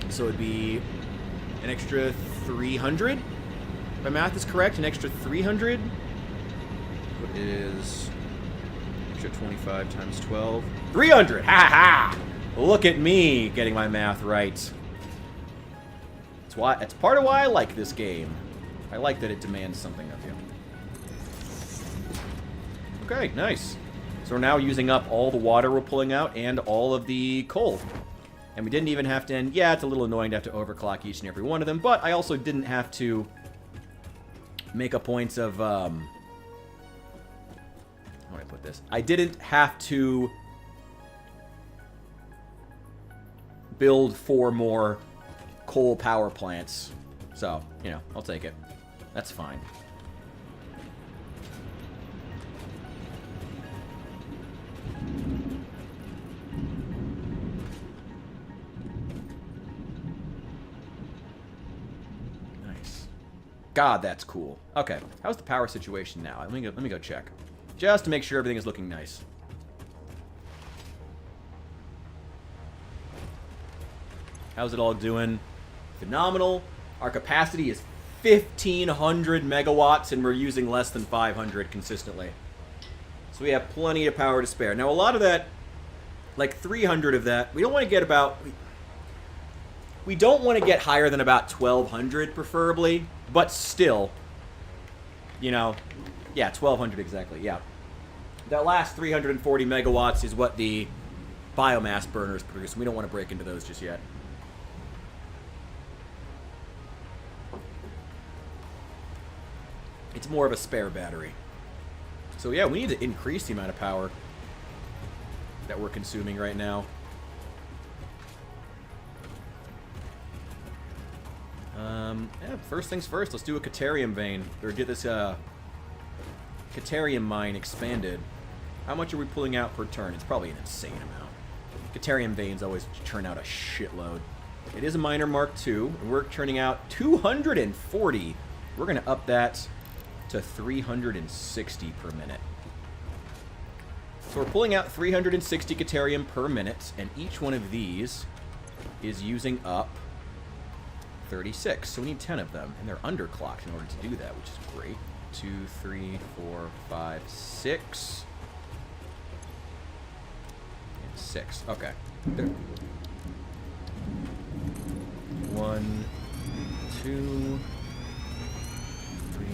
So it'd be an extra 300. If my math is correct, an extra 300. What is extra 25 times 12? 300! Ha ha! Look at me getting my math right. That's part of why I like this game. I like that it demands something of you. Okay, nice. So we're now using up all the water we're pulling out and all of the coal. And we didn't even have to end... Yeah, it's a little annoying to have to overclock each and every one of them, but I also didn't have to make a point of... How do I put this? I didn't have to build 4 more coal power plants. So, you know, I'll take it. That's fine. God, that's cool. Okay, how's the power situation now? Let me go check, just to make sure everything is looking nice. How's it all doing? Phenomenal. Our capacity is 1,500 megawatts, and we're using less than 500 consistently. So we have plenty of power to spare. Now, a lot of that, like 300 of that, we don't want to get about... We don't want to get higher than about 1,200, preferably. But still, you know, yeah, 1,200 exactly, yeah. That last 340 megawatts is what the biomass burners produce, and we don't want to break into those just yet. It's more of a spare battery. So yeah, we need to increase the amount of power that we're consuming right now. Yeah, first things first, let's do a Caterium vein. Or get this Caterium mine expanded. How much are we pulling out per turn? It's probably an insane amount. Caterium veins always churn out a shitload. It is a miner Mark II, and we're churning out 240. We're going to up that to 360 per minute. So we're pulling out 360 Caterium per minute, and each one of these is using up 36. So we need 10 of them, and they're underclocked in order to do that, which is great. 2, 3, 4, 5, 6. And 6. Okay. There. 1, 2, 3,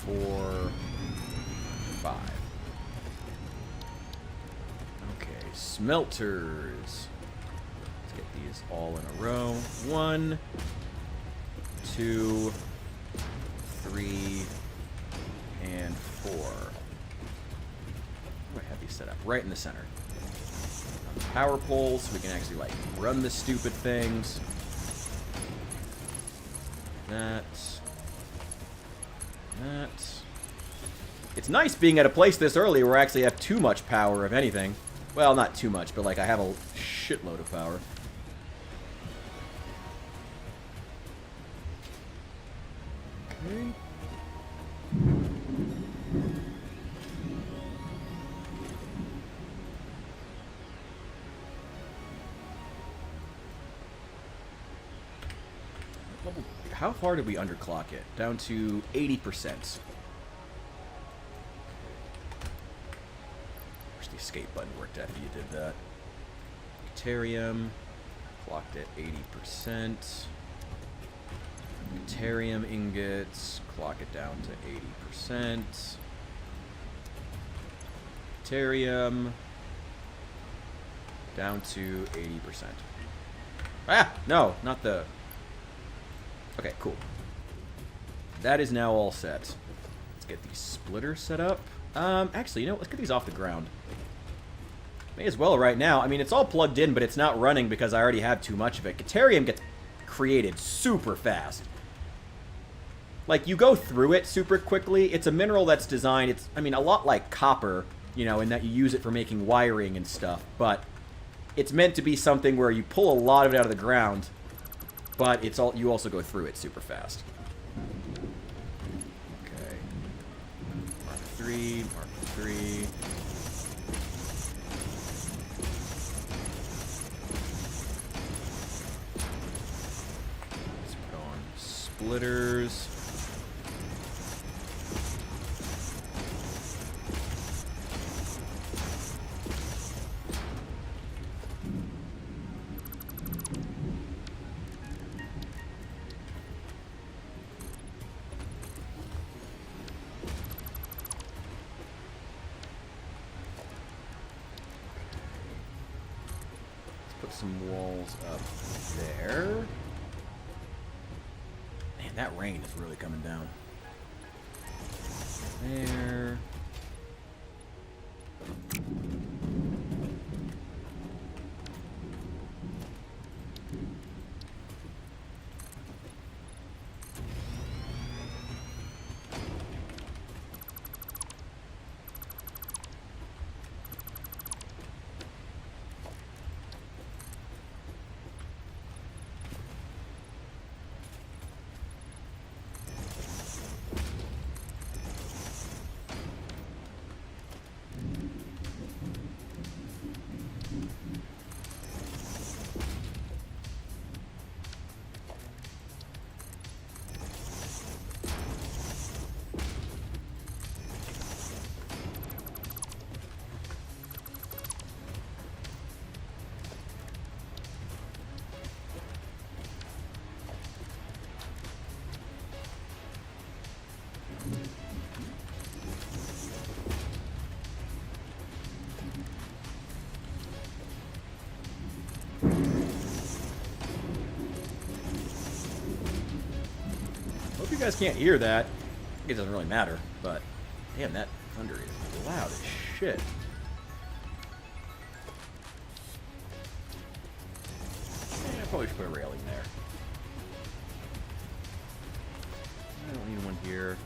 4, 5. Okay, smelters. Let's get these all in a row. 1, 2, 3, and 4. I have these set up right in the center. Power poles, so we can actually like run the stupid things. That. It's nice being at a place this early where I actually have too much power, if anything. Well, not too much, but like I have a shitload of power. Okay. How far did we underclock it? Down to 80%. Wish the escape button worked after you did that. Caterium. Clocked at 80%. Caterium ingots. Clock it down to 80%. Caterium. Down to 80%. Ah! No, not the... Okay, cool. That is now all set. Let's get these splitters set up. Actually, you know what? Let's get these off the ground. May as well right now. I mean, it's all plugged in, but it's not running because I already have too much of it. Caterium gets created super fast. Like, you go through it super quickly. It's a mineral that's designed, it's, I mean, a lot like copper, you know, in that you use it for making wiring and stuff. But it's meant to be something where you pull a lot of it out of the ground, but it's all, you also go through it super fast. Okay. Mark 3, Mark 3. Let's put on splitters. Some walls up there. Man, that rain is really coming down. There. Hope you guys can't hear that. It doesn't really matter, but damn, that thunder is loud as shit. I probably should put a railing there. I don't need one here.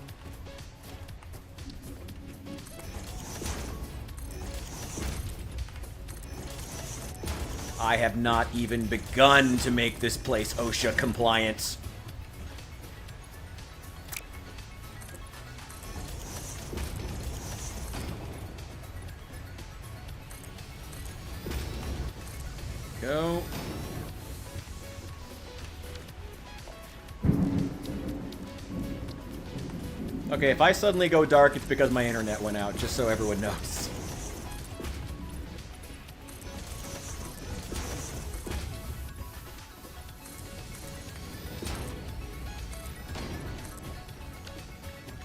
I have not even begun to make this place OSHA compliant. Go. Okay, if I suddenly go dark, it's because my internet went out, just so everyone knows.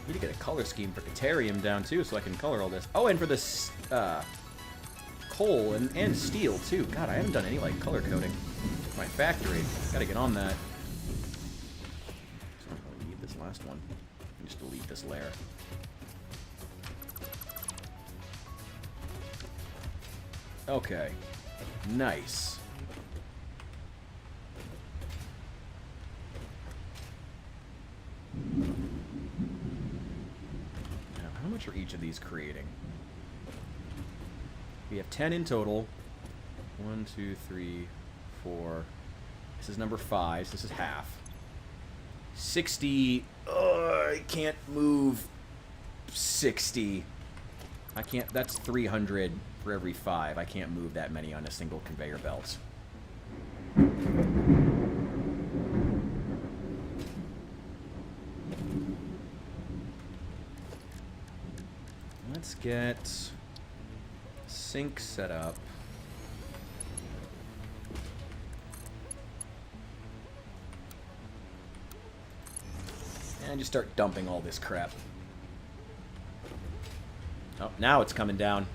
Need to get a color scheme for Caterium down, too, so I can color all this. Oh, and for this, coal and steel, too. God, I haven't done any, like, color coding. My factory. Gotta get on that. So I'll leave this last one. Just delete this layer. Okay. Nice. Now, how much are each of these creating? We have 10 in total. 1, 2, 3, 4. This is number 5, so this is half. 60. I can't move 60. I can't. That's 300 for every 5. I can't move that many on a single conveyor belt. Let's get sink set up. And just start dumping all this crap. Oh, now it's coming down.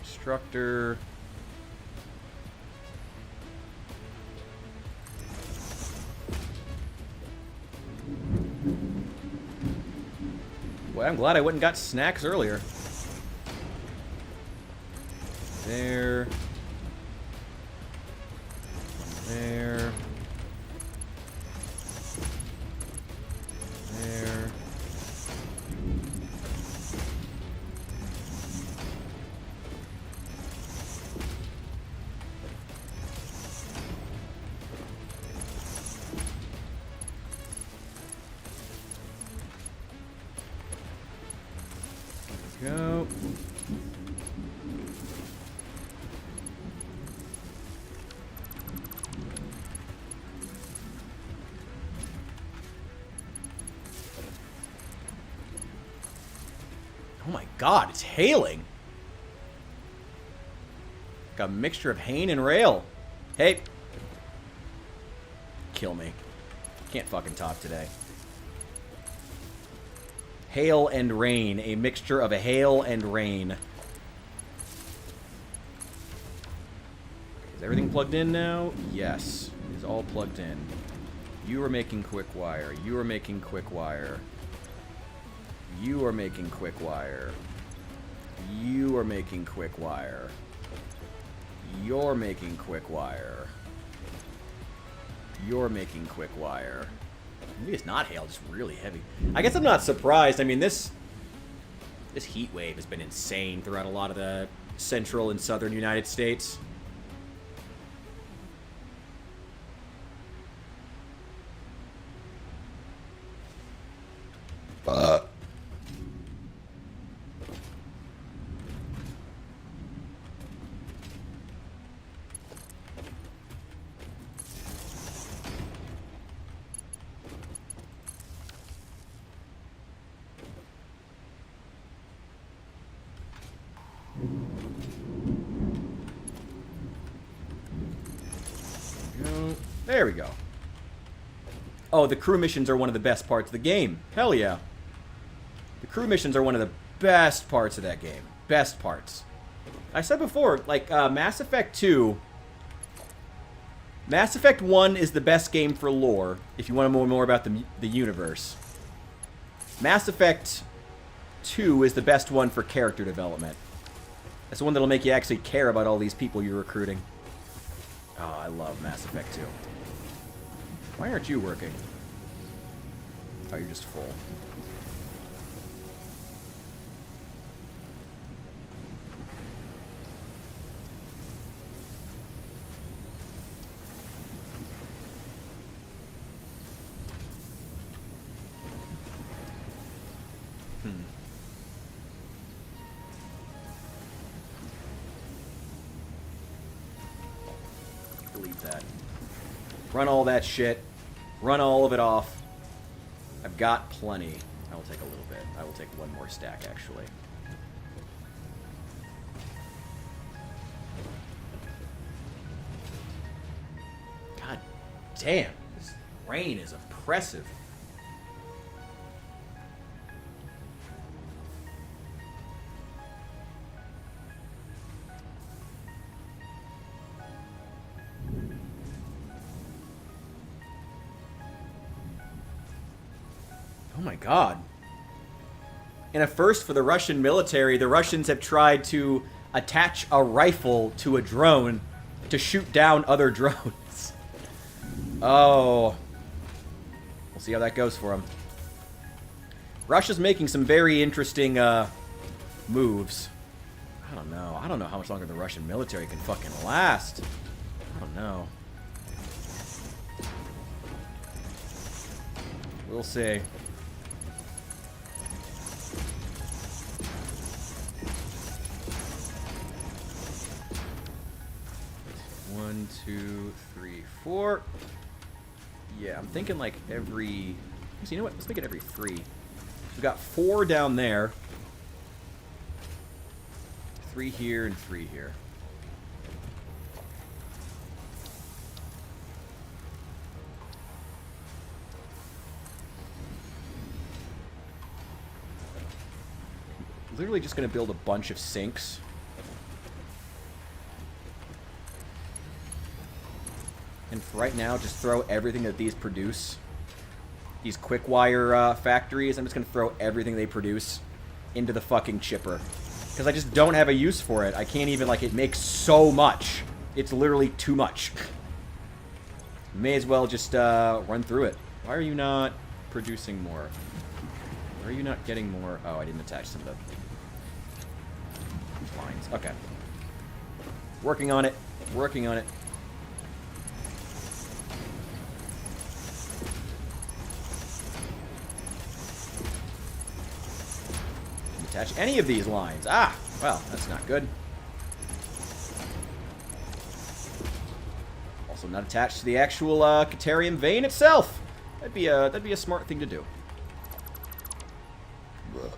Constructor. Boy, I'm glad I went and got snacks earlier. There. There. There. Go. Oh my god, it's hailing. Like a mixture of hail and rail. Hey. Kill me. Can't fucking talk today. Hail and rain. A mixture of a hail and rain. Is everything plugged in now? Yes. It's all plugged in. You are making quick wire. You are making quick wire. You are making quick wire. You are making quick wire. You're making quick wire. You're making quick wire. Maybe it's not hail, just really heavy. I guess I'm not surprised. I mean, this heat wave has been insane throughout a lot of the central and southern United States. There we go. Oh, the crew missions are one of the best parts of the game. Hell yeah. The crew missions are one of the best parts of that game. Best parts. I said before, like, Mass Effect 2... Mass Effect 1 is the best game for lore, if you want to know more about the universe. Mass Effect 2 is the best one for character development. That's the one that'll make you actually care about all these people you're recruiting. Oh, I love Mass Effect 2. Why aren't you working? Oh, you're just full. Delete that. Run all that shit. Run all of it off. I've got plenty. I will take a little bit. I will take one more stack, actually. God damn. This rain is oppressive. Oh my god. In a first for the Russian military, the Russians have tried to attach a rifle to a drone to shoot down other drones. Oh. We'll see how that goes for them. Russia's making some very interesting moves. I don't know. I don't know how much longer the Russian military can fucking last. I don't know. We'll see. One, two, three, four. Yeah, I'm thinking like every... You know what? Let's make it every 3. We've got 4 down there. 3 here and 3 here. Literally just going to build a bunch of sinks. And for right now, just throw everything that these produce. These quick wire factories, I'm just going to throw everything they produce into the fucking chipper. Because I just don't have a use for it. I can't even, like, it makes so much. It's literally too much. May as well just run through it. Why are you not producing more? Why are you not getting more? Oh, I didn't attach some of the lines. Okay. Working on it. Working on it. Attach any of these lines. Ah, well, that's not good. Also not attached to the actual Caterium vein itself. That'd be a smart thing to do. Ugh.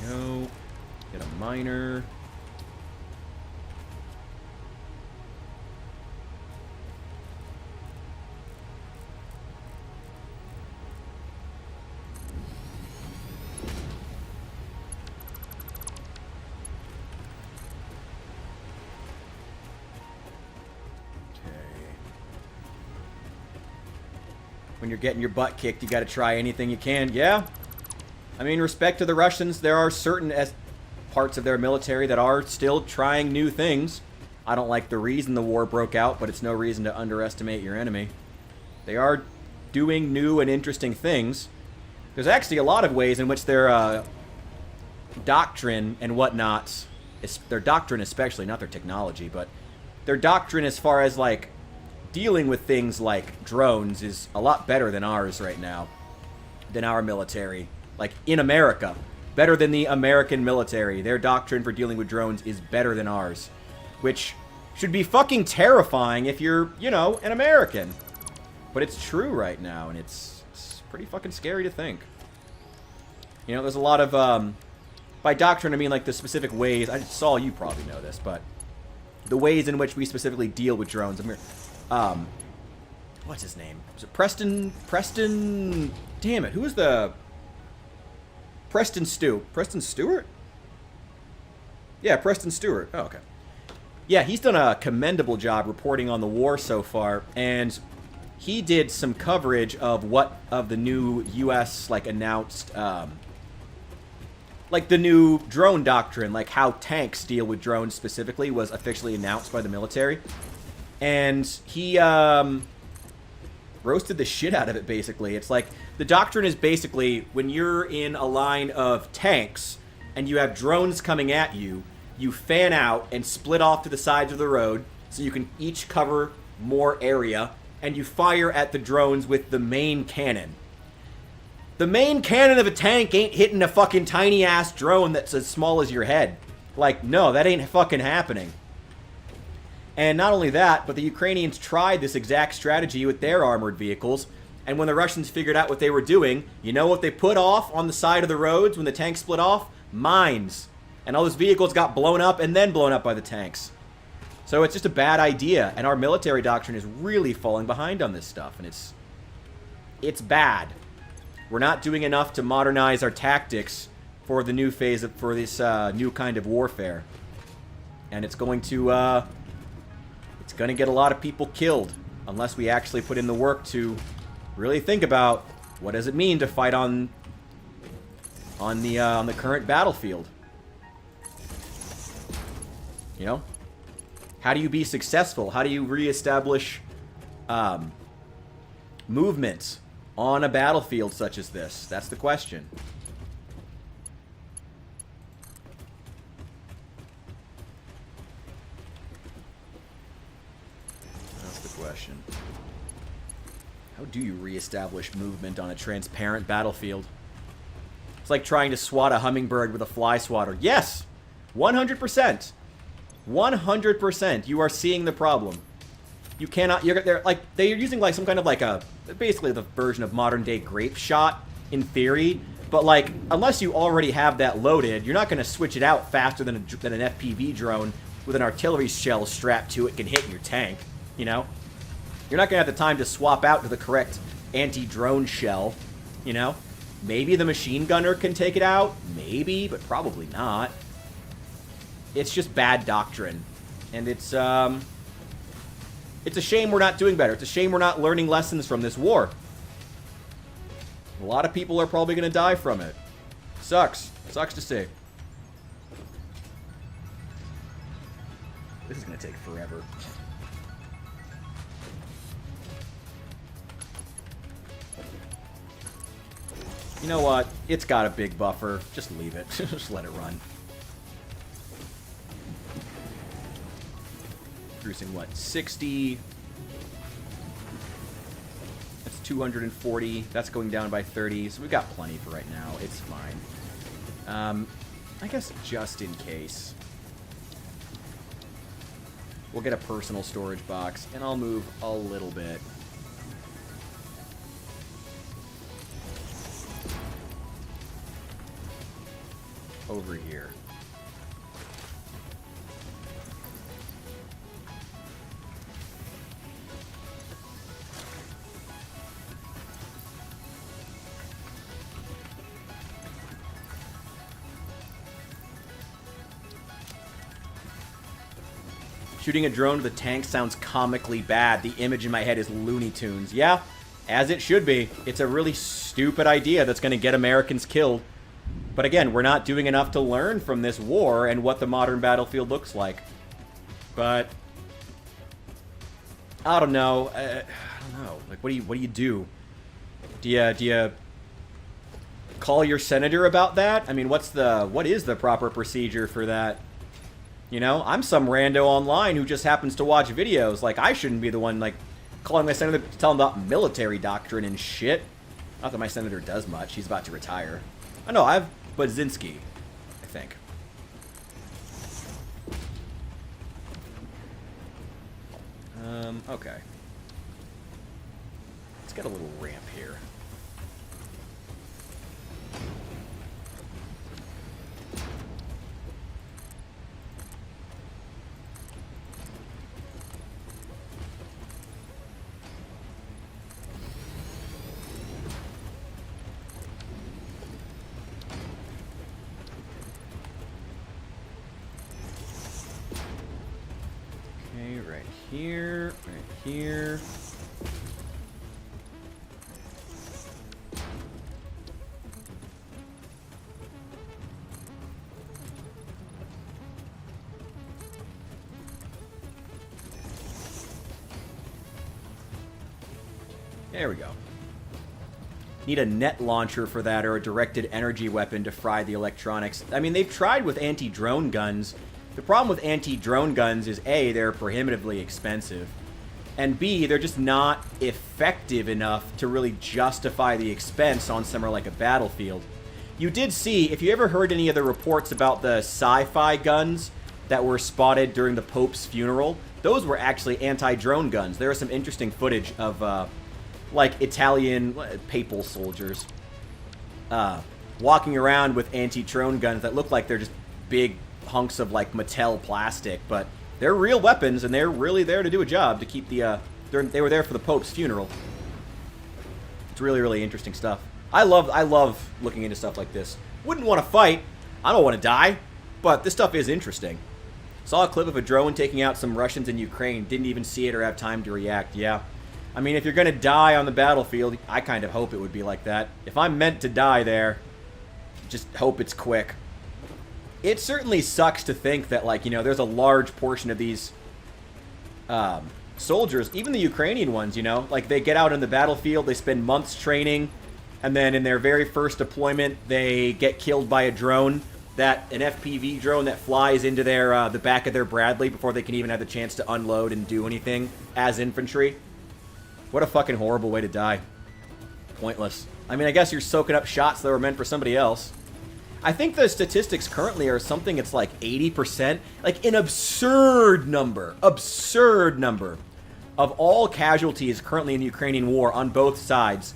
Go. Get a miner. When you're getting your butt kicked, you gotta try anything you can. Yeah. I mean, respect to the Russians, there are certain parts of their military that are still trying new things. I don't like the reason the war broke out, but it's no reason to underestimate your enemy. They are doing new and interesting things. There's actually a lot of ways in which their doctrine and whatnot, their doctrine especially, not their technology, but their doctrine as far as, like, dealing with things like drones is a lot better than ours right now. Than our military. Like, in America. Better than the American military. Their doctrine for dealing with drones is better than ours. Which should be fucking terrifying if you're, you know, an American. But it's true right now, and it's pretty fucking scary to think. You know, there's a lot of By doctrine, I mean like the specific ways. Saul, you probably know this, but the ways in which we specifically deal with drones. I mean, what's his name? Was it Preston? Damn it! Who was the Preston Stewart? Yeah, Preston Stewart. Oh, okay. Yeah, he's done a commendable job reporting on the war so far, and he did some coverage of the new U.S. like announced. Like the new drone doctrine, like how tanks deal with drones specifically, was officially announced by the military. And he roasted the shit out of it, basically. It's like, the doctrine is basically, when you're in a line of tanks and you have drones coming at you, you fan out and split off to the sides of the road so you can each cover more area, and you fire at the drones with the main cannon. The main cannon of a tank ain't hitting a fucking tiny-ass drone that's as small as your head. Like, no, that ain't fucking happening. And not only that, but the Ukrainians tried this exact strategy with their armored vehicles, and when the Russians figured out what they were doing, you know what they put off on the side of the roads when the tanks split off? Mines. And all those vehicles got blown up and then blown up by the tanks. So it's just a bad idea, and our military doctrine is really falling behind on this stuff, and it's bad. We're not doing enough to modernize our tactics for the new phase for this new kind of warfare, and it's going to get a lot of people killed unless we actually put in the work to really think about what does it mean to fight on the current battlefield. You know, how do you be successful? How do you reestablish movement on a battlefield such as this? That's the question. That's the question. How do you reestablish movement on a transparent battlefield? It's like trying to swat a hummingbird with a fly swatter. Yes! 100%. 100%. You are seeing the problem. You cannot, they're using like some kind of like basically the version of modern day grape shot in theory, but like, unless you already have that loaded, you're not going to switch it out faster than an FPV drone with an artillery shell strapped to it can hit your tank, you know? You're not going to have the time to swap out to the correct anti-drone shell, you know? Maybe the machine gunner can take it out, maybe, but probably not. It's just bad doctrine, and it's a shame we're not doing better. It's a shame we're not learning lessons from this war. A lot of people are probably going to die from it. Sucks. Sucks to see. This is going to take forever. You know what? It's got a big buffer. Just leave it. Just let it run. Producing what? 60. That's 240. That's going down by 30. So we've got plenty for right now. It's fine. I guess just in case, we'll get a personal storage box, and I'll move a little bit. Over here. Shooting a drone with a tank sounds comically bad. The image in my head is Looney Tunes. Yeah, as it should be. It's a really stupid idea that's going to get Americans killed. But again, we're not doing enough to learn from this war and what the modern battlefield looks like. But I don't know. I don't know. Like, what do you do? Do you call your senator about that? I mean, what is the proper procedure for that? You know, I'm some rando online who just happens to watch videos. Like, I shouldn't be the one, like, calling my senator to tell him about military doctrine and shit. Not that my senator does much. He's about to retire. I know, I have Budzinski, I think. Okay. Let's get a little ramp here. right here, right here. There we go. Need a net launcher for that or a directed energy weapon to fry the electronics. I mean, they've tried with anti-drone guns. The problem with anti-drone guns is A, they're prohibitively expensive, and B, they're just not effective enough to really justify the expense on somewhere like a battlefield. You did see, if you ever heard any of the reports about the sci-fi guns that were spotted during the Pope's funeral, those were actually anti-drone guns. There was some interesting footage of, like, Italian papal soldiers walking around with anti-drone guns that look like they're just big hunks of, like, Mattel plastic, but they're real weapons, and they're really there to do a job to keep the, they were there for the Pope's funeral. It's really, really interesting stuff. I love looking into stuff like this. Wouldn't want to fight. I don't want to die, but this stuff is interesting. Saw a clip of a drone taking out some Russians in Ukraine. Didn't even see it or have time to react. Yeah. I mean, if you're going to die on the battlefield, I kind of hope it would be like that. If I'm meant to die there, just hope it's quick. It certainly sucks to think that, like, you know, there's a large portion of these soldiers, even the Ukrainian ones, you know, like, they get out on the battlefield, they spend months training, and then in their very first deployment, they get killed by a drone, an FPV drone that flies into their the back of their Bradley before they can even have the chance to unload and do anything as infantry. What a fucking horrible way to die. Pointless. I mean, I guess you're soaking up shots that were meant for somebody else. I think the statistics currently are something, it's like 80%. Like, an absurd number of all casualties currently in the Ukrainian war on both sides.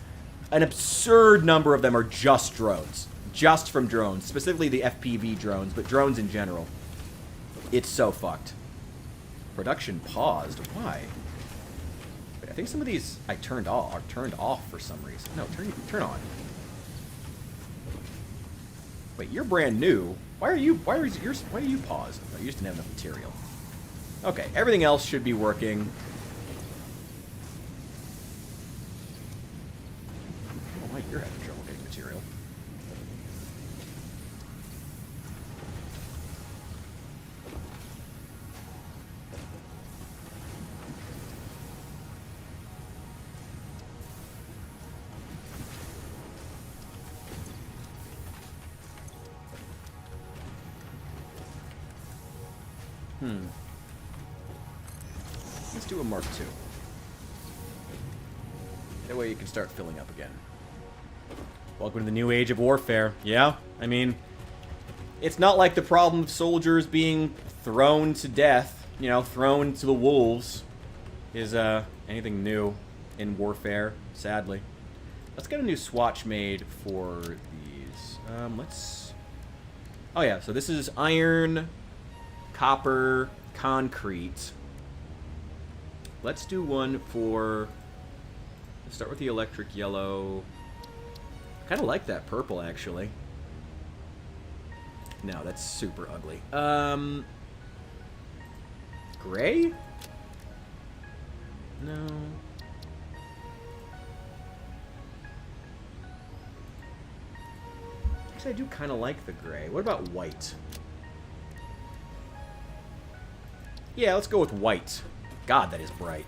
An absurd number of them are just drones. Just from drones. Specifically the FPV drones, but drones in general. It's so fucked. Production paused. Why? I think some of these I turned off for some reason. No, turn on. Wait, you're brand new. Why are you paused? Oh, you just didn't have enough material. Okay, everything else should be working. I don't know why you're having trouble getting material. Let's do a Mark II. That way you can start filling up again. Welcome to the new age of warfare. Yeah, I mean, it's not like the problem of soldiers being thrown to death, you know, thrown to the wolves, is anything new in warfare, sadly. Let's get a new swatch made for these. Oh yeah, so this is iron, copper, concrete. Let's do one for... Let's start with the electric yellow. I kind of like that purple, actually. No, that's super ugly. Gray? No. Actually, I do kind of like the gray. What about white? Yeah, let's go with white. God, that is bright.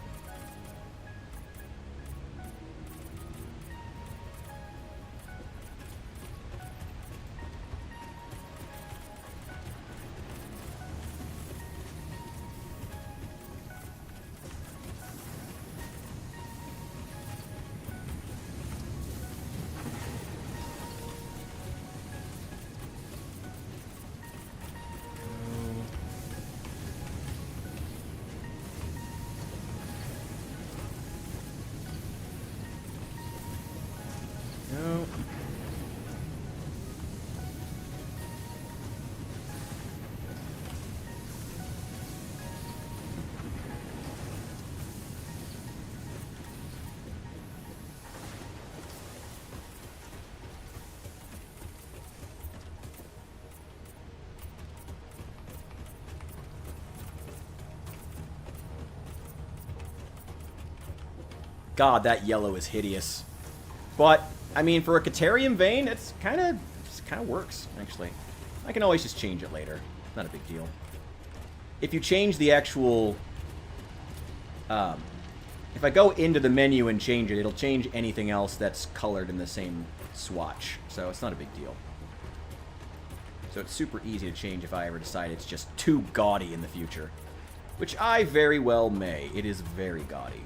God, that yellow is hideous. But, I mean, for a Caterium vein, it kind of works, actually. I can always just change it later. Not a big deal. If you change the actual... if I go into the menu and change it, it'll change anything else that's colored in the same swatch. So it's not a big deal. So it's super easy to change if I ever decide it's just too gaudy in the future. Which I very well may. It is very gaudy.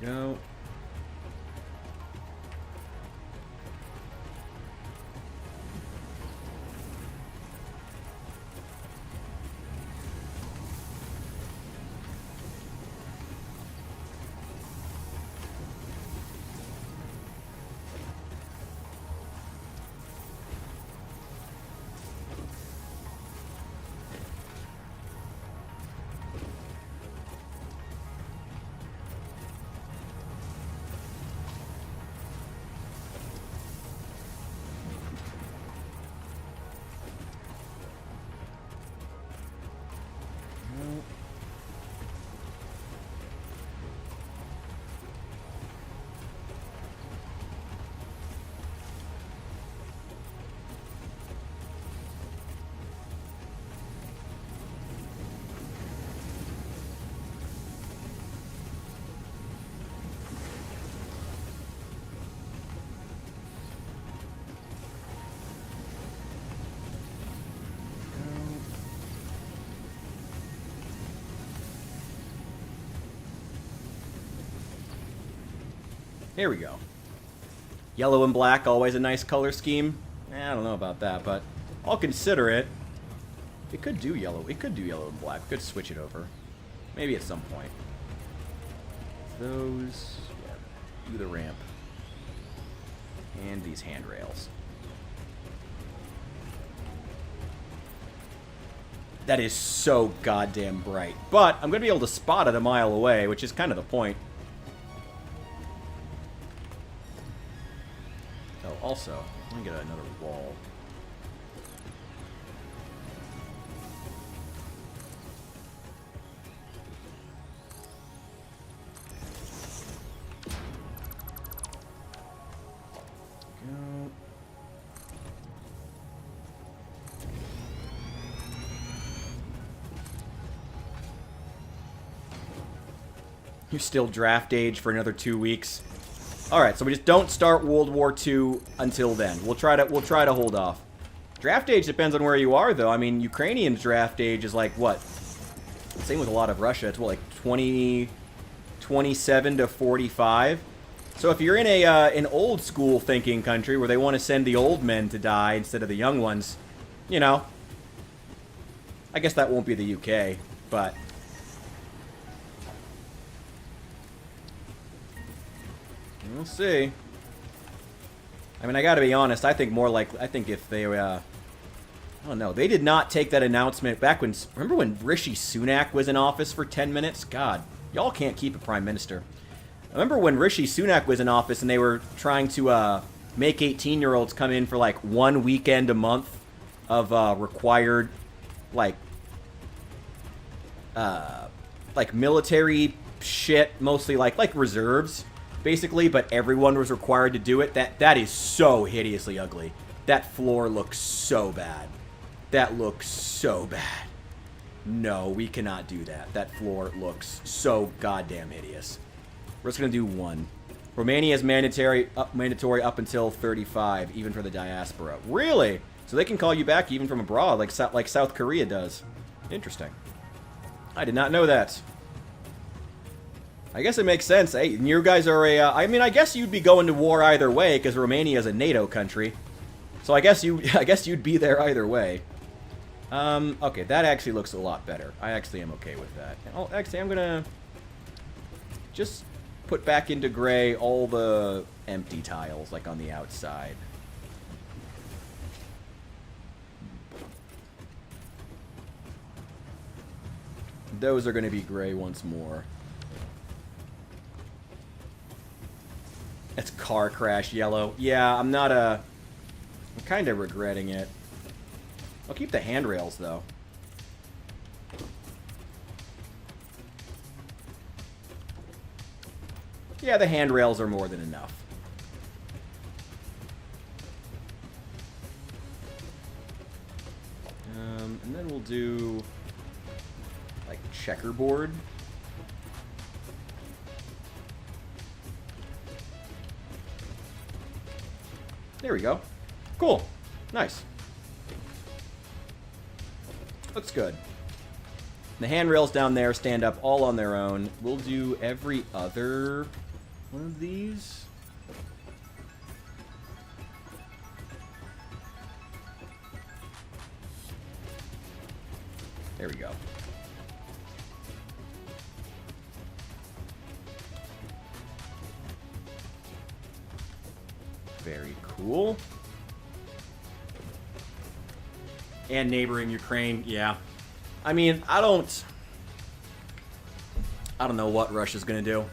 Here we go. Here we go. Yellow and black, always a nice color scheme. I don't know about that, but I'll consider it. It could do yellow. It could do yellow and black. We could switch it over. Maybe at some point. Those... yeah, do the ramp. And these handrails. That is so goddamn bright. But I'm going to be able to spot it a mile away, which is kind of the point. Oh, also, let me get another wall. Go. You're still draft age for another 2 weeks. All right, so we just don't start World War II until then. We'll try to hold off. Draft age depends on where you are, though. I mean, Ukrainian's draft age is like what? Same with a lot of Russia. It's what, like 27 to 45. So if you're in a an old school thinking country where they want to send the old men to die instead of the young ones, you know, I guess that won't be the UK, but. We'll see. I mean, I gotta be honest. I think if they, I don't know. They did not take that announcement back when. Remember when Rishi Sunak was in office for 10 minutes? God, y'all can't keep a prime minister. I remember when Rishi Sunak was in office and they were trying to make 18-year-olds come in for like 1 weekend a month of required, like military shit, mostly like reserves. Basically, but everyone was required to do it. That is so hideously ugly. That floor looks so bad. That looks so bad. No, we cannot do that. That floor looks so goddamn hideous. We're just gonna do one. Romania is mandatory up until 35, even for the diaspora. Really? So they can call you back even from abroad, like South Korea does. Interesting. I did not know that. I guess it makes sense. Hey, you guys are a... I mean, I guess you'd be going to war either way, because Romania is a NATO country. So I guess you'd be there either way. Okay, that actually looks a lot better. I actually am okay with that. Oh, actually, I'm gonna just put back into gray all the empty tiles, like on the outside. Those are gonna be gray once more. It's car crash yellow. Yeah, I'm kind of regretting it. I'll keep the handrails, though. Yeah, the handrails are more than enough. And then we'll do, like, checkerboard. There we go. Cool. Nice. Looks good. The handrails down there stand up all on their own. We'll do every other one of these. There we go. Very cool. And neighboring Ukraine, yeah. I mean, I don't know what Russia's gonna do.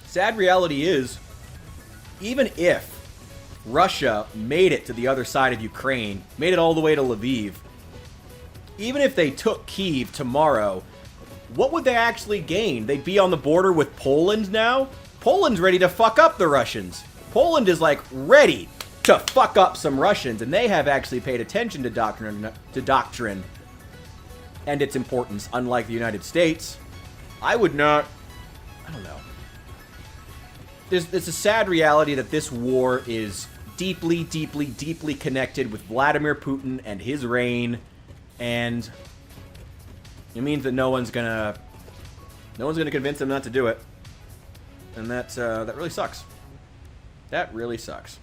Sad reality is, even if Russia made it to the other side of Ukraine, made it all the way to Lviv, even if they took Kyiv tomorrow, what would they actually gain? They'd be on the border with Poland now? Poland's ready to fuck up the Russians. Poland is, like, ready to fuck up some Russians, and they have actually paid attention to doctrine and its importance, unlike the United States. I would not... I don't know. There's a sad reality that this war is deeply, deeply, deeply connected with Vladimir Putin and his reign, and it means that no one's gonna convince him not to do it, and that really sucks. That really sucks.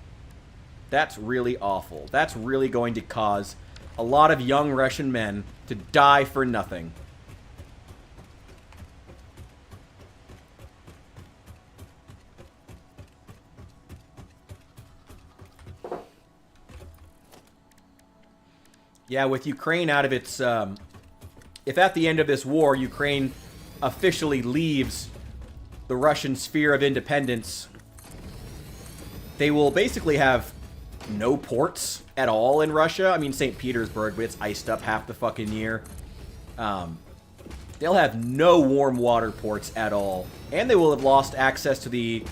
That's really awful. That's really going to cause a lot of young Russian men to die for nothing. Yeah, with Ukraine out of its... if at the end of this war, Ukraine officially leaves the Russian sphere of independence, they will basically have no ports at all in Russia. I mean, St. Petersburg, but it's iced up half the fucking year. They'll have no warm water ports at all. And they will have lost access to the...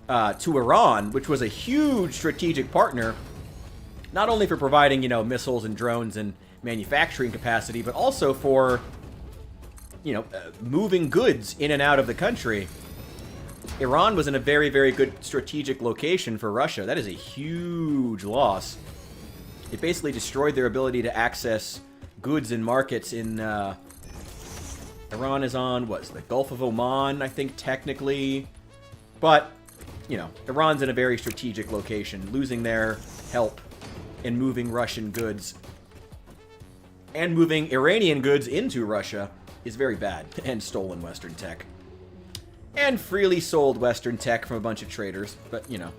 to Iran, which was a huge strategic partner, not only for providing, you know, missiles and drones and manufacturing capacity, but also for, you know, moving goods in and out of the country. Iran was in a very, very good strategic location for Russia. That is a huge loss. It basically destroyed their ability to access goods and markets in, Iran is on, what's the Gulf of Oman, I think, technically. But, you know, Iran's in a very strategic location. Losing their help in moving Russian goods and moving Iranian goods into Russia is very bad, and stolen Western tech. And freely sold Western tech from a bunch of traders, but, you know.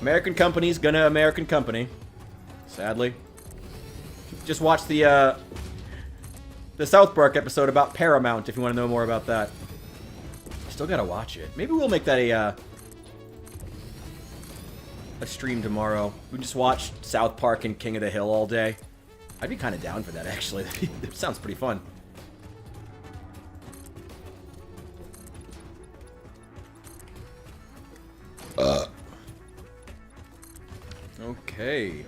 American company's gonna American company, sadly. Just watch the South Park episode about Paramount if you want to know more about that. Still gotta watch it. Maybe we'll make that a stream tomorrow. We just watch South Park and King of the Hill all day. I'd be kind of down for that, actually. That sounds pretty fun. Okay.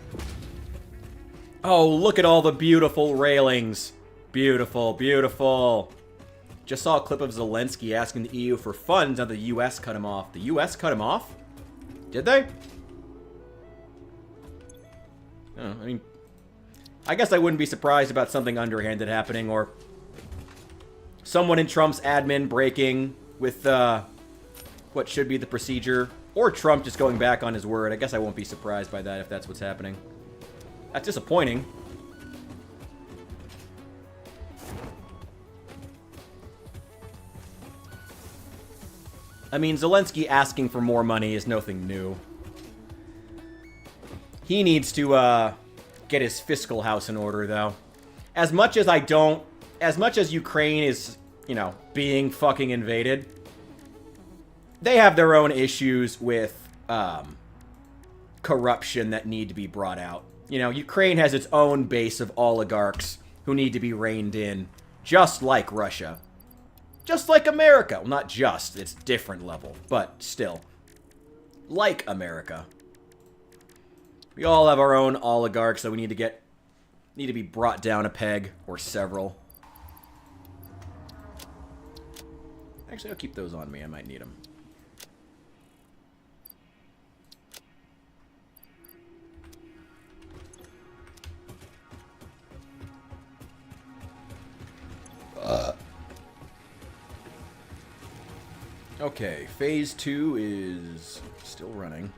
Oh, look at all the beautiful railings. Beautiful, beautiful. Just saw a clip of Zelensky asking the EU for funds, now the US cut him off. The US cut him off? Did they? Oh, I mean, I guess I wouldn't be surprised about something underhanded happening, or someone in Trump's admin breaking with what should be the procedure, or Trump just going back on his word. I guess I won't be surprised by that if that's what's happening. That's disappointing. I mean, Zelensky asking for more money is nothing new. He needs to get his fiscal house in order, though. As much as Ukraine is, you know, being fucking invaded, they have their own issues with corruption that need to be brought out. You know, Ukraine has its own base of oligarchs who need to be reined in, just like Russia. Just like America. Well, not just. It's different level, but still. Like America. We all have our own oligarchs that we need to be brought down a peg, or several. Actually, I'll keep those on me. I might need them. Okay, phase 2 is still running.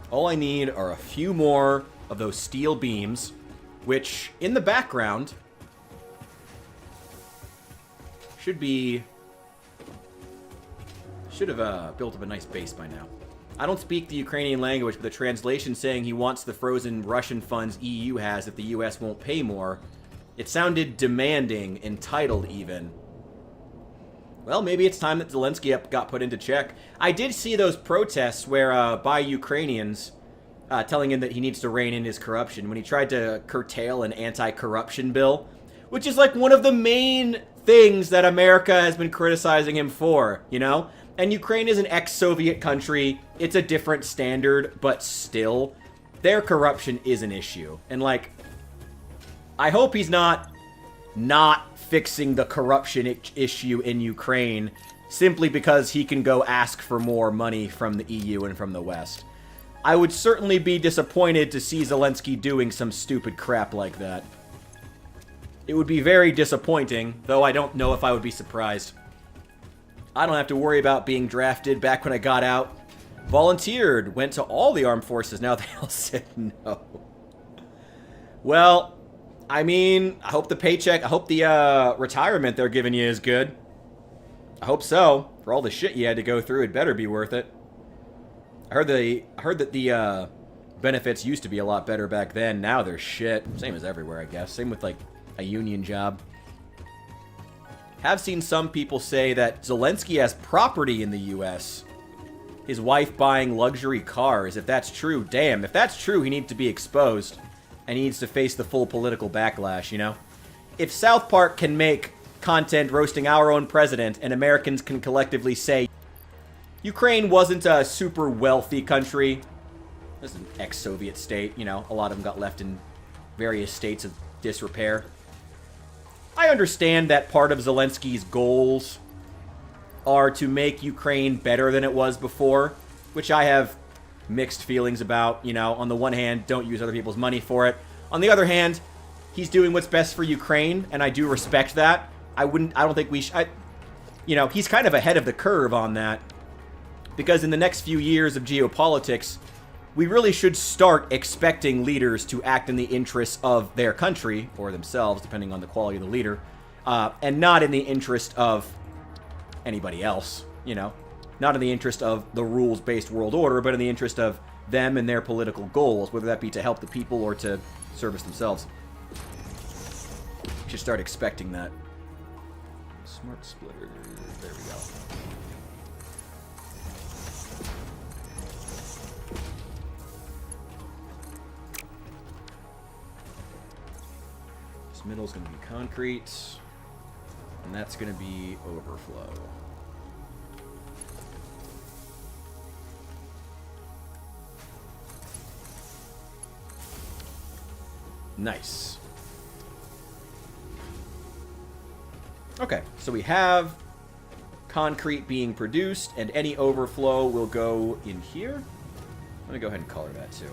All I need are a few more of those steel beams, which, in the background, should have built up a nice base by now. I don't speak the Ukrainian language, but the translation saying he wants the frozen Russian funds EU has if the US won't pay more, it sounded demanding, entitled even. Well, maybe it's time that Zelensky got put into check. I did see those protests where, by Ukrainians, telling him that he needs to rein in his corruption when he tried to curtail an anti-corruption bill, which is like one of the main things that America has been criticizing him for, you know? And Ukraine is an ex-Soviet country. It's a different standard, but still, their corruption is an issue. And, like, I hope he's not fixing the corruption issue in Ukraine simply because he can go ask for more money from the EU and from the West. I would certainly be disappointed to see Zelensky doing some stupid crap like that. It would be very disappointing, though I don't know if I would be surprised. I don't have to worry about being drafted. Back when I got out, volunteered, went to all the armed forces. Now they all said no. Well, I mean, I hope the paycheck, I hope the retirement they're giving you is good. I hope so. For all the shit you had to go through, it better be worth it. I heard that the benefits used to be a lot better back then. Now they're shit. Same as everywhere, I guess. Same with, like, a union job. Have seen some people say that Zelensky has property in the U.S. His wife buying luxury cars. If that's true, damn. If that's true, he needs to be exposed. And he needs to face the full political backlash, you know? If South Park can make content roasting our own president, and Americans can collectively say, Ukraine wasn't a super wealthy country. This is an ex-Soviet state, you know? A lot of them got left in various states of disrepair. I understand that part of Zelensky's goals are to make Ukraine better than it was before, which I have mixed feelings about. You know, on the one hand, don't use other people's money for it. On the other hand, he's doing what's best for Ukraine, and I do respect that. I don't think we should, you know, he's kind of ahead of the curve on that, because in the next few years of geopolitics, we really should start expecting leaders to act in the interests of their country, or themselves, depending on the quality of the leader, and not in the interest of anybody else, you know? Not in the interest of the rules-based world order, but in the interest of them and their political goals, whether that be to help the people or to service themselves. We should start expecting that. Smart splitter. There we go. This middle is going to be concrete, and that's going to be overflow. Nice. Okay, so we have concrete being produced, and any overflow will go in here. I'm going to go ahead and color that too.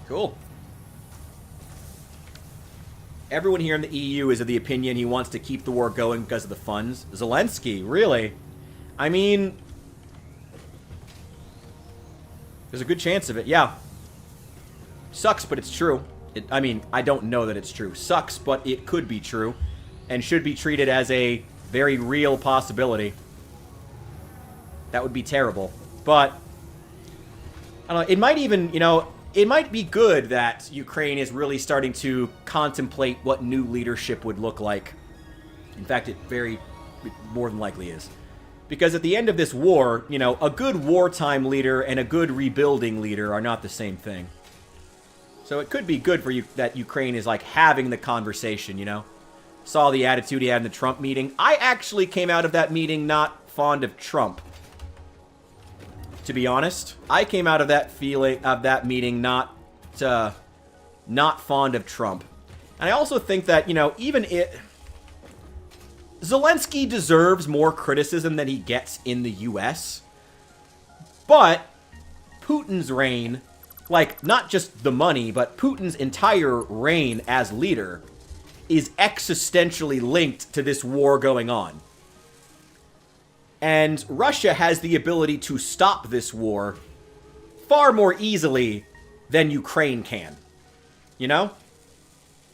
Cool. Everyone here in the EU is of the opinion he wants to keep the war going because of the funds. Zelensky, really? I mean, there's a good chance of it, yeah. Sucks, but it's true. I mean, I don't know that it's true. Sucks, but it could be true, and should be treated as a very real possibility. That would be terrible. But, I don't know, it might even, you know, it might be good that Ukraine is really starting to contemplate what new leadership would look like. In fact, it more than likely is. Because at the end of this war, you know, a good wartime leader and a good rebuilding leader are not the same thing. So it could be good for you that Ukraine is, like, having the conversation, you know? Saw the attitude he had in the Trump meeting. I actually came out of that meeting not fond of Trump. To be honest, I came out of that meeting not fond of Trump. And I also think that, you know, Zelensky deserves more criticism than he gets in the US. But Putin's reign, like, not just the money, but Putin's entire reign as leader is existentially linked to this war going on. And Russia has the ability to stop this war far more easily than Ukraine can. You know?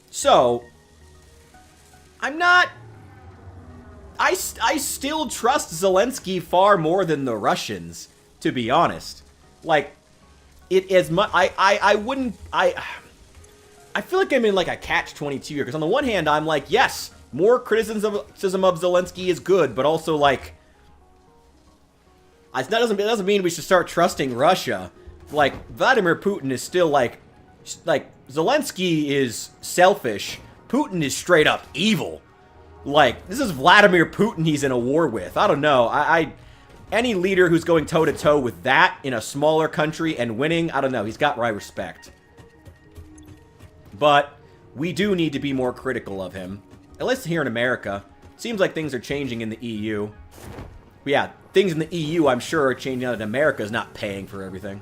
So, I still trust Zelensky far more than the Russians, to be honest. Like, it is I feel like I'm in, like, a catch-22 here, because on the one hand, I'm like, yes, more criticism of Zelensky is good, but also, like, it doesn't mean we should start trusting Russia. Like, Vladimir Putin is still, like, Zelensky is selfish. Putin is straight up evil. Like, this is Vladimir Putin he's in a war with. I don't know. Any leader who's going toe-to-toe with that in a smaller country and winning, I don't know. He's got my respect. But we do need to be more critical of him. At least here in America. Seems like things are changing in the EU. But yeah, things in the EU, I'm sure, are changing now that America is not paying for everything.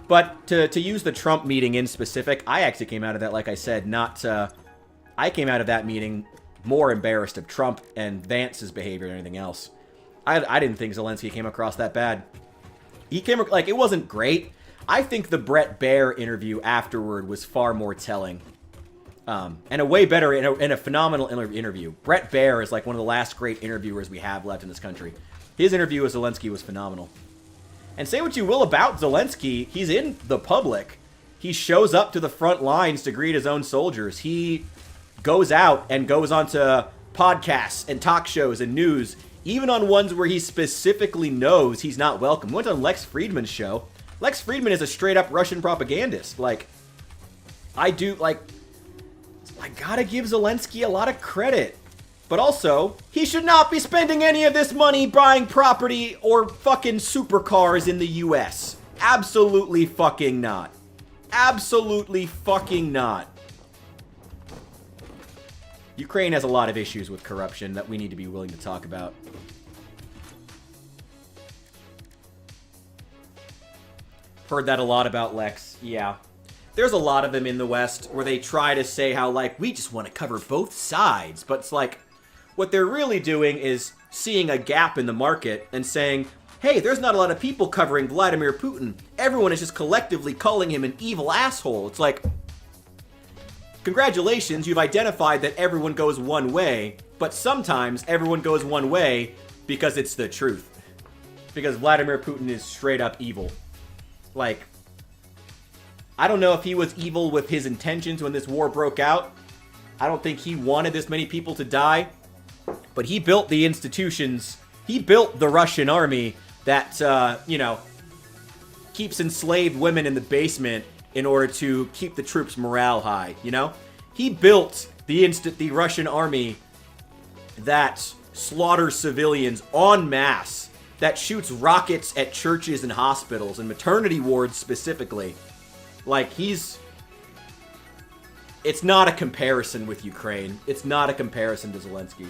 But to use the Trump meeting in specific, I actually came out of that, like I said, I came out of that meeting more embarrassed of Trump and Vance's behavior than anything else. I didn't think Zelensky came across that bad. Like, it wasn't great. I think the Brett Baer interview afterward was far more telling. And a way better, and a phenomenal interview. Brett Baer is like one of the last great interviewers we have left in this country. His interview with Zelensky was phenomenal. And say what you will about Zelensky, he's in the public. He shows up to the front lines to greet his own soldiers. He goes out and goes onto podcasts and talk shows and news, even on ones where he specifically knows he's not welcome. He went on Lex Friedman's show. Lex Friedman is a straight-up Russian propagandist. Like, I gotta give Zelensky a lot of credit. But also, he should not be spending any of this money buying property or fucking supercars in the US. Absolutely fucking not. Absolutely fucking not. Ukraine has a lot of issues with corruption that we need to be willing to talk about. Heard that a lot about Lex. Yeah. There's a lot of them in the West where they try to say how, like, we just want to cover both sides. But it's like, what they're really doing is seeing a gap in the market and saying, hey, there's not a lot of people covering Vladimir Putin. Everyone is just collectively calling him an evil asshole. It's like, congratulations, you've identified that everyone goes one way, but sometimes everyone goes one way because it's the truth. Because Vladimir Putin is straight up evil. Like, I don't know if he was evil with his intentions when this war broke out. I don't think he wanted this many people to die. But he built the institutions. He built the Russian army that, keeps enslaved women in the basement in order to keep the troops' morale high, you know? He built the Russian army that slaughters civilians en masse, that shoots rockets at churches and hospitals and maternity wards specifically. Like, it's not a comparison with Ukraine. It's not a comparison to Zelensky.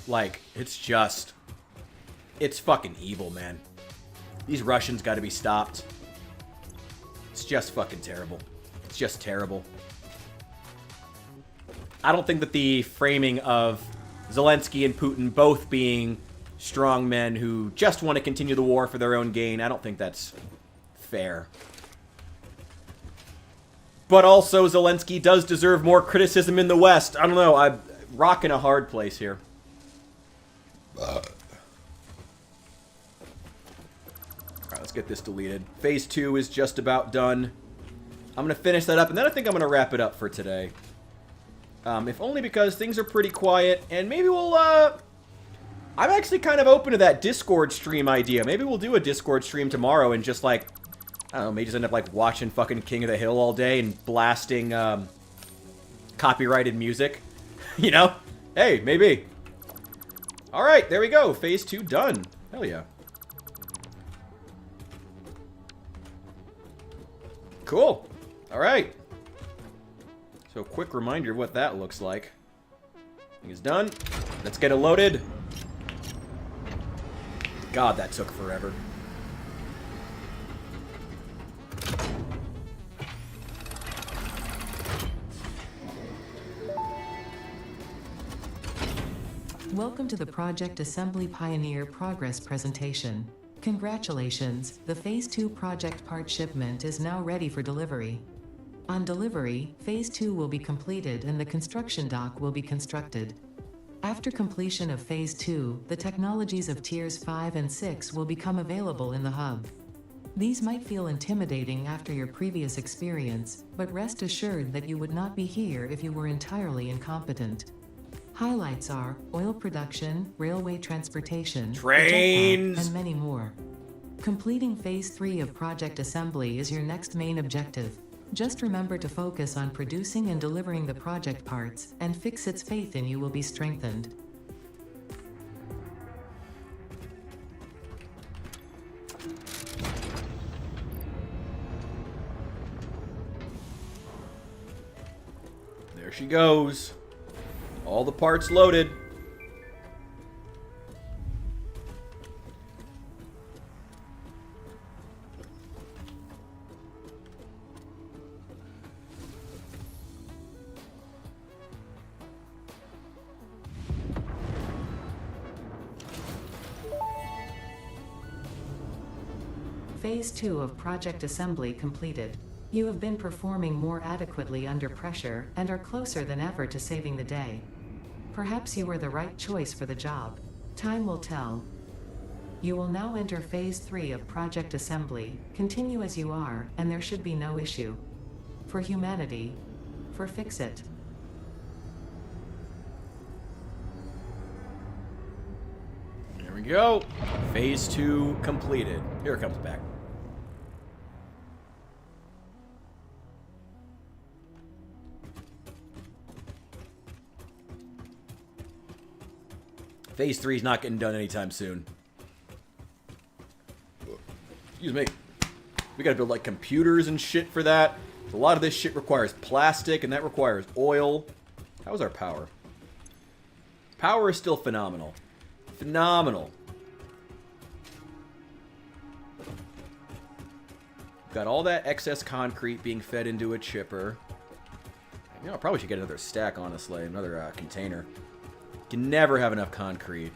Like, it's fucking evil, man. These Russians gotta be stopped. It's just fucking terrible. It's just terrible. I don't think that the framing of Zelensky and Putin both being strong men who just want to continue the war for their own gain, I don't think that's fair. But also, Zelensky does deserve more criticism in the West. I don't know, I'm rocking a hard place here. Alright, let's get this deleted. Phase 2 is just about done. I'm going to finish that up, and then I think I'm going to wrap it up for today. If only because things are pretty quiet, and maybe we'll, I'm actually kind of open to that Discord stream idea. Maybe we'll do a Discord stream tomorrow and just, like, I don't know, maybe just end up, like, watching fucking King of the Hill all day and blasting, copyrighted music. You know? Hey, maybe. Alright, there we go. Phase 2 done. Hell yeah. Cool. Alright. So, quick reminder of what that looks like. Thing is done. Let's get it loaded. God, that took forever. Welcome to the Project Assembly Pioneer Progress presentation. Congratulations, the Phase 2 project part shipment is now ready for delivery. On delivery, Phase 2 will be completed and the construction dock will be constructed. After completion of Phase 2, the technologies of Tiers 5 and 6 will become available in the hub. These might feel intimidating after your previous experience, but rest assured that you would not be here if you were entirely incompetent. Highlights are oil production, railway transportation, trains, and many more. Completing Phase 3 of Project Assembly is your next main objective. Just remember to focus on producing and delivering the project parts, and Fixit's faith in you will be strengthened. There she goes. All the parts loaded. Phase 2 of Project Assembly completed. You have been performing more adequately under pressure and are closer than ever to saving the day. Perhaps you were the right choice for the job. Time will tell. You will now enter Phase 3 of Project Assembly. Continue as you are, and there should be no issue. For humanity. For Fixit. There we go. Phase 2 completed. Here it comes back. Phase 3 is not getting done anytime soon. Excuse me. We gotta build, like, computers and shit for that. A lot of this shit requires plastic, and that requires oil. How's our power? Power is still phenomenal. Phenomenal. Got all that excess concrete being fed into a chipper. You know, I probably should get another stack, honestly. Another container. Can never have enough concrete.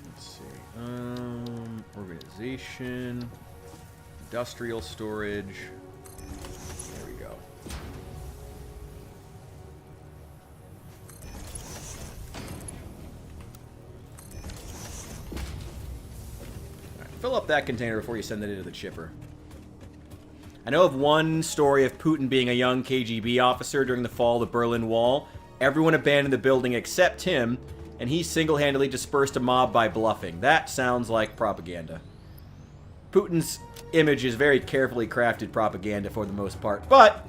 Let's see. Organization. Industrial storage. There we go. Fill up that container before you send it into the chipper. I know of one story of Putin being a young KGB officer during the fall of the Berlin Wall. Everyone abandoned the building except him, and he single-handedly dispersed a mob by bluffing. That sounds like propaganda. Putin's image is very carefully crafted propaganda for the most part, but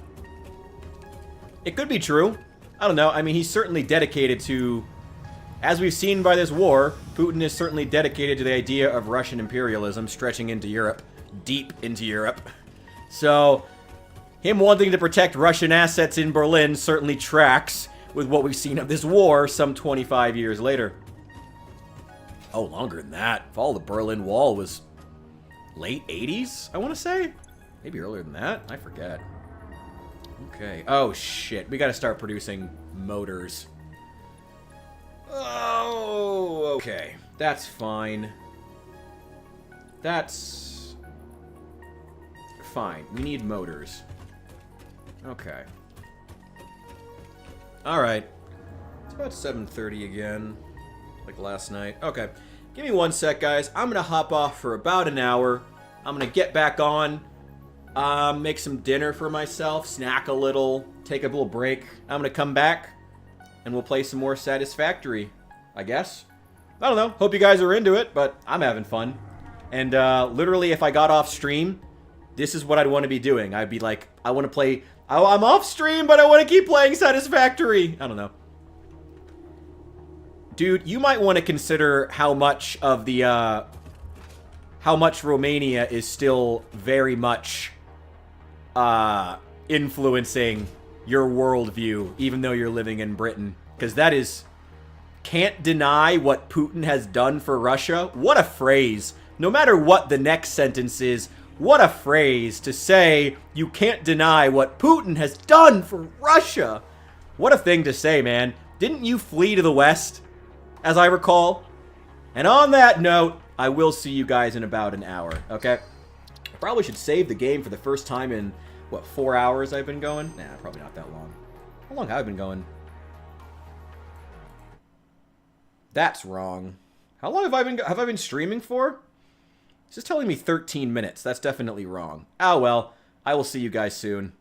it could be true. I don't know. I mean, he's certainly dedicated to... As we've seen by this war, Putin is certainly dedicated to the idea of Russian imperialism stretching into Europe. Deep into Europe. So, him wanting to protect Russian assets in Berlin certainly tracks with what we've seen of this war some 25 years later. Oh, longer than that. Fall of the Berlin Wall was late 80s, I want to say? Maybe earlier than that? I forget. Okay. Oh, shit. We gotta start producing motors. Oh, okay. That's fine. That's fine. We need motors. Okay. Alright. It's about 7:30 again. Like last night. Okay. Give me 1 sec, guys. I'm gonna hop off for about an hour. I'm gonna get back on. Make some dinner for myself. Snack a little. Take a little break. I'm gonna come back. And we'll play some more Satisfactory, I guess. I don't know. Hope you guys are into it, but I'm having fun. And literally, if I got off stream, this is what I'd want to be doing. I'd be like, I want to play... I'm off stream, but I want to keep playing Satisfactory. I don't know. Dude, you might want to consider how much of the... how much Romania is still very much influencing your worldview, even though you're living in Britain. Because that is... Can't deny what Putin has done for Russia. What a phrase. No matter what the next sentence is, what a phrase to say you can't deny what Putin has done for Russia. What a thing to say, man. Didn't you flee to the West, as I recall? And on that note, I will see you guys in about an hour, okay? I probably should save the game for the first time in, what, 4 hours I've been going? Nah, probably not that long. How long have I been going? That's wrong. How long have I been streaming for? It's just telling me 13 minutes. That's definitely wrong. Oh well, I will see you guys soon.